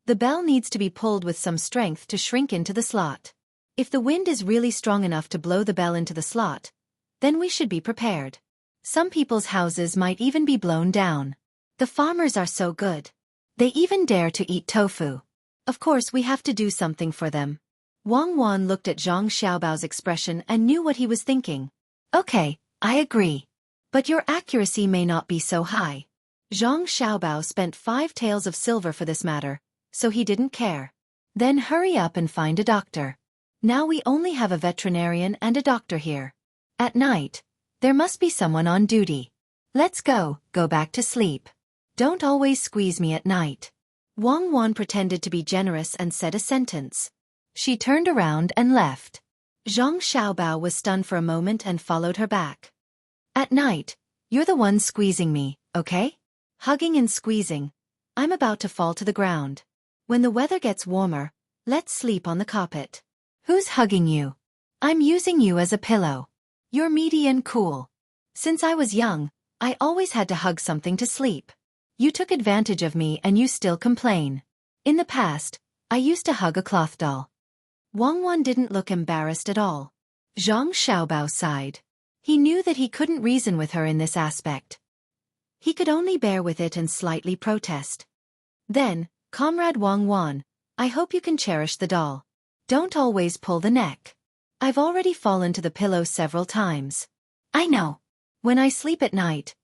Speaker 1: The bell needs to be pulled with some strength to shrink into the slot. If the wind is really strong enough to blow the bell into the slot, then we should be prepared. Some people's houses might even be blown down. The farmers are so good. They even dare to eat tofu. Of course we have to do something for them." Wang Wan looked at Zhang Xiaobao's expression and knew what he was thinking. "Okay, I agree. But your accuracy may not be so high." Zhang Xiaobao spent 5 taels of silver for this matter, so he didn't care. "Then hurry up and find a doctor. Now we only have a veterinarian and a doctor here. At night, there must be someone on duty. Let's go back to sleep. Don't always squeeze me at night." Wang Wan pretended to be generous and said a sentence. She turned around and left. Zhang Xiaobao was stunned for a moment and followed her back. "At night, you're the one squeezing me, okay? Hugging and squeezing. I'm about to fall to the ground. When the weather gets warmer, let's sleep on the carpet. Who's hugging you? I'm using you as a pillow. You're meaty and cool. Since I was young, I always had to hug something to sleep. You took advantage of me and you still complain. In the past, I used to hug a cloth doll." Wang Wan didn't look embarrassed at all. Zhang Xiaobao sighed. He knew that he couldn't reason with her in this aspect. He could only bear with it and slightly protest. "Then, Comrade Wang Wan, I hope you can cherish the doll. Don't always pull the neck. I've already fallen to the pillow several times. I know. When I sleep at night,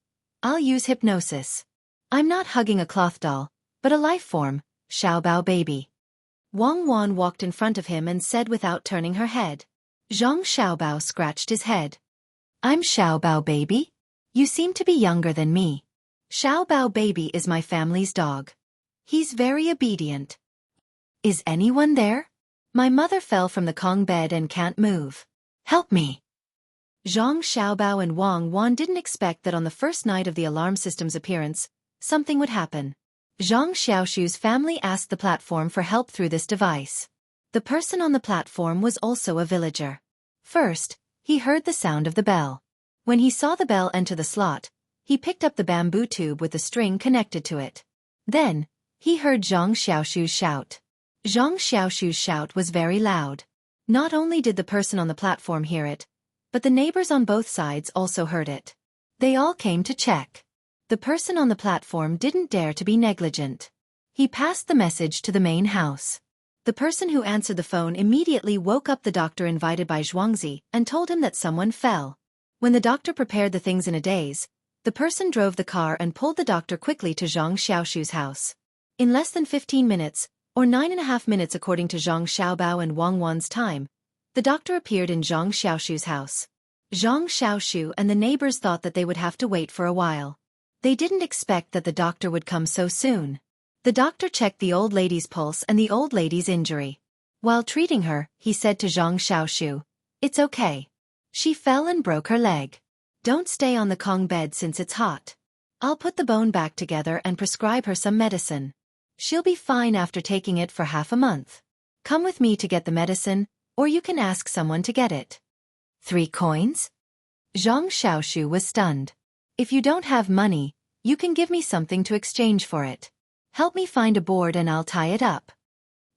Speaker 1: I'll use hypnosis. I'm not hugging a cloth doll, but a life form, Xiaobao baby." Wang Wan walked in front of him and said without turning her head. Zhang Xiaobao scratched his head. "I'm Xiaobao baby? You seem to be younger than me. Xiaobao baby is my family's dog. He's very obedient. Is anyone there? My mother fell from the Kong bed and can't move. Help me." Zhang Xiaobao and Wang Wan didn't expect that on the first night of the alarm system's appearance, something would happen. Zhang Xiaoshu's family asked the platform for help through this device. The person on the platform was also a villager. First, he heard the sound of the bell. When he saw the bell enter the slot, he picked up the bamboo tube with the string connected to it. Then, he heard Zhang Xiaoshu's shout. Zhang Xiaoshu's shout was very loud. Not only did the person on the platform hear it, but the neighbors on both sides also heard it. They all came to check. The person on the platform didn't dare to be negligent. He passed the message to the main house. The person who answered the phone immediately woke up the doctor invited by Xueqi and told him that someone fell. When the doctor prepared the things in a daze, the person drove the car and pulled the doctor quickly to Zhang Xiaoshu's house. In less than 15 minutes, or 9.5 minutes according to Zhang Xiaobao and Wang Wan's time, the doctor appeared in Zhang Xiaoshu's house. Zhang Xiaoshu and the neighbors thought that they would have to wait for a while. They didn't expect that the doctor would come so soon. The doctor checked the old lady's pulse and the old lady's injury. While treating her, he said to Zhang Xiaoshu, "It's okay. She fell and broke her leg. Don't stay on the Kong bed since it's hot. I'll put the bone back together and prescribe her some medicine. She'll be fine after taking it for half a month. Come with me to get the medicine, or you can ask someone to get it." 3 coins? Zhang Xiaoshu was stunned. If you don't have money, you can give me something to exchange for it. Help me find a board and I'll tie it up.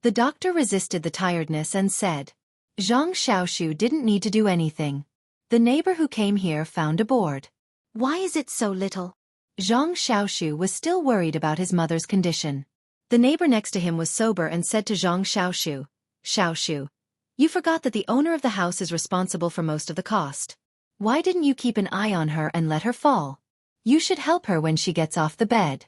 Speaker 1: The doctor resisted the tiredness and said. Zhang Xiaoshu didn't need to do anything. The neighbor who came here found a board. Why is it so little? Zhang Xiaoshu was still worried about his mother's condition. The neighbor next to him was sober and said to Zhang Xiaoshu, Xiaoshu, you forgot that the owner of the house is responsible for most of the cost. Why didn't you keep an eye on her and let her fall? You should help her when she gets off the bed.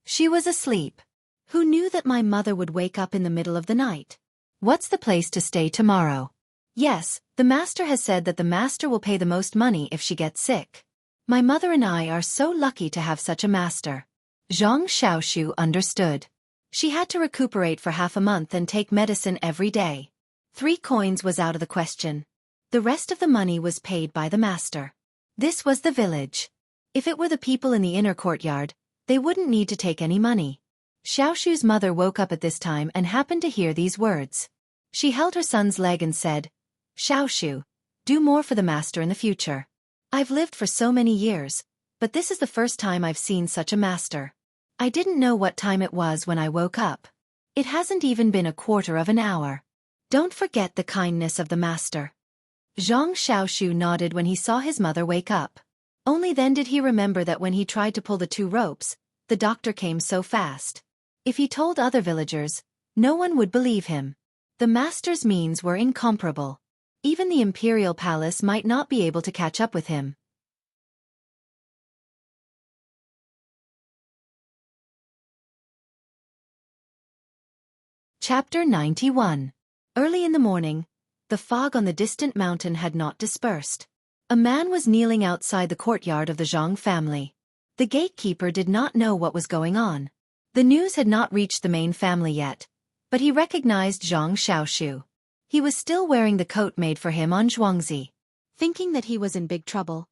Speaker 1: She was asleep. Who knew that my mother would wake up in the middle of the night? What's the place to stay tomorrow? Yes, the master has said that the master will pay the most money if she gets sick. My mother and I are so lucky to have such a master. Zhang Xiaoshu understood. She had to recuperate for half a month and take medicine every day. 3 coins was out of the question. The rest of the money was paid by the master. This was the village. If it were the people in the inner courtyard, they wouldn't need to take any money. Xiaoshu's mother woke up at this time and happened to hear these words. She held her son's leg and said, Xiaoshu, do more for the master in the future. I've lived for so many years, but this is the first time I've seen such a master. I didn't know what time it was when I woke up. It hasn't even been a quarter of an hour. Don't forget the kindness of the master. Zhang Xiaoshu nodded when he saw his mother wake up. Only then did he remember that when he tried to pull the 2 ropes, the doctor came so fast. If he told other villagers, no one would believe him. The master's means were incomparable. Even the imperial palace might not be able to catch up with him. Chapter 91. Early in the morning, the fog on the distant mountain had not dispersed. A man was kneeling outside the courtyard of the Zhang family. The gatekeeper did not know what was going on. The news had not reached the main family yet, but he recognized Zhang Xiaoshu. He was still wearing the coat made for him on Xueqi. Thinking that he was in big trouble,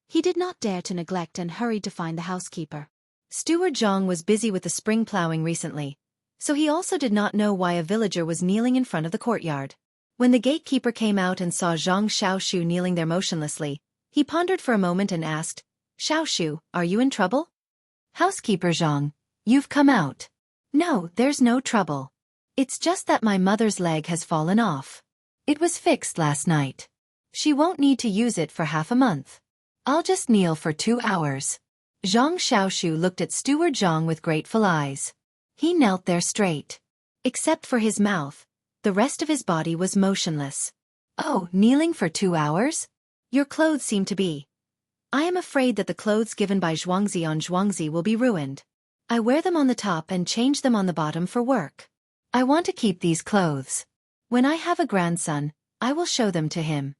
Speaker 1: he did not dare to neglect and hurried to find the housekeeper. Steward Zhang was busy with the spring plowing recently, so he also did not know why a villager was kneeling in front of the courtyard. When the gatekeeper came out and saw Zhang Xiaoshu kneeling there motionlessly, he pondered for a moment and asked, Xiaoshu, are you in trouble? Housekeeper Zhang, you've come out. No, there's no trouble. It's just that my mother's leg has fallen off. It was fixed last night. She won't need to use it for half a month. I'll just kneel for 2 hours. Zhang Xiaoshu looked at Steward Zhang with grateful eyes. He knelt there straight. Except for his mouth, the rest of his body was motionless. Oh, kneeling for 2 hours? Your clothes seem to be. I am afraid that the clothes given by Xueqi on Xueqi will be ruined. I wear them on the top and change them on the bottom for work. I want to keep these clothes. When I have a grandson, I will show them to him.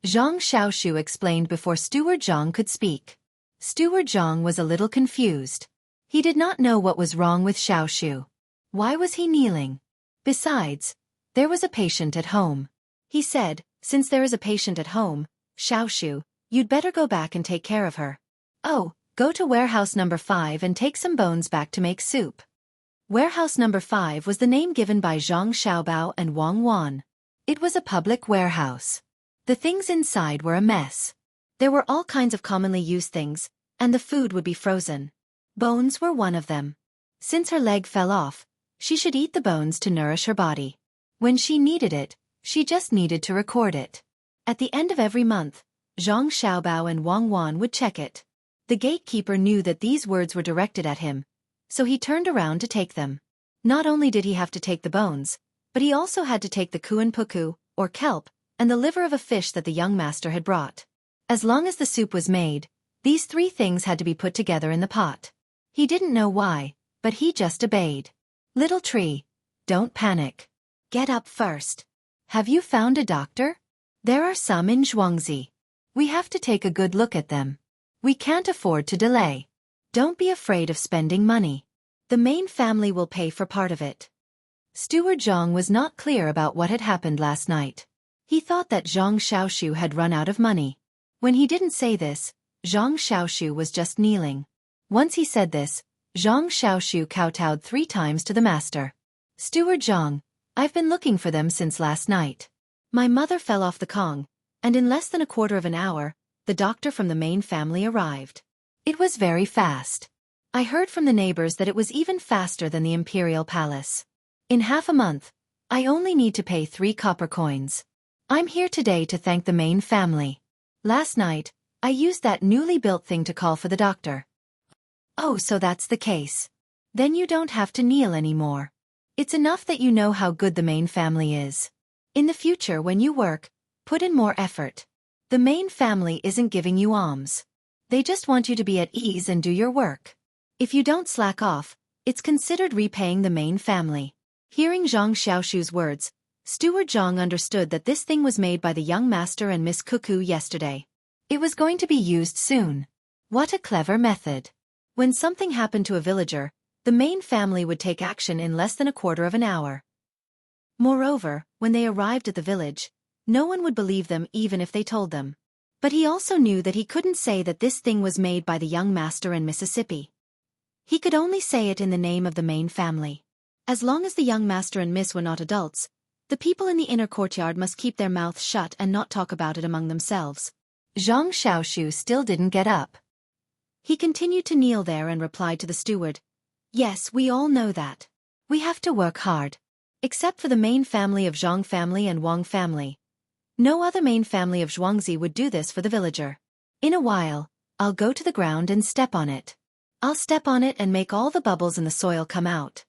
Speaker 1: Zhang Xiaoshu explained before Steward Zhang could speak. Steward Zhang was a little confused. He did not know what was wrong with Xiaoshu. Why was he kneeling? Besides, there was a patient at home. He said, since there is a patient at home, Xiaoshu, you'd better go back and take care of her. Oh, go to warehouse number 5 and take some bones back to make soup. Warehouse number 5 was the name given by Zhang Xiaobao and Wang Wan. It was a public warehouse. The things inside were a mess. There were all kinds of commonly used things, and the food would be frozen. Bones were one of them. Since her leg fell off, she should eat the bones to nourish her body. When she needed it, she just needed to record it. At the end of every month, Zhang Xiaobao and Wang Wan would check it. The gatekeeper knew that these words were directed at him, so he turned around to take them. Not only did he have to take the bones, but he also had to take the kuan puku, or kelp, and the liver of a fish that the young master had brought. As long as the soup was made, these 3 things had to be put together in the pot. He didn't know why, but he just obeyed. Little tree, don't panic. Get up first. Have you found a doctor? There are some in Xueqi. We have to take a good look at them. We can't afford to delay. Don't be afraid of spending money. The main family will pay for part of it. Steward Zhang was not clear about what had happened last night. He thought that Zhang Xiaoshu had run out of money. When he didn't say this, Zhang Xiaoshu was just kneeling. Once he said this, Zhang Xiaoshu kowtowed 3 times to the master. Steward Zhang, I've been looking for them since last night. My mother fell off the Kong, and in less than a quarter of an hour, the doctor from the main family arrived. It was very fast. I heard from the neighbors that it was even faster than the imperial palace. In half a month, I only need to pay 3 copper coins. I'm here today to thank the main family. Last night, I used that newly built thing to call for the doctor. Oh, so that's the case. Then you don't have to kneel anymore. It's enough that you know how good the main family is. In the future when you work, put in more effort. The main family isn't giving you alms. They just want you to be at ease and do your work. If you don't slack off, it's considered repaying the main family. Hearing Zhang Xiaoshu's words, Steward Zhang understood that this thing was made by the young master and Miss Cuckoo yesterday. It was going to be used soon. What a clever method. When something happened to a villager, the main family would take action in less than a quarter of an hour. Moreover, when they arrived at the village, no one would believe them even if they told them. But he also knew that he couldn't say that this thing was made by the young master in Mississippi. He could only say it in the name of the main family. As long as the young master and miss were not adults, the people in the inner courtyard must keep their mouths shut and not talk about it among themselves. Zhang Xiaoshu still didn't get up. He continued to kneel there and replied to the steward, "Yes, we all know that. We have to work hard. Except for the main family of Zhang family and Wang family. No other main family of Zhuangzi would do this for the villager. In a while, I'll go to the ground and step on it. I'll step on it and make all the bubbles in the soil come out."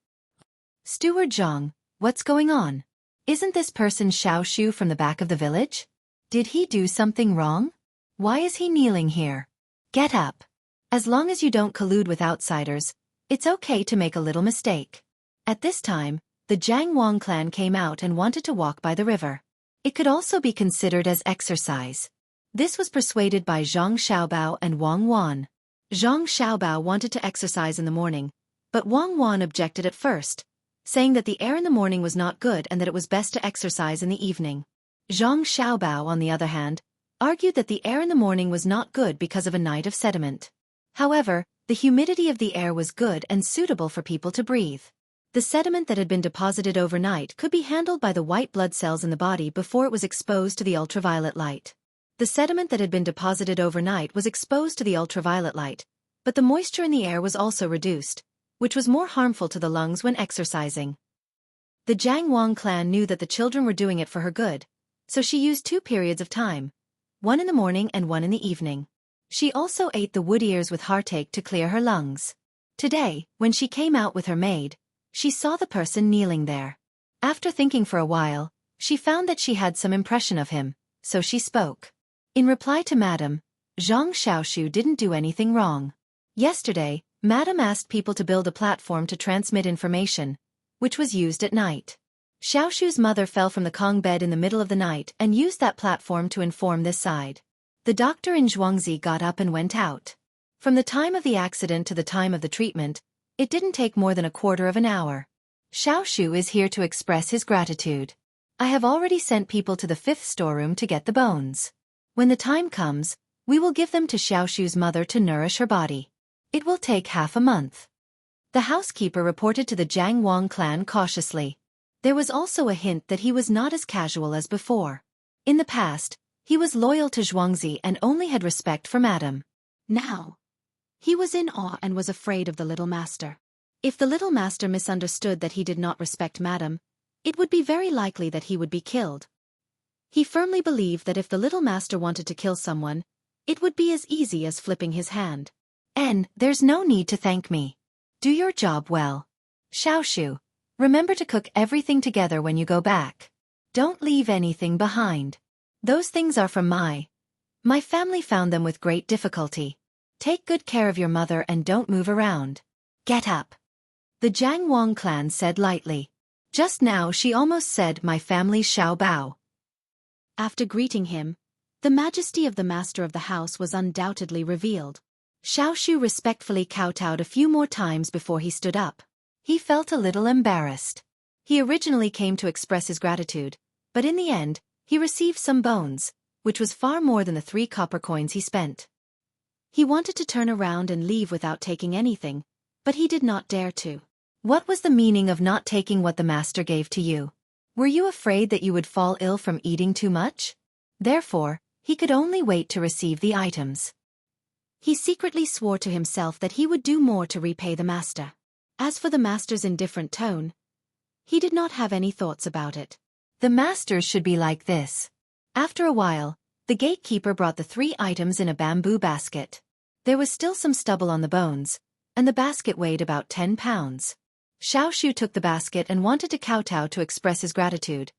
Speaker 1: Steward Zhang, what's going on? Isn't this person Xiaoshu from the back of the village? Did he do something wrong? Why is he kneeling here? Get up. As long as you don't collude with outsiders, it's okay to make a little mistake. At this time, the Jiang Wang clan came out and wanted to walk by the river. It could also be considered as exercise. This was persuaded by Zhang Xiaobao and Wang Wan. Zhang Xiaobao wanted to exercise in the morning, but Wang Wan objected at first, saying that the air in the morning was not good and that it was best to exercise in the evening. Zhang Xiaobao, on the other hand, argued that the air in the morning was not good because of a night of sediment. However, the humidity of the air was good and suitable for people to breathe. The sediment that had been deposited overnight could be handled by the white blood cells in the body before it was exposed to the ultraviolet light. The sediment that had been deposited overnight was exposed to the ultraviolet light, but the moisture in the air was also reduced, which was more harmful to the lungs when exercising. The Jiang Wang clan knew that the children were doing it for her good, so she used 2 periods of time, one in the morning and one in the evening. She also ate the wood ears with heartache to clear her lungs. Today, when she came out with her maid, she saw the person kneeling there. After thinking for a while, she found that she had some impression of him, so she spoke. In reply to Madam, Zhang Xiaoshu didn't do anything wrong. Yesterday, Madam asked people to build a platform to transmit information, which was used at night. Xiaoshu's mother fell from the Kong bed in the middle of the night and used that platform to inform this side. The doctor in Zhuangzi got up and went out. From the time of the accident to the time of the treatment, it didn't take more than a quarter of an hour. Xiaoshu is here to express his gratitude. I have already sent people to the 5th storeroom to get the bones. When the time comes, we will give them to Xiaoshu's mother to nourish her body. It will take half a month. The housekeeper reported to the Jiang Wang clan cautiously. There was also a hint that he was not as casual as before. In the past, he was loyal to Zhuangzi and only had respect for Madam. Now, he was in awe and was afraid of the little master. If the little master misunderstood that he did not respect Madam, it would be very likely that he would be killed. He firmly believed that if the little master wanted to kill someone, it would be as easy as flipping his hand. There's no need to thank me. Do your job well. Xiaoshu, remember to cook everything together when you go back. Don't leave anything behind. Those things are from my family found them with great difficulty. Take good care of your mother and don't move around. Get up. The Jiang Wang clan said lightly. Just now she almost said my family's Xiao Bao. After greeting him, the majesty of the master of the house was undoubtedly revealed. Xiaoshu respectfully kowtowed a few more times before he stood up. He felt a little embarrassed. He originally came to express his gratitude, but in the end, he received some bones, which was far more than the 3 copper coins he spent. He wanted to turn around and leave without taking anything, but he did not dare to. What was the meaning of not taking what the master gave to you? Were you afraid that you would fall ill from eating too much? Therefore, He could only wait to receive the items. He secretly swore to himself that he would do more to repay the master. As for the master's indifferent tone, he did not have any thoughts about it. The masters should be like this. After a while, the gatekeeper brought the 3 items in a bamboo basket. There was still some stubble on the bones, and the basket weighed about 10 pounds. Xueqi took the basket and wanted to kowtow to express his gratitude,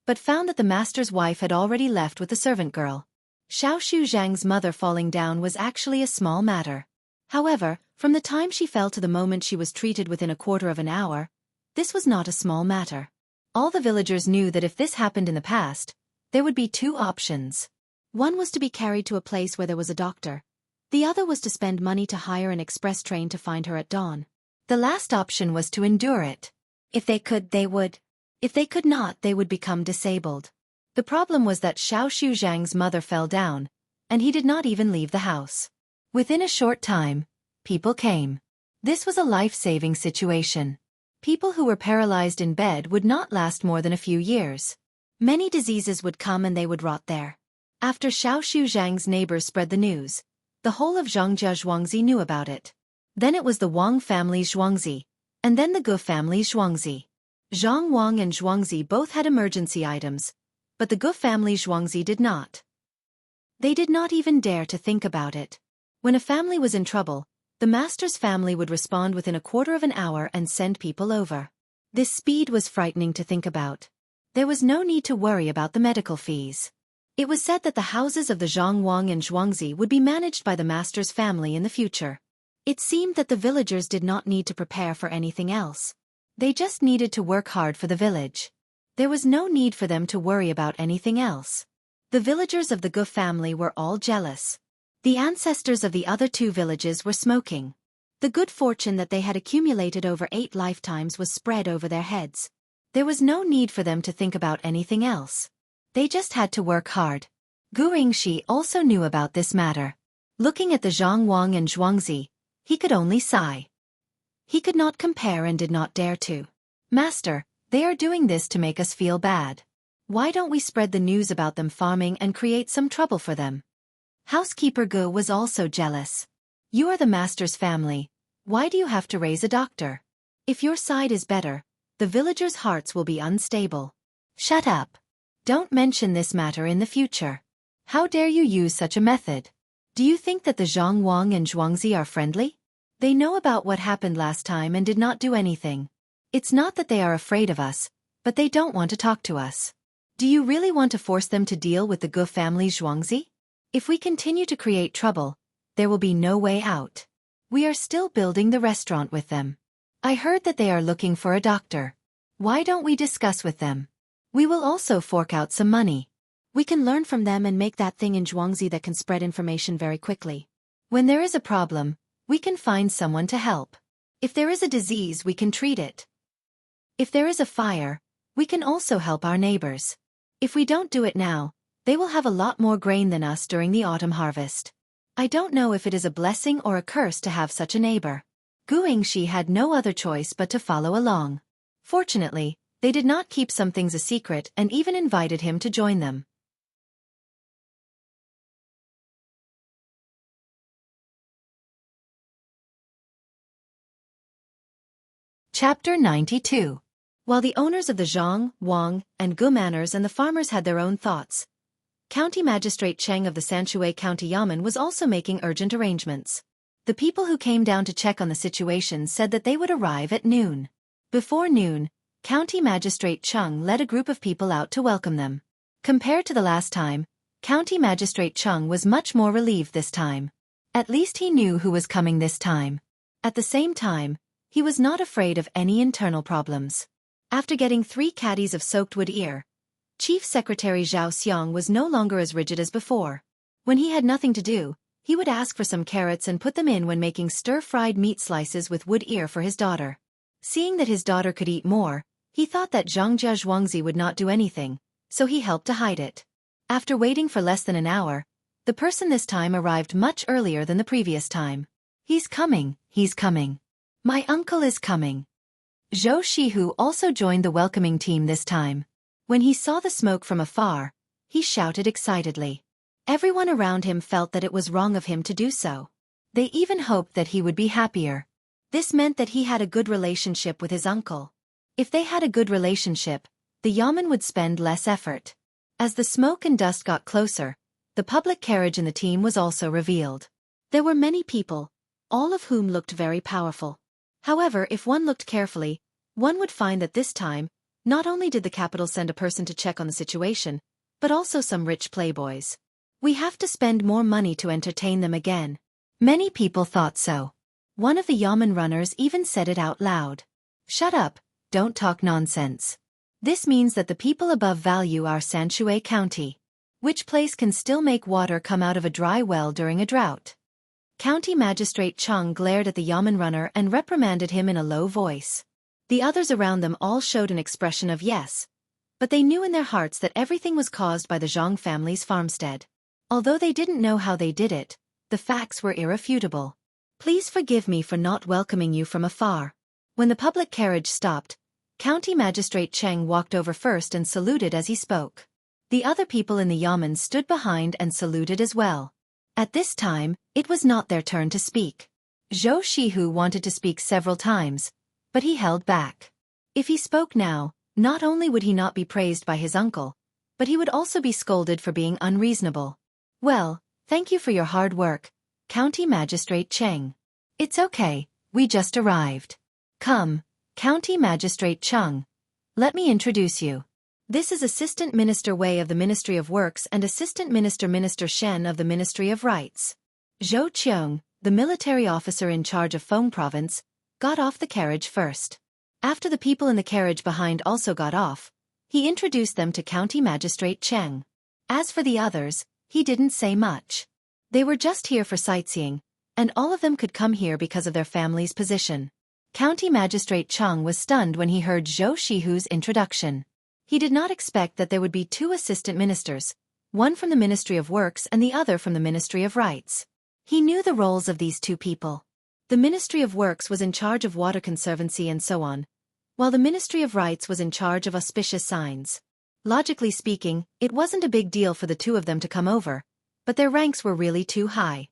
Speaker 1: but found that the master's wife had already left with the servant girl. Xueqi Zhang's mother falling down was actually a small matter. However, from the time she fell to the moment she was treated within a quarter of an hour, this was not a small matter. All the villagers knew that if this happened in the past, there would be 2 options. One was to be carried to a place where there was a doctor. The other was to spend money to hire an express train to find her at dawn. The last option was to endure it. If they could, they would. If they could not, they would become disabled. The problem was that Xueqi Zhang's mother fell down, and he did not even leave the house. Within a short time, people came. This was a life-saving situation. People who were paralyzed in bed would not last more than a few years. Many diseases would come and they would rot there. After Xueqi Zhang's neighbors spread the news, the whole of Zhongjia Zhuangzi knew about it. Then it was the Wang family Zhuangzi, and then the Gu family Zhuangzi. Zhang Wang and Zhuangzi both had emergency items, but the Gu family Zhuangzi did not. They did not even dare to think about it. When a family was in trouble, the master's family would respond within a quarter of an hour and send people over. This speed was frightening to think about. There was no need to worry about the medical fees. It was said that the houses of the Zhang Wang and Zhuangzi would be managed by the master's family in the future. It seemed that the villagers did not need to prepare for anything else. They just needed to work hard for the village. There was no need for them to worry about anything else. The villagers of the Gu family were all jealous. The ancestors of the other 2 villages were smoking. The good fortune that they had accumulated over 8 lifetimes was spread over their heads. There was no need for them to think about anything else. They just had to work hard. Gu Ringxi also knew about this matter. Looking at the Zhang Wang and Zhuangzi, he could only sigh. He could not compare and did not dare to. Master, they are doing this to make us feel bad. Why don't we spread the news about them farming and create some trouble for them? Housekeeper Gu was also jealous. You are the master's family. Why do you have to raise a doctor? If your side is better, the villagers' hearts will be unstable. Shut up. Don't mention this matter in the future. How dare you use such a method? Do you think that the Zhang Wang and Zhuangzi are friendly? They know about what happened last time and did not do anything. It's not that they are afraid of us, but they don't want to talk to us. Do you really want to force them to deal with the Gu family Zhuangzi? If we continue to create trouble, there will be no way out. We are still building the restaurant with them. I heard that they are looking for a doctor. Why don't we discuss with them? We will also fork out some money. We can learn from them and make that thing in Zhuangzi that can spread information very quickly. When there is a problem, we can find someone to help. If there is a disease, we can treat it. If there is a fire, we can also help our neighbors. If we don't do it now, they will have a lot more grain than us during the autumn harvest. I don't know if it is a blessing or a curse to have such a neighbor. Gu Yingxi had no other choice but to follow along. Fortunately, they did not keep some things a secret and even invited him to join them. Chapter 92. While the owners of the Zhang, Wang, and Gu manors and the farmers had their own thoughts, County Magistrate Cheng of the Sanshui County Yamen was also making urgent arrangements. The people who came down to check on the situation said that they would arrive at noon. Before noon, County Magistrate Cheng led a group of people out to welcome them. Compared to the last time, County Magistrate Cheng was much more relieved this time. At least he knew who was coming this time. At the same time, he was not afraid of any internal problems. After getting 3 caddies of soaked wood ear, Chief Secretary Zhao Xiang was no longer as rigid as before. When he had nothing to do, he would ask for some carrots and put them in when making stir-fried meat slices with wood ear for his daughter. Seeing that his daughter could eat more, he thought that Zhongjia Zhuangzi would not do anything, so he helped to hide it. After waiting for less than an hour, the person this time arrived much earlier than the previous time. He's coming, he's coming. My uncle is coming. Zhou Shihu also joined the welcoming team this time. When he saw the smoke from afar, he shouted excitedly. Everyone around him felt that it was wrong of him to do so. They even hoped that he would be happier. This meant that he had a good relationship with his uncle. If they had a good relationship, the yamen would spend less effort. As the smoke and dust got closer, the public carriage in the team was also revealed. There were many people, all of whom looked very powerful. However, if one looked carefully, one would find that this time, not only did the capital send a person to check on the situation, but also some rich playboys. We have to spend more money to entertain them again. Many people thought so. One of the yamen runners even said it out loud. Shut up, don't talk nonsense. This means that the people above value our Xueqi County. Which place can still make water come out of a dry well during a drought? County Magistrate Tang glared at the yamen runner and reprimanded him in a low voice. The others around them all showed an expression of yes, but they knew in their hearts that everything was caused by the Zhang family's farmstead. Although they didn't know how they did it, the facts were irrefutable. Please forgive me for not welcoming you from afar. When the public carriage stopped, County Magistrate Cheng walked over first and saluted as he spoke. The other people in the yamen stood behind and saluted as well. At this time, it was not their turn to speak. Xueqi wanted to speak several times, but he held back. If he spoke now, not only would he not be praised by his uncle, but he would also be scolded for being unreasonable. Well, thank you for your hard work, County Magistrate Cheng. It's okay, we just arrived. Come, County Magistrate Cheng. Let me introduce you. This is Assistant Minister Wei of the Ministry of Works and Assistant Minister Shen of the Ministry of Rights. Zhou Qiong, the military officer in charge of Feng Province, got off the carriage first. After the people in the carriage behind also got off, he introduced them to County Magistrate Cheng. As for the others, he didn't say much. They were just here for sightseeing, and all of them could come here because of their family's position. County Magistrate Cheng was stunned when he heard Xueqi's introduction. He did not expect that there would be two assistant ministers, one from the Ministry of Works and the other from the Ministry of Rights. He knew the roles of these two people. The Ministry of Works was in charge of water conservancy and so on, while the Ministry of Rights was in charge of auspicious signs. Logically speaking, it wasn't a big deal for the two of them to come over, but their ranks were really too high.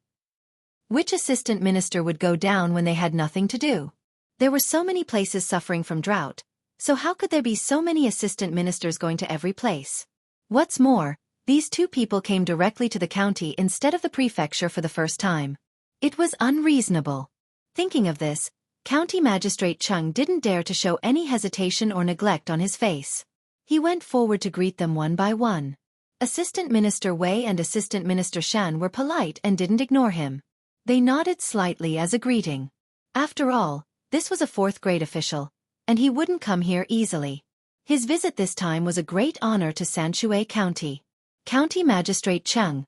Speaker 1: Which assistant minister would go down when they had nothing to do? There were so many places suffering from drought, so how could there be so many assistant ministers going to every place? What's more, these two people came directly to the county instead of the prefecture for the first time. It was unreasonable. Thinking of this, County Magistrate Cheng didn't dare to show any hesitation or neglect on his face. He went forward to greet them one by one. Assistant Minister Wei and Assistant Minister Shan were polite and didn't ignore him. They nodded slightly as a greeting. After all, this was a fourth-grade official, and he wouldn't come here easily. His visit this time was a great honor to Xueqi County. County Magistrate Cheng,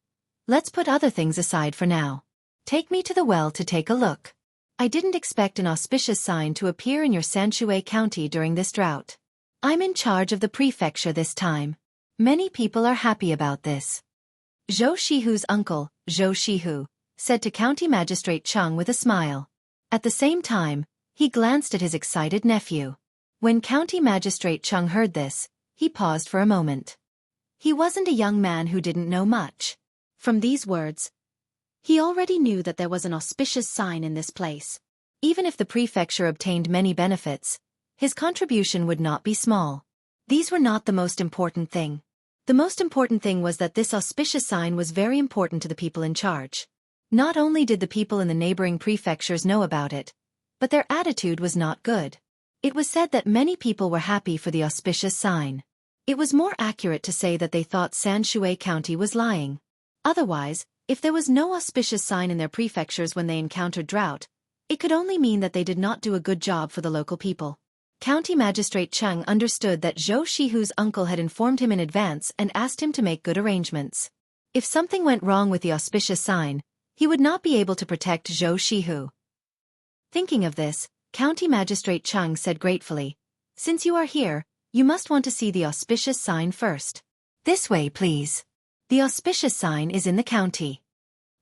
Speaker 1: let's put other things aside for now. Take me to the well to take a look. I didn't expect an auspicious sign to appear in your Xueqi County during this drought. I'm in charge of the prefecture this time. Many people are happy about this. Xueqi's uncle, Xueqi, said to County Magistrate Cheng with a smile. At the same time, he glanced at his excited nephew. When County Magistrate Cheng heard this, he paused for a moment. He wasn't a young man who didn't know much. From these words, he already knew that there was an auspicious sign in this place. Even if the prefecture obtained many benefits, his contribution would not be small. These were not the most important thing. The most important thing was that this auspicious sign was very important to the people in charge. Not only did the people in the neighboring prefectures know about it, but their attitude was not good. It was said that many people were happy for the auspicious sign. It was more accurate to say that they thought Xueqi County was lying. Otherwise, if there was no auspicious sign in their prefectures when they encountered drought, it could only mean that they did not do a good job for the local people. County Magistrate Cheng understood that Xueqi's uncle had informed him in advance and asked him to make good arrangements. If something went wrong with the auspicious sign, he would not be able to protect Xueqi. Thinking of this, County Magistrate Cheng said gratefully, "Since you are here, you must want to see the auspicious sign first. This way, please. The auspicious sign is in the county."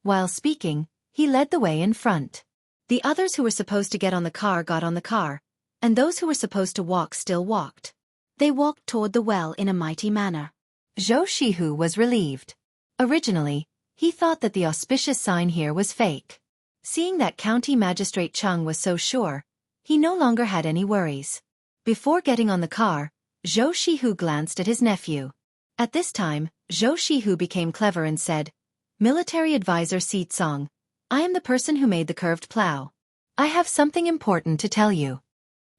Speaker 1: While speaking, he led the way in front. The others who were supposed to get on the car got on the car, and those who were supposed to walk still walked. They walked toward the well in a mighty manner. Xueqi was relieved. Originally, He thought that the auspicious sign here was fake. Seeing that County Magistrate Cheng was so sure, he no longer had any worries. Before getting on the car, Zhou Shihu glanced at his nephew. At this time, Zhou Shihu became clever and said, "Military Advisor Si Tsong, I am the person who made the curved plow. I have something important to tell you."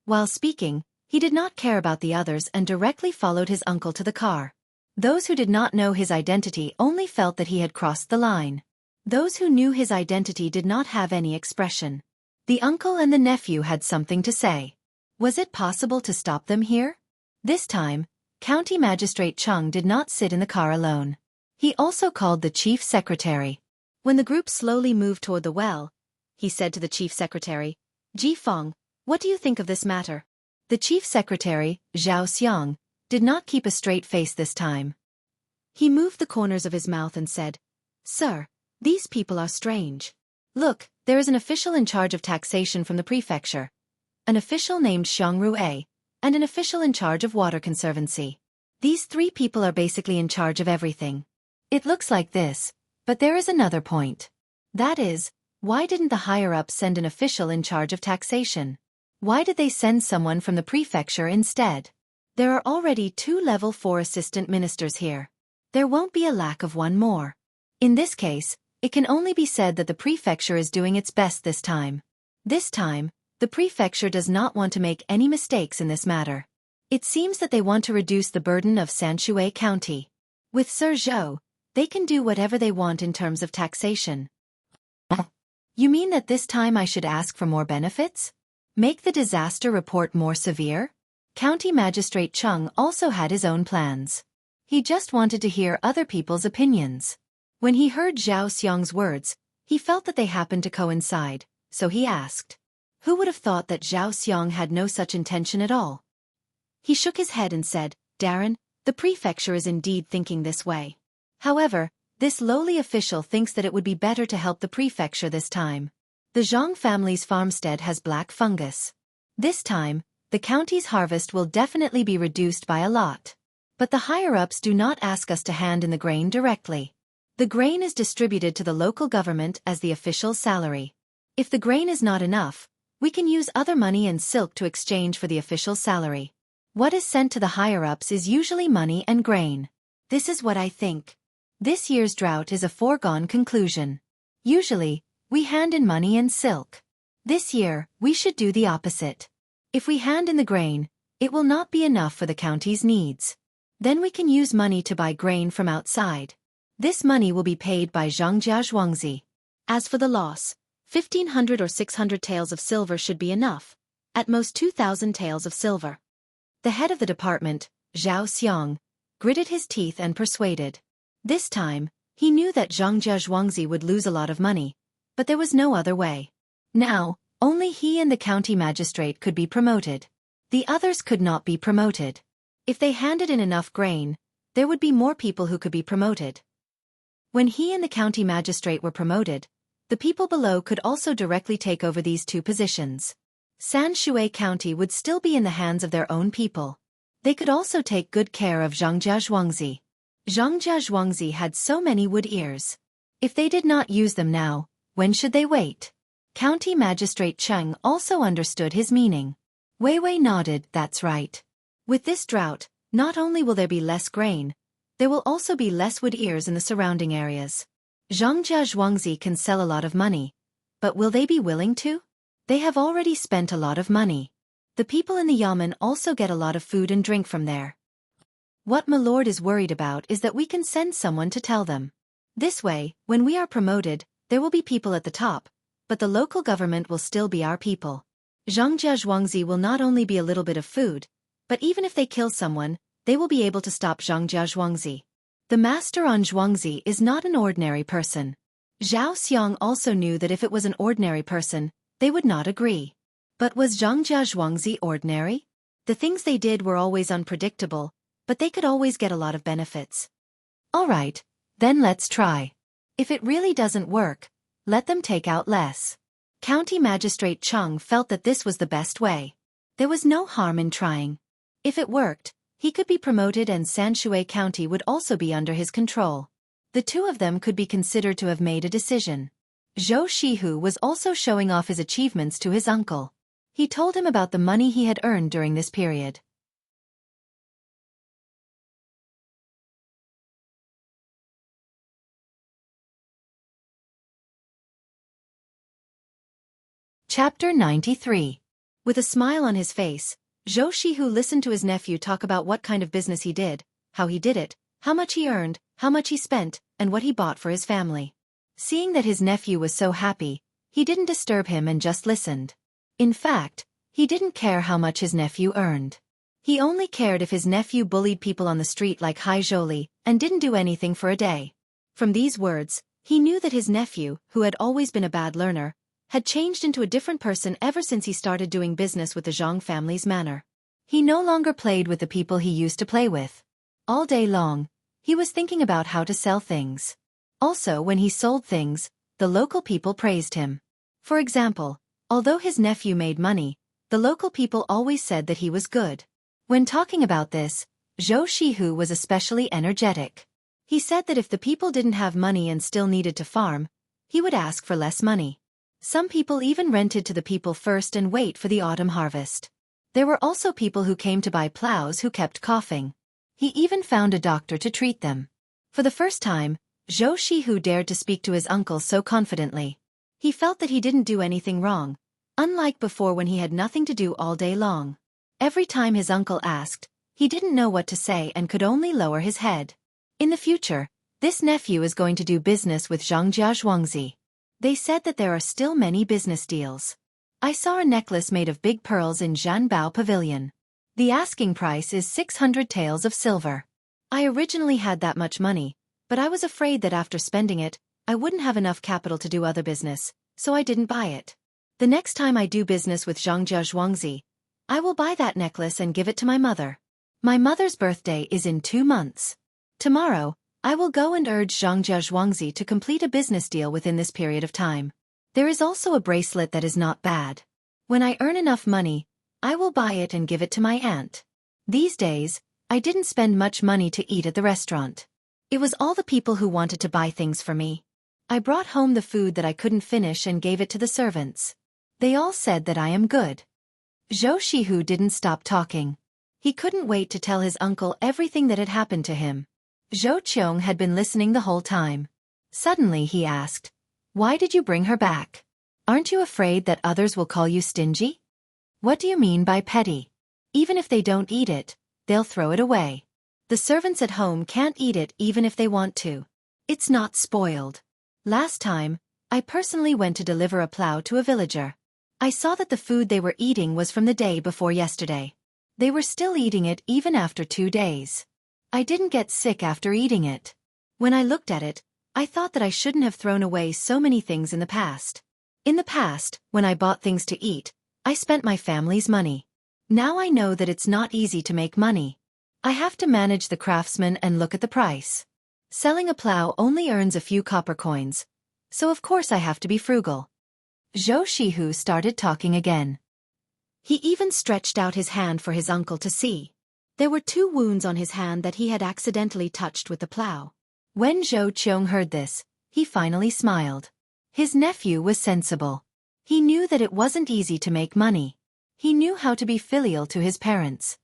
Speaker 1: While speaking, he did not care about the others and directly followed his uncle to the car. Those who did not know his identity only felt that he had crossed the line. Those who knew his identity did not have any expression. The uncle and the nephew had something to say. Was it possible to stop them here? This time, County Magistrate Cheng did not sit in the car alone. He also called the chief secretary. When the group slowly moved toward the well, he said to the chief secretary, "Ji Feng, what do you think of this matter?" The chief secretary, Zhao Xiang, did not keep a straight face this time. He moved the corners of his mouth and said, "Sir, these people are strange. Look, there is an official in charge of taxation from the prefecture, an official named Xiang Rue, and an official in charge of water conservancy. These three people are basically in charge of everything. It looks like this, but there is another point. That is, why didn't the higher-ups send an official in charge of taxation? Why did they send someone from the prefecture instead? There are already 2 level 4 assistant ministers here. There won't be a lack of one more. In this case, it can only be said that the prefecture is doing its best this time. This time, the prefecture does not want to make any mistakes in this matter. It seems that they want to reduce the burden of Xueqi County. With Sir Zhou, they can do whatever they want in terms of taxation." "You mean that this time I should ask for more benefits? Make the disaster report more severe?" County Magistrate Cheng also had his own plans. He just wanted to hear other people's opinions. When he heard Zhao Xiang's words, he felt that they happened to coincide, so he asked. Who would have thought that Zhao Xiang had no such intention at all? He shook his head and said, "Darren, the prefecture is indeed thinking this way. However, this lowly official thinks that it would be better to help the prefecture this time. The Zhang family's farmstead has black fungus. This time, the county's harvest will definitely be reduced by a lot. But the higher-ups do not ask us to hand in the grain directly. The grain is distributed to the local government as the official salary. If the grain is not enough, we can use other money and silk to exchange for the official salary. What is sent to the higher-ups is usually money and grain. This is what I think. This year's drought is a foregone conclusion. Usually, we hand in money and silk. This year, we should do the opposite. If we hand in the grain, it will not be enough for the county's needs. Then we can use money to buy grain from outside. This money will be paid by Zhangjia Zhuangzi. As for the loss, 1,500 or 600 taels of silver should be enough, at most 2,000 taels of silver." The head of the department, Zhao Xiang, gritted his teeth and persuaded. This time, he knew that Zhangjia Zhuangzi would lose a lot of money, but there was no other way. Now, only he and the county magistrate could be promoted. The others could not be promoted. If they handed in enough grain, there would be more people who could be promoted. When he and the county magistrate were promoted, the people below could also directly take over these 2 positions. Sanshui County would still be in the hands of their own people. They could also take good care of Zhangjia Zhuangzi. Zhangjia Zhuangzi had so many wood ears. If they did not use them now, when should they wait? County Magistrate Cheng also understood his meaning. Wei Wei nodded, "That's right. With this drought, not only will there be less grain, there will also be less wood ears in the surrounding areas. Zhangjia Zhuangzi can sell a lot of money, but will they be willing to? They have already spent a lot of money. The people in the yamen also get a lot of food and drink from there. What my lord is worried about is that we can send someone to tell them. This way, when we are promoted, there will be people at the top, but the local government will still be our people. Zhangjia Zhuangzi will not only be a little bit of food, but even if they kill someone, they will be able to stop Zhangjia Zhuangzi. The master on Zhuangzi is not an ordinary person." Zhao Xiang also knew that if it was an ordinary person, they would not agree. But was Zhangjia Zhuangzi ordinary? The things they did were always unpredictable, but they could always get a lot of benefits. All right, then let's try. If it really doesn't work, let them take out less. County Magistrate Cheng felt that this was the best way. There was no harm in trying. If it worked, he could be promoted and Sanshui County would also be under his control. The two of them could be considered to have made a decision. Xueqi was also showing off his achievements to his uncle. He told him about the money he had earned during this period. Chapter 93. With a smile on his face, Xueqi listened to his nephew talk about what kind of business he did, how he did it, how much he earned, how much he spent, and what he bought for his family. Seeing that his nephew was so happy, he didn't disturb him and just listened. In fact, he didn't care how much his nephew earned. He only cared if his nephew bullied people on the street like Xueqi and didn't do anything for a day. From these words, he knew that his nephew, who had always been a bad learner, had changed into a different person ever since he started doing business with the Zhang family's manor. He no longer played with the people he used to play with. All day long, he was thinking about how to sell things. Also, when he sold things, the local people praised him. For example, although his nephew made money, the local people always said that he was good. When talking about this, Xueqi was especially energetic. He said that if the people didn't have money and still needed to farm, he would ask for less money. Some people even rented to the people first and wait for the autumn harvest. There were also people who came to buy plows who kept coughing. He even found a doctor to treat them. For the first time, Xueqi dared to speak to his uncle so confidently. He felt that he didn't do anything wrong, unlike before when he had nothing to do all day long. Every time his uncle asked, he didn't know what to say and could only lower his head. In the future, this nephew is going to do business with Zhang. They said that there are still many business deals. I saw a necklace made of big pearls in Zhanbao Pavilion. The asking price is 600 taels of silver. I originally had that much money, but I was afraid that after spending it, I wouldn't have enough capital to do other business, so I didn't buy it. The next time I do business with Zhang, I will buy that necklace and give it to my mother. My mother's birthday is in 2 months. Tomorrow, I will go and urge Zhang to complete a business deal within this period of time. There is also a bracelet that is not bad. When I earn enough money, I will buy it and give it to my aunt. These days, I didn't spend much money to eat at the restaurant. It was all the people who wanted to buy things for me. I brought home the food that I couldn't finish and gave it to the servants. They all said that I am good. Xueqi didn't stop talking. He couldn't wait to tell his uncle everything that had happened to him. Zhou Qiong had been listening the whole time. Suddenly he asked, "Why did you bring her back? Aren't you afraid that others will call you stingy? What do you mean by petty? Even if they don't eat it, they'll throw it away. The servants at home can't eat it even if they want to. It's not spoiled. Last time, I personally went to deliver a plow to a villager. I saw that the food they were eating was from the day before yesterday. They were still eating it even after 2 days. I didn't get sick after eating it. When I looked at it, I thought that I shouldn't have thrown away so many things in the past. In the past, when I bought things to eat, I spent my family's money. Now I know that it's not easy to make money. I have to manage the craftsman and look at the price. Selling a plow only earns a few copper coins, so of course I have to be frugal." Xueqi started talking again. He even stretched out his hand for his uncle to see. There were 2 wounds on his hand that he had accidentally touched with the plow. When Zhou Qiong heard this, he finally smiled. His nephew was sensible. He knew that it wasn't easy to make money. He knew how to be filial to his parents.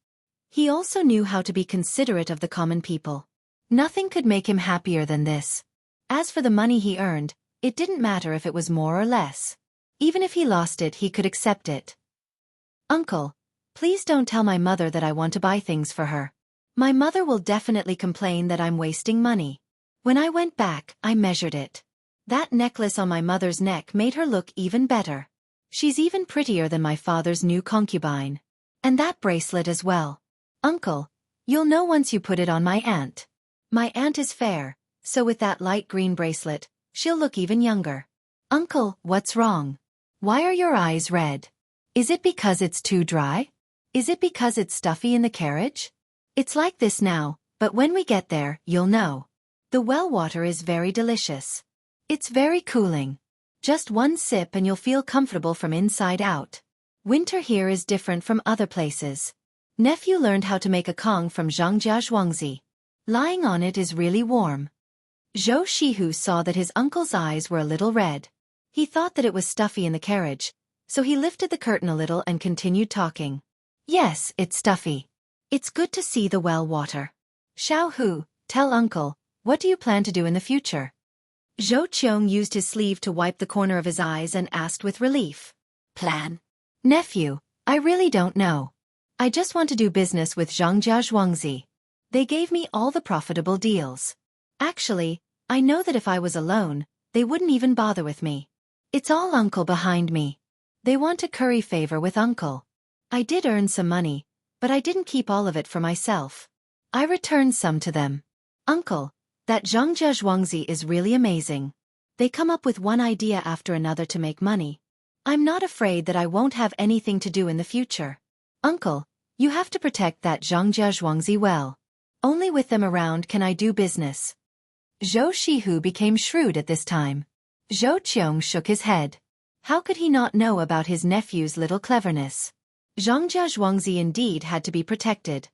Speaker 1: He also knew how to be considerate of the common people. Nothing could make him happier than this. As for the money he earned, it didn't matter if it was more or less. Even if he lost it, he could accept it. "Uncle, please don't tell my mother that I want to buy things for her. My mother will definitely complain that I'm wasting money." When I went back, I measured it. That necklace on my mother's neck made her look even better. She's even prettier than my father's new concubine. And that bracelet as well. "Uncle, you'll know once you put it on my aunt. My aunt is fair, so with that light green bracelet, she'll look even younger." "Uncle, what's wrong? Why are your eyes red? Is it because it's too dry? Is it because it's stuffy in the carriage?" "It's like this now, but when we get there, you'll know. The well water is very delicious. It's very cooling. Just one sip and you'll feel comfortable from inside out. Winter here is different from other places. Nephew learned how to make a kong from Zhang. Lying on it is really warm." Xueqi saw that his uncle's eyes were a little red. He thought that it was stuffy in the carriage, so he lifted the curtain a little and continued talking. Yes, it's stuffy. It's good to see the well water. Xiaohu, tell uncle, what do you plan to do in the future? Zhou used his sleeve to wipe the corner of his eyes and asked with relief. Plan? Nephew, I really don't know. I just want to do business with Zhangjia Zhuangzi. They gave me all the profitable deals. Actually, I know that if I was alone, they wouldn't even bother with me. It's all uncle behind me. They want to curry favor with uncle. I did earn some money, but I didn't keep all of it for myself. I returned some to them. Uncle, that Zhangjia Zhuangzi is really amazing. They come up with one idea after another to make money. I'm not afraid that I won't have anything to do in the future. Uncle, you have to protect that Zhangjia Zhuangzi well. Only with them around can I do business. Xueqi became shrewd at this time. Zhou shook his head. How could he not know about his nephew's little cleverness? Zhangjia Zhuangzi indeed had to be protected.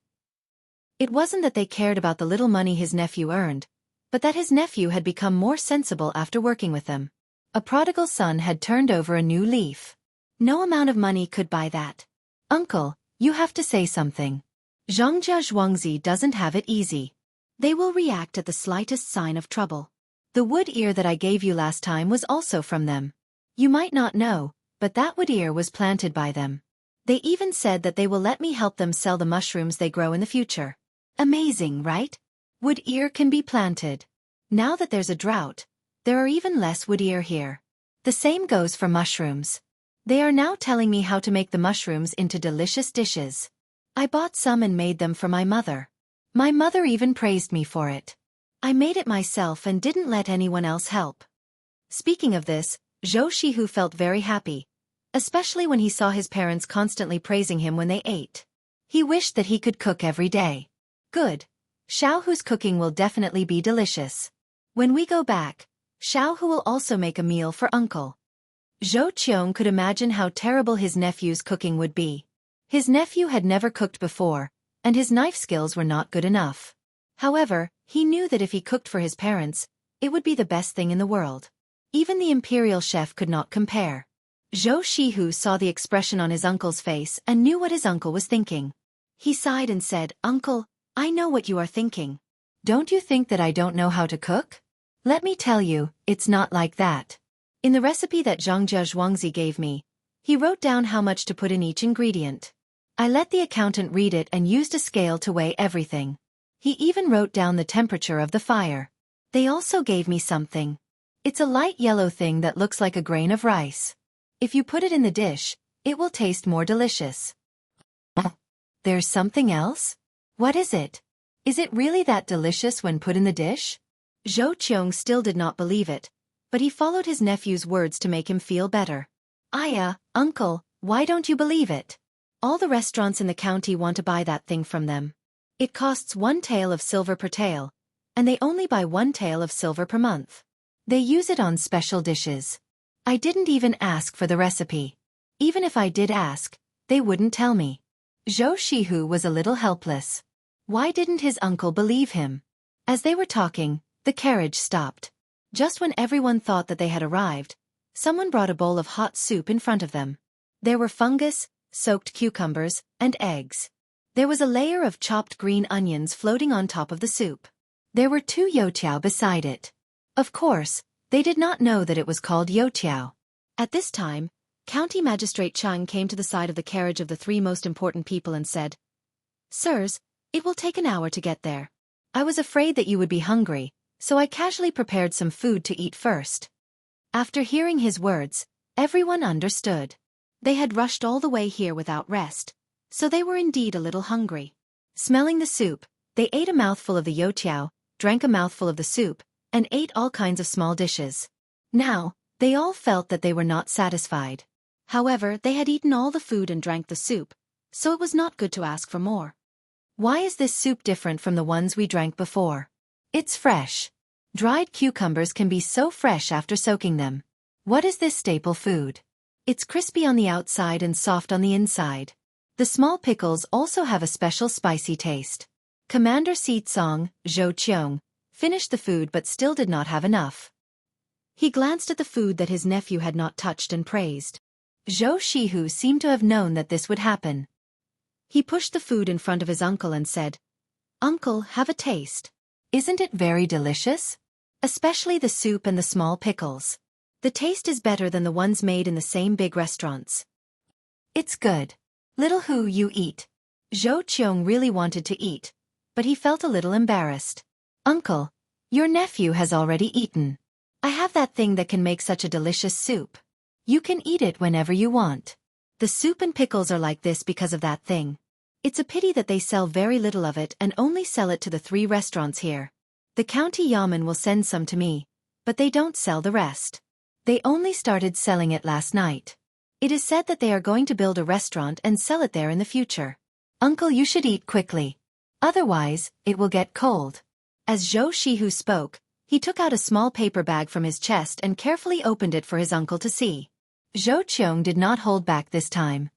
Speaker 1: It wasn't that they cared about the little money his nephew earned, but that his nephew had become more sensible after working with them. A prodigal son had turned over a new leaf. No amount of money could buy that. Uncle, you have to say something. Zhangjia Zhuangzi doesn't have it easy. They will react at the slightest sign of trouble. The wood ear that I gave you last time was also from them. You might not know, but that wood ear was planted by them. They even said that they will let me help them sell the mushrooms they grow in the future. Amazing, right? Wood ear can be planted. Now that there's a drought, there are even less wood ear here. The same goes for mushrooms. They are now telling me how to make the mushrooms into delicious dishes. I bought some and made them for my mother. My mother even praised me for it. I made it myself and didn't let anyone else help. Speaking of this, Xueqi felt very happy, especially when he saw his parents constantly praising him when they ate. He wished that he could cook every day. Good. Xiaohu's cooking will definitely be delicious. When we go back, Xiaohu will also make a meal for uncle. Zhou could imagine how terrible his nephew's cooking would be. His nephew had never cooked before, and his knife skills were not good enough. However, he knew that if he cooked for his parents, it would be the best thing in the world. Even the imperial chef could not compare. Xueqi saw the expression on his uncle's face and knew what his uncle was thinking. He sighed and said, Uncle, I know what you are thinking. Don't you think that I don't know how to cook? Let me tell you, it's not like that. In the recipe that Zhangjia Zhuangzi gave me, he wrote down how much to put in each ingredient. I let the accountant read it and used a scale to weigh everything. He even wrote down the temperature of the fire. They also gave me something. It's a light yellow thing that looks like a grain of rice. If you put it in the dish, it will taste more delicious. There's something else? What is it? Is it really that delicious when put in the dish? Zhou still did not believe it, but he followed his nephew's words to make him feel better. Uncle, why don't you believe it? All the restaurants in the county want to buy that thing from them. It costs 1 tael of silver per tael, and they only buy 1 tael of silver per month. They use it on special dishes. I didn't even ask for the recipe. Even if I did ask, they wouldn't tell me. Xueqi was a little helpless. Why didn't his uncle believe him? As they were talking, the carriage stopped. Just when everyone thought that they had arrived, someone brought a bowl of hot soup in front of them. There were fungus, soaked cucumbers, and eggs. There was a layer of chopped green onions floating on top of the soup. There were 2 youtiao beside it. Of course, they did not know that it was called youtiao. At this time, County Magistrate Tang came to the side of the carriage of the 3 most important people and said, Sirs, it will take an hour to get there. I was afraid that you would be hungry, so I casually prepared some food to eat first. After hearing his words, everyone understood. They had rushed all the way here without rest, so they were indeed a little hungry. Smelling the soup, they ate a mouthful of the youtiao, drank a mouthful of the soup, and ate all kinds of small dishes. Now, they all felt that they were not satisfied. However, they had eaten all the food and drank the soup, so it was not good to ask for more. Why is this soup different from the ones we drank before? It's fresh. Dried cucumbers can be so fresh after soaking them. What is this staple food? It's crispy on the outside and soft on the inside. The small pickles also have a special spicy taste. Commander Song, Zhou finished the food but still did not have enough. He glanced at the food that his nephew had not touched and praised. Xueqi seemed to have known that this would happen. He pushed the food in front of his uncle and said, "Uncle, have a taste. Isn't it very delicious? Especially the soup and the small pickles. The taste is better than the ones made in the same big restaurants." "It's good. Little Hu, you eat." Xueqi really wanted to eat, but he felt a little embarrassed. "Uncle, your nephew has already eaten. I have that thing that can make such a delicious soup. You can eat it whenever you want. The soup and pickles are like this because of that thing. It's a pity that they sell very little of it and only sell it to the 3 restaurants here. The county yamen will send some to me, but they don't sell the rest. They only started selling it last night. It is said that they are going to build a restaurant and sell it there in the future. Uncle, you should eat quickly. Otherwise, it will get cold." As Xueqi spoke, he took out a small paper bag from his chest and carefully opened it for his uncle to see. Xueqi did not hold back this time.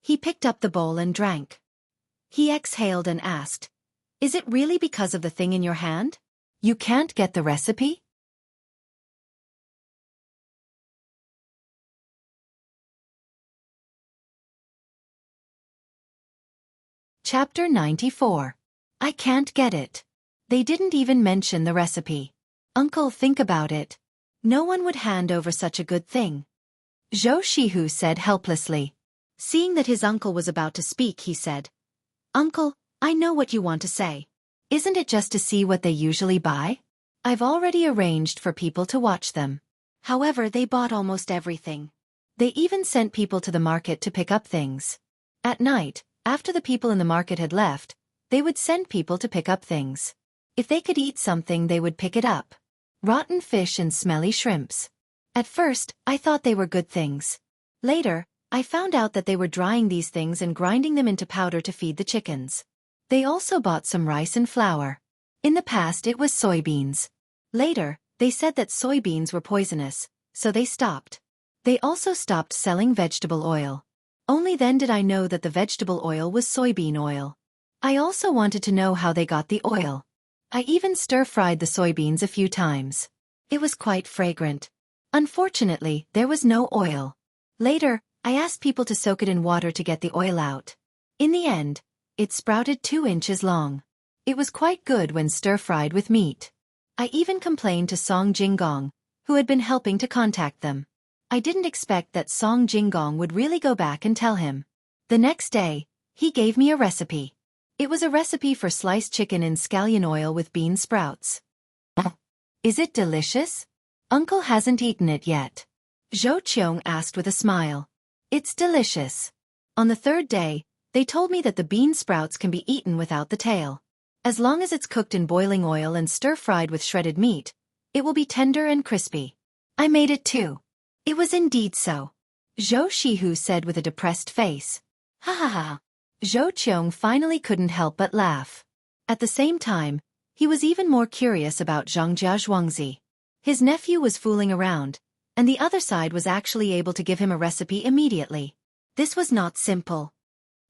Speaker 1: He picked up the bowl and drank. He exhaled and asked, "Is it really because of the thing in your hand? You can't get the recipe?" Chapter 94. I can't get it. They didn't even mention the recipe. Uncle, think about it. No one would hand over such a good thing. Xueqi said helplessly. Seeing that his uncle was about to speak, he said, "Uncle, I know what you want to say. Isn't it just to see what they usually buy? I've already arranged for people to watch them. However, they bought almost everything. They even sent people to the market to pick up things. At night, after the people in the market had left, they would send people to pick up things. If they could eat something, they would pick it up. Rotten fish and smelly shrimps. At first, I thought they were good things. Later, I found out that they were drying these things and grinding them into powder to feed the chickens. They also bought some rice and flour. In the past it was soybeans. Later, they said that soybeans were poisonous, so they stopped. They also stopped selling vegetable oil. Only then did I know that the vegetable oil was soybean oil. I also wanted to know how they got the oil. I even stir-fried the soybeans a few times. It was quite fragrant. Unfortunately, there was no oil. Later, I asked people to soak it in water to get the oil out. In the end, it sprouted 2 inches long. It was quite good when stir-fried with meat. I even complained to Song Jinggong, who had been helping to contact them. I didn't expect that Song Jinggong would really go back and tell him. The next day, he gave me a recipe. It was a recipe for sliced chicken in scallion oil with bean sprouts. Is it delicious? Uncle hasn't eaten it yet. Xueqi asked with a smile. It's delicious. On the 3rd day, they told me that the bean sprouts can be eaten without the tail. As long as it's cooked in boiling oil and stir-fried with shredded meat, it will be tender and crispy. I made it too. It was indeed so. Xueqi said with a depressed face. Ha ha ha. Xueqi finally couldn't help but laugh. At the same time, he was even more curious about Zhangjia Zhuangzi. His nephew was fooling around, and the other side was actually able to give him a recipe immediately. This was not simple.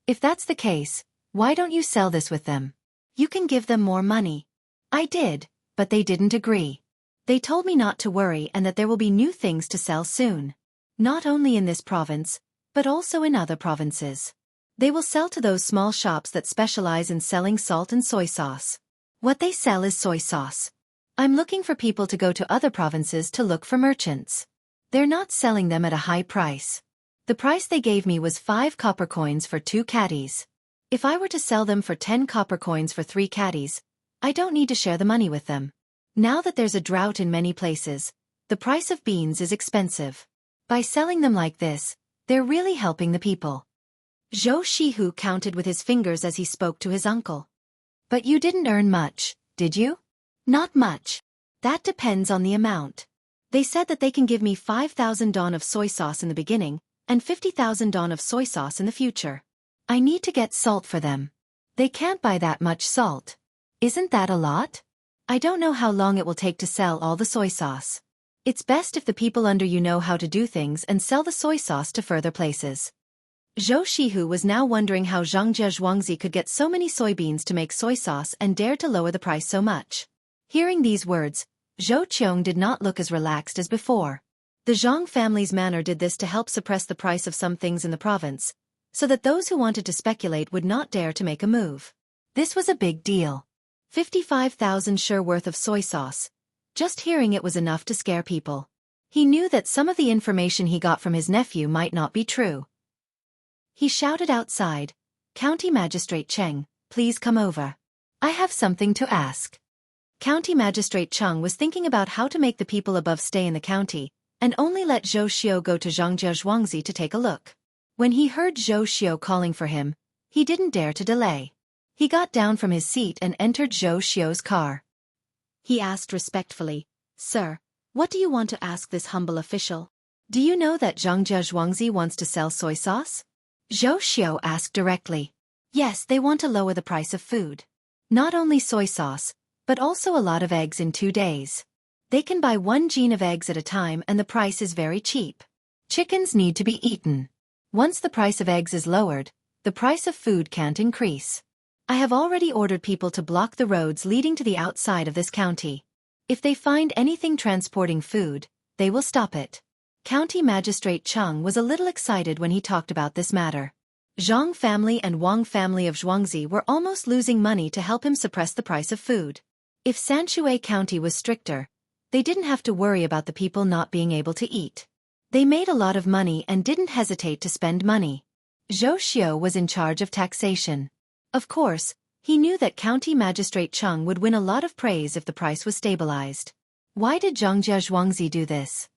Speaker 1: If that's the case, why don't you sell this with them? You can give them more money. I did, but they didn't agree. They told me not to worry and that there will be new things to sell soon. Not only in this province, but also in other provinces. They will sell to those small shops that specialize in selling salt and soy sauce. What they sell is soy sauce. I'm looking for people to go to other provinces to look for merchants. They're not selling them at a high price. The price they gave me was 5 copper coins for 2 caddies. If I were to sell them for 10 copper coins for 3 caddies, I don't need to share the money with them. Now that there's a drought in many places, the price of beans is expensive. By selling them like this, they're really helping the people. Xueqi counted with his fingers as he spoke to his uncle. But you didn't earn much, did you? Not much. That depends on the amount. They said that they can give me 5,000 don of soy sauce in the beginning, and 50,000 don of soy sauce in the future. I need to get salt for them. They can't buy that much salt. Isn't that a lot? I don't know how long it will take to sell all the soy sauce. It's best if the people under you know how to do things and sell the soy sauce to further places. Xueqi was now wondering how Zhangjia Zhuangzi could get so many soybeans to make soy sauce and dared to lower the price so much. Hearing these words, Xueqi did not look as relaxed as before. The Zhang family's manner did this to help suppress the price of some things in the province, so that those who wanted to speculate would not dare to make a move. This was a big deal. 55,000 sure worth of soy sauce. Just hearing it was enough to scare people. He knew that some of the information he got from his nephew might not be true. He shouted outside, "County Magistrate Cheng, please come over. I have something to ask." County Magistrate Cheng was thinking about how to make the people above stay in the county, and only let Zhou Xiu go to Zhangjiao Zhuangzi to take a look. When he heard Zhou Xiu calling for him, he didn't dare to delay. He got down from his seat and entered Zhou Xiu's car. He asked respectfully, "Sir, what do you want to ask this humble official? Do you know that Zhangjiao Zhuangzi wants to sell soy sauce?" Zhou Xiu asked directly. Yes, they want to lower the price of food. Not only soy sauce, but also a lot of eggs in 2 days. They can buy 1 gene of eggs at a time and the price is very cheap. Chickens need to be eaten. Once the price of eggs is lowered, the price of food can't increase. I have already ordered people to block the roads leading to the outside of this county. If they find anything transporting food, they will stop it. County Magistrate Cheng was a little excited when he talked about this matter. Zhang family and Wang family of Zhuangzi were almost losing money to help him suppress the price of food. If Sanxue County was stricter, they didn't have to worry about the people not being able to eat. They made a lot of money and didn't hesitate to spend money. Zhou Xiu was in charge of taxation. Of course, he knew that County Magistrate Cheng would win a lot of praise if the price was stabilized. Why did Zhangjiao Zhuangzi do this?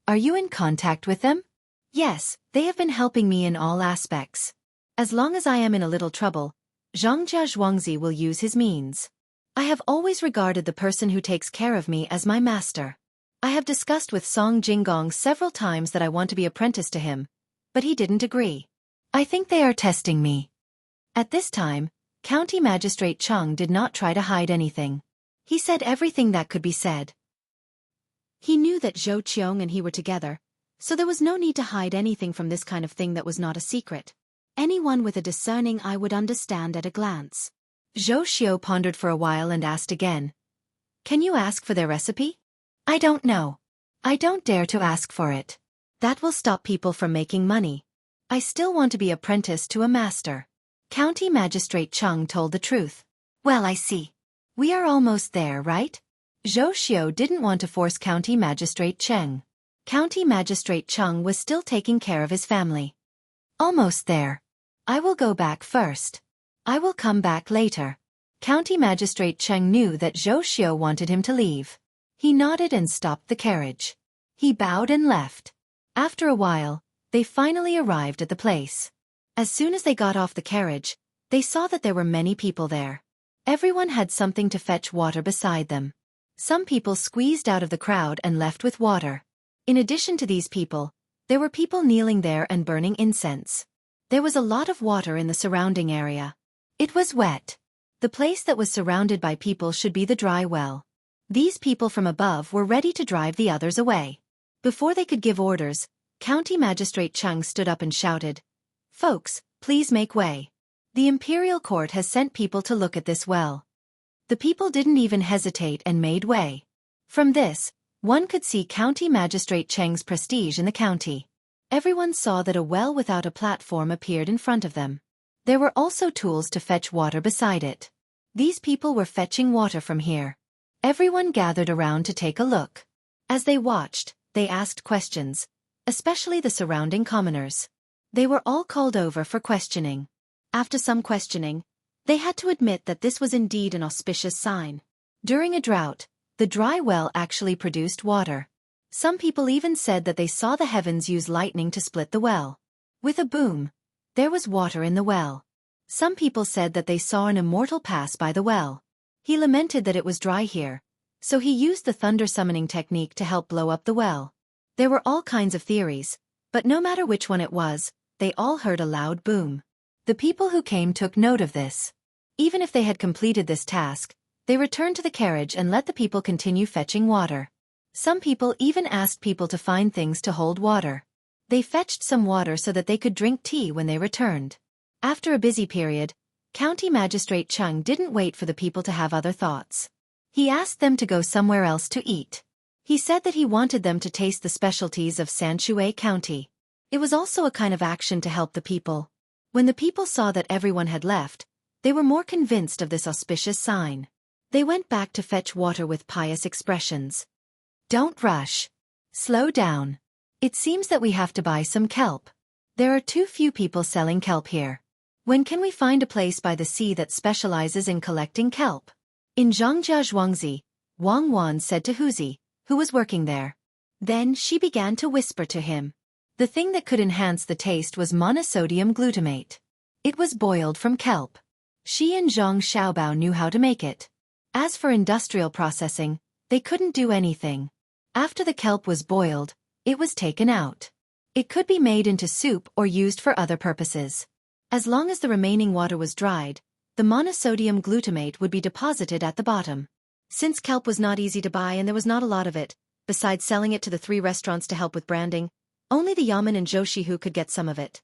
Speaker 1: Are you in contact with them? Yes, they have been helping me in all aspects. As long as I am in a little trouble, Zhangjiao Zhuangzi will use his means. I have always regarded the person who takes care of me as my master. I have discussed with Song Jinggong several times that I want to be apprenticed to him, but he didn't agree. I think they are testing me. At this time, County Magistrate Cheng did not try to hide anything. He said everything that could be said. He knew that Zhou Qiong and he were together, so there was no need to hide anything from this kind of thing that was not a secret. Anyone with a discerning eye would understand at a glance. Zhou Xiu pondered for a while and asked again, "Can you ask for their recipe?" "I don't know. I don't dare to ask for it. That will stop people from making money. I still want to be apprenticed to a master." County Magistrate Cheng told the truth. "Well, I see. We are almost there, right?" Zhou Xiu didn't want to force County Magistrate Cheng. County Magistrate Cheng was still taking care of his family. "Almost there. I will go back first. I will come back later." County Magistrate Cheng knew that Zhou Xiu wanted him to leave. He nodded and stopped the carriage. He bowed and left. After a while, they finally arrived at the place. As soon as they got off the carriage, they saw that there were many people there. Everyone had something to fetch water beside them. Some people squeezed out of the crowd and left with water. In addition to these people, there were people kneeling there and burning incense. There was a lot of water in the surrounding area. It was wet. The place that was surrounded by people should be the dry well. These people from above were ready to drive the others away. Before they could give orders, County Magistrate Cheng stood up and shouted, "Folks, please make way. The Imperial Court has sent people to look at this well." The people didn't even hesitate and made way. From this, one could see County Magistrate Cheng's prestige in the county. Everyone saw that a well without a platform appeared in front of them. There were also tools to fetch water beside it. These people were fetching water from here. Everyone gathered around to take a look. As they watched, they asked questions, especially the surrounding commoners. They were all called over for questioning. After some questioning, they had to admit that this was indeed an auspicious sign. During a drought, the dry well actually produced water. Some people even said that they saw the heavens use lightning to split the well. With a boom, there was water in the well. Some people said that they saw an immortal pass by the well. He lamented that it was dry here, so he used the thunder summoning technique to help blow up the well. There were all kinds of theories, but no matter which one it was, they all heard a loud boom. The people who came took note of this. Even if they had completed this task, they returned to the carriage and let the people continue fetching water. Some people even asked people to find things to hold water. They fetched some water so that they could drink tea when they returned. After a busy period, County Magistrate Cheng didn't wait for the people to have other thoughts. He asked them to go somewhere else to eat. He said that he wanted them to taste the specialties of Xueqi County. It was also a kind of action to help the people. When the people saw that everyone had left, they were more convinced of this auspicious sign. They went back to fetch water with pious expressions. Don't rush. Slow down. It seems that we have to buy some kelp. There are too few people selling kelp here. When can we find a place by the sea that specializes in collecting kelp? In Zhongjia Zhuangzi, Wang Wan said to Huzi, who was working there. Then she began to whisper to him. The thing that could enhance the taste was monosodium glutamate. It was boiled from kelp. She and Zhang Xiaobao knew how to make it. As for industrial processing, they couldn't do anything. After the kelp was boiled, it was taken out. It could be made into soup or used for other purposes. As long as the remaining water was dried, the monosodium glutamate would be deposited at the bottom. Since kelp was not easy to buy and there was not a lot of it, besides selling it to the 3 restaurants to help with branding, only the Yamen and Zhoushihu could get some of it.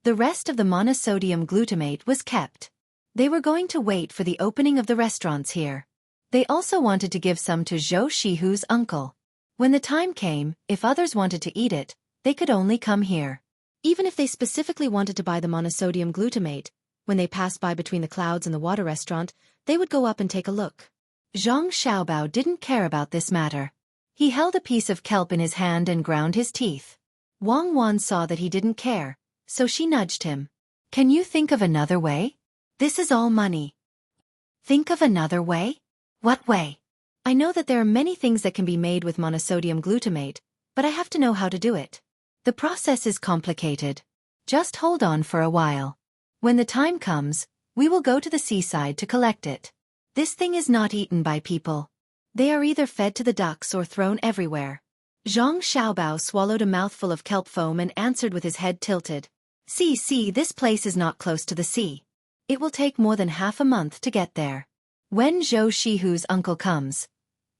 Speaker 1: The rest of the monosodium glutamate was kept. They were going to wait for the opening of the restaurants here. They also wanted to give some to Zhou Shihu's uncle. When the time came, if others wanted to eat it, they could only come here. Even if they specifically wanted to buy the monosodium glutamate, when they passed by between the clouds and the water restaurant, they would go up and take a look. Zhang Xiaobao didn't care about this matter. He held a piece of kelp in his hand and ground his teeth. Wang Wan saw that he didn't care, so she nudged him. Can you think of another way? This is all money. Think of another way? What way? I know that there are many things that can be made with monosodium glutamate, but I have to know how to do it. The process is complicated. Just hold on for a while. When the time comes, we will go to the seaside to collect it. This thing is not eaten by people. They are either fed to the ducks or thrown everywhere. Zhang Xiaobao swallowed a mouthful of kelp foam and answered with his head tilted. See, this place is not close to the sea. It will take more than half a month to get there. When Zhou Shihu's uncle comes,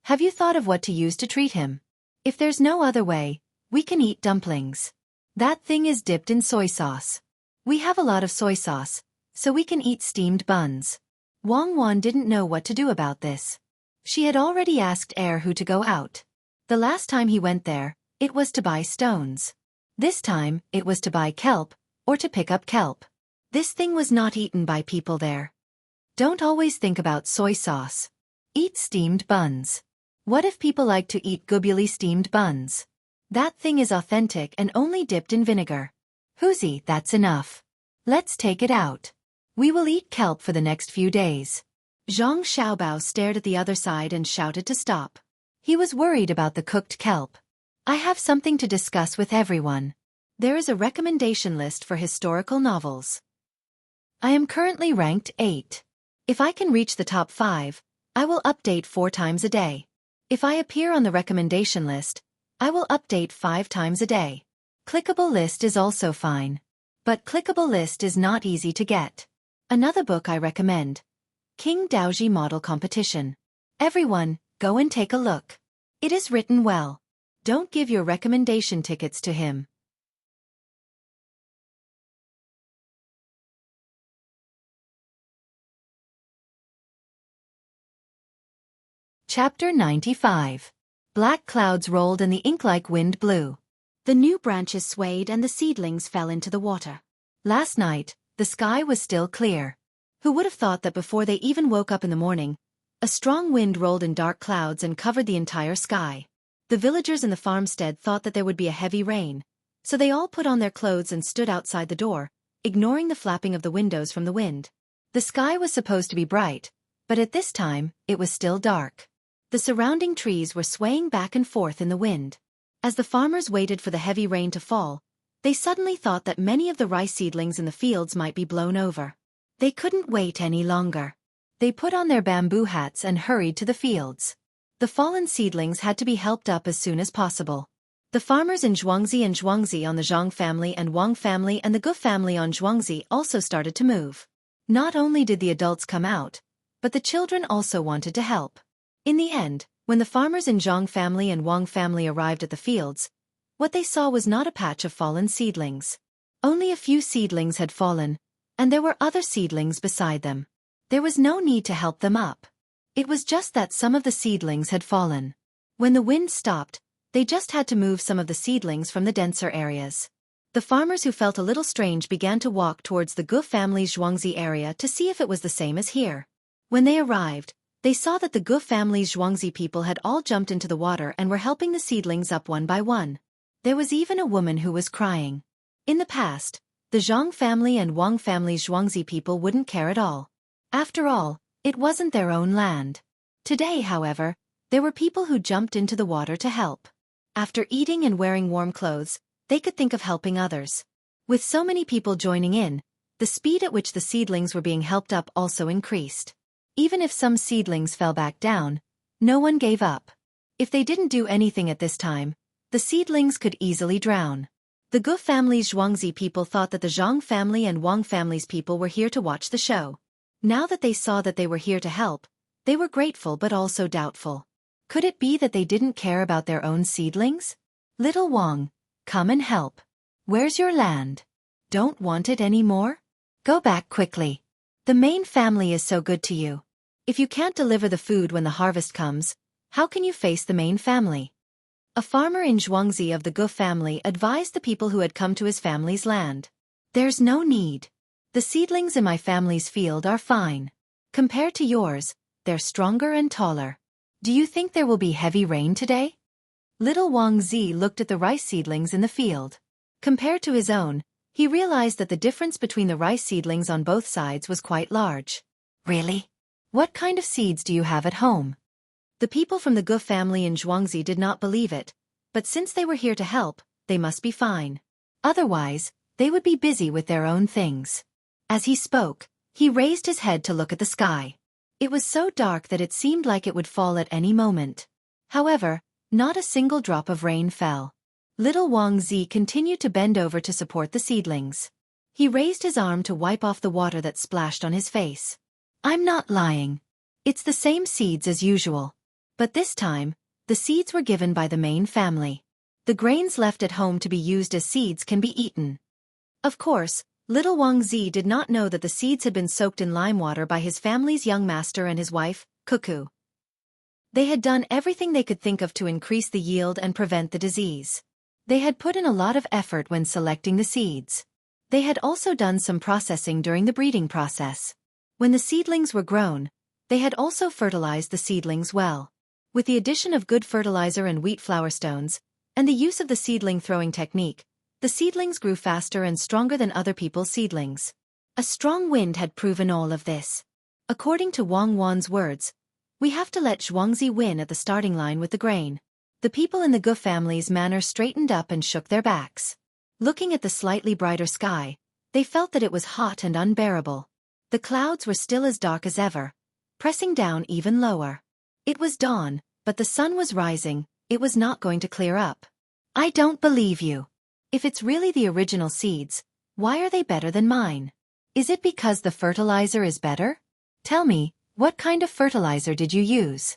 Speaker 1: have you thought of what to use to treat him? If there's no other way, we can eat dumplings. That thing is dipped in soy sauce. We have a lot of soy sauce, so we can eat steamed buns. Wang Wan didn't know what to do about this. She had already asked Erhu to go out. The last time he went there, it was to buy stones. This time, it was to buy kelp, or to pick up kelp. This thing was not eaten by people there. Don't always think about soy sauce. Eat steamed buns. What if people like to eat gubuli steamed buns? That thing is authentic and only dipped in vinegar. Huzi, that's enough. Let's take it out. We will eat kelp for the next few days. Zhang Xiaobao stared at the other side and shouted to stop. He was worried about the cooked kelp. I have something to discuss with everyone. There is a recommendation list for historical novels. I am currently ranked 8. If I can reach the top 5, I will update 4 times a day. If I appear on the recommendation list, I will update 5 times a day. Clickable list is also fine. But clickable list is not easy to get. Another book I recommend. King Daoji Model Competition. Everyone, go and take a look. It is written well. Don't give your recommendation tickets to him. Chapter 95. Black clouds rolled and the ink-like wind blew. The new branches swayed and the seedlings fell into the water. Last night, the sky was still clear. Who would have thought that before they even woke up in the morning, a strong wind rolled in dark clouds and covered the entire sky. The villagers in the farmstead thought that there would be a heavy rain, so they all put on their clothes and stood outside the door, ignoring the flapping of the windows from the wind. The sky was supposed to be bright, but at this time, it was still dark. The surrounding trees were swaying back and forth in the wind. As the farmers waited for the heavy rain to fall, they suddenly thought that many of the rice seedlings in the fields might be blown over. They couldn't wait any longer. They put on their bamboo hats and hurried to the fields. The fallen seedlings had to be helped up as soon as possible. The farmers in Zhuangzi and Zhuangzi on the Zhang family and Wang family and the Gu family on Zhuangzi also started to move. Not only did the adults come out, but the children also wanted to help. In the end, when the farmers in Zhang family and Wang family arrived at the fields, what they saw was not a patch of fallen seedlings. Only a few seedlings had fallen, and there were other seedlings beside them. There was no need to help them up. It was just that some of the seedlings had fallen. When the wind stopped, they just had to move some of the seedlings from the denser areas. The farmers who felt a little strange began to walk towards the Gu family's Xueqi area to see if it was the same as here. When they arrived, they saw that the Gu family's Xueqi people had all jumped into the water and were helping the seedlings up one by one. There was even a woman who was crying. In the past, the Zhang family and Wang family's Xueqi people wouldn't care at all. After all, it wasn't their own land. Today, however, there were people who jumped into the water to help. After eating and wearing warm clothes, they could think of helping others. With so many people joining in, the speed at which the seedlings were being helped up also increased. Even if some seedlings fell back down, no one gave up. If they didn't do anything at this time, the seedlings could easily drown. The Gu family's Xueqi people thought that the Zhang family and Wang family's people were here to watch the show. Now that they saw that they were here to help, they were grateful but also doubtful. Could it be that they didn't care about their own seedlings? Little Wang, come and help. Where's your land? Don't want it anymore? Go back quickly. The main family is so good to you. If you can't deliver the food when the harvest comes, how can you face the main family? A farmer in Xueqi of the Gu family advised the people who had come to his family's land. There's no need. The seedlings in my family's field are fine. Compared to yours, they're stronger and taller. Do you think there will be heavy rain today? Little Wang Zi looked at the rice seedlings in the field. Compared to his own, he realized that the difference between the rice seedlings on both sides was quite large. Really? What kind of seeds do you have at home? The people from the Gu family in Xueqi did not believe it, but since they were here to help, they must be fine. Otherwise, they would be busy with their own things. As he spoke, he raised his head to look at the sky. It was so dark that it seemed like it would fall at any moment. However, not a single drop of rain fell. Little Wang Zi continued to bend over to support the seedlings. He raised his arm to wipe off the water that splashed on his face. I'm not lying. It's the same seeds as usual. But this time, the seeds were given by the main family. The grains left at home to be used as seeds can be eaten. Of course, little Wang Zi did not know that the seeds had been soaked in lime water by his family's young master and his wife, Xueqi. They had done everything they could think of to increase the yield and prevent the disease. They had put in a lot of effort when selecting the seeds. They had also done some processing during the breeding process. When the seedlings were grown, they had also fertilized the seedlings well. With the addition of good fertilizer and wheat flour stones, and the use of the seedling throwing technique, the seedlings grew faster and stronger than other people's seedlings. A strong wind had proven all of this. According to Wang Wan's words, we have to let Xueqi win at the starting line with the grain. The people in the Gu family's manor straightened up and shook their backs. Looking at the slightly brighter sky, they felt that it was hot and unbearable. The clouds were still as dark as ever, pressing down even lower. It was dawn, but the sun was rising. It was not going to clear up. I don't believe you. If it's really the original seeds, why are they better than mine? Is it because the fertilizer is better? Tell me, what kind of fertilizer did you use?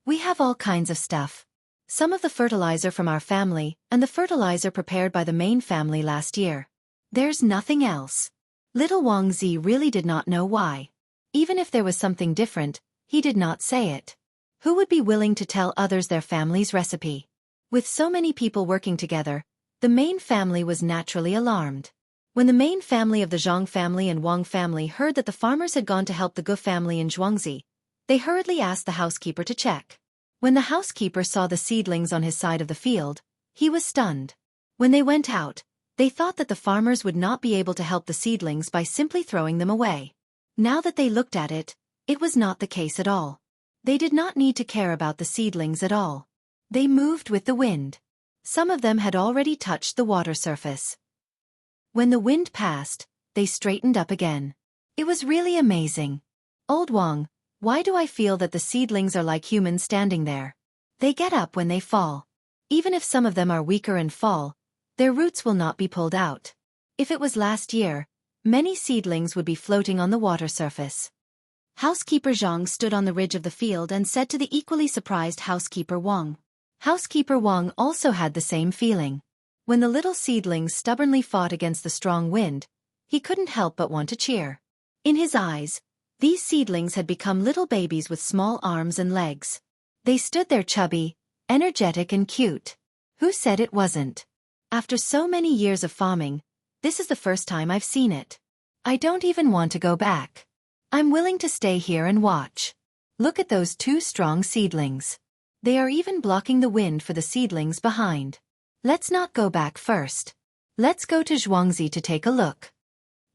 Speaker 1: We have all kinds of stuff. Some of the fertilizer from our family, and the fertilizer prepared by the main family last year. There's nothing else. Little Wang Zi really did not know why. Even if there was something different, he did not say it. Who would be willing to tell others their family's recipe? With so many people working together, the main family was naturally alarmed. When the main family of the Zhang family and Wang family heard that the farmers had gone to help the Gu family in Xueqi, they hurriedly asked the housekeeper to check. When the housekeeper saw the seedlings on his side of the field, he was stunned. When they went out, they thought that the farmers would not be able to help the seedlings by simply throwing them away. Now that they looked at it, it was not the case at all. They did not need to care about the seedlings at all. They moved with the wind. Some of them had already touched the water surface. When the wind passed, they straightened up again. It was really amazing. Old Wang, why do I feel that the seedlings are like humans standing there? They get up when they fall. Even if some of them are weaker and fall, their roots will not be pulled out. If it was last year, many seedlings would be floating on the water surface. Housekeeper Zhang stood on the ridge of the field and said to the equally surprised Housekeeper Wang. Housekeeper Wang also had the same feeling. When the little seedlings stubbornly fought against the strong wind, he couldn't help but want to cheer. In his eyes, These seedlings had become little babies with small arms and legs. They stood there chubby, energetic and cute. Who said it wasn't? After so many years of farming, this is the first time I've seen it. I don't even want to go back. I'm willing to stay here and watch. Look at those two strong seedlings. They are even blocking the wind for the seedlings behind. Let's not go back first. Let's go to Xueqi to take a look.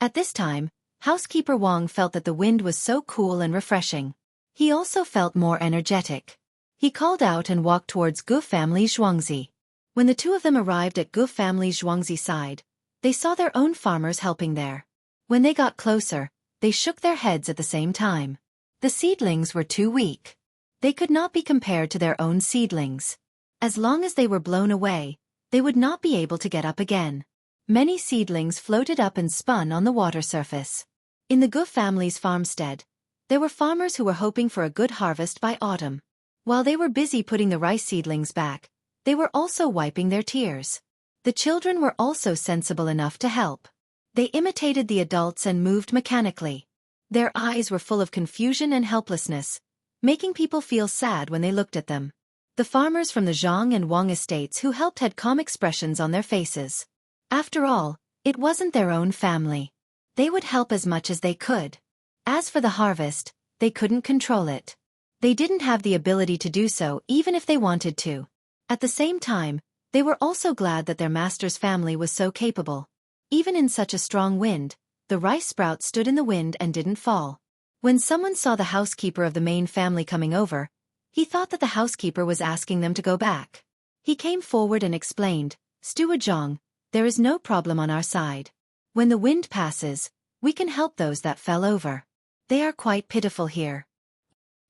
Speaker 1: At this time, housekeeper Wang felt that the wind was so cool and refreshing. He also felt more energetic. He called out and walked towards Gu family Xueqi. When the two of them arrived at Gu family Xueqi's side, they saw their own farmers helping there. When they got closer, they shook their heads at the same time. The seedlings were too weak. They could not be compared to their own seedlings. As long as they were blown away, they would not be able to get up again. Many seedlings floated up and spun on the water surface. In the Gu family's farmstead, there were farmers who were hoping for a good harvest by autumn. While they were busy putting the rice seedlings back, they were also wiping their tears. The children were also sensible enough to help. They imitated the adults and moved mechanically. Their eyes were full of confusion and helplessness, making people feel sad when they looked at them. The farmers from the Zhang and Wang estates who helped had calm expressions on their faces. After all, it wasn't their own family. They would help as much as they could. As for the harvest, they couldn't control it. They didn't have the ability to do so even if they wanted to. At the same time, they were also glad that their master's family was so capable. Even in such a strong wind, the rice sprouts stood in the wind and didn't fall. When someone saw the housekeeper of the main family coming over, he thought that the housekeeper was asking them to go back. He came forward and explained, "Steward Zhang, there is no problem on our side. When the wind passes, we can help those that fell over. They are quite pitiful here.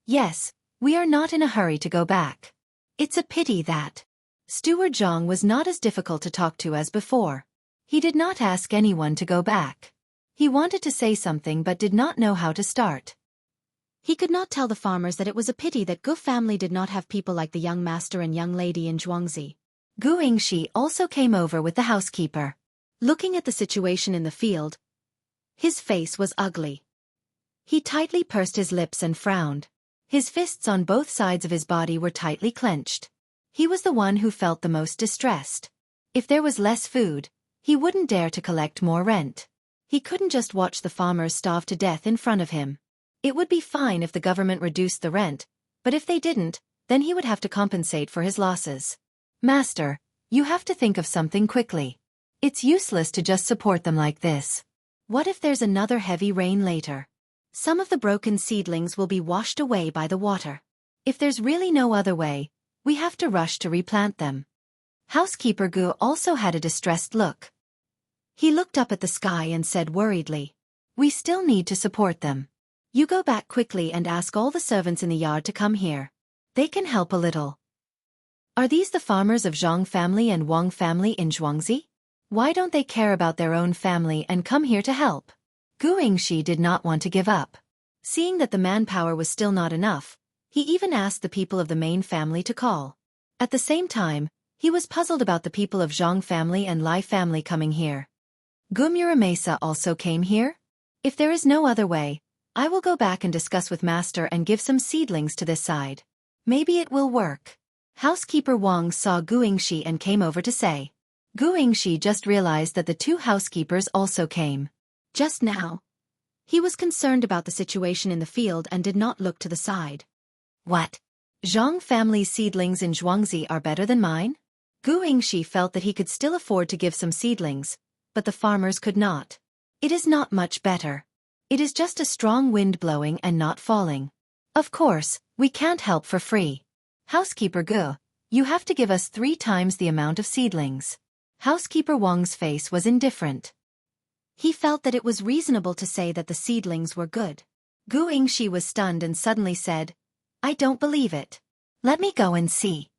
Speaker 1: Yes, we are not in a hurry to go back." It's a pity that Steward Zhang was not as difficult to talk to as before. He did not ask anyone to go back. He wanted to say something but did not know how to start. He could not tell the farmers that it was a pity that Gu family did not have people like the young master and young lady in Xueqi. Gu Yingxi also came over with the housekeeper. Looking at the situation in the field, his face was ugly. He tightly pursed his lips and frowned. His fists on both sides of his body were tightly clenched. He was the one who felt the most distressed. If there was less food, he wouldn't dare to collect more rent. He couldn't just watch the farmers starve to death in front of him. It would be fine if the government reduced the rent, but if they didn't, then he would have to compensate for his losses. "Master, you have to think of something quickly. It's useless to just support them like this. What if there's another heavy rain later? Some of the broken seedlings will be washed away by the water. If there's really no other way, we have to rush to replant them." Housekeeper Gu also had a distressed look. He looked up at the sky and said worriedly, "We still need to support them. You go back quickly and ask all the servants in the yard to come here. They can help a little." Are these the farmers of Zhang family and Wang family in Xueqi? Why don't they care about their own family and come here to help? Gu Yingxi did not want to give up. Seeing that the manpower was still not enough, he even asked the people of the main family to call. At the same time, he was puzzled about the people of Zhang family and Lai family coming here. Gu Muramesa also came here? If there is no other way, I will go back and discuss with Master and give some seedlings to this side. Maybe it will work. Housekeeper Wang saw Gu Yingxi and came over to say. Gu Yingxi just realized that the two housekeepers also came. Just now. He was concerned about the situation in the field and did not look to the side. What? Zhang family's seedlings in Xueqi are better than mine? Gu Yingxi felt that he could still afford to give some seedlings, but the farmers could not. It is not much better. It is just a strong wind blowing and not falling. Of course, we can't help for free. Housekeeper Gu, you have to give us 3 times the amount of seedlings. Housekeeper Wang's face was indifferent. He felt that it was reasonable to say that the seedlings were good. Gu Yingxi was stunned and suddenly said, "I don't believe it. Let me go and see."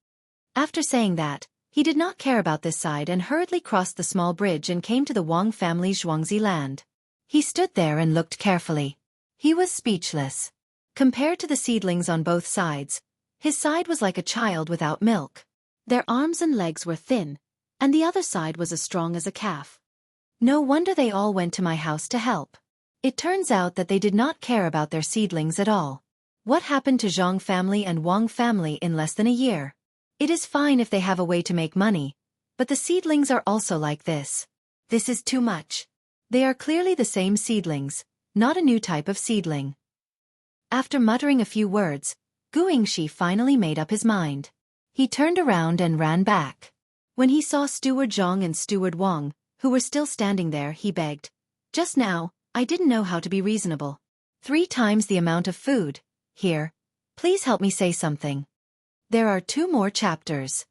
Speaker 1: After saying that, he did not care about this side and hurriedly crossed the small bridge and came to the Wang family's Xueqi land. He stood there and looked carefully. He was speechless. Compared to the seedlings on both sides, his side was like a child without milk. Their arms and legs were thin, and the other side was as strong as a calf. No wonder they all went to my house to help. It turns out that they did not care about their seedlings at all. What happened to Zhang family and Wang family in less than a year? It is fine if they have a way to make money, but the seedlings are also like this. This is too much. They are clearly the same seedlings, not a new type of seedling. After muttering a few words, Xueqi finally made up his mind. He turned around and ran back. When he saw Steward Zhang and Steward Wang, who were still standing there, he begged, "Just now, I didn't know how to be reasonable. 3 times the amount of food. Here, please help me say something." There are 2 more chapters.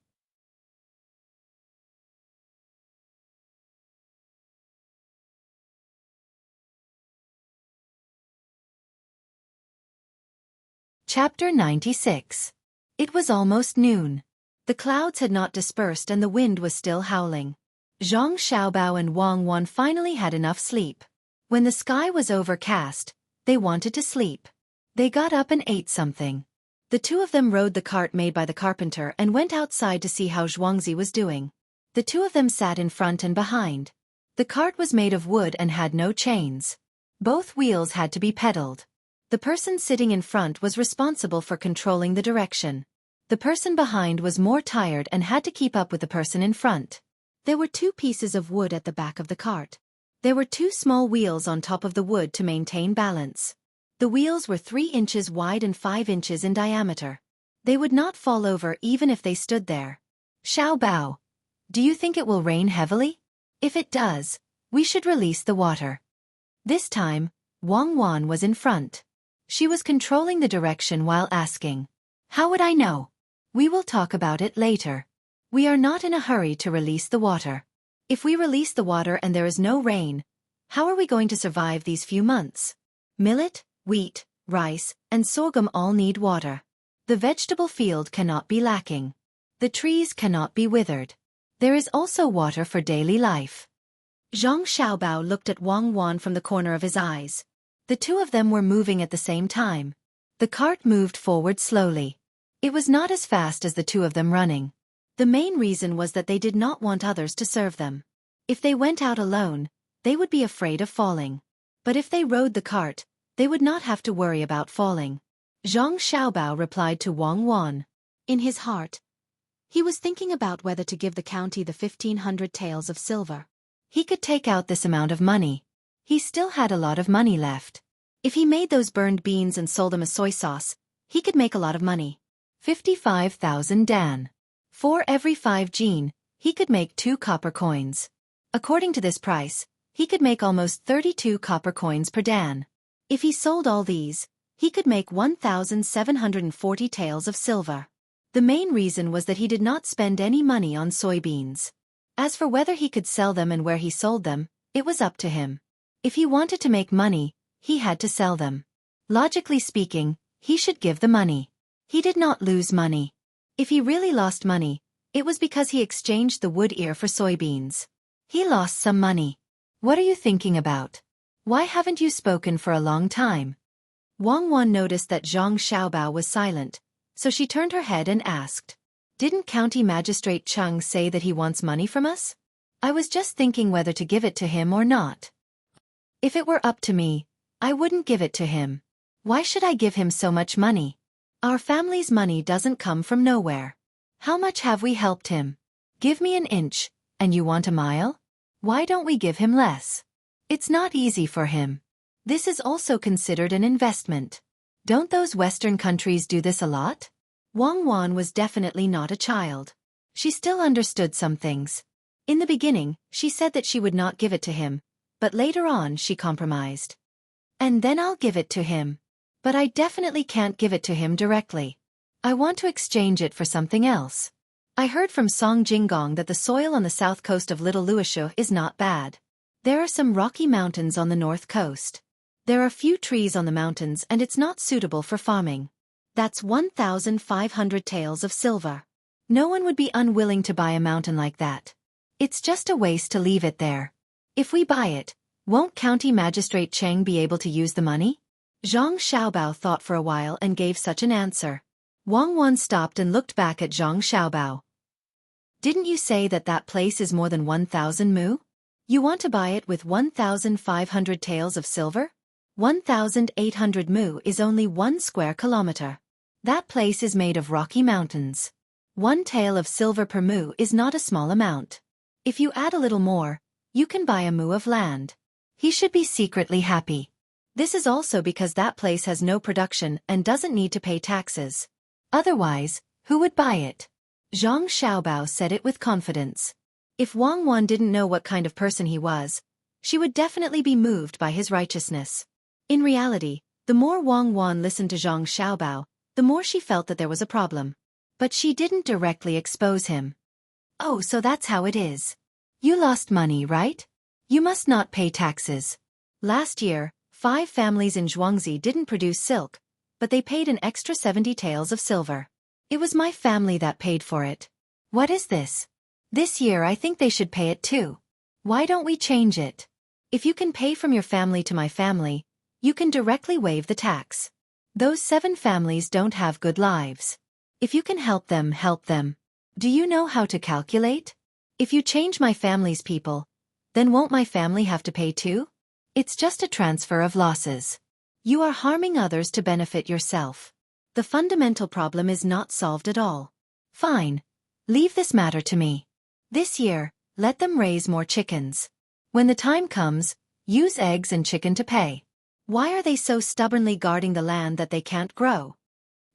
Speaker 1: Chapter 96. It was almost noon. The clouds had not dispersed and the wind was still howling. Zhang Xiaobao and Wang Wan finally had enough sleep. When the sky was overcast, they wanted to sleep. They got up and ate something. The 2 of them rode the cart made by the carpenter and went outside to see how Xueqi was doing. The 2 of them sat in front and behind. The cart was made of wood and had no chains. Both wheels had to be pedaled. The person sitting in front was responsible for controlling the direction. The person behind was more tired and had to keep up with the person in front. There were 2 pieces of wood at the back of the cart. There were 2 small wheels on top of the wood to maintain balance. The wheels were 3 inches wide and 5 inches in diameter. They would not fall over even if they stood there. "Xiaobao, do you think it will rain heavily? If it does, we should release the water." This time, Wang Wan was in front. She was controlling the direction while asking, "How would I know? We will talk about it later. We are not in a hurry to release the water. If we release the water and there is no rain, how are we going to survive these few months? Millet, wheat, rice, and sorghum all need water. The vegetable field cannot be lacking. The trees cannot be withered. There is also water for daily life." Zhang Xiaobao looked at Wang Wan from the corner of his eyes. The 2 of them were moving at the same time. The cart moved forward slowly. It was not as fast as the 2 of them running. The main reason was that they did not want others to serve them. If they went out alone, they would be afraid of falling. But if they rode the cart, they would not have to worry about falling. Zhang Xiaobao replied to Wang Wan. In his heart, he was thinking about whether to give the county the 1,500 taels of silver. He could take out this amount of money. He still had a lot of money left. If he made those burned beans and sold them as soy sauce, he could make a lot of money. 55,000 dan. For every 5 jin, he could make 2 copper coins. According to this price, he could make almost 32 copper coins per dan. If he sold all these, he could make 1,740 taels of silver. The main reason was that he did not spend any money on soybeans. As for whether he could sell them and where he sold them, it was up to him. If he wanted to make money, he had to sell them. Logically speaking, he should give the money. He did not lose money. If he really lost money, it was because he exchanged the wood ear for soybeans. He lost some money. What are you thinking about? Why haven't you spoken for a long time? Wang Wan noticed that Zhang Xiaobao was silent, so she turned her head and asked, "Didn't County Magistrate Tang say that he wants money from us? I was just thinking whether to give it to him or not. If it were up to me, I wouldn't give it to him. Why should I give him so much money? Our family's money doesn't come from nowhere. How much have we helped him? Give me an inch, and you want a mile? Why don't we give him less? It's not easy for him. This is also considered an investment. Don't those Western countries do this a lot?" Wang Wan was definitely not a child. She still understood some things. In the beginning, she said that she would not give it to him, but later on she compromised. "And then I'll give it to him. But I definitely can't give it to him directly. I want to exchange it for something else. I heard from Song Jinggong that the soil on the south coast of Little Luoshu is not bad. There are some rocky mountains on the north coast. There are few trees on the mountains and it's not suitable for farming. That's 1,500 taels of silver. No one would be unwilling to buy a mountain like that. It's just a waste to leave it there. If we buy it, won't County Magistrate Cheng be able to use the money?" Zhang Xiaobao thought for a while and gave such an answer. Wang Wan stopped and looked back at Zhang Xiaobao. "Didn't you say that that place is more than 1,000 mu? You want to buy it with 1,500 taels of silver?" 1,800 mu is only 1 square kilometer. That place is made of rocky mountains. 1 tael of silver per mu is not a small amount. If you add a little more, you can buy a mu of land. He should be secretly happy. This is also because that place has no production and doesn't need to pay taxes. Otherwise, who would buy it? Zhang Xiaobao said it with confidence. If Wang Wan didn't know what kind of person he was, she would definitely be moved by his righteousness. In reality, the more Wang Wan listened to Zhang Xiaobao, the more she felt that there was a problem. But she didn't directly expose him. Oh, so that's how it is. You lost money, right? You must not pay taxes. Last year, 5 families in Zhuangzi didn't produce silk, but they paid an extra 70 taels of silver. It was my family that paid for it. What is this? This year I think they should pay it too. Why don't we change it? If you can pay from your family to my family, you can directly waive the tax. Those 7 families don't have good lives. If you can help them, help them. Do you know how to calculate? If you change my family's people, then won't my family have to pay too? It's just a transfer of losses. You are harming others to benefit yourself. The fundamental problem is not solved at all. Fine. Leave this matter to me. This year, let them raise more chickens. When the time comes, use eggs and chicken to pay. Why are they so stubbornly guarding the land that they can't grow?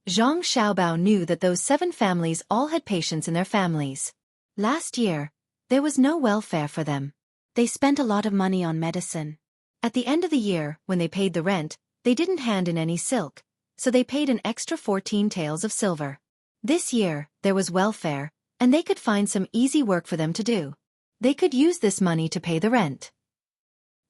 Speaker 1: Zhang Xiaobao knew that those 7 families all had patients in their families. Last year, there was no welfare for them. They spent a lot of money on medicine. At the end of the year, when they paid the rent, they didn't hand in any silk, so they paid an extra 14 taels of silver. This year, there was welfare, and they could find some easy work for them to do. They could use this money to pay the rent.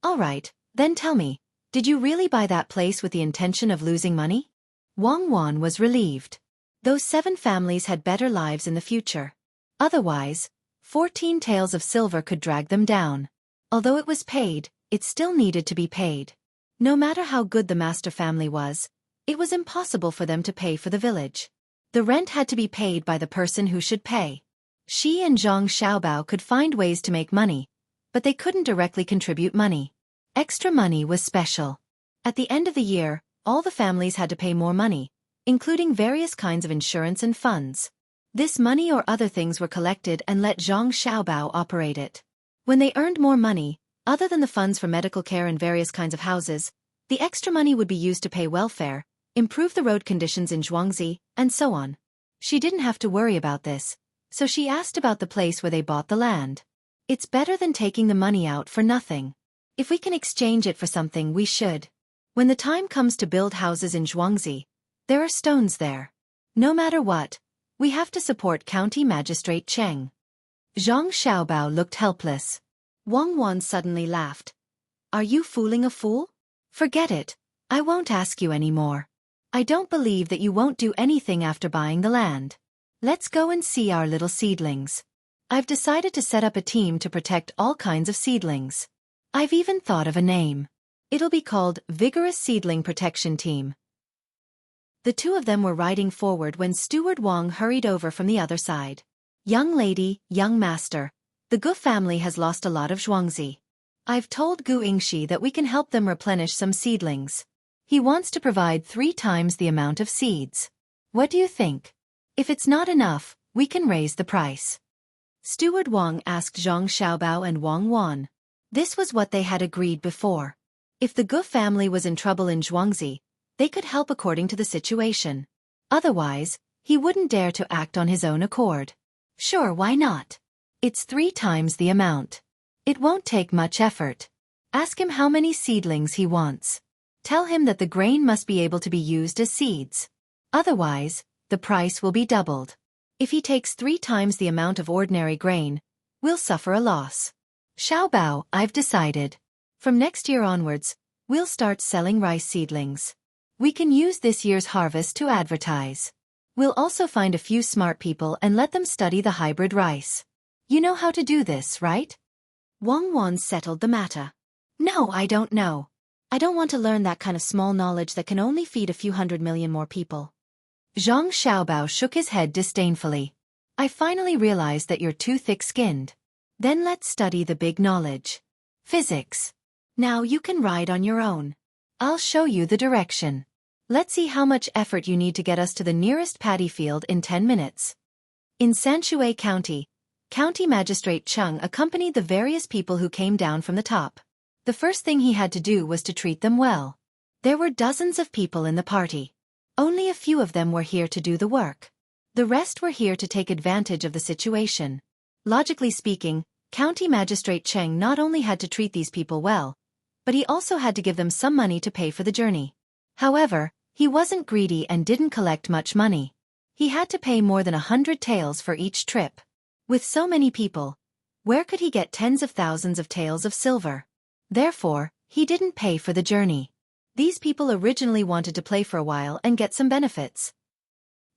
Speaker 1: All right, then tell me, did you really buy that place with the intention of losing money? Wang Wan was relieved. Those 7 families had better lives in the future. Otherwise, 14 taels of silver could drag them down. Although it was paid, it still needed to be paid. No matter how good the master family was, it was impossible for them to pay for the village. The rent had to be paid by the person who should pay. She and Zhang Xiaobao could find ways to make money, but they couldn't directly contribute money. Extra money was special. At the end of the year, all the families had to pay more money, including various kinds of insurance and funds. This money or other things were collected and let Zhang Xiaobao operate it. When they earned more money, other than the funds for medical care and various kinds of houses, the extra money would be used to pay welfare, improve the road conditions in Zhuangzi, and so on. She didn't have to worry about this, so she asked about the place where they bought the land. It's better than taking the money out for nothing. If we can exchange it for something, we should. When the time comes to build houses in Zhuangzi, there are stones there. No matter what, we have to support County Magistrate Cheng. Zhang Xiaobao looked helpless. Wang Wan suddenly laughed. Are you fooling a fool? Forget it, I won't ask you anymore. I don't believe that you won't do anything after buying the land. Let's go and see our little seedlings. I've decided to set up a team to protect all kinds of seedlings. I've even thought of a name. It'll be called Vigorous Seedling Protection Team. The 2 of them were riding forward when Steward Wang hurried over from the other side. Young lady, young master, the Gu family has lost a lot of Zhuangzi. I've told Gu Yingxi that we can help them replenish some seedlings. He wants to provide 3 times the amount of seeds. What do you think? If it's not enough, we can raise the price. Steward Wang asked Zhang Xiaobao and Wang Wan. This was what they had agreed before. If the Gu family was in trouble in Zhuangzi, they could help according to the situation. Otherwise, he wouldn't dare to act on his own accord. Sure, why not? It's 3 times the amount. It won't take much effort. Ask him how many seedlings he wants. Tell him that the grain must be able to be used as seeds. Otherwise, the price will be doubled. If he takes 3 times the amount of ordinary grain, we'll suffer a loss. Xiaobao, I've decided. From next year onwards, we'll start selling rice seedlings. We can use this year's harvest to advertise. We'll also find a few smart people and let them study the hybrid rice. You know how to do this, right? Wang Wan settled the matter. No, I don't know. I don't want to learn that kind of small knowledge that can only feed a few 100 million more people. Zhang Xiaobao shook his head disdainfully. I finally realized that you're too thick-skinned. Then let's study the big knowledge. Physics. Now you can ride on your own. I'll show you the direction. Let's see how much effort you need to get us to the nearest paddy field in 10 minutes. In Xueqi County, County Magistrate Chung accompanied the various people who came down from the top. The first thing he had to do was to treat them well. There were dozens of people in the party. Only a few of them were here to do the work. The rest were here to take advantage of the situation. Logically speaking, County Magistrate Cheng not only had to treat these people well, but he also had to give them some money to pay for the journey. However, he wasn't greedy and didn't collect much money. He had to pay more than 100 taels for each trip. With so many people, where could he get tens of thousands of taels of silver? Therefore, he didn't pay for the journey. These people originally wanted to play for a while and get some benefits.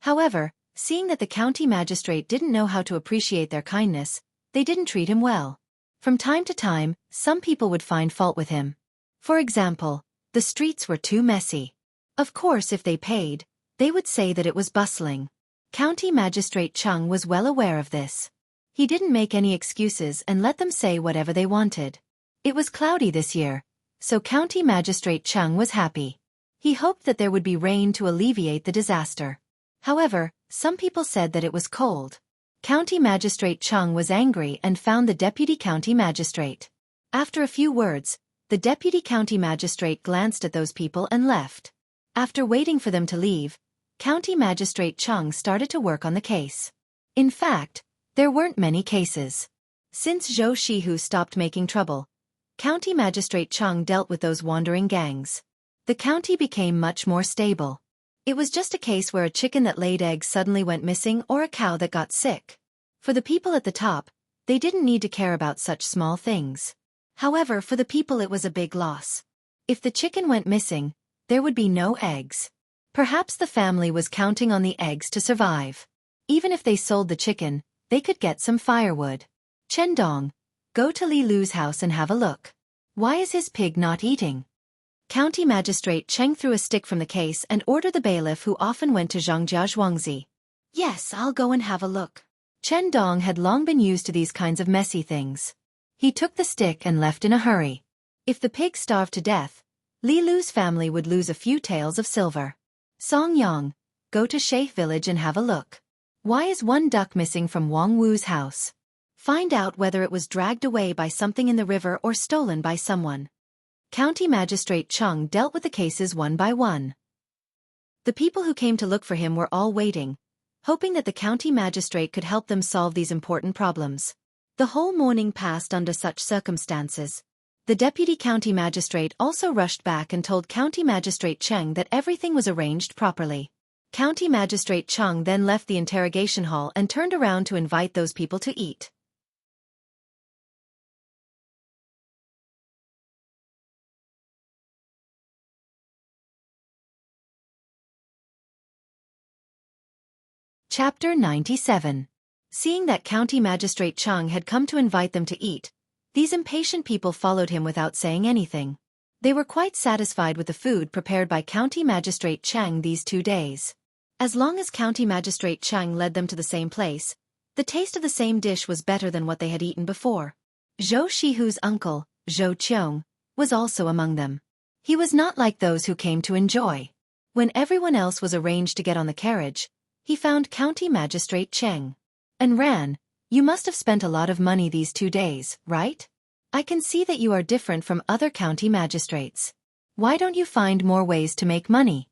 Speaker 1: However, seeing that the county magistrate didn't know how to appreciate their kindness, they didn't treat him well. From time to time, some people would find fault with him. For example, the streets were too messy. Of course, if they paid, they would say that it was bustling. County Magistrate Chung was well aware of this. He didn't make any excuses and let them say whatever they wanted. It was cloudy this year, so County Magistrate Chung was happy. He hoped that there would be rain to alleviate the disaster. However, some people said that it was cold. County Magistrate Chung was angry and found the Deputy County Magistrate. After a few words, the Deputy County Magistrate glanced at those people and left. After waiting for them to leave, County Magistrate Chung started to work on the case. In fact, there weren't many cases. Since Zhou Shihu stopped making trouble, County Magistrate Chung dealt with those wandering gangs. The county became much more stable. It was just a case where a chicken that laid eggs suddenly went missing or a cow that got sick. For the people at the top, they didn't need to care about such small things. However, for the people it was a big loss. If the chicken went missing, there would be no eggs. Perhaps the family was counting on the eggs to survive. Even if they sold the chicken, they could get some firewood. Chen Dong, go to Li Lu's house and have a look. Why is his pig not eating? County Magistrate Cheng threw a stick from the case and ordered the bailiff, who often went to Zhangjia Zhuangzi. Yes, I'll go and have a look. Chen Dong had long been used to these kinds of messy things. He took the stick and left in a hurry. If the pig starved to death, Li Lu's family would lose a few taels of silver. Song Yang, go to Sheikh village and have a look. Why is one duck missing from Wang Wu's house? Find out whether it was dragged away by something in the river or stolen by someone. County Magistrate Chung dealt with the cases one by one. The people who came to look for him were all waiting, hoping that the county magistrate could help them solve these important problems. The whole morning passed under such circumstances. The deputy county magistrate also rushed back and told County Magistrate Cheng that everything was arranged properly. County Magistrate Chung then left the interrogation hall and turned around to invite those people to eat. Chapter 97. Seeing that County Magistrate Chung had come to invite them to eat, these impatient people followed him without saying anything. They were quite satisfied with the food prepared by County Magistrate Cheng these 2 days. As long as County Magistrate Cheng led them to the same place, the taste of the same dish was better than what they had eaten before. Zhou Shihu's uncle, Zhou Qiong, was also among them. He was not like those who came to enjoy. When everyone else was arranged to get on the carriage, he found County Magistrate Cheng. And ran, you must have spent a lot of money these 2 days, right? I can see that you are different from other county magistrates. Why don't you find more ways to make money?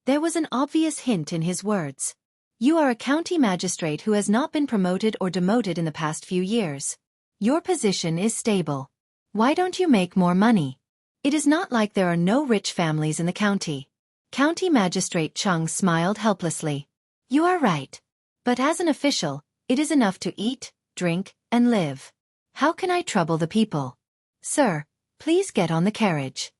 Speaker 1: There was an obvious hint in his words. You are a county magistrate who has not been promoted or demoted in the past few years. Your position is stable. Why don't you make more money? It is not like there are no rich families in the county. County Magistrate Chung smiled helplessly. You are right. But as an official, it is enough to eat, drink, and live. How can I trouble the people? Sir, please get on the carriage.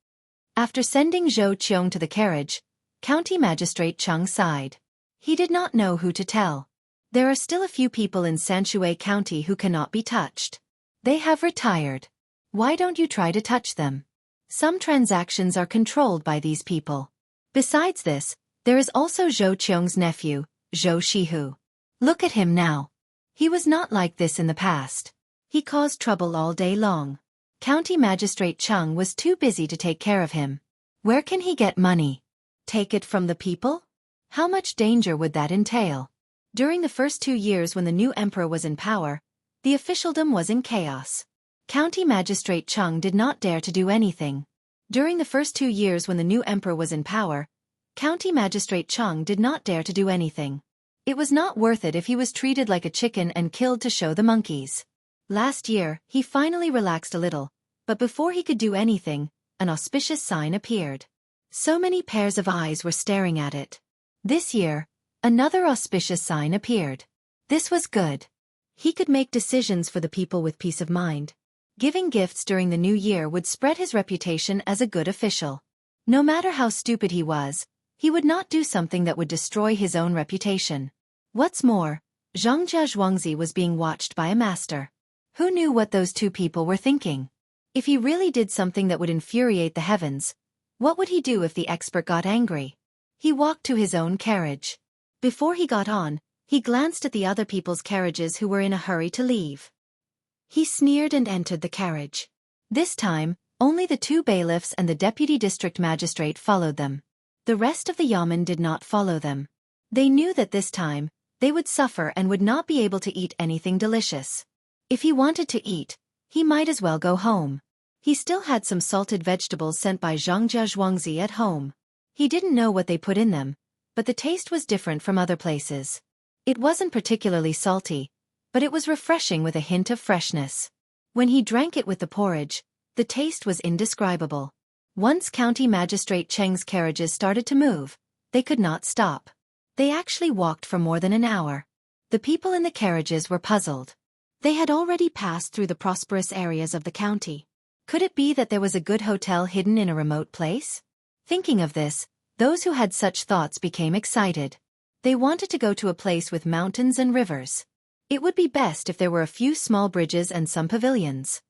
Speaker 1: After sending Zhou Qiong to the carriage, County Magistrate Chung sighed. He did not know who to tell. There are still a few people in Xueqi County who cannot be touched. They have retired. Why don't you try to touch them? Some transactions are controlled by these people. Besides this, there is also Zhou Qiong's nephew, Zhou Shihu. Look at him now. He was not like this in the past. He caused trouble all day long. County Magistrate Chung was too busy to take care of him. Where can he get money? Take it from the people? How much danger would that entail? During the first 2 years when the new emperor was in power, the officialdom was in chaos. County Magistrate Cheng did not dare to do anything. During the first 2 years when the new emperor was in power, County Magistrate Cheng did not dare to do anything. It was not worth it if he was treated like a chicken and killed to show the monkeys. Last year, he finally relaxed a little, but before he could do anything, an auspicious sign appeared. So many pairs of eyes were staring at it. This year, another auspicious sign appeared. This was good. He could make decisions for the people with peace of mind. Giving gifts during the new year would spread his reputation as a good official. No matter how stupid he was, he would not do something that would destroy his own reputation. What's more, Zhongjia Zhuangzi was being watched by a master. Who knew what those two people were thinking? If he really did something that would infuriate the heavens, what would he do if the expert got angry? He walked to his own carriage. Before he got on, he glanced at the other people's carriages who were in a hurry to leave. He sneered and entered the carriage. This time, only the 2 bailiffs and the deputy district magistrate followed them. The rest of the yamen did not follow them. They knew that this time, they would suffer and would not be able to eat anything delicious. If he wanted to eat, he might as well go home. He still had some salted vegetables sent by Zhongjia Zhuangzi at home. He didn't know what they put in them, but the taste was different from other places. It wasn't particularly salty, but it was refreshing with a hint of freshness. When he drank it with the porridge, the taste was indescribable. Once County Magistrate Cheng's carriages started to move, they could not stop. They actually walked for more than an hour. The people in the carriages were puzzled. They had already passed through the prosperous areas of the county. Could it be that there was a good hotel hidden in a remote place? Thinking of this, those who had such thoughts became excited. They wanted to go to a place with mountains and rivers. It would be best if there were a few small bridges and some pavilions.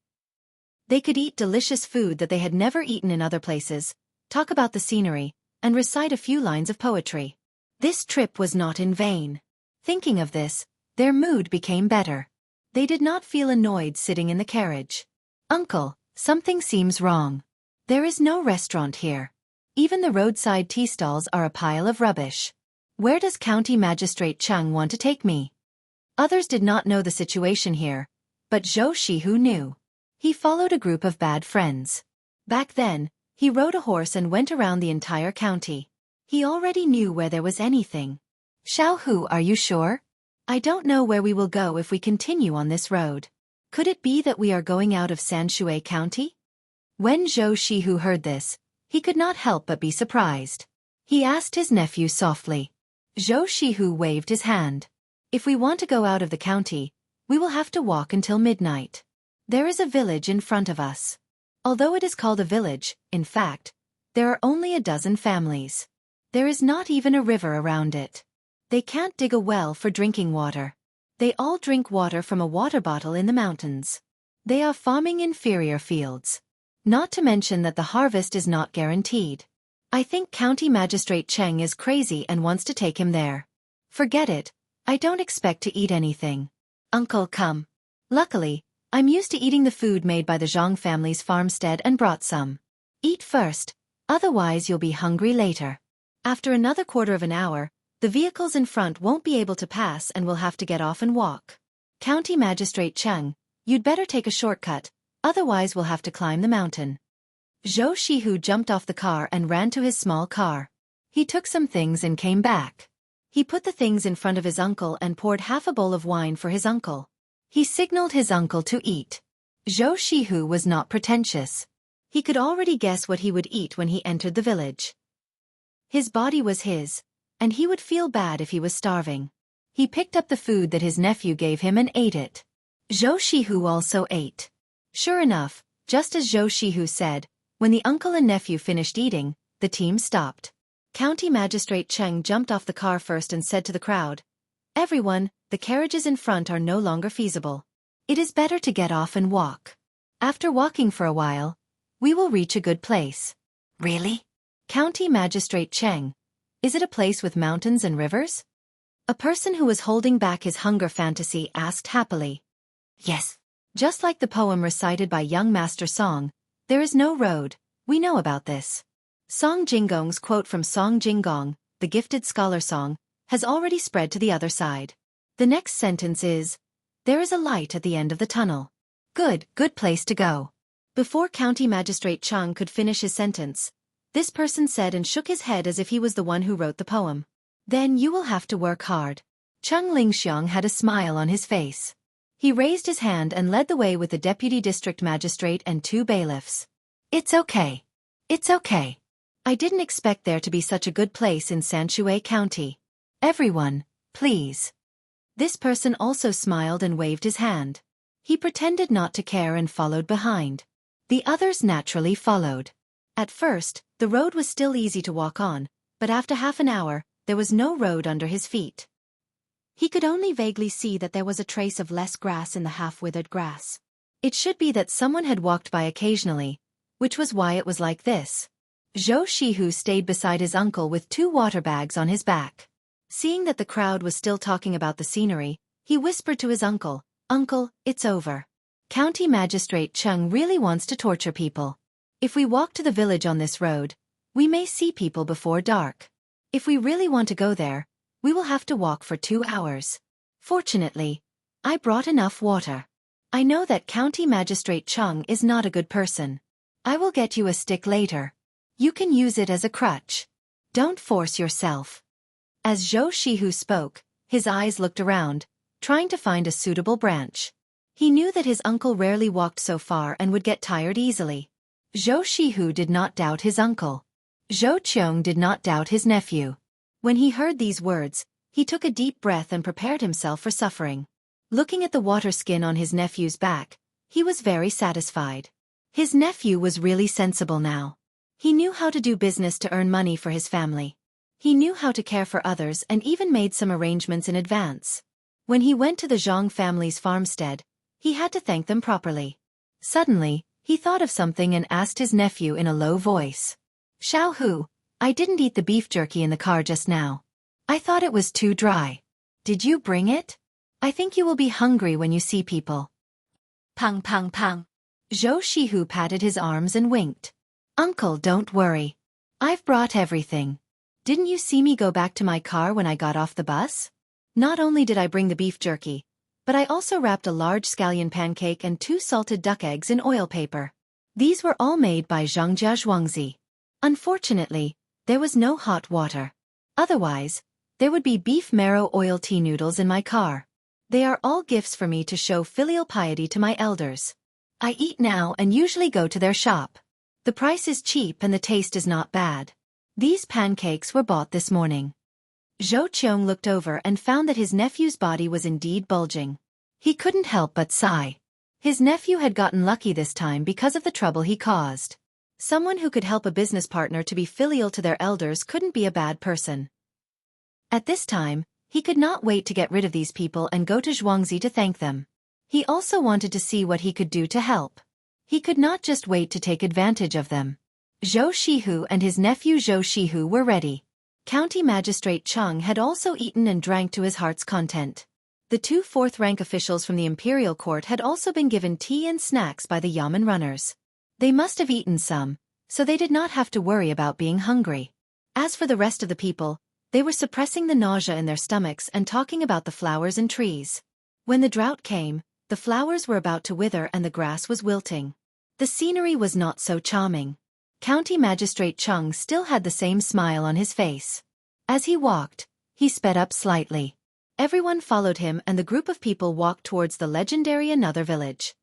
Speaker 1: They could eat delicious food that they had never eaten in other places, talk about the scenery, and recite a few lines of poetry. This trip was not in vain. Thinking of this, their mood became better. They did not feel annoyed sitting in the carriage. "Uncle, something seems wrong. There is no restaurant here. Even the roadside tea stalls are a pile of rubbish. Where does County Magistrate Cheng want to take me?" Others did not know the situation here, but Xueqi knew. He followed a group of bad friends. Back then, he rode a horse and went around the entire county. He already knew where there was anything. "Xiaohu, are you sure? I don't know where we will go if we continue on this road. Could it be that we are going out of Sanshui County?" When Xueqi heard this, he could not help but be surprised. He asked his nephew softly. Xueqi waved his hand. "If we want to go out of the county, we will have to walk until midnight. There is a village in front of us. Although it is called a village, in fact, there are only a dozen families. There is not even a river around it. They can't dig a well for drinking water. They all drink water from a water bottle in the mountains. They are farming inferior fields. Not to mention that the harvest is not guaranteed. I think County Magistrate Cheng is crazy and wants to take him there. Forget it, I don't expect to eat anything. Uncle, come. Luckily, I'm used to eating the food made by the Zhang family's farmstead and brought some. Eat first, otherwise you'll be hungry later." After another quarter of an hour, the vehicles in front won't be able to pass and will have to get off and walk. "County Magistrate Cheng, you'd better take a shortcut, otherwise we'll have to climb the mountain." Xueqi jumped off the car and ran to his small car. He took some things and came back. He put the things in front of his uncle and poured half a bowl of wine for his uncle. He signaled his uncle to eat. Xueqi was not pretentious. He could already guess what he would eat when he entered the village. His body was his, and he would feel bad if he was starving. He picked up the food that his nephew gave him and ate it. Xueqi also ate. Sure enough, just as Xueqi said, when the uncle and nephew finished eating, the team stopped. County Magistrate Cheng jumped off the car first and said to the crowd, "Everyone, the carriages in front are no longer feasible. It is better to get off and walk. After walking for a while, we will reach a good place." "Really? County Magistrate Cheng, is it a place with mountains and rivers?" A person who was holding back his hunger fantasy asked happily. "Yes. Just like the poem recited by young Master Song, there is no road, we know about this. Song Jinggong's quote from Song Jinggong, the gifted scholar song, has already spread to the other side. The next sentence is, "There is a light at the end of the tunnel." Good place to go. Before County Magistrate Chung could finish his sentence, this person said and shook his head as if he was the one who wrote the poem. "Then you will have to work hard." Chung Lingxiang had a smile on his face. He raised his hand and led the way with the deputy district magistrate and 2 bailiffs. It's okay. I didn't expect there to be such a good place in Xueqi County. Everyone, please. This person also smiled and waved his hand. He pretended not to care and followed behind. The others naturally followed. At first, the road was still easy to walk on, but after half an hour, there was no road under his feet. He could only vaguely see that there was a trace of less grass in the half-withered grass. It should be that someone had walked by occasionally, which was why it was like this. Xueqi stayed beside his uncle with 2 water bags on his back. Seeing that the crowd was still talking about the scenery, he whispered to his uncle, "Uncle, it's over. County Magistrate Chung really wants to torture people. If we walk to the village on this road, we may see people before dark. If we really want to go there, we will have to walk for 2 hours. Fortunately, I brought enough water. I know that County Magistrate Chung is not a good person. I will get you a stick later. You can use it as a crutch. Don't force yourself." As Xueqi spoke, his eyes looked around, trying to find a suitable branch. He knew that his uncle rarely walked so far and would get tired easily. Xueqi did not doubt his uncle. Zhou Qiong did not doubt his nephew. When he heard these words, he took a deep breath and prepared himself for suffering. Looking at the water skin on his nephew's back, he was very satisfied. His nephew was really sensible now. He knew how to do business to earn money for his family. He knew how to care for others and even made some arrangements in advance. When he went to the Zhang family's farmstead, he had to thank them properly. Suddenly, he thought of something and asked his nephew in a low voice. "Xiao, I didn't eat the beef jerky in the car just now. I thought it was too dry. Did you bring it? I think you will be hungry when you see people." Pang pang pang. Xueqi patted his arms and winked. "Uncle, don't worry. I've brought everything. Didn't you see me go back to my car when I got off the bus? Not only did I bring the beef jerky, but I also wrapped a large scallion pancake and 2 salted duck eggs in oil paper. These were all made by Zhangjia Zhuangzi. Unfortunately, there was no hot water. Otherwise, there would be beef marrow oil tea noodles in my car. They are all gifts for me to show filial piety to my elders. I eat now and usually go to their shop. The price is cheap and the taste is not bad. These pancakes were bought this morning." Zhou Qiong looked over and found that his nephew's body was indeed bulging. He couldn't help but sigh. His nephew had gotten lucky this time because of the trouble he caused. Someone who could help a business partner to be filial to their elders couldn't be a bad person. At this time, he could not wait to get rid of these people and go to Zhuangzi to thank them. He also wanted to see what he could do to help. He could not just wait to take advantage of them. Xueqi and his nephew Xueqi were ready. County Magistrate Chung had also eaten and drank to his heart's content. The 2 4th-rank officials from the imperial court had also been given tea and snacks by the yamen runners. They must have eaten some, so they did not have to worry about being hungry. As for the rest of the people, they were suppressing the nausea in their stomachs and talking about the flowers and trees. When the drought came, the flowers were about to wither and the grass was wilting. The scenery was not so charming. County Magistrate Chung still had the same smile on his face. As he walked, he sped up slightly. Everyone followed him and the group of people walked towards the legendary Another Village.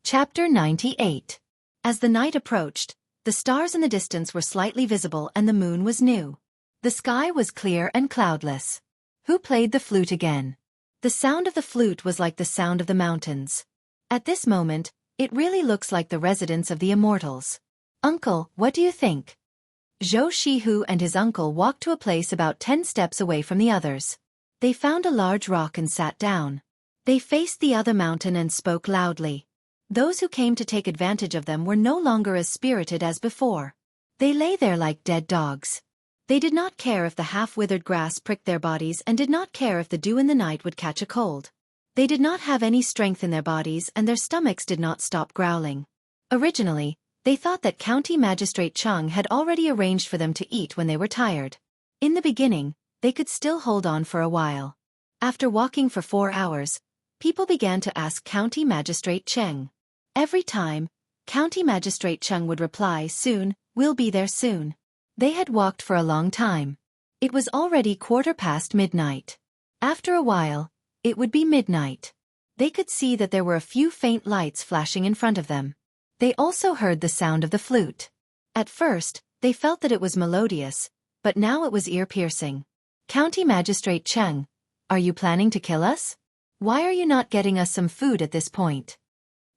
Speaker 1: Chapter 98. As the night approached, the stars in the distance were slightly visible and the moon was new. The sky was clear and cloudless. Who played the flute again? The sound of the flute was like the sound of the mountains. At this moment, it really looks like the residence of the immortals. "Uncle, what do you think?" Xueqi and his uncle walked to a place about 10 steps away from the others. They found a large rock and sat down. They faced the other mountain and spoke loudly. Those who came to take advantage of them were no longer as spirited as before. They lay there like dead dogs. They did not care if the half-withered grass pricked their bodies and did not care if the dew in the night would catch a cold. They did not have any strength in their bodies and their stomachs did not stop growling. Originally, they thought that County Magistrate Chung had already arranged for them to eat when they were tired. In the beginning, they could still hold on for a while. After walking for 4 hours, people began to ask County Magistrate Cheng. Every time, County Magistrate Chung would reply, "Soon, we'll be there soon." They had walked for a long time. It was already midnight. After a while, it would be midnight. They could see that there were a few faint lights flashing in front of them. They also heard the sound of the flute. At first, they felt that it was melodious, but now it was ear-piercing. "County Magistrate Cheng, are you planning to kill us? Why are you not getting us some food at this point?"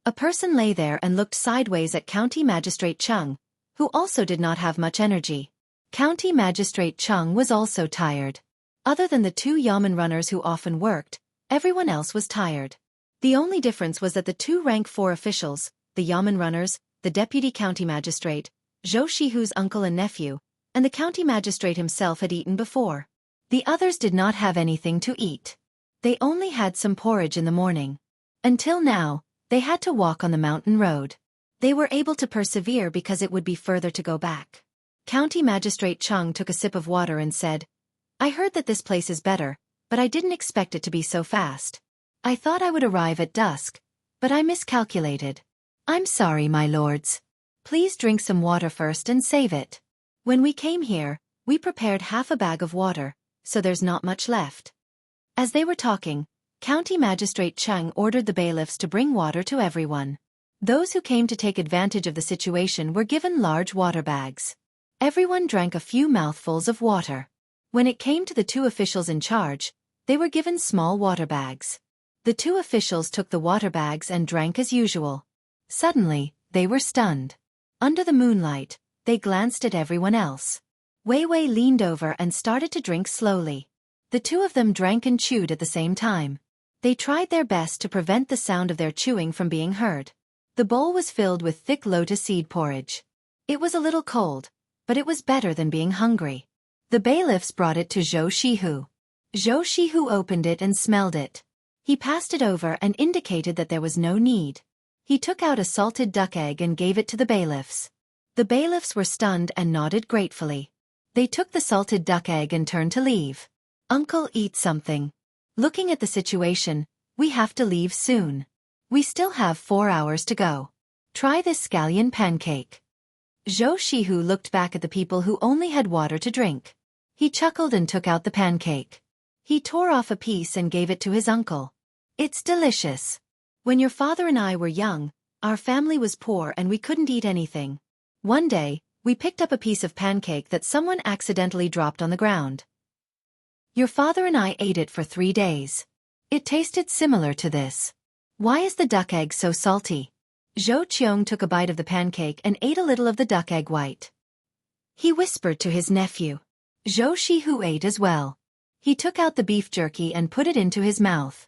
Speaker 1: A person lay there and looked sideways at County Magistrate Chung, who also did not have much energy. County Magistrate Chung was also tired. Other than the 2 yamen runners who often worked, everyone else was tired. The only difference was that the 2 rank 4 officials, the yamen runners, the deputy county magistrate, Xueqi's uncle and nephew, and the county magistrate himself had eaten before. The others did not have anything to eat. They only had some porridge in the morning. Until now, they had to walk on the mountain road. They were able to persevere because it would be further to go back. County Magistrate Chung took a sip of water and said, "I heard that this place is better, but I didn't expect it to be so fast. I thought I would arrive at dusk, but I miscalculated. I'm sorry, my lords. Please drink some water first and save it. When we came here, we prepared half a bag of water, so there's not much left." As they were talking, County Magistrate Chung ordered the bailiffs to bring water to everyone. Those who came to take advantage of the situation were given large water bags. Everyone drank a few mouthfuls of water. When it came to the 2 officials in charge, they were given small water bags. The 2 officials took the water bags and drank as usual. Suddenly, they were stunned. Under the moonlight, they glanced at everyone else. Wei Wei leaned over and started to drink slowly. The 2 of them drank and chewed at the same time. They tried their best to prevent the sound of their chewing from being heard. The bowl was filled with thick lotus seed porridge. It was a little cold, but it was better than being hungry. The bailiffs brought it to Xueqi. Xueqi opened it and smelled it. He passed it over and indicated that there was no need. He took out a salted duck egg and gave it to the bailiffs. The bailiffs were stunned and nodded gratefully. They took the salted duck egg and turned to leave. "Uncle, eat something. Looking at the situation, we have to leave soon. We still have 4 hours to go. Try this scallion pancake." Xueqi looked back at the people who only had water to drink. He chuckled and took out the pancake. He tore off a piece and gave it to his uncle. "It's delicious. When your father and I were young, our family was poor and we couldn't eat anything. One day, we picked up a piece of pancake that someone accidentally dropped on the ground. Your father and I ate it for 3 days. It tasted similar to this. Why is the duck egg so salty?" Zhou Qiong took a bite of the pancake and ate a little of the duck egg white. He whispered to his nephew. Xueqi ate as well. He took out the beef jerky and put it into his mouth.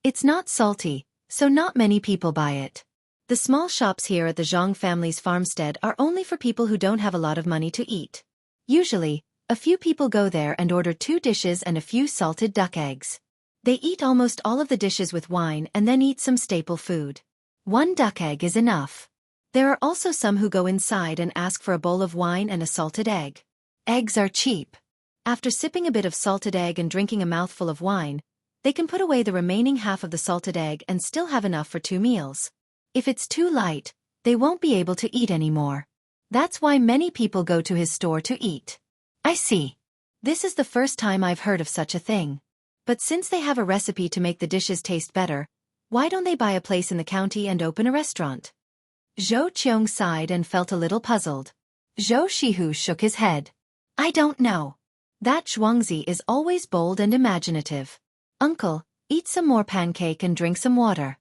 Speaker 1: It's not salty, so not many people buy it. The small shops here at the Zhang family's farmstead are only for people who don't have a lot of money to eat. Usually, a few people go there and order 2 dishes and a few salted duck eggs. They eat almost all of the dishes with wine and then eat some staple food. 1 duck egg is enough. There are also some who go inside and ask for a bowl of wine and a salted egg. Eggs are cheap. After sipping a bit of salted egg and drinking a mouthful of wine, they can put away the remaining half of the salted egg and still have enough for 2 meals. If it's too light, they won't be able to eat anymore. That's why many people go to his store to eat. I see. This is the first time I've heard of such a thing. But since they have a recipe to make the dishes taste better, why don't they buy a place in the county and open a restaurant? Zhou Qiong sighed and felt a little puzzled. Xueqi shook his head. I don't know. That Zhuangzi is always bold and imaginative. Uncle, eat some more pancake and drink some water.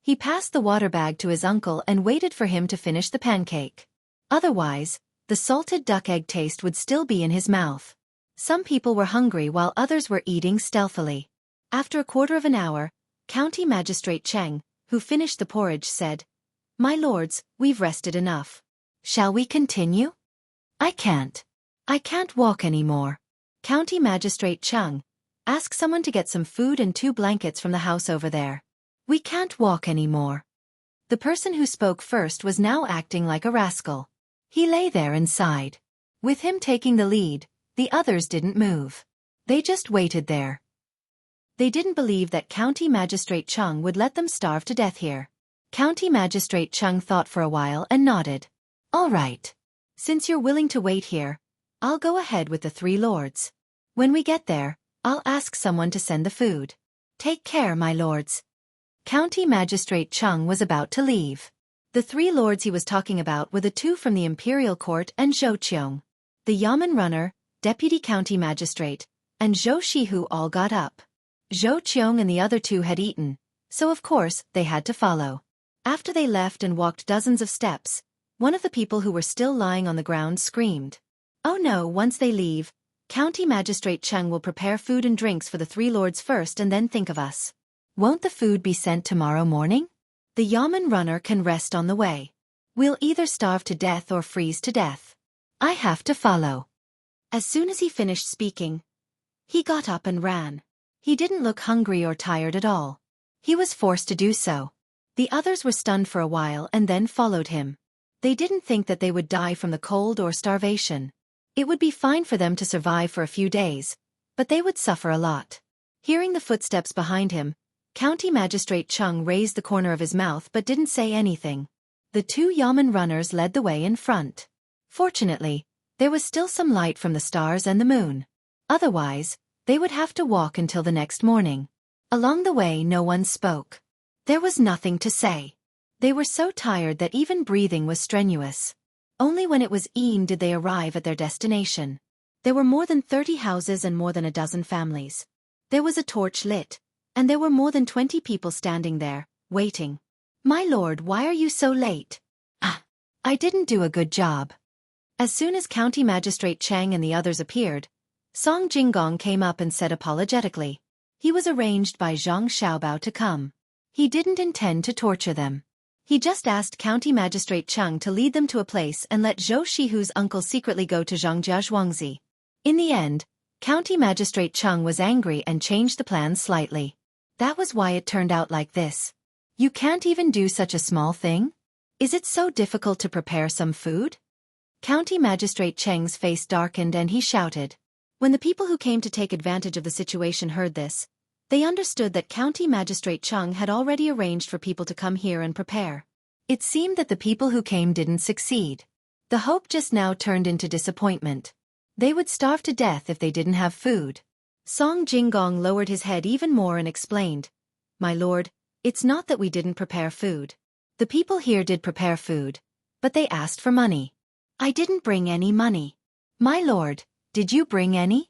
Speaker 1: He passed the water bag to his uncle and waited for him to finish the pancake. Otherwise, the salted duck egg taste would still be in his mouth. Some people were hungry while others were eating stealthily. After a quarter of an hour, County Magistrate Cheng, who finished the porridge, said, My lords, we've rested enough. Shall we continue? I can't. I can't walk anymore. County Magistrate Chung, ask someone to get some food and 2 blankets from the house over there. We can't walk anymore. The person who spoke first was now acting like a rascal. He lay there and sighed. With him taking the lead, the others didn't move. They just waited there. They didn't believe that County Magistrate Chung would let them starve to death here. County Magistrate Chung thought for a while and nodded. All right. Since you're willing to wait here, I'll go ahead with the 3 lords. When we get there, I'll ask someone to send the food. Take care, my lords. County Magistrate Chung was about to leave. The 3 lords he was talking about were the 2 from the Imperial Court and Zhou. The Yamen Runner, Deputy County Magistrate, and Xueqi all got up. Zhou and the other 2 had eaten, so of course they had to follow. After they left and walked dozens of steps, one of the people who were still lying on the ground screamed. Oh no, once they leave, County Magistrate Chung will prepare food and drinks for the 3 lords first and then think of us. Won't the food be sent tomorrow morning? The Yamen Runner can rest on the way. We'll either starve to death or freeze to death. I have to follow. As soon as he finished speaking, he got up and ran. He didn't look hungry or tired at all. He was forced to do so. The others were stunned for a while and then followed him. They didn't think that they would die from the cold or starvation. It would be fine for them to survive for a few days, but they would suffer a lot. Hearing the footsteps behind him, County Magistrate Chung raised the corner of his mouth but didn't say anything. The 2 Yamen runners led the way in front. Fortunately, there was still some light from the stars and the moon. Otherwise, they would have to walk until the next morning. Along the way no one spoke. There was nothing to say. They were so tired that even breathing was strenuous. Only when it was evening did they arrive at their destination. There were more than 30 houses and more than a dozen families. There was a torch lit, and there were more than 20 people standing there, waiting. My lord, why are you so late? I didn't do a good job. As soon as County Magistrate Chang and the others appeared, Song Jinggong came up and said apologetically. He was arranged by Zhang Xiaobao to come. He didn't intend to torture them. He just asked County Magistrate Chung to lead them to a place and let Zhou Shihu's uncle secretly go to Zhangjia Zhuangzi. In the end, County Magistrate Chung was angry and changed the plan slightly. That was why it turned out like this. You can't even do such a small thing? Is it so difficult to prepare some food? County Magistrate Cheng's face darkened and he shouted. When the people who came to take advantage of the situation heard this, they understood that County Magistrate Chung had already arranged for people to come here and prepare. It seemed that the people who came didn't succeed. The hope just now turned into disappointment. They would starve to death if they didn't have food. Song Jinggong lowered his head even more and explained, My lord, it's not that we didn't prepare food. The people here did prepare food, but they asked for money. I didn't bring any money. My lord, did you bring any?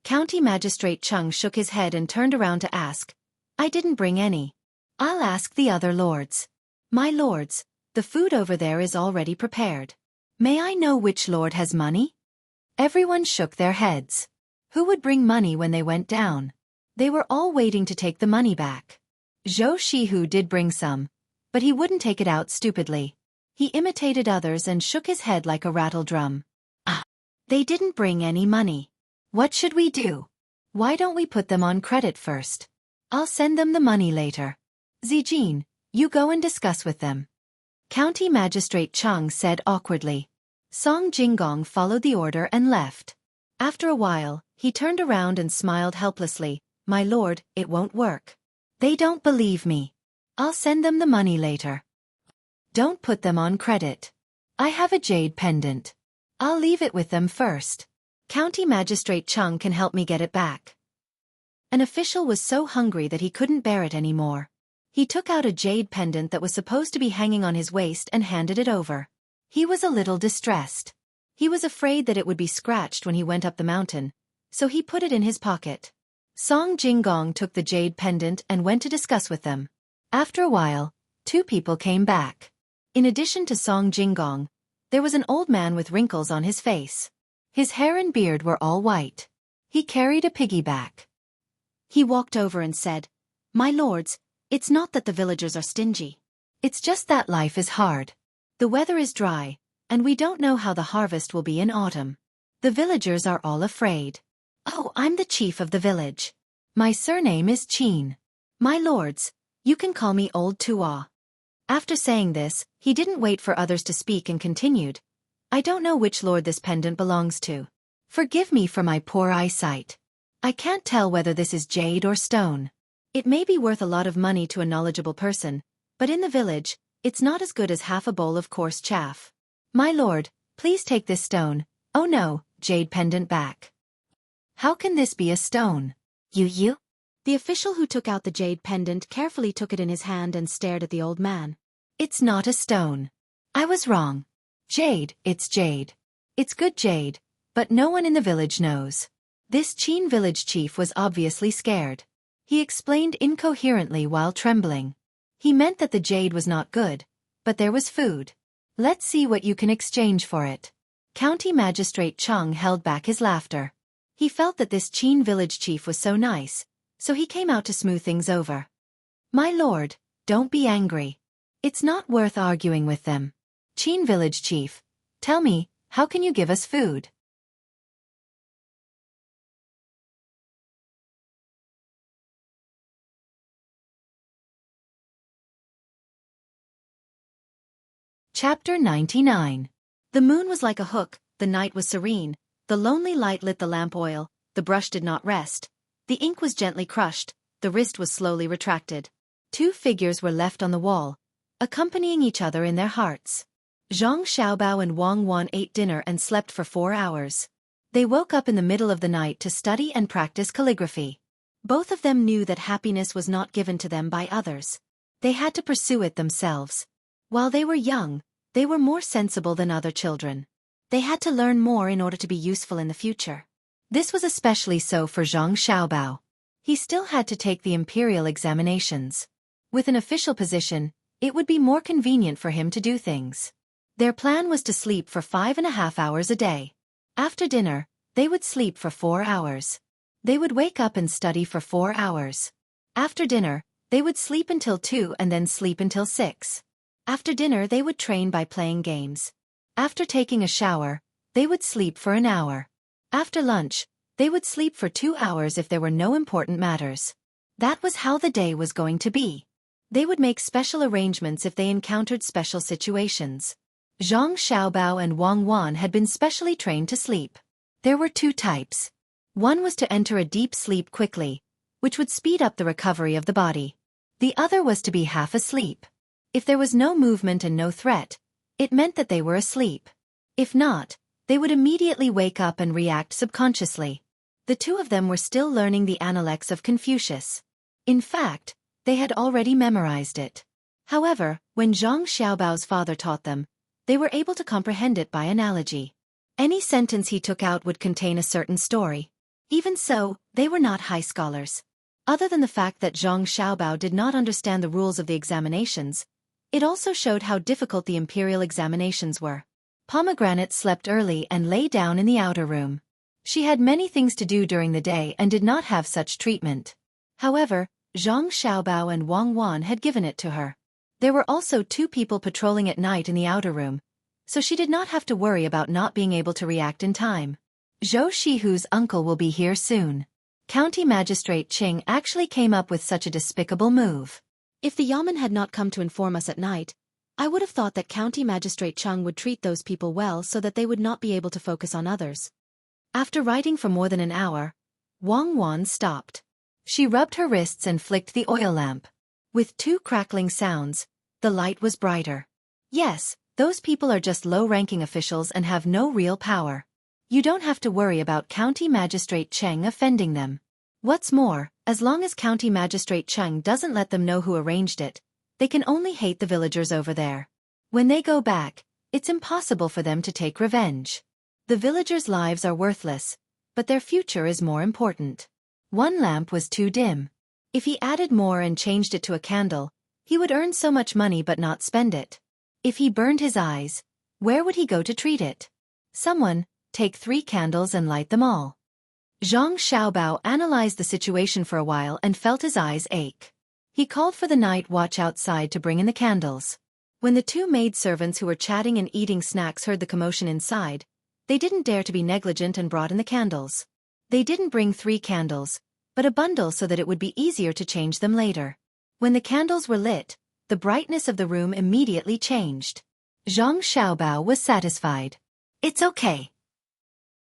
Speaker 1: County Magistrate Chung shook his head and turned around to ask. I didn't bring any. I'll ask the other lords. My lords, the food over there is already prepared. May I know which lord has money? Everyone shook their heads. Who would bring money when they went down? They were all waiting to take the money back. Zhou Shihu did bring some, but he wouldn't take it out stupidly. He imitated others and shook his head like a rattle drum. They didn't bring any money. What should we do? Why don't we put them on credit first? I'll send them the money later. Zijin, you go and discuss with them. County Magistrate Chung said awkwardly. Song Jinggong followed the order and left. After a while, he turned around and smiled helplessly. My lord, it won't work. They don't believe me. I'll send them the money later. Don't put them on credit. I have a jade pendant. I'll leave it with them first. County Magistrate Chung can help me get it back. An official was so hungry that he couldn't bear it anymore. He took out a jade pendant that was supposed to be hanging on his waist and handed it over. He was a little distressed. He was afraid that it would be scratched when he went up the mountain, so he put it in his pocket. Song Jinggong took the jade pendant and went to discuss with them. After a while, 2 people came back. In addition to Song Jinggong, there was an old man with wrinkles on his face. His hair and beard were all white. He carried a piggyback. He walked over and said, My lords, it's not that the villagers are stingy. It's just that life is hard. The weather is dry, and we don't know how the harvest will be in autumn. The villagers are all afraid. Oh, I'm the chief of the village. My surname is Qin. My lords, you can call me Old Tua. After saying this, he didn't wait for others to speak and continued. I don't know which lord this pendant belongs to. Forgive me for my poor eyesight. I can't tell whether this is jade or stone. It may be worth a lot of money to a knowledgeable person, but in the village, it's not as good as half a bowl of coarse chaff. My lord, please take this stone. Oh no, jade pendant back. How can this be a stone? You? The official who took out the jade pendant carefully took it in his hand and stared at the old man. It's not a stone. I was wrong. Jade, it's jade. It's good jade, but no one in the village knows. This Qin village chief was obviously scared. He explained incoherently while trembling. He meant that the jade was not good, but there was food. Let's see what you can exchange for it. County Magistrate Chung held back his laughter. He felt that this Qin village chief was so nice, so he came out to smooth things over. My lord, don't be angry. It's not worth arguing with them. Qin village chief, tell me, how can you give us food? Chapter 99. The moon was like a hook, the night was serene, the lonely light lit the lamp oil, the brush did not rest, the ink was gently crushed, the wrist was slowly retracted. Two figures were left on the wall, accompanying each other in their hearts. Zhang Xiaobao and Wang Wan ate dinner and slept for 4 hours. They woke up in the middle of the night to study and practice calligraphy. Both of them knew that happiness was not given to them by others. They had to pursue it themselves. While they were young, they were more sensible than other children. They had to learn more in order to be useful in the future. This was especially so for Zhang Xiaobao. He still had to take the imperial examinations. With an official position, it would be more convenient for him to do things. Their plan was to sleep for 5.5 hours a day. After dinner, they would sleep for 4 hours. They would wake up and study for 4 hours. After dinner, they would sleep until 2 and then sleep until 6. After dinner they would train by playing games. After taking a shower, they would sleep for an hour. After lunch, they would sleep for 2 hours if there were no important matters. That was how the day was going to be. They would make special arrangements if they encountered special situations. Zhang Xiaobao and Wang Wan had been specially trained to sleep. There were 2 types. One was to enter a deep sleep quickly, which would speed up the recovery of the body. The other was to be half asleep. If there was no movement and no threat, it meant that they were asleep. If not, they would immediately wake up and react subconsciously. The 2 of them were still learning the Analects of Confucius. In fact, they had already memorized it. However, when Zhang Xiaobao's father taught them, they were able to comprehend it by analogy. Any sentence he took out would contain a certain story. Even so, they were not high scholars. Other than the fact that Zhang Xiaobao did not understand the rules of the examinations, it also showed how difficult the imperial examinations were. Pomegranate slept early and lay down in the outer room. She had many things to do during the day and did not have such treatment. However, Zhang Xiaobao and Wang Wan had given it to her. There were also 2 people patrolling at night in the outer room, so she did not have to worry about not being able to react in time. Zhou Shihu's uncle will be here soon. County Magistrate Qing actually came up with such a despicable move. If the yamen had not come to inform us at night, I would have thought that County Magistrate Chung would treat those people well so that they would not be able to focus on others. After writing for more than an hour, Wang Wan stopped. She rubbed her wrists and flicked the oil lamp. With 2 crackling sounds, the light was brighter. Yes, those people are just low-ranking officials and have no real power. You don't have to worry about County Magistrate Cheng offending them. What's more, as long as County Magistrate Cheng doesn't let them know who arranged it, they can only hate the villagers over there. When they go back, it's impossible for them to take revenge. The villagers' lives are worthless, but their future is more important. One lamp was too dim. If he added more and changed it to a candle, he would earn so much money but not spend it. If he burned his eyes, where would he go to treat it? Someone, take 3 candles and light them all. Zhang Xiaobao analyzed the situation for a while and felt his eyes ache. He called for the night watch outside to bring in the candles. When the 2 maidservants who were chatting and eating snacks heard the commotion inside, They didn't dare to be negligent and brought in the candles. They didn't bring 3 candles, but a bundle so that it would be easier to change them later. When the candles were lit, the brightness of the room immediately changed. Zhang Xiaobao was satisfied. It's okay.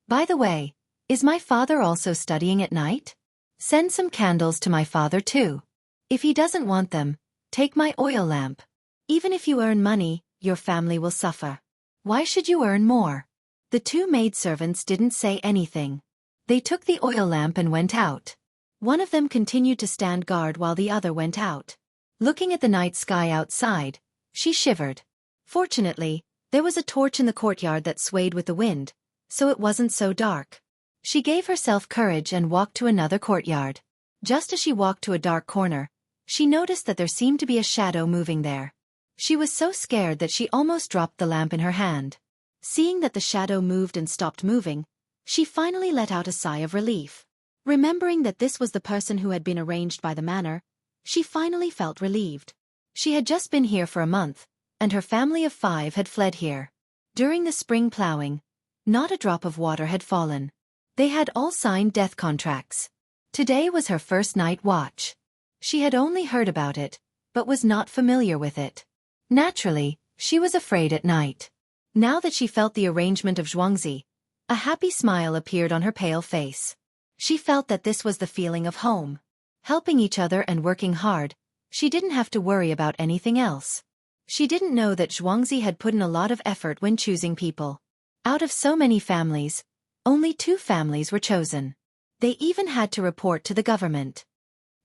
Speaker 1: By the way, is my father also studying at night? Send some candles to my father too. If he doesn't want them, take my oil lamp. Even if you earn money, your family will suffer. Why should you earn more? The 2 maidservants didn't say anything. They took the oil lamp and went out. One of them continued to stand guard while the other went out. Looking at the night sky outside, she shivered. Fortunately, there was a torch in the courtyard that swayed with the wind, so it wasn't so dark. She gave herself courage and walked to another courtyard. Just as she walked to a dark corner, she noticed that there seemed to be a shadow moving there. She was so scared that she almost dropped the lamp in her hand. Seeing that the shadow moved and stopped moving, she finally let out a sigh of relief. Remembering that this was the person who had been arranged by the manor, she finally felt relieved. She had just been here for a month, and her family of 5 had fled here. During the spring plowing, not a drop of water had fallen. They had all signed death contracts. Today was her first night watch. She had only heard about it, but was not familiar with it. Naturally, she was afraid at night. Now that she felt the arrangement of Xueqi, a happy smile appeared on her pale face. She felt that this was the feeling of home. Helping each other and working hard, she didn't have to worry about anything else. She didn't know that Xueqi had put in a lot of effort when choosing people. Out of so many families, only 2 families were chosen. They even had to report to the government.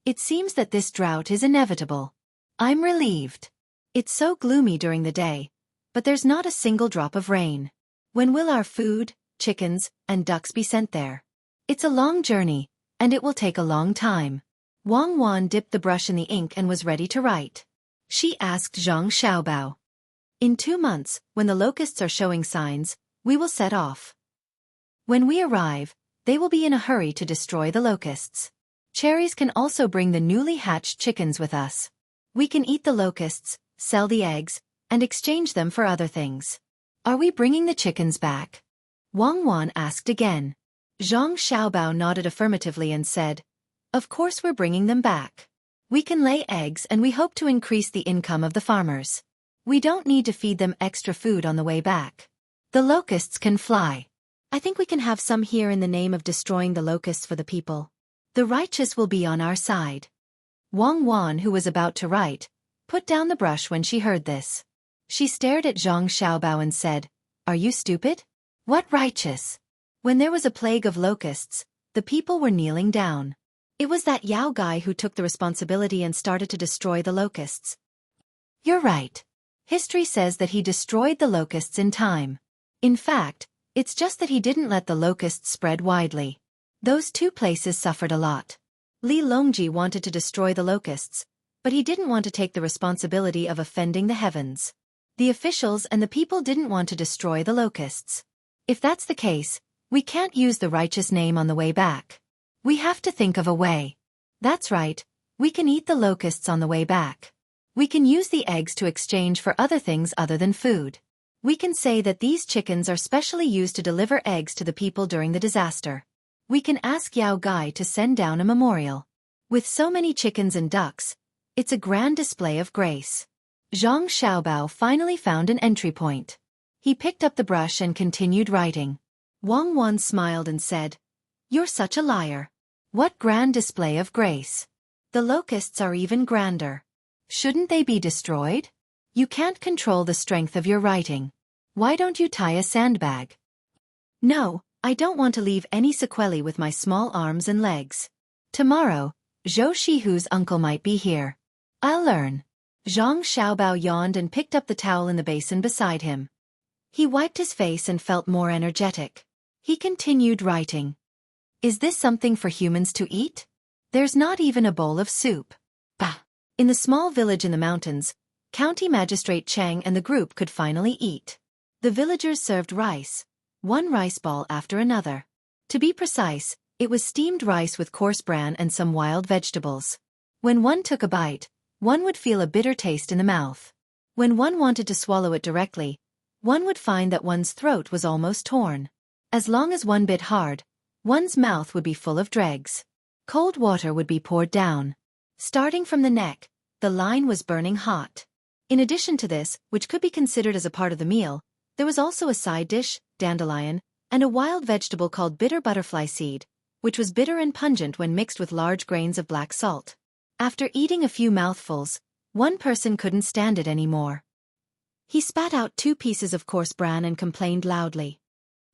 Speaker 1: It seems that this drought is inevitable. I'm relieved. It's so gloomy during the day, but there's not a single drop of rain. When will our food, chickens, and ducks be sent there? It's a long journey, and it will take a long time. Wang Wan dipped the brush in the ink and was ready to write. She asked Zhang Xiaobao. In 2 months, when the locusts are showing signs, we will set off. When we arrive, they will be in a hurry to destroy the locusts. Cherries can also bring the newly hatched chickens with us. We can eat the locusts, sell the eggs, and exchange them for other things. Are we bringing the chickens back? Wang Wan asked again. Zhang Xiaobao nodded affirmatively and said, of course we're bringing them back. We can lay eggs and we hope to increase the income of the farmers. We don't need to feed them extra food on the way back. The locusts can fly. I think we can have some here in the name of destroying the locusts for the people. The righteous will be on our side. Wang Wan, who was about to write, put down the brush when she heard this. She stared at Zhang Xiaobao and said, are you stupid? What righteous? When there was a plague of locusts, the people were kneeling down. It was that Yao guy who took the responsibility and started to destroy the locusts. You're right. History says that he destroyed the locusts in time. In fact, it's just that he didn't let the locusts spread widely. Those 2 places suffered a lot. Li Longji wanted to destroy the locusts, but he didn't want to take the responsibility of offending the heavens. The officials and the people didn't want to destroy the locusts. If that's the case, we can't use the righteous name on the way back. We have to think of a way. That's right, we can eat the locusts on the way back. We can use the eggs to exchange for other things other than food. We can say that these chickens are specially used to deliver eggs to the people during the disaster. We can ask Yao Gai to send down a memorial. With so many chickens and ducks, it's a grand display of grace. Zhang Xiaobao finally found an entry point. He picked up the brush and continued writing. Wang Wan smiled and said, you're such a liar. What grand display of grace. The locusts are even grander. Shouldn't they be destroyed? You can't control the strength of your writing. Why don't you tie a sandbag? No, I don't want to leave any sequelae with my small arms and legs. Tomorrow, Zhou Shihu's uncle might be here. I'll learn. Zhang Xiaobao yawned and picked up the towel in the basin beside him. He wiped his face and felt more energetic. He continued writing. Is this something for humans to eat? There's not even a bowl of soup. Bah! In the small village in the mountains, County Magistrate Chang and the group could finally eat. The villagers served rice, one rice ball after another. To be precise, it was steamed rice with coarse bran and some wild vegetables. When one took a bite, one would feel a bitter taste in the mouth. When one wanted to swallow it directly, one would find that one's throat was almost torn. As long as one bit hard, one's mouth would be full of dregs. Cold water would be poured down. Starting from the neck, the line was burning hot. In addition to this, which could be considered as a part of the meal, there was also a side dish, dandelion, and a wild vegetable called bitter butterfly seed, which was bitter and pungent when mixed with large grains of black salt. After eating a few mouthfuls, one person couldn't stand it anymore. He spat out 2 pieces of coarse bran and complained loudly.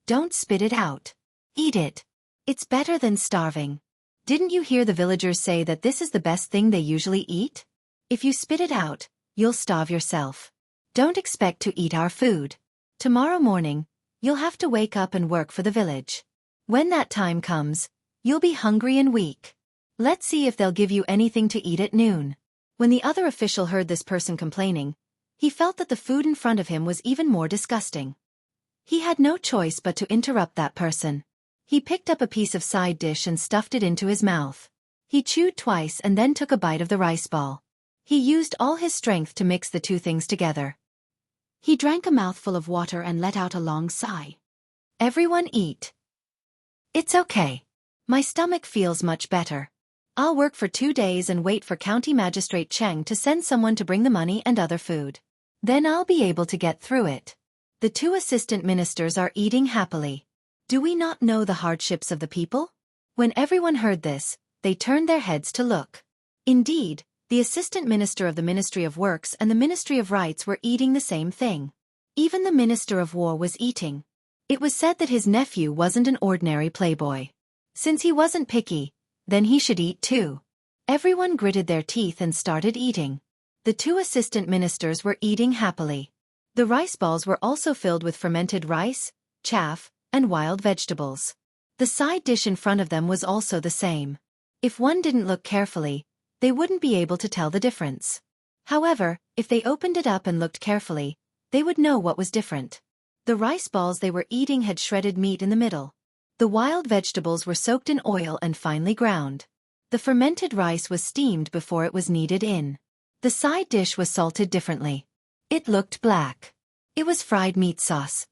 Speaker 1: "Don't spit it out. Eat it. It's better than starving. Didn't you hear the villagers say that this is the best thing they usually eat? If you spit it out, you'll starve yourself. Don't expect to eat our food. Tomorrow morning, you'll have to wake up and work for the village. When that time comes, you'll be hungry and weak. Let's see if they'll give you anything to eat at noon." When the other official heard this person complaining, he felt that the food in front of him was even more disgusting. He had no choice but to interrupt that person. He picked up a piece of side dish and stuffed it into his mouth. He chewed twice and then took a bite of the rice ball. He used all his strength to mix the 2 things together. He drank a mouthful of water and let out a long sigh. "Everyone eat. It's okay. My stomach feels much better. I'll work for 2 days and wait for County Magistrate Cheng to send someone to bring the money and other food. Then I'll be able to get through it." The 2 assistant ministers are eating happily. Do we not know the hardships of the people? When everyone heard this, they turned their heads to look. Indeed, the assistant minister of the Ministry of Works and the Ministry of Rights were eating the same thing. Even the Minister of War was eating. It was said that his nephew wasn't an ordinary playboy. Since he wasn't picky, then he should eat too. Everyone gritted their teeth and started eating. The 2 assistant ministers were eating happily. The rice balls were also filled with fermented rice, chaff, and wild vegetables. The side dish in front of them was also the same. If one didn't look carefully, they wouldn't be able to tell the difference. However, if they opened it up and looked carefully, they would know what was different. The rice balls they were eating had shredded meat in the middle. The wild vegetables were soaked in oil and finely ground. The fermented rice was steamed before it was kneaded in. The side dish was salted differently. It looked black. It was fried meat sauce.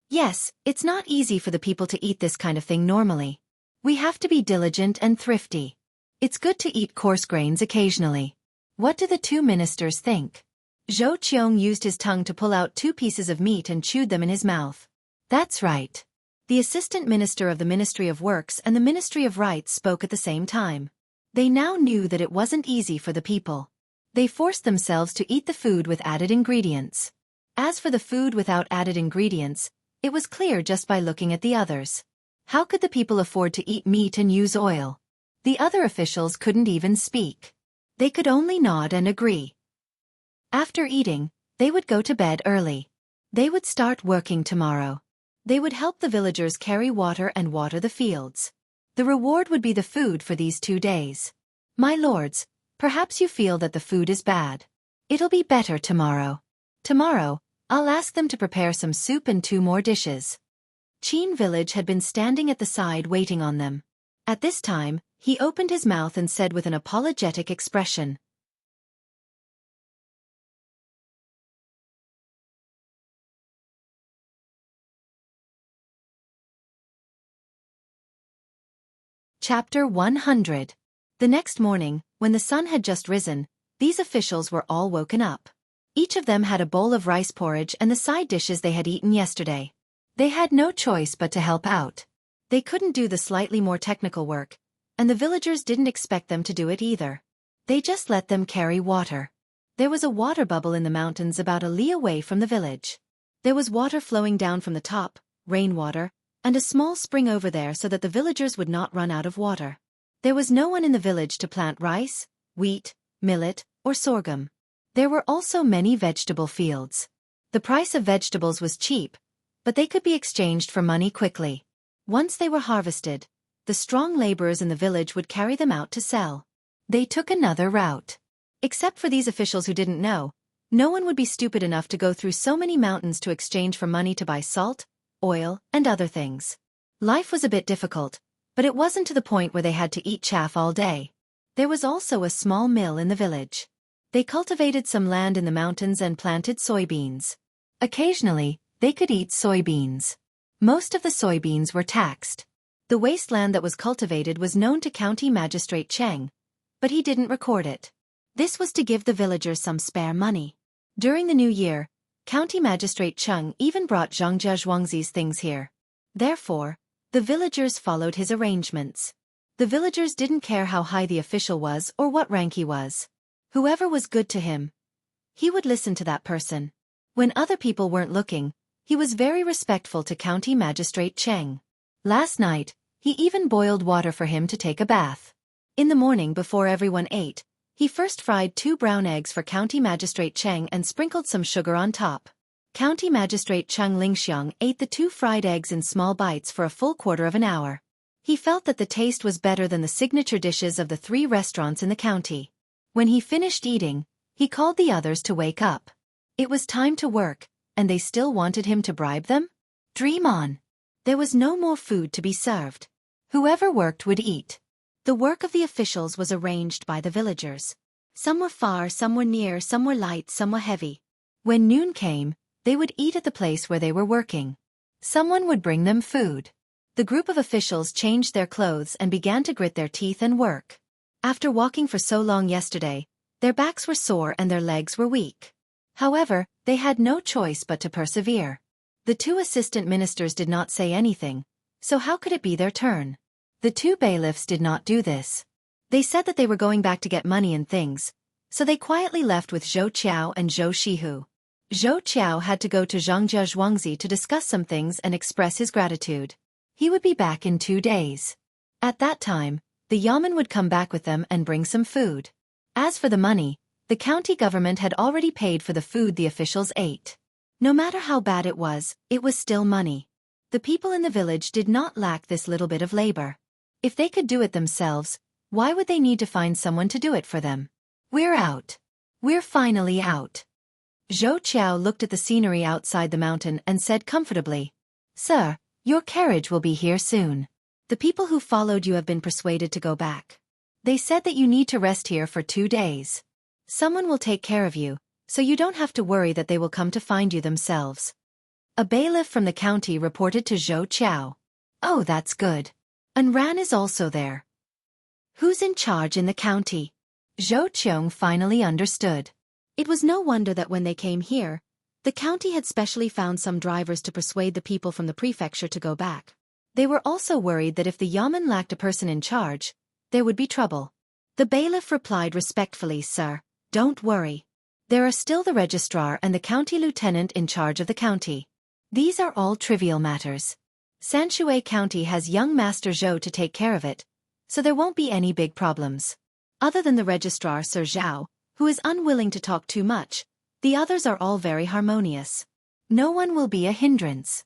Speaker 1: Yes, it's not easy for the people to eat this kind of thing normally. We have to be diligent and thrifty. It's good to eat coarse grains occasionally. What do the 2 ministers think? Xueqi used his tongue to pull out 2 pieces of meat and chewed them in his mouth. That's right. The assistant minister of the Ministry of Works and the Ministry of Rights spoke at the same time. They now knew that it wasn't easy for the people. They forced themselves to eat the food with added ingredients. As for the food without added ingredients, it was clear just by looking at the others. How could the people afford to eat meat and use oil? The other officials couldn't even speak. They could only nod and agree. After eating, they would go to bed early. They would start working tomorrow. They would help the villagers carry water and water the fields. The reward would be the food for these 2 days. My lords, perhaps you feel that the food is bad. It'll be better tomorrow. Tomorrow, I'll ask them to prepare some soup and 2 more dishes. Qin Village had been standing at the side waiting on them. At this time, he opened his mouth and said with an apologetic expression, Chapter 100. The next morning, when the sun had just risen, these officials were all woken up. Each of them had a bowl of rice porridge and the side dishes they had eaten yesterday. They had no choice but to help out. They couldn't do the slightly more technical work, and the villagers didn't expect them to do it either. They just let them carry water. There was a water bubble in the mountains about a li away from the village. There was water flowing down from the top, rainwater, and a small spring over there so that the villagers would not run out of water. There was no one in the village to plant rice, wheat, millet, or sorghum. There were also many vegetable fields. The price of vegetables was cheap, but they could be exchanged for money quickly. Once they were harvested, the strong laborers in the village would carry them out to sell. They took another route. Except for these officials who didn't know, no one would be stupid enough to go through so many mountains to exchange for money to buy salt, oil, and other things. Life was a bit difficult, but it wasn't to the point where they had to eat chaff all day. There was also a small mill in the village. They cultivated some land in the mountains and planted soybeans. Occasionally, they could eat soybeans. Most of the soybeans were taxed. The wasteland that was cultivated was known to County Magistrate Cheng, but he didn't record it. This was to give the villagers some spare money. During the new year, County Magistrate Cheng even brought Zhongjia Zhuangzi's things here. Therefore, the villagers followed his arrangements. The villagers didn't care how high the official was or what rank he was. Whoever was good to him, he would listen to that person. When other people weren't looking, he was very respectful to County Magistrate Cheng. Last night, he even boiled water for him to take a bath. In the morning before everyone ate, he first fried 2 brown eggs for County Magistrate Cheng and sprinkled some sugar on top. County Magistrate Cheng Lingxiang ate the 2 fried eggs in small bites for a full quarter of an hour. He felt that the taste was better than the signature dishes of the 3 restaurants in the county. When he finished eating, he called the others to wake up. It was time to work, and they still wanted him to bribe them? Dream on. There was no more food to be served. Whoever worked would eat. The work of the officials was arranged by the villagers. Some were far, some were near, some were light, some were heavy. When noon came, they would eat at the place where they were working. Someone would bring them food. The group of officials changed their clothes and began to grit their teeth and work. After walking for so long yesterday, their backs were sore and their legs were weak. However, they had no choice but to persevere. The 2 assistant ministers did not say anything, so how could it be their turn? The 2 bailiffs did not do this. They said that they were going back to get money and things, so they quietly left with Zhou Qiao and Zhou Shihu. Zhou Qiao had to go to Zhongjia Zhuangzi to discuss some things and express his gratitude. He would be back in 2 days. At that time, the yamen would come back with them and bring some food. As for the money, the county government had already paid for the food the officials ate. No matter how bad it was still money. The people in the village did not lack this little bit of labor. If they could do it themselves, why would they need to find someone to do it for them? We're out. We're finally out. Zhou Qiao looked at the scenery outside the mountain and said comfortably, "Sir, your carriage will be here soon. The people who followed you have been persuaded to go back. They said that you need to rest here for 2 days. Someone will take care of you, so you don't have to worry that they will come to find you themselves." A bailiff from the county reported to Zhou Qiao. "Oh, that's good. And Ran is also there. Who's in charge in the county?" Zhou Qiong finally understood. It was no wonder that when they came here, the county had specially found some drivers to persuade the people from the prefecture to go back. They were also worried that if the yamen lacked a person in charge, there would be trouble. The bailiff replied respectfully, "Sir, don't worry. There are still the registrar and the county lieutenant in charge of the county. These are all trivial matters. Sanshui County has young Master Zhou to take care of it, so there won't be any big problems. Other than the registrar Sir Zhao, who is unwilling to talk too much, the others are all very harmonious. No one will be a hindrance."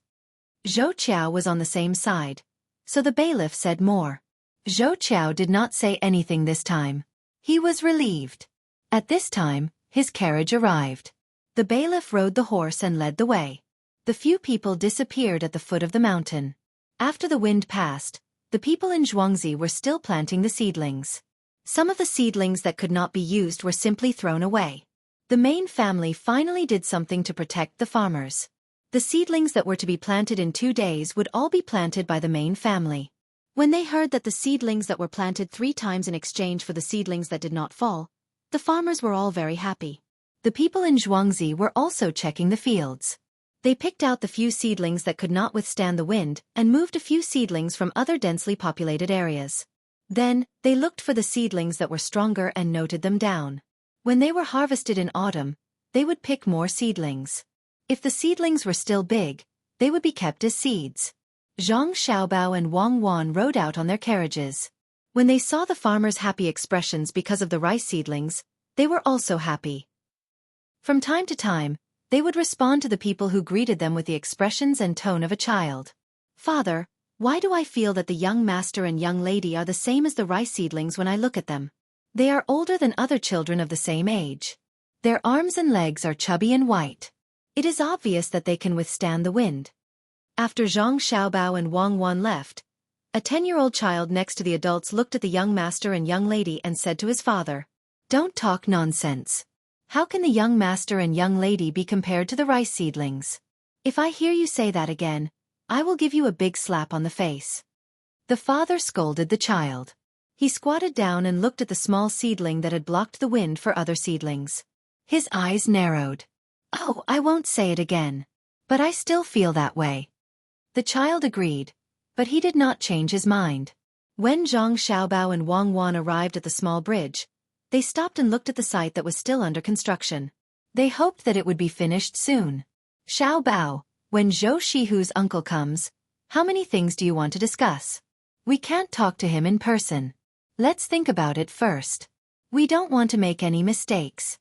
Speaker 1: Zhou Qiao was on the same side, so the bailiff said more. Zhou Qiao did not say anything this time. He was relieved. At this time, his carriage arrived. The bailiff rode the horse and led the way. The few people disappeared at the foot of the mountain. After the wind passed, the people in Zhuangzi were still planting the seedlings. Some of the seedlings that could not be used were simply thrown away. The main family finally did something to protect the farmers. The seedlings that were to be planted in 2 days would all be planted by the main family. When they heard that the seedlings that were planted 3 times in exchange for the seedlings that did not fall, the farmers were all very happy. The people in Zhuangzi were also checking the fields. They picked out the few seedlings that could not withstand the wind and moved a few seedlings from other densely populated areas. Then, they looked for the seedlings that were stronger and noted them down. When they were harvested in autumn, they would pick more seedlings. If the seedlings were still big, they would be kept as seeds. Zhang Xiaobao and Wang Wan rode out on their carriages. When they saw the farmers' happy expressions because of the rice seedlings, they were also happy. From time to time, they would respond to the people who greeted them with the expressions and tone of a child. "Father, why do I feel that the young master and young lady are the same as the rice seedlings when I look at them? They are older than other children of the same age. Their arms and legs are chubby and white. It is obvious that they can withstand the wind." After Zhang Xiaobao and Wang Wan left, a 10-year-old child next to the adults looked at the young master and young lady and said to his father, "Don't talk nonsense. How can the young master and young lady be compared to the rice seedlings? If I hear you say that again, I will give you a big slap on the face." The father scolded the child. He squatted down and looked at the small seedling that had blocked the wind for other seedlings. His eyes narrowed. "Oh, I won't say it again. But I still feel that way." The child agreed, but he did not change his mind. When Zhang Xiaobao and Wang Wan arrived at the small bridge, they stopped and looked at the site that was still under construction. They hoped that it would be finished soon. "Xiaobao, when Zhou Shihu's uncle comes, how many things do you want to discuss? We can't talk to him in person. Let's think about it first. We don't want to make any mistakes."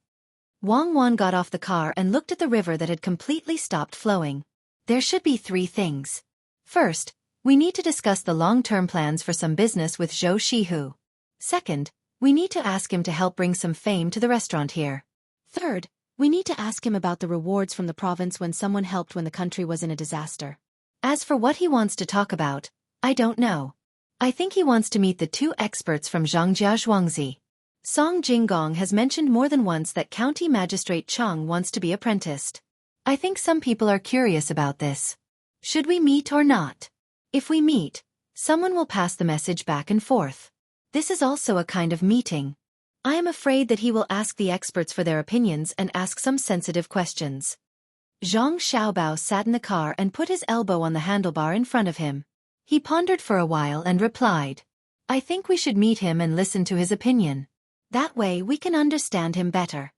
Speaker 1: Wang Wan got off the car and looked at the river that had completely stopped flowing. "There should be 3 things. First, we need to discuss the long-term plans for some business with Zhou Shihu. Second, we need to ask him to help bring some fame to the restaurant here. Third, we need to ask him about the rewards from the province when someone helped when the country was in a disaster. As for what he wants to talk about, I don't know. I think he wants to meet the 2 experts from Zhangjia Zhuangzi. Song Jinggong has mentioned more than once that County Magistrate Chang wants to be apprenticed. I think some people are curious about this. Should we meet or not? If we meet, someone will pass the message back and forth. This is also a kind of meeting. I am afraid that he will ask the experts for their opinions and ask some sensitive questions." Zhang Xiaobao sat in the car and put his elbow on the handlebar in front of him. He pondered for a while and replied, "I think we should meet him and listen to his opinion. That way we can understand him better."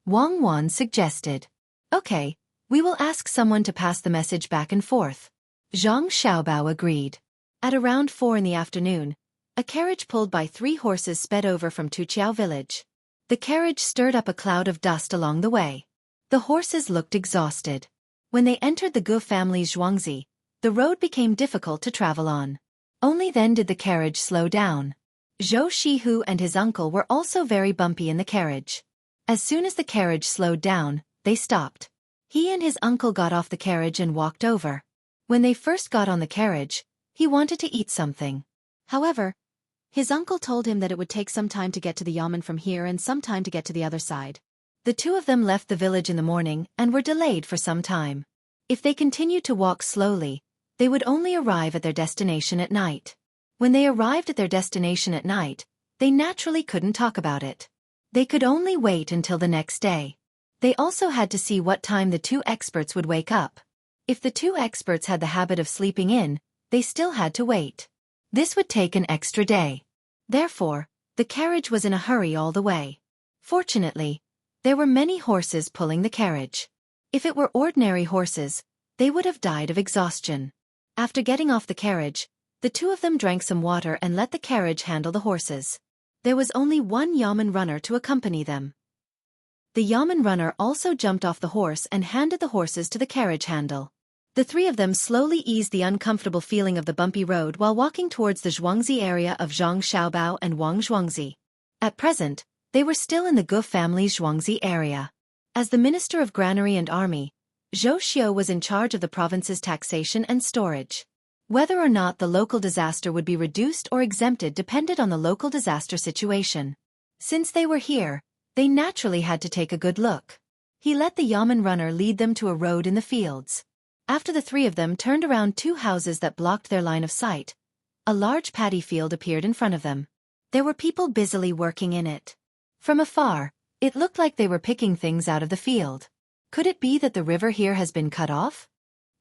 Speaker 1: Wang Wan suggested, "Okay, we will ask someone to pass the message back and forth." Zhang Xiaobao agreed. At around 4 in the afternoon, a carriage pulled by 3 horses sped over from Tuqiao village. The carriage stirred up a cloud of dust along the way. The horses looked exhausted. When they entered the Gu family's Zhuangzi, the road became difficult to travel on. Only then did the carriage slow down. Zhou Shihu and his uncle were also very bumpy in the carriage. As soon as the carriage slowed down, they stopped. He and his uncle got off the carriage and walked over. When they first got on the carriage, he wanted to eat something. However, his uncle told him that it would take some time to get to the yamen from here and some time to get to the other side. The 2 of them left the village in the morning and were delayed for some time. If they continued to walk slowly, they would only arrive at their destination at night. When they arrived at their destination at night, they naturally couldn't talk about it. They could only wait until the next day. They also had to see what time the 2 experts would wake up. If the 2 experts had the habit of sleeping in, they still had to wait. This would take an extra day. Therefore, the carriage was in a hurry all the way. Fortunately, there were many horses pulling the carriage. If it were ordinary horses, they would have died of exhaustion. After getting off the carriage, the 2 of them drank some water and let the carriage handle the horses. There was only 1 yamen runner to accompany them. The yamen runner also jumped off the horse and handed the horses to the carriage handle. The 3 of them slowly eased the uncomfortable feeling of the bumpy road while walking towards the Zhuangzi area of Zhang Xiaobao and Wang Zhuangzi. At present, they were still in the Gu family's Zhuangzi area. As the Minister of Granary and Army, Zhou Xiu was in charge of the province's taxation and storage. Whether or not the local disaster would be reduced or exempted depended on the local disaster situation. Since they were here, they naturally had to take a good look. He let the yamen runner lead them to a road in the fields. After the 3 of them turned around 2 houses that blocked their line of sight, a large paddy field appeared in front of them. There were people busily working in it. From afar, it looked like they were picking things out of the field. Could it be that the river here has been cut off?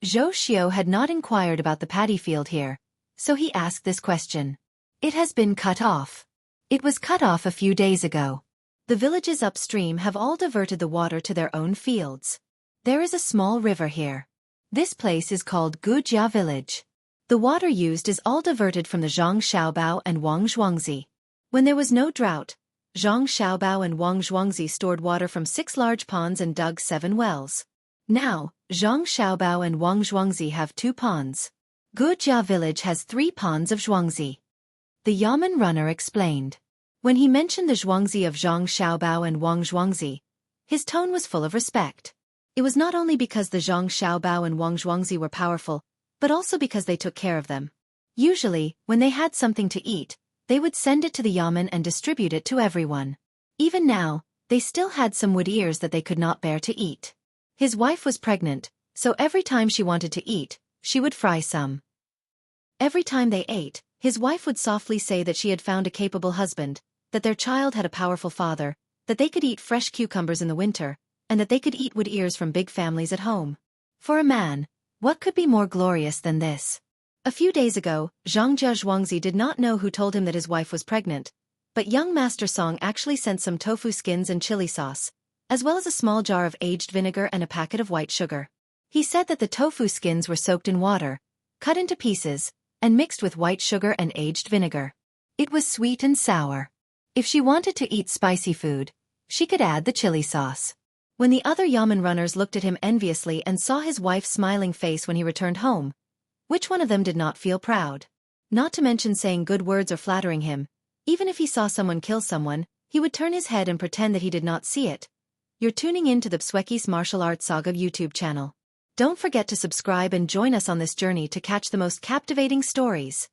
Speaker 1: Zhou Xiu had not inquired about the paddy field here, so he asked this question. It has been cut off. It was cut off a few days ago. The villages upstream have all diverted the water to their own fields. There is a small river here. This place is called Gujia village. The water used is all diverted from the Zhang Xiaobao and Wang Zhuangzi. When there was no drought, Zhang Xiaobao and Wang Zhuangzi stored water from 6 large ponds and dug 7 wells. Now, Zhang Xiaobao and Wang Zhuangzi have 2 ponds. Gujia village has 3 ponds of Zhuangzi. The yamen runner explained. When he mentioned the Zhuangzi of Zhang Xiaobao and Wang Zhuangzi, his tone was full of respect. It was not only because the Zhang Xiaobao and Wang Zhuangzi were powerful, but also because they took care of them. Usually, when they had something to eat, they would send it to the yamen and distribute it to everyone. Even now, they still had some wood ears that they could not bear to eat. His wife was pregnant, so every time she wanted to eat, she would fry some. Every time they ate, his wife would softly say that she had found a capable husband, that their child had a powerful father, that they could eat fresh cucumbers in the winter, and that they could eat wood ears from big families at home. For a man, what could be more glorious than this? A few days ago, Zhangjia Zhuangzi did not know who told him that his wife was pregnant, but young Master Song actually sent some tofu skins and chili sauce, as well as a small jar of aged vinegar and a packet of white sugar. He said that the tofu skins were soaked in water, cut into pieces, and mixed with white sugar and aged vinegar. It was sweet and sour. If she wanted to eat spicy food, she could add the chili sauce. When the other yamen runners looked at him enviously and saw his wife's smiling face when he returned home, which one of them did not feel proud? Not to mention saying good words or flattering him. Even if he saw someone kill someone, he would turn his head and pretend that he did not see it. You're tuning in to the Xueqi's Martial Arts Saga YouTube channel. Don't forget to subscribe and join us on this journey to catch the most captivating stories.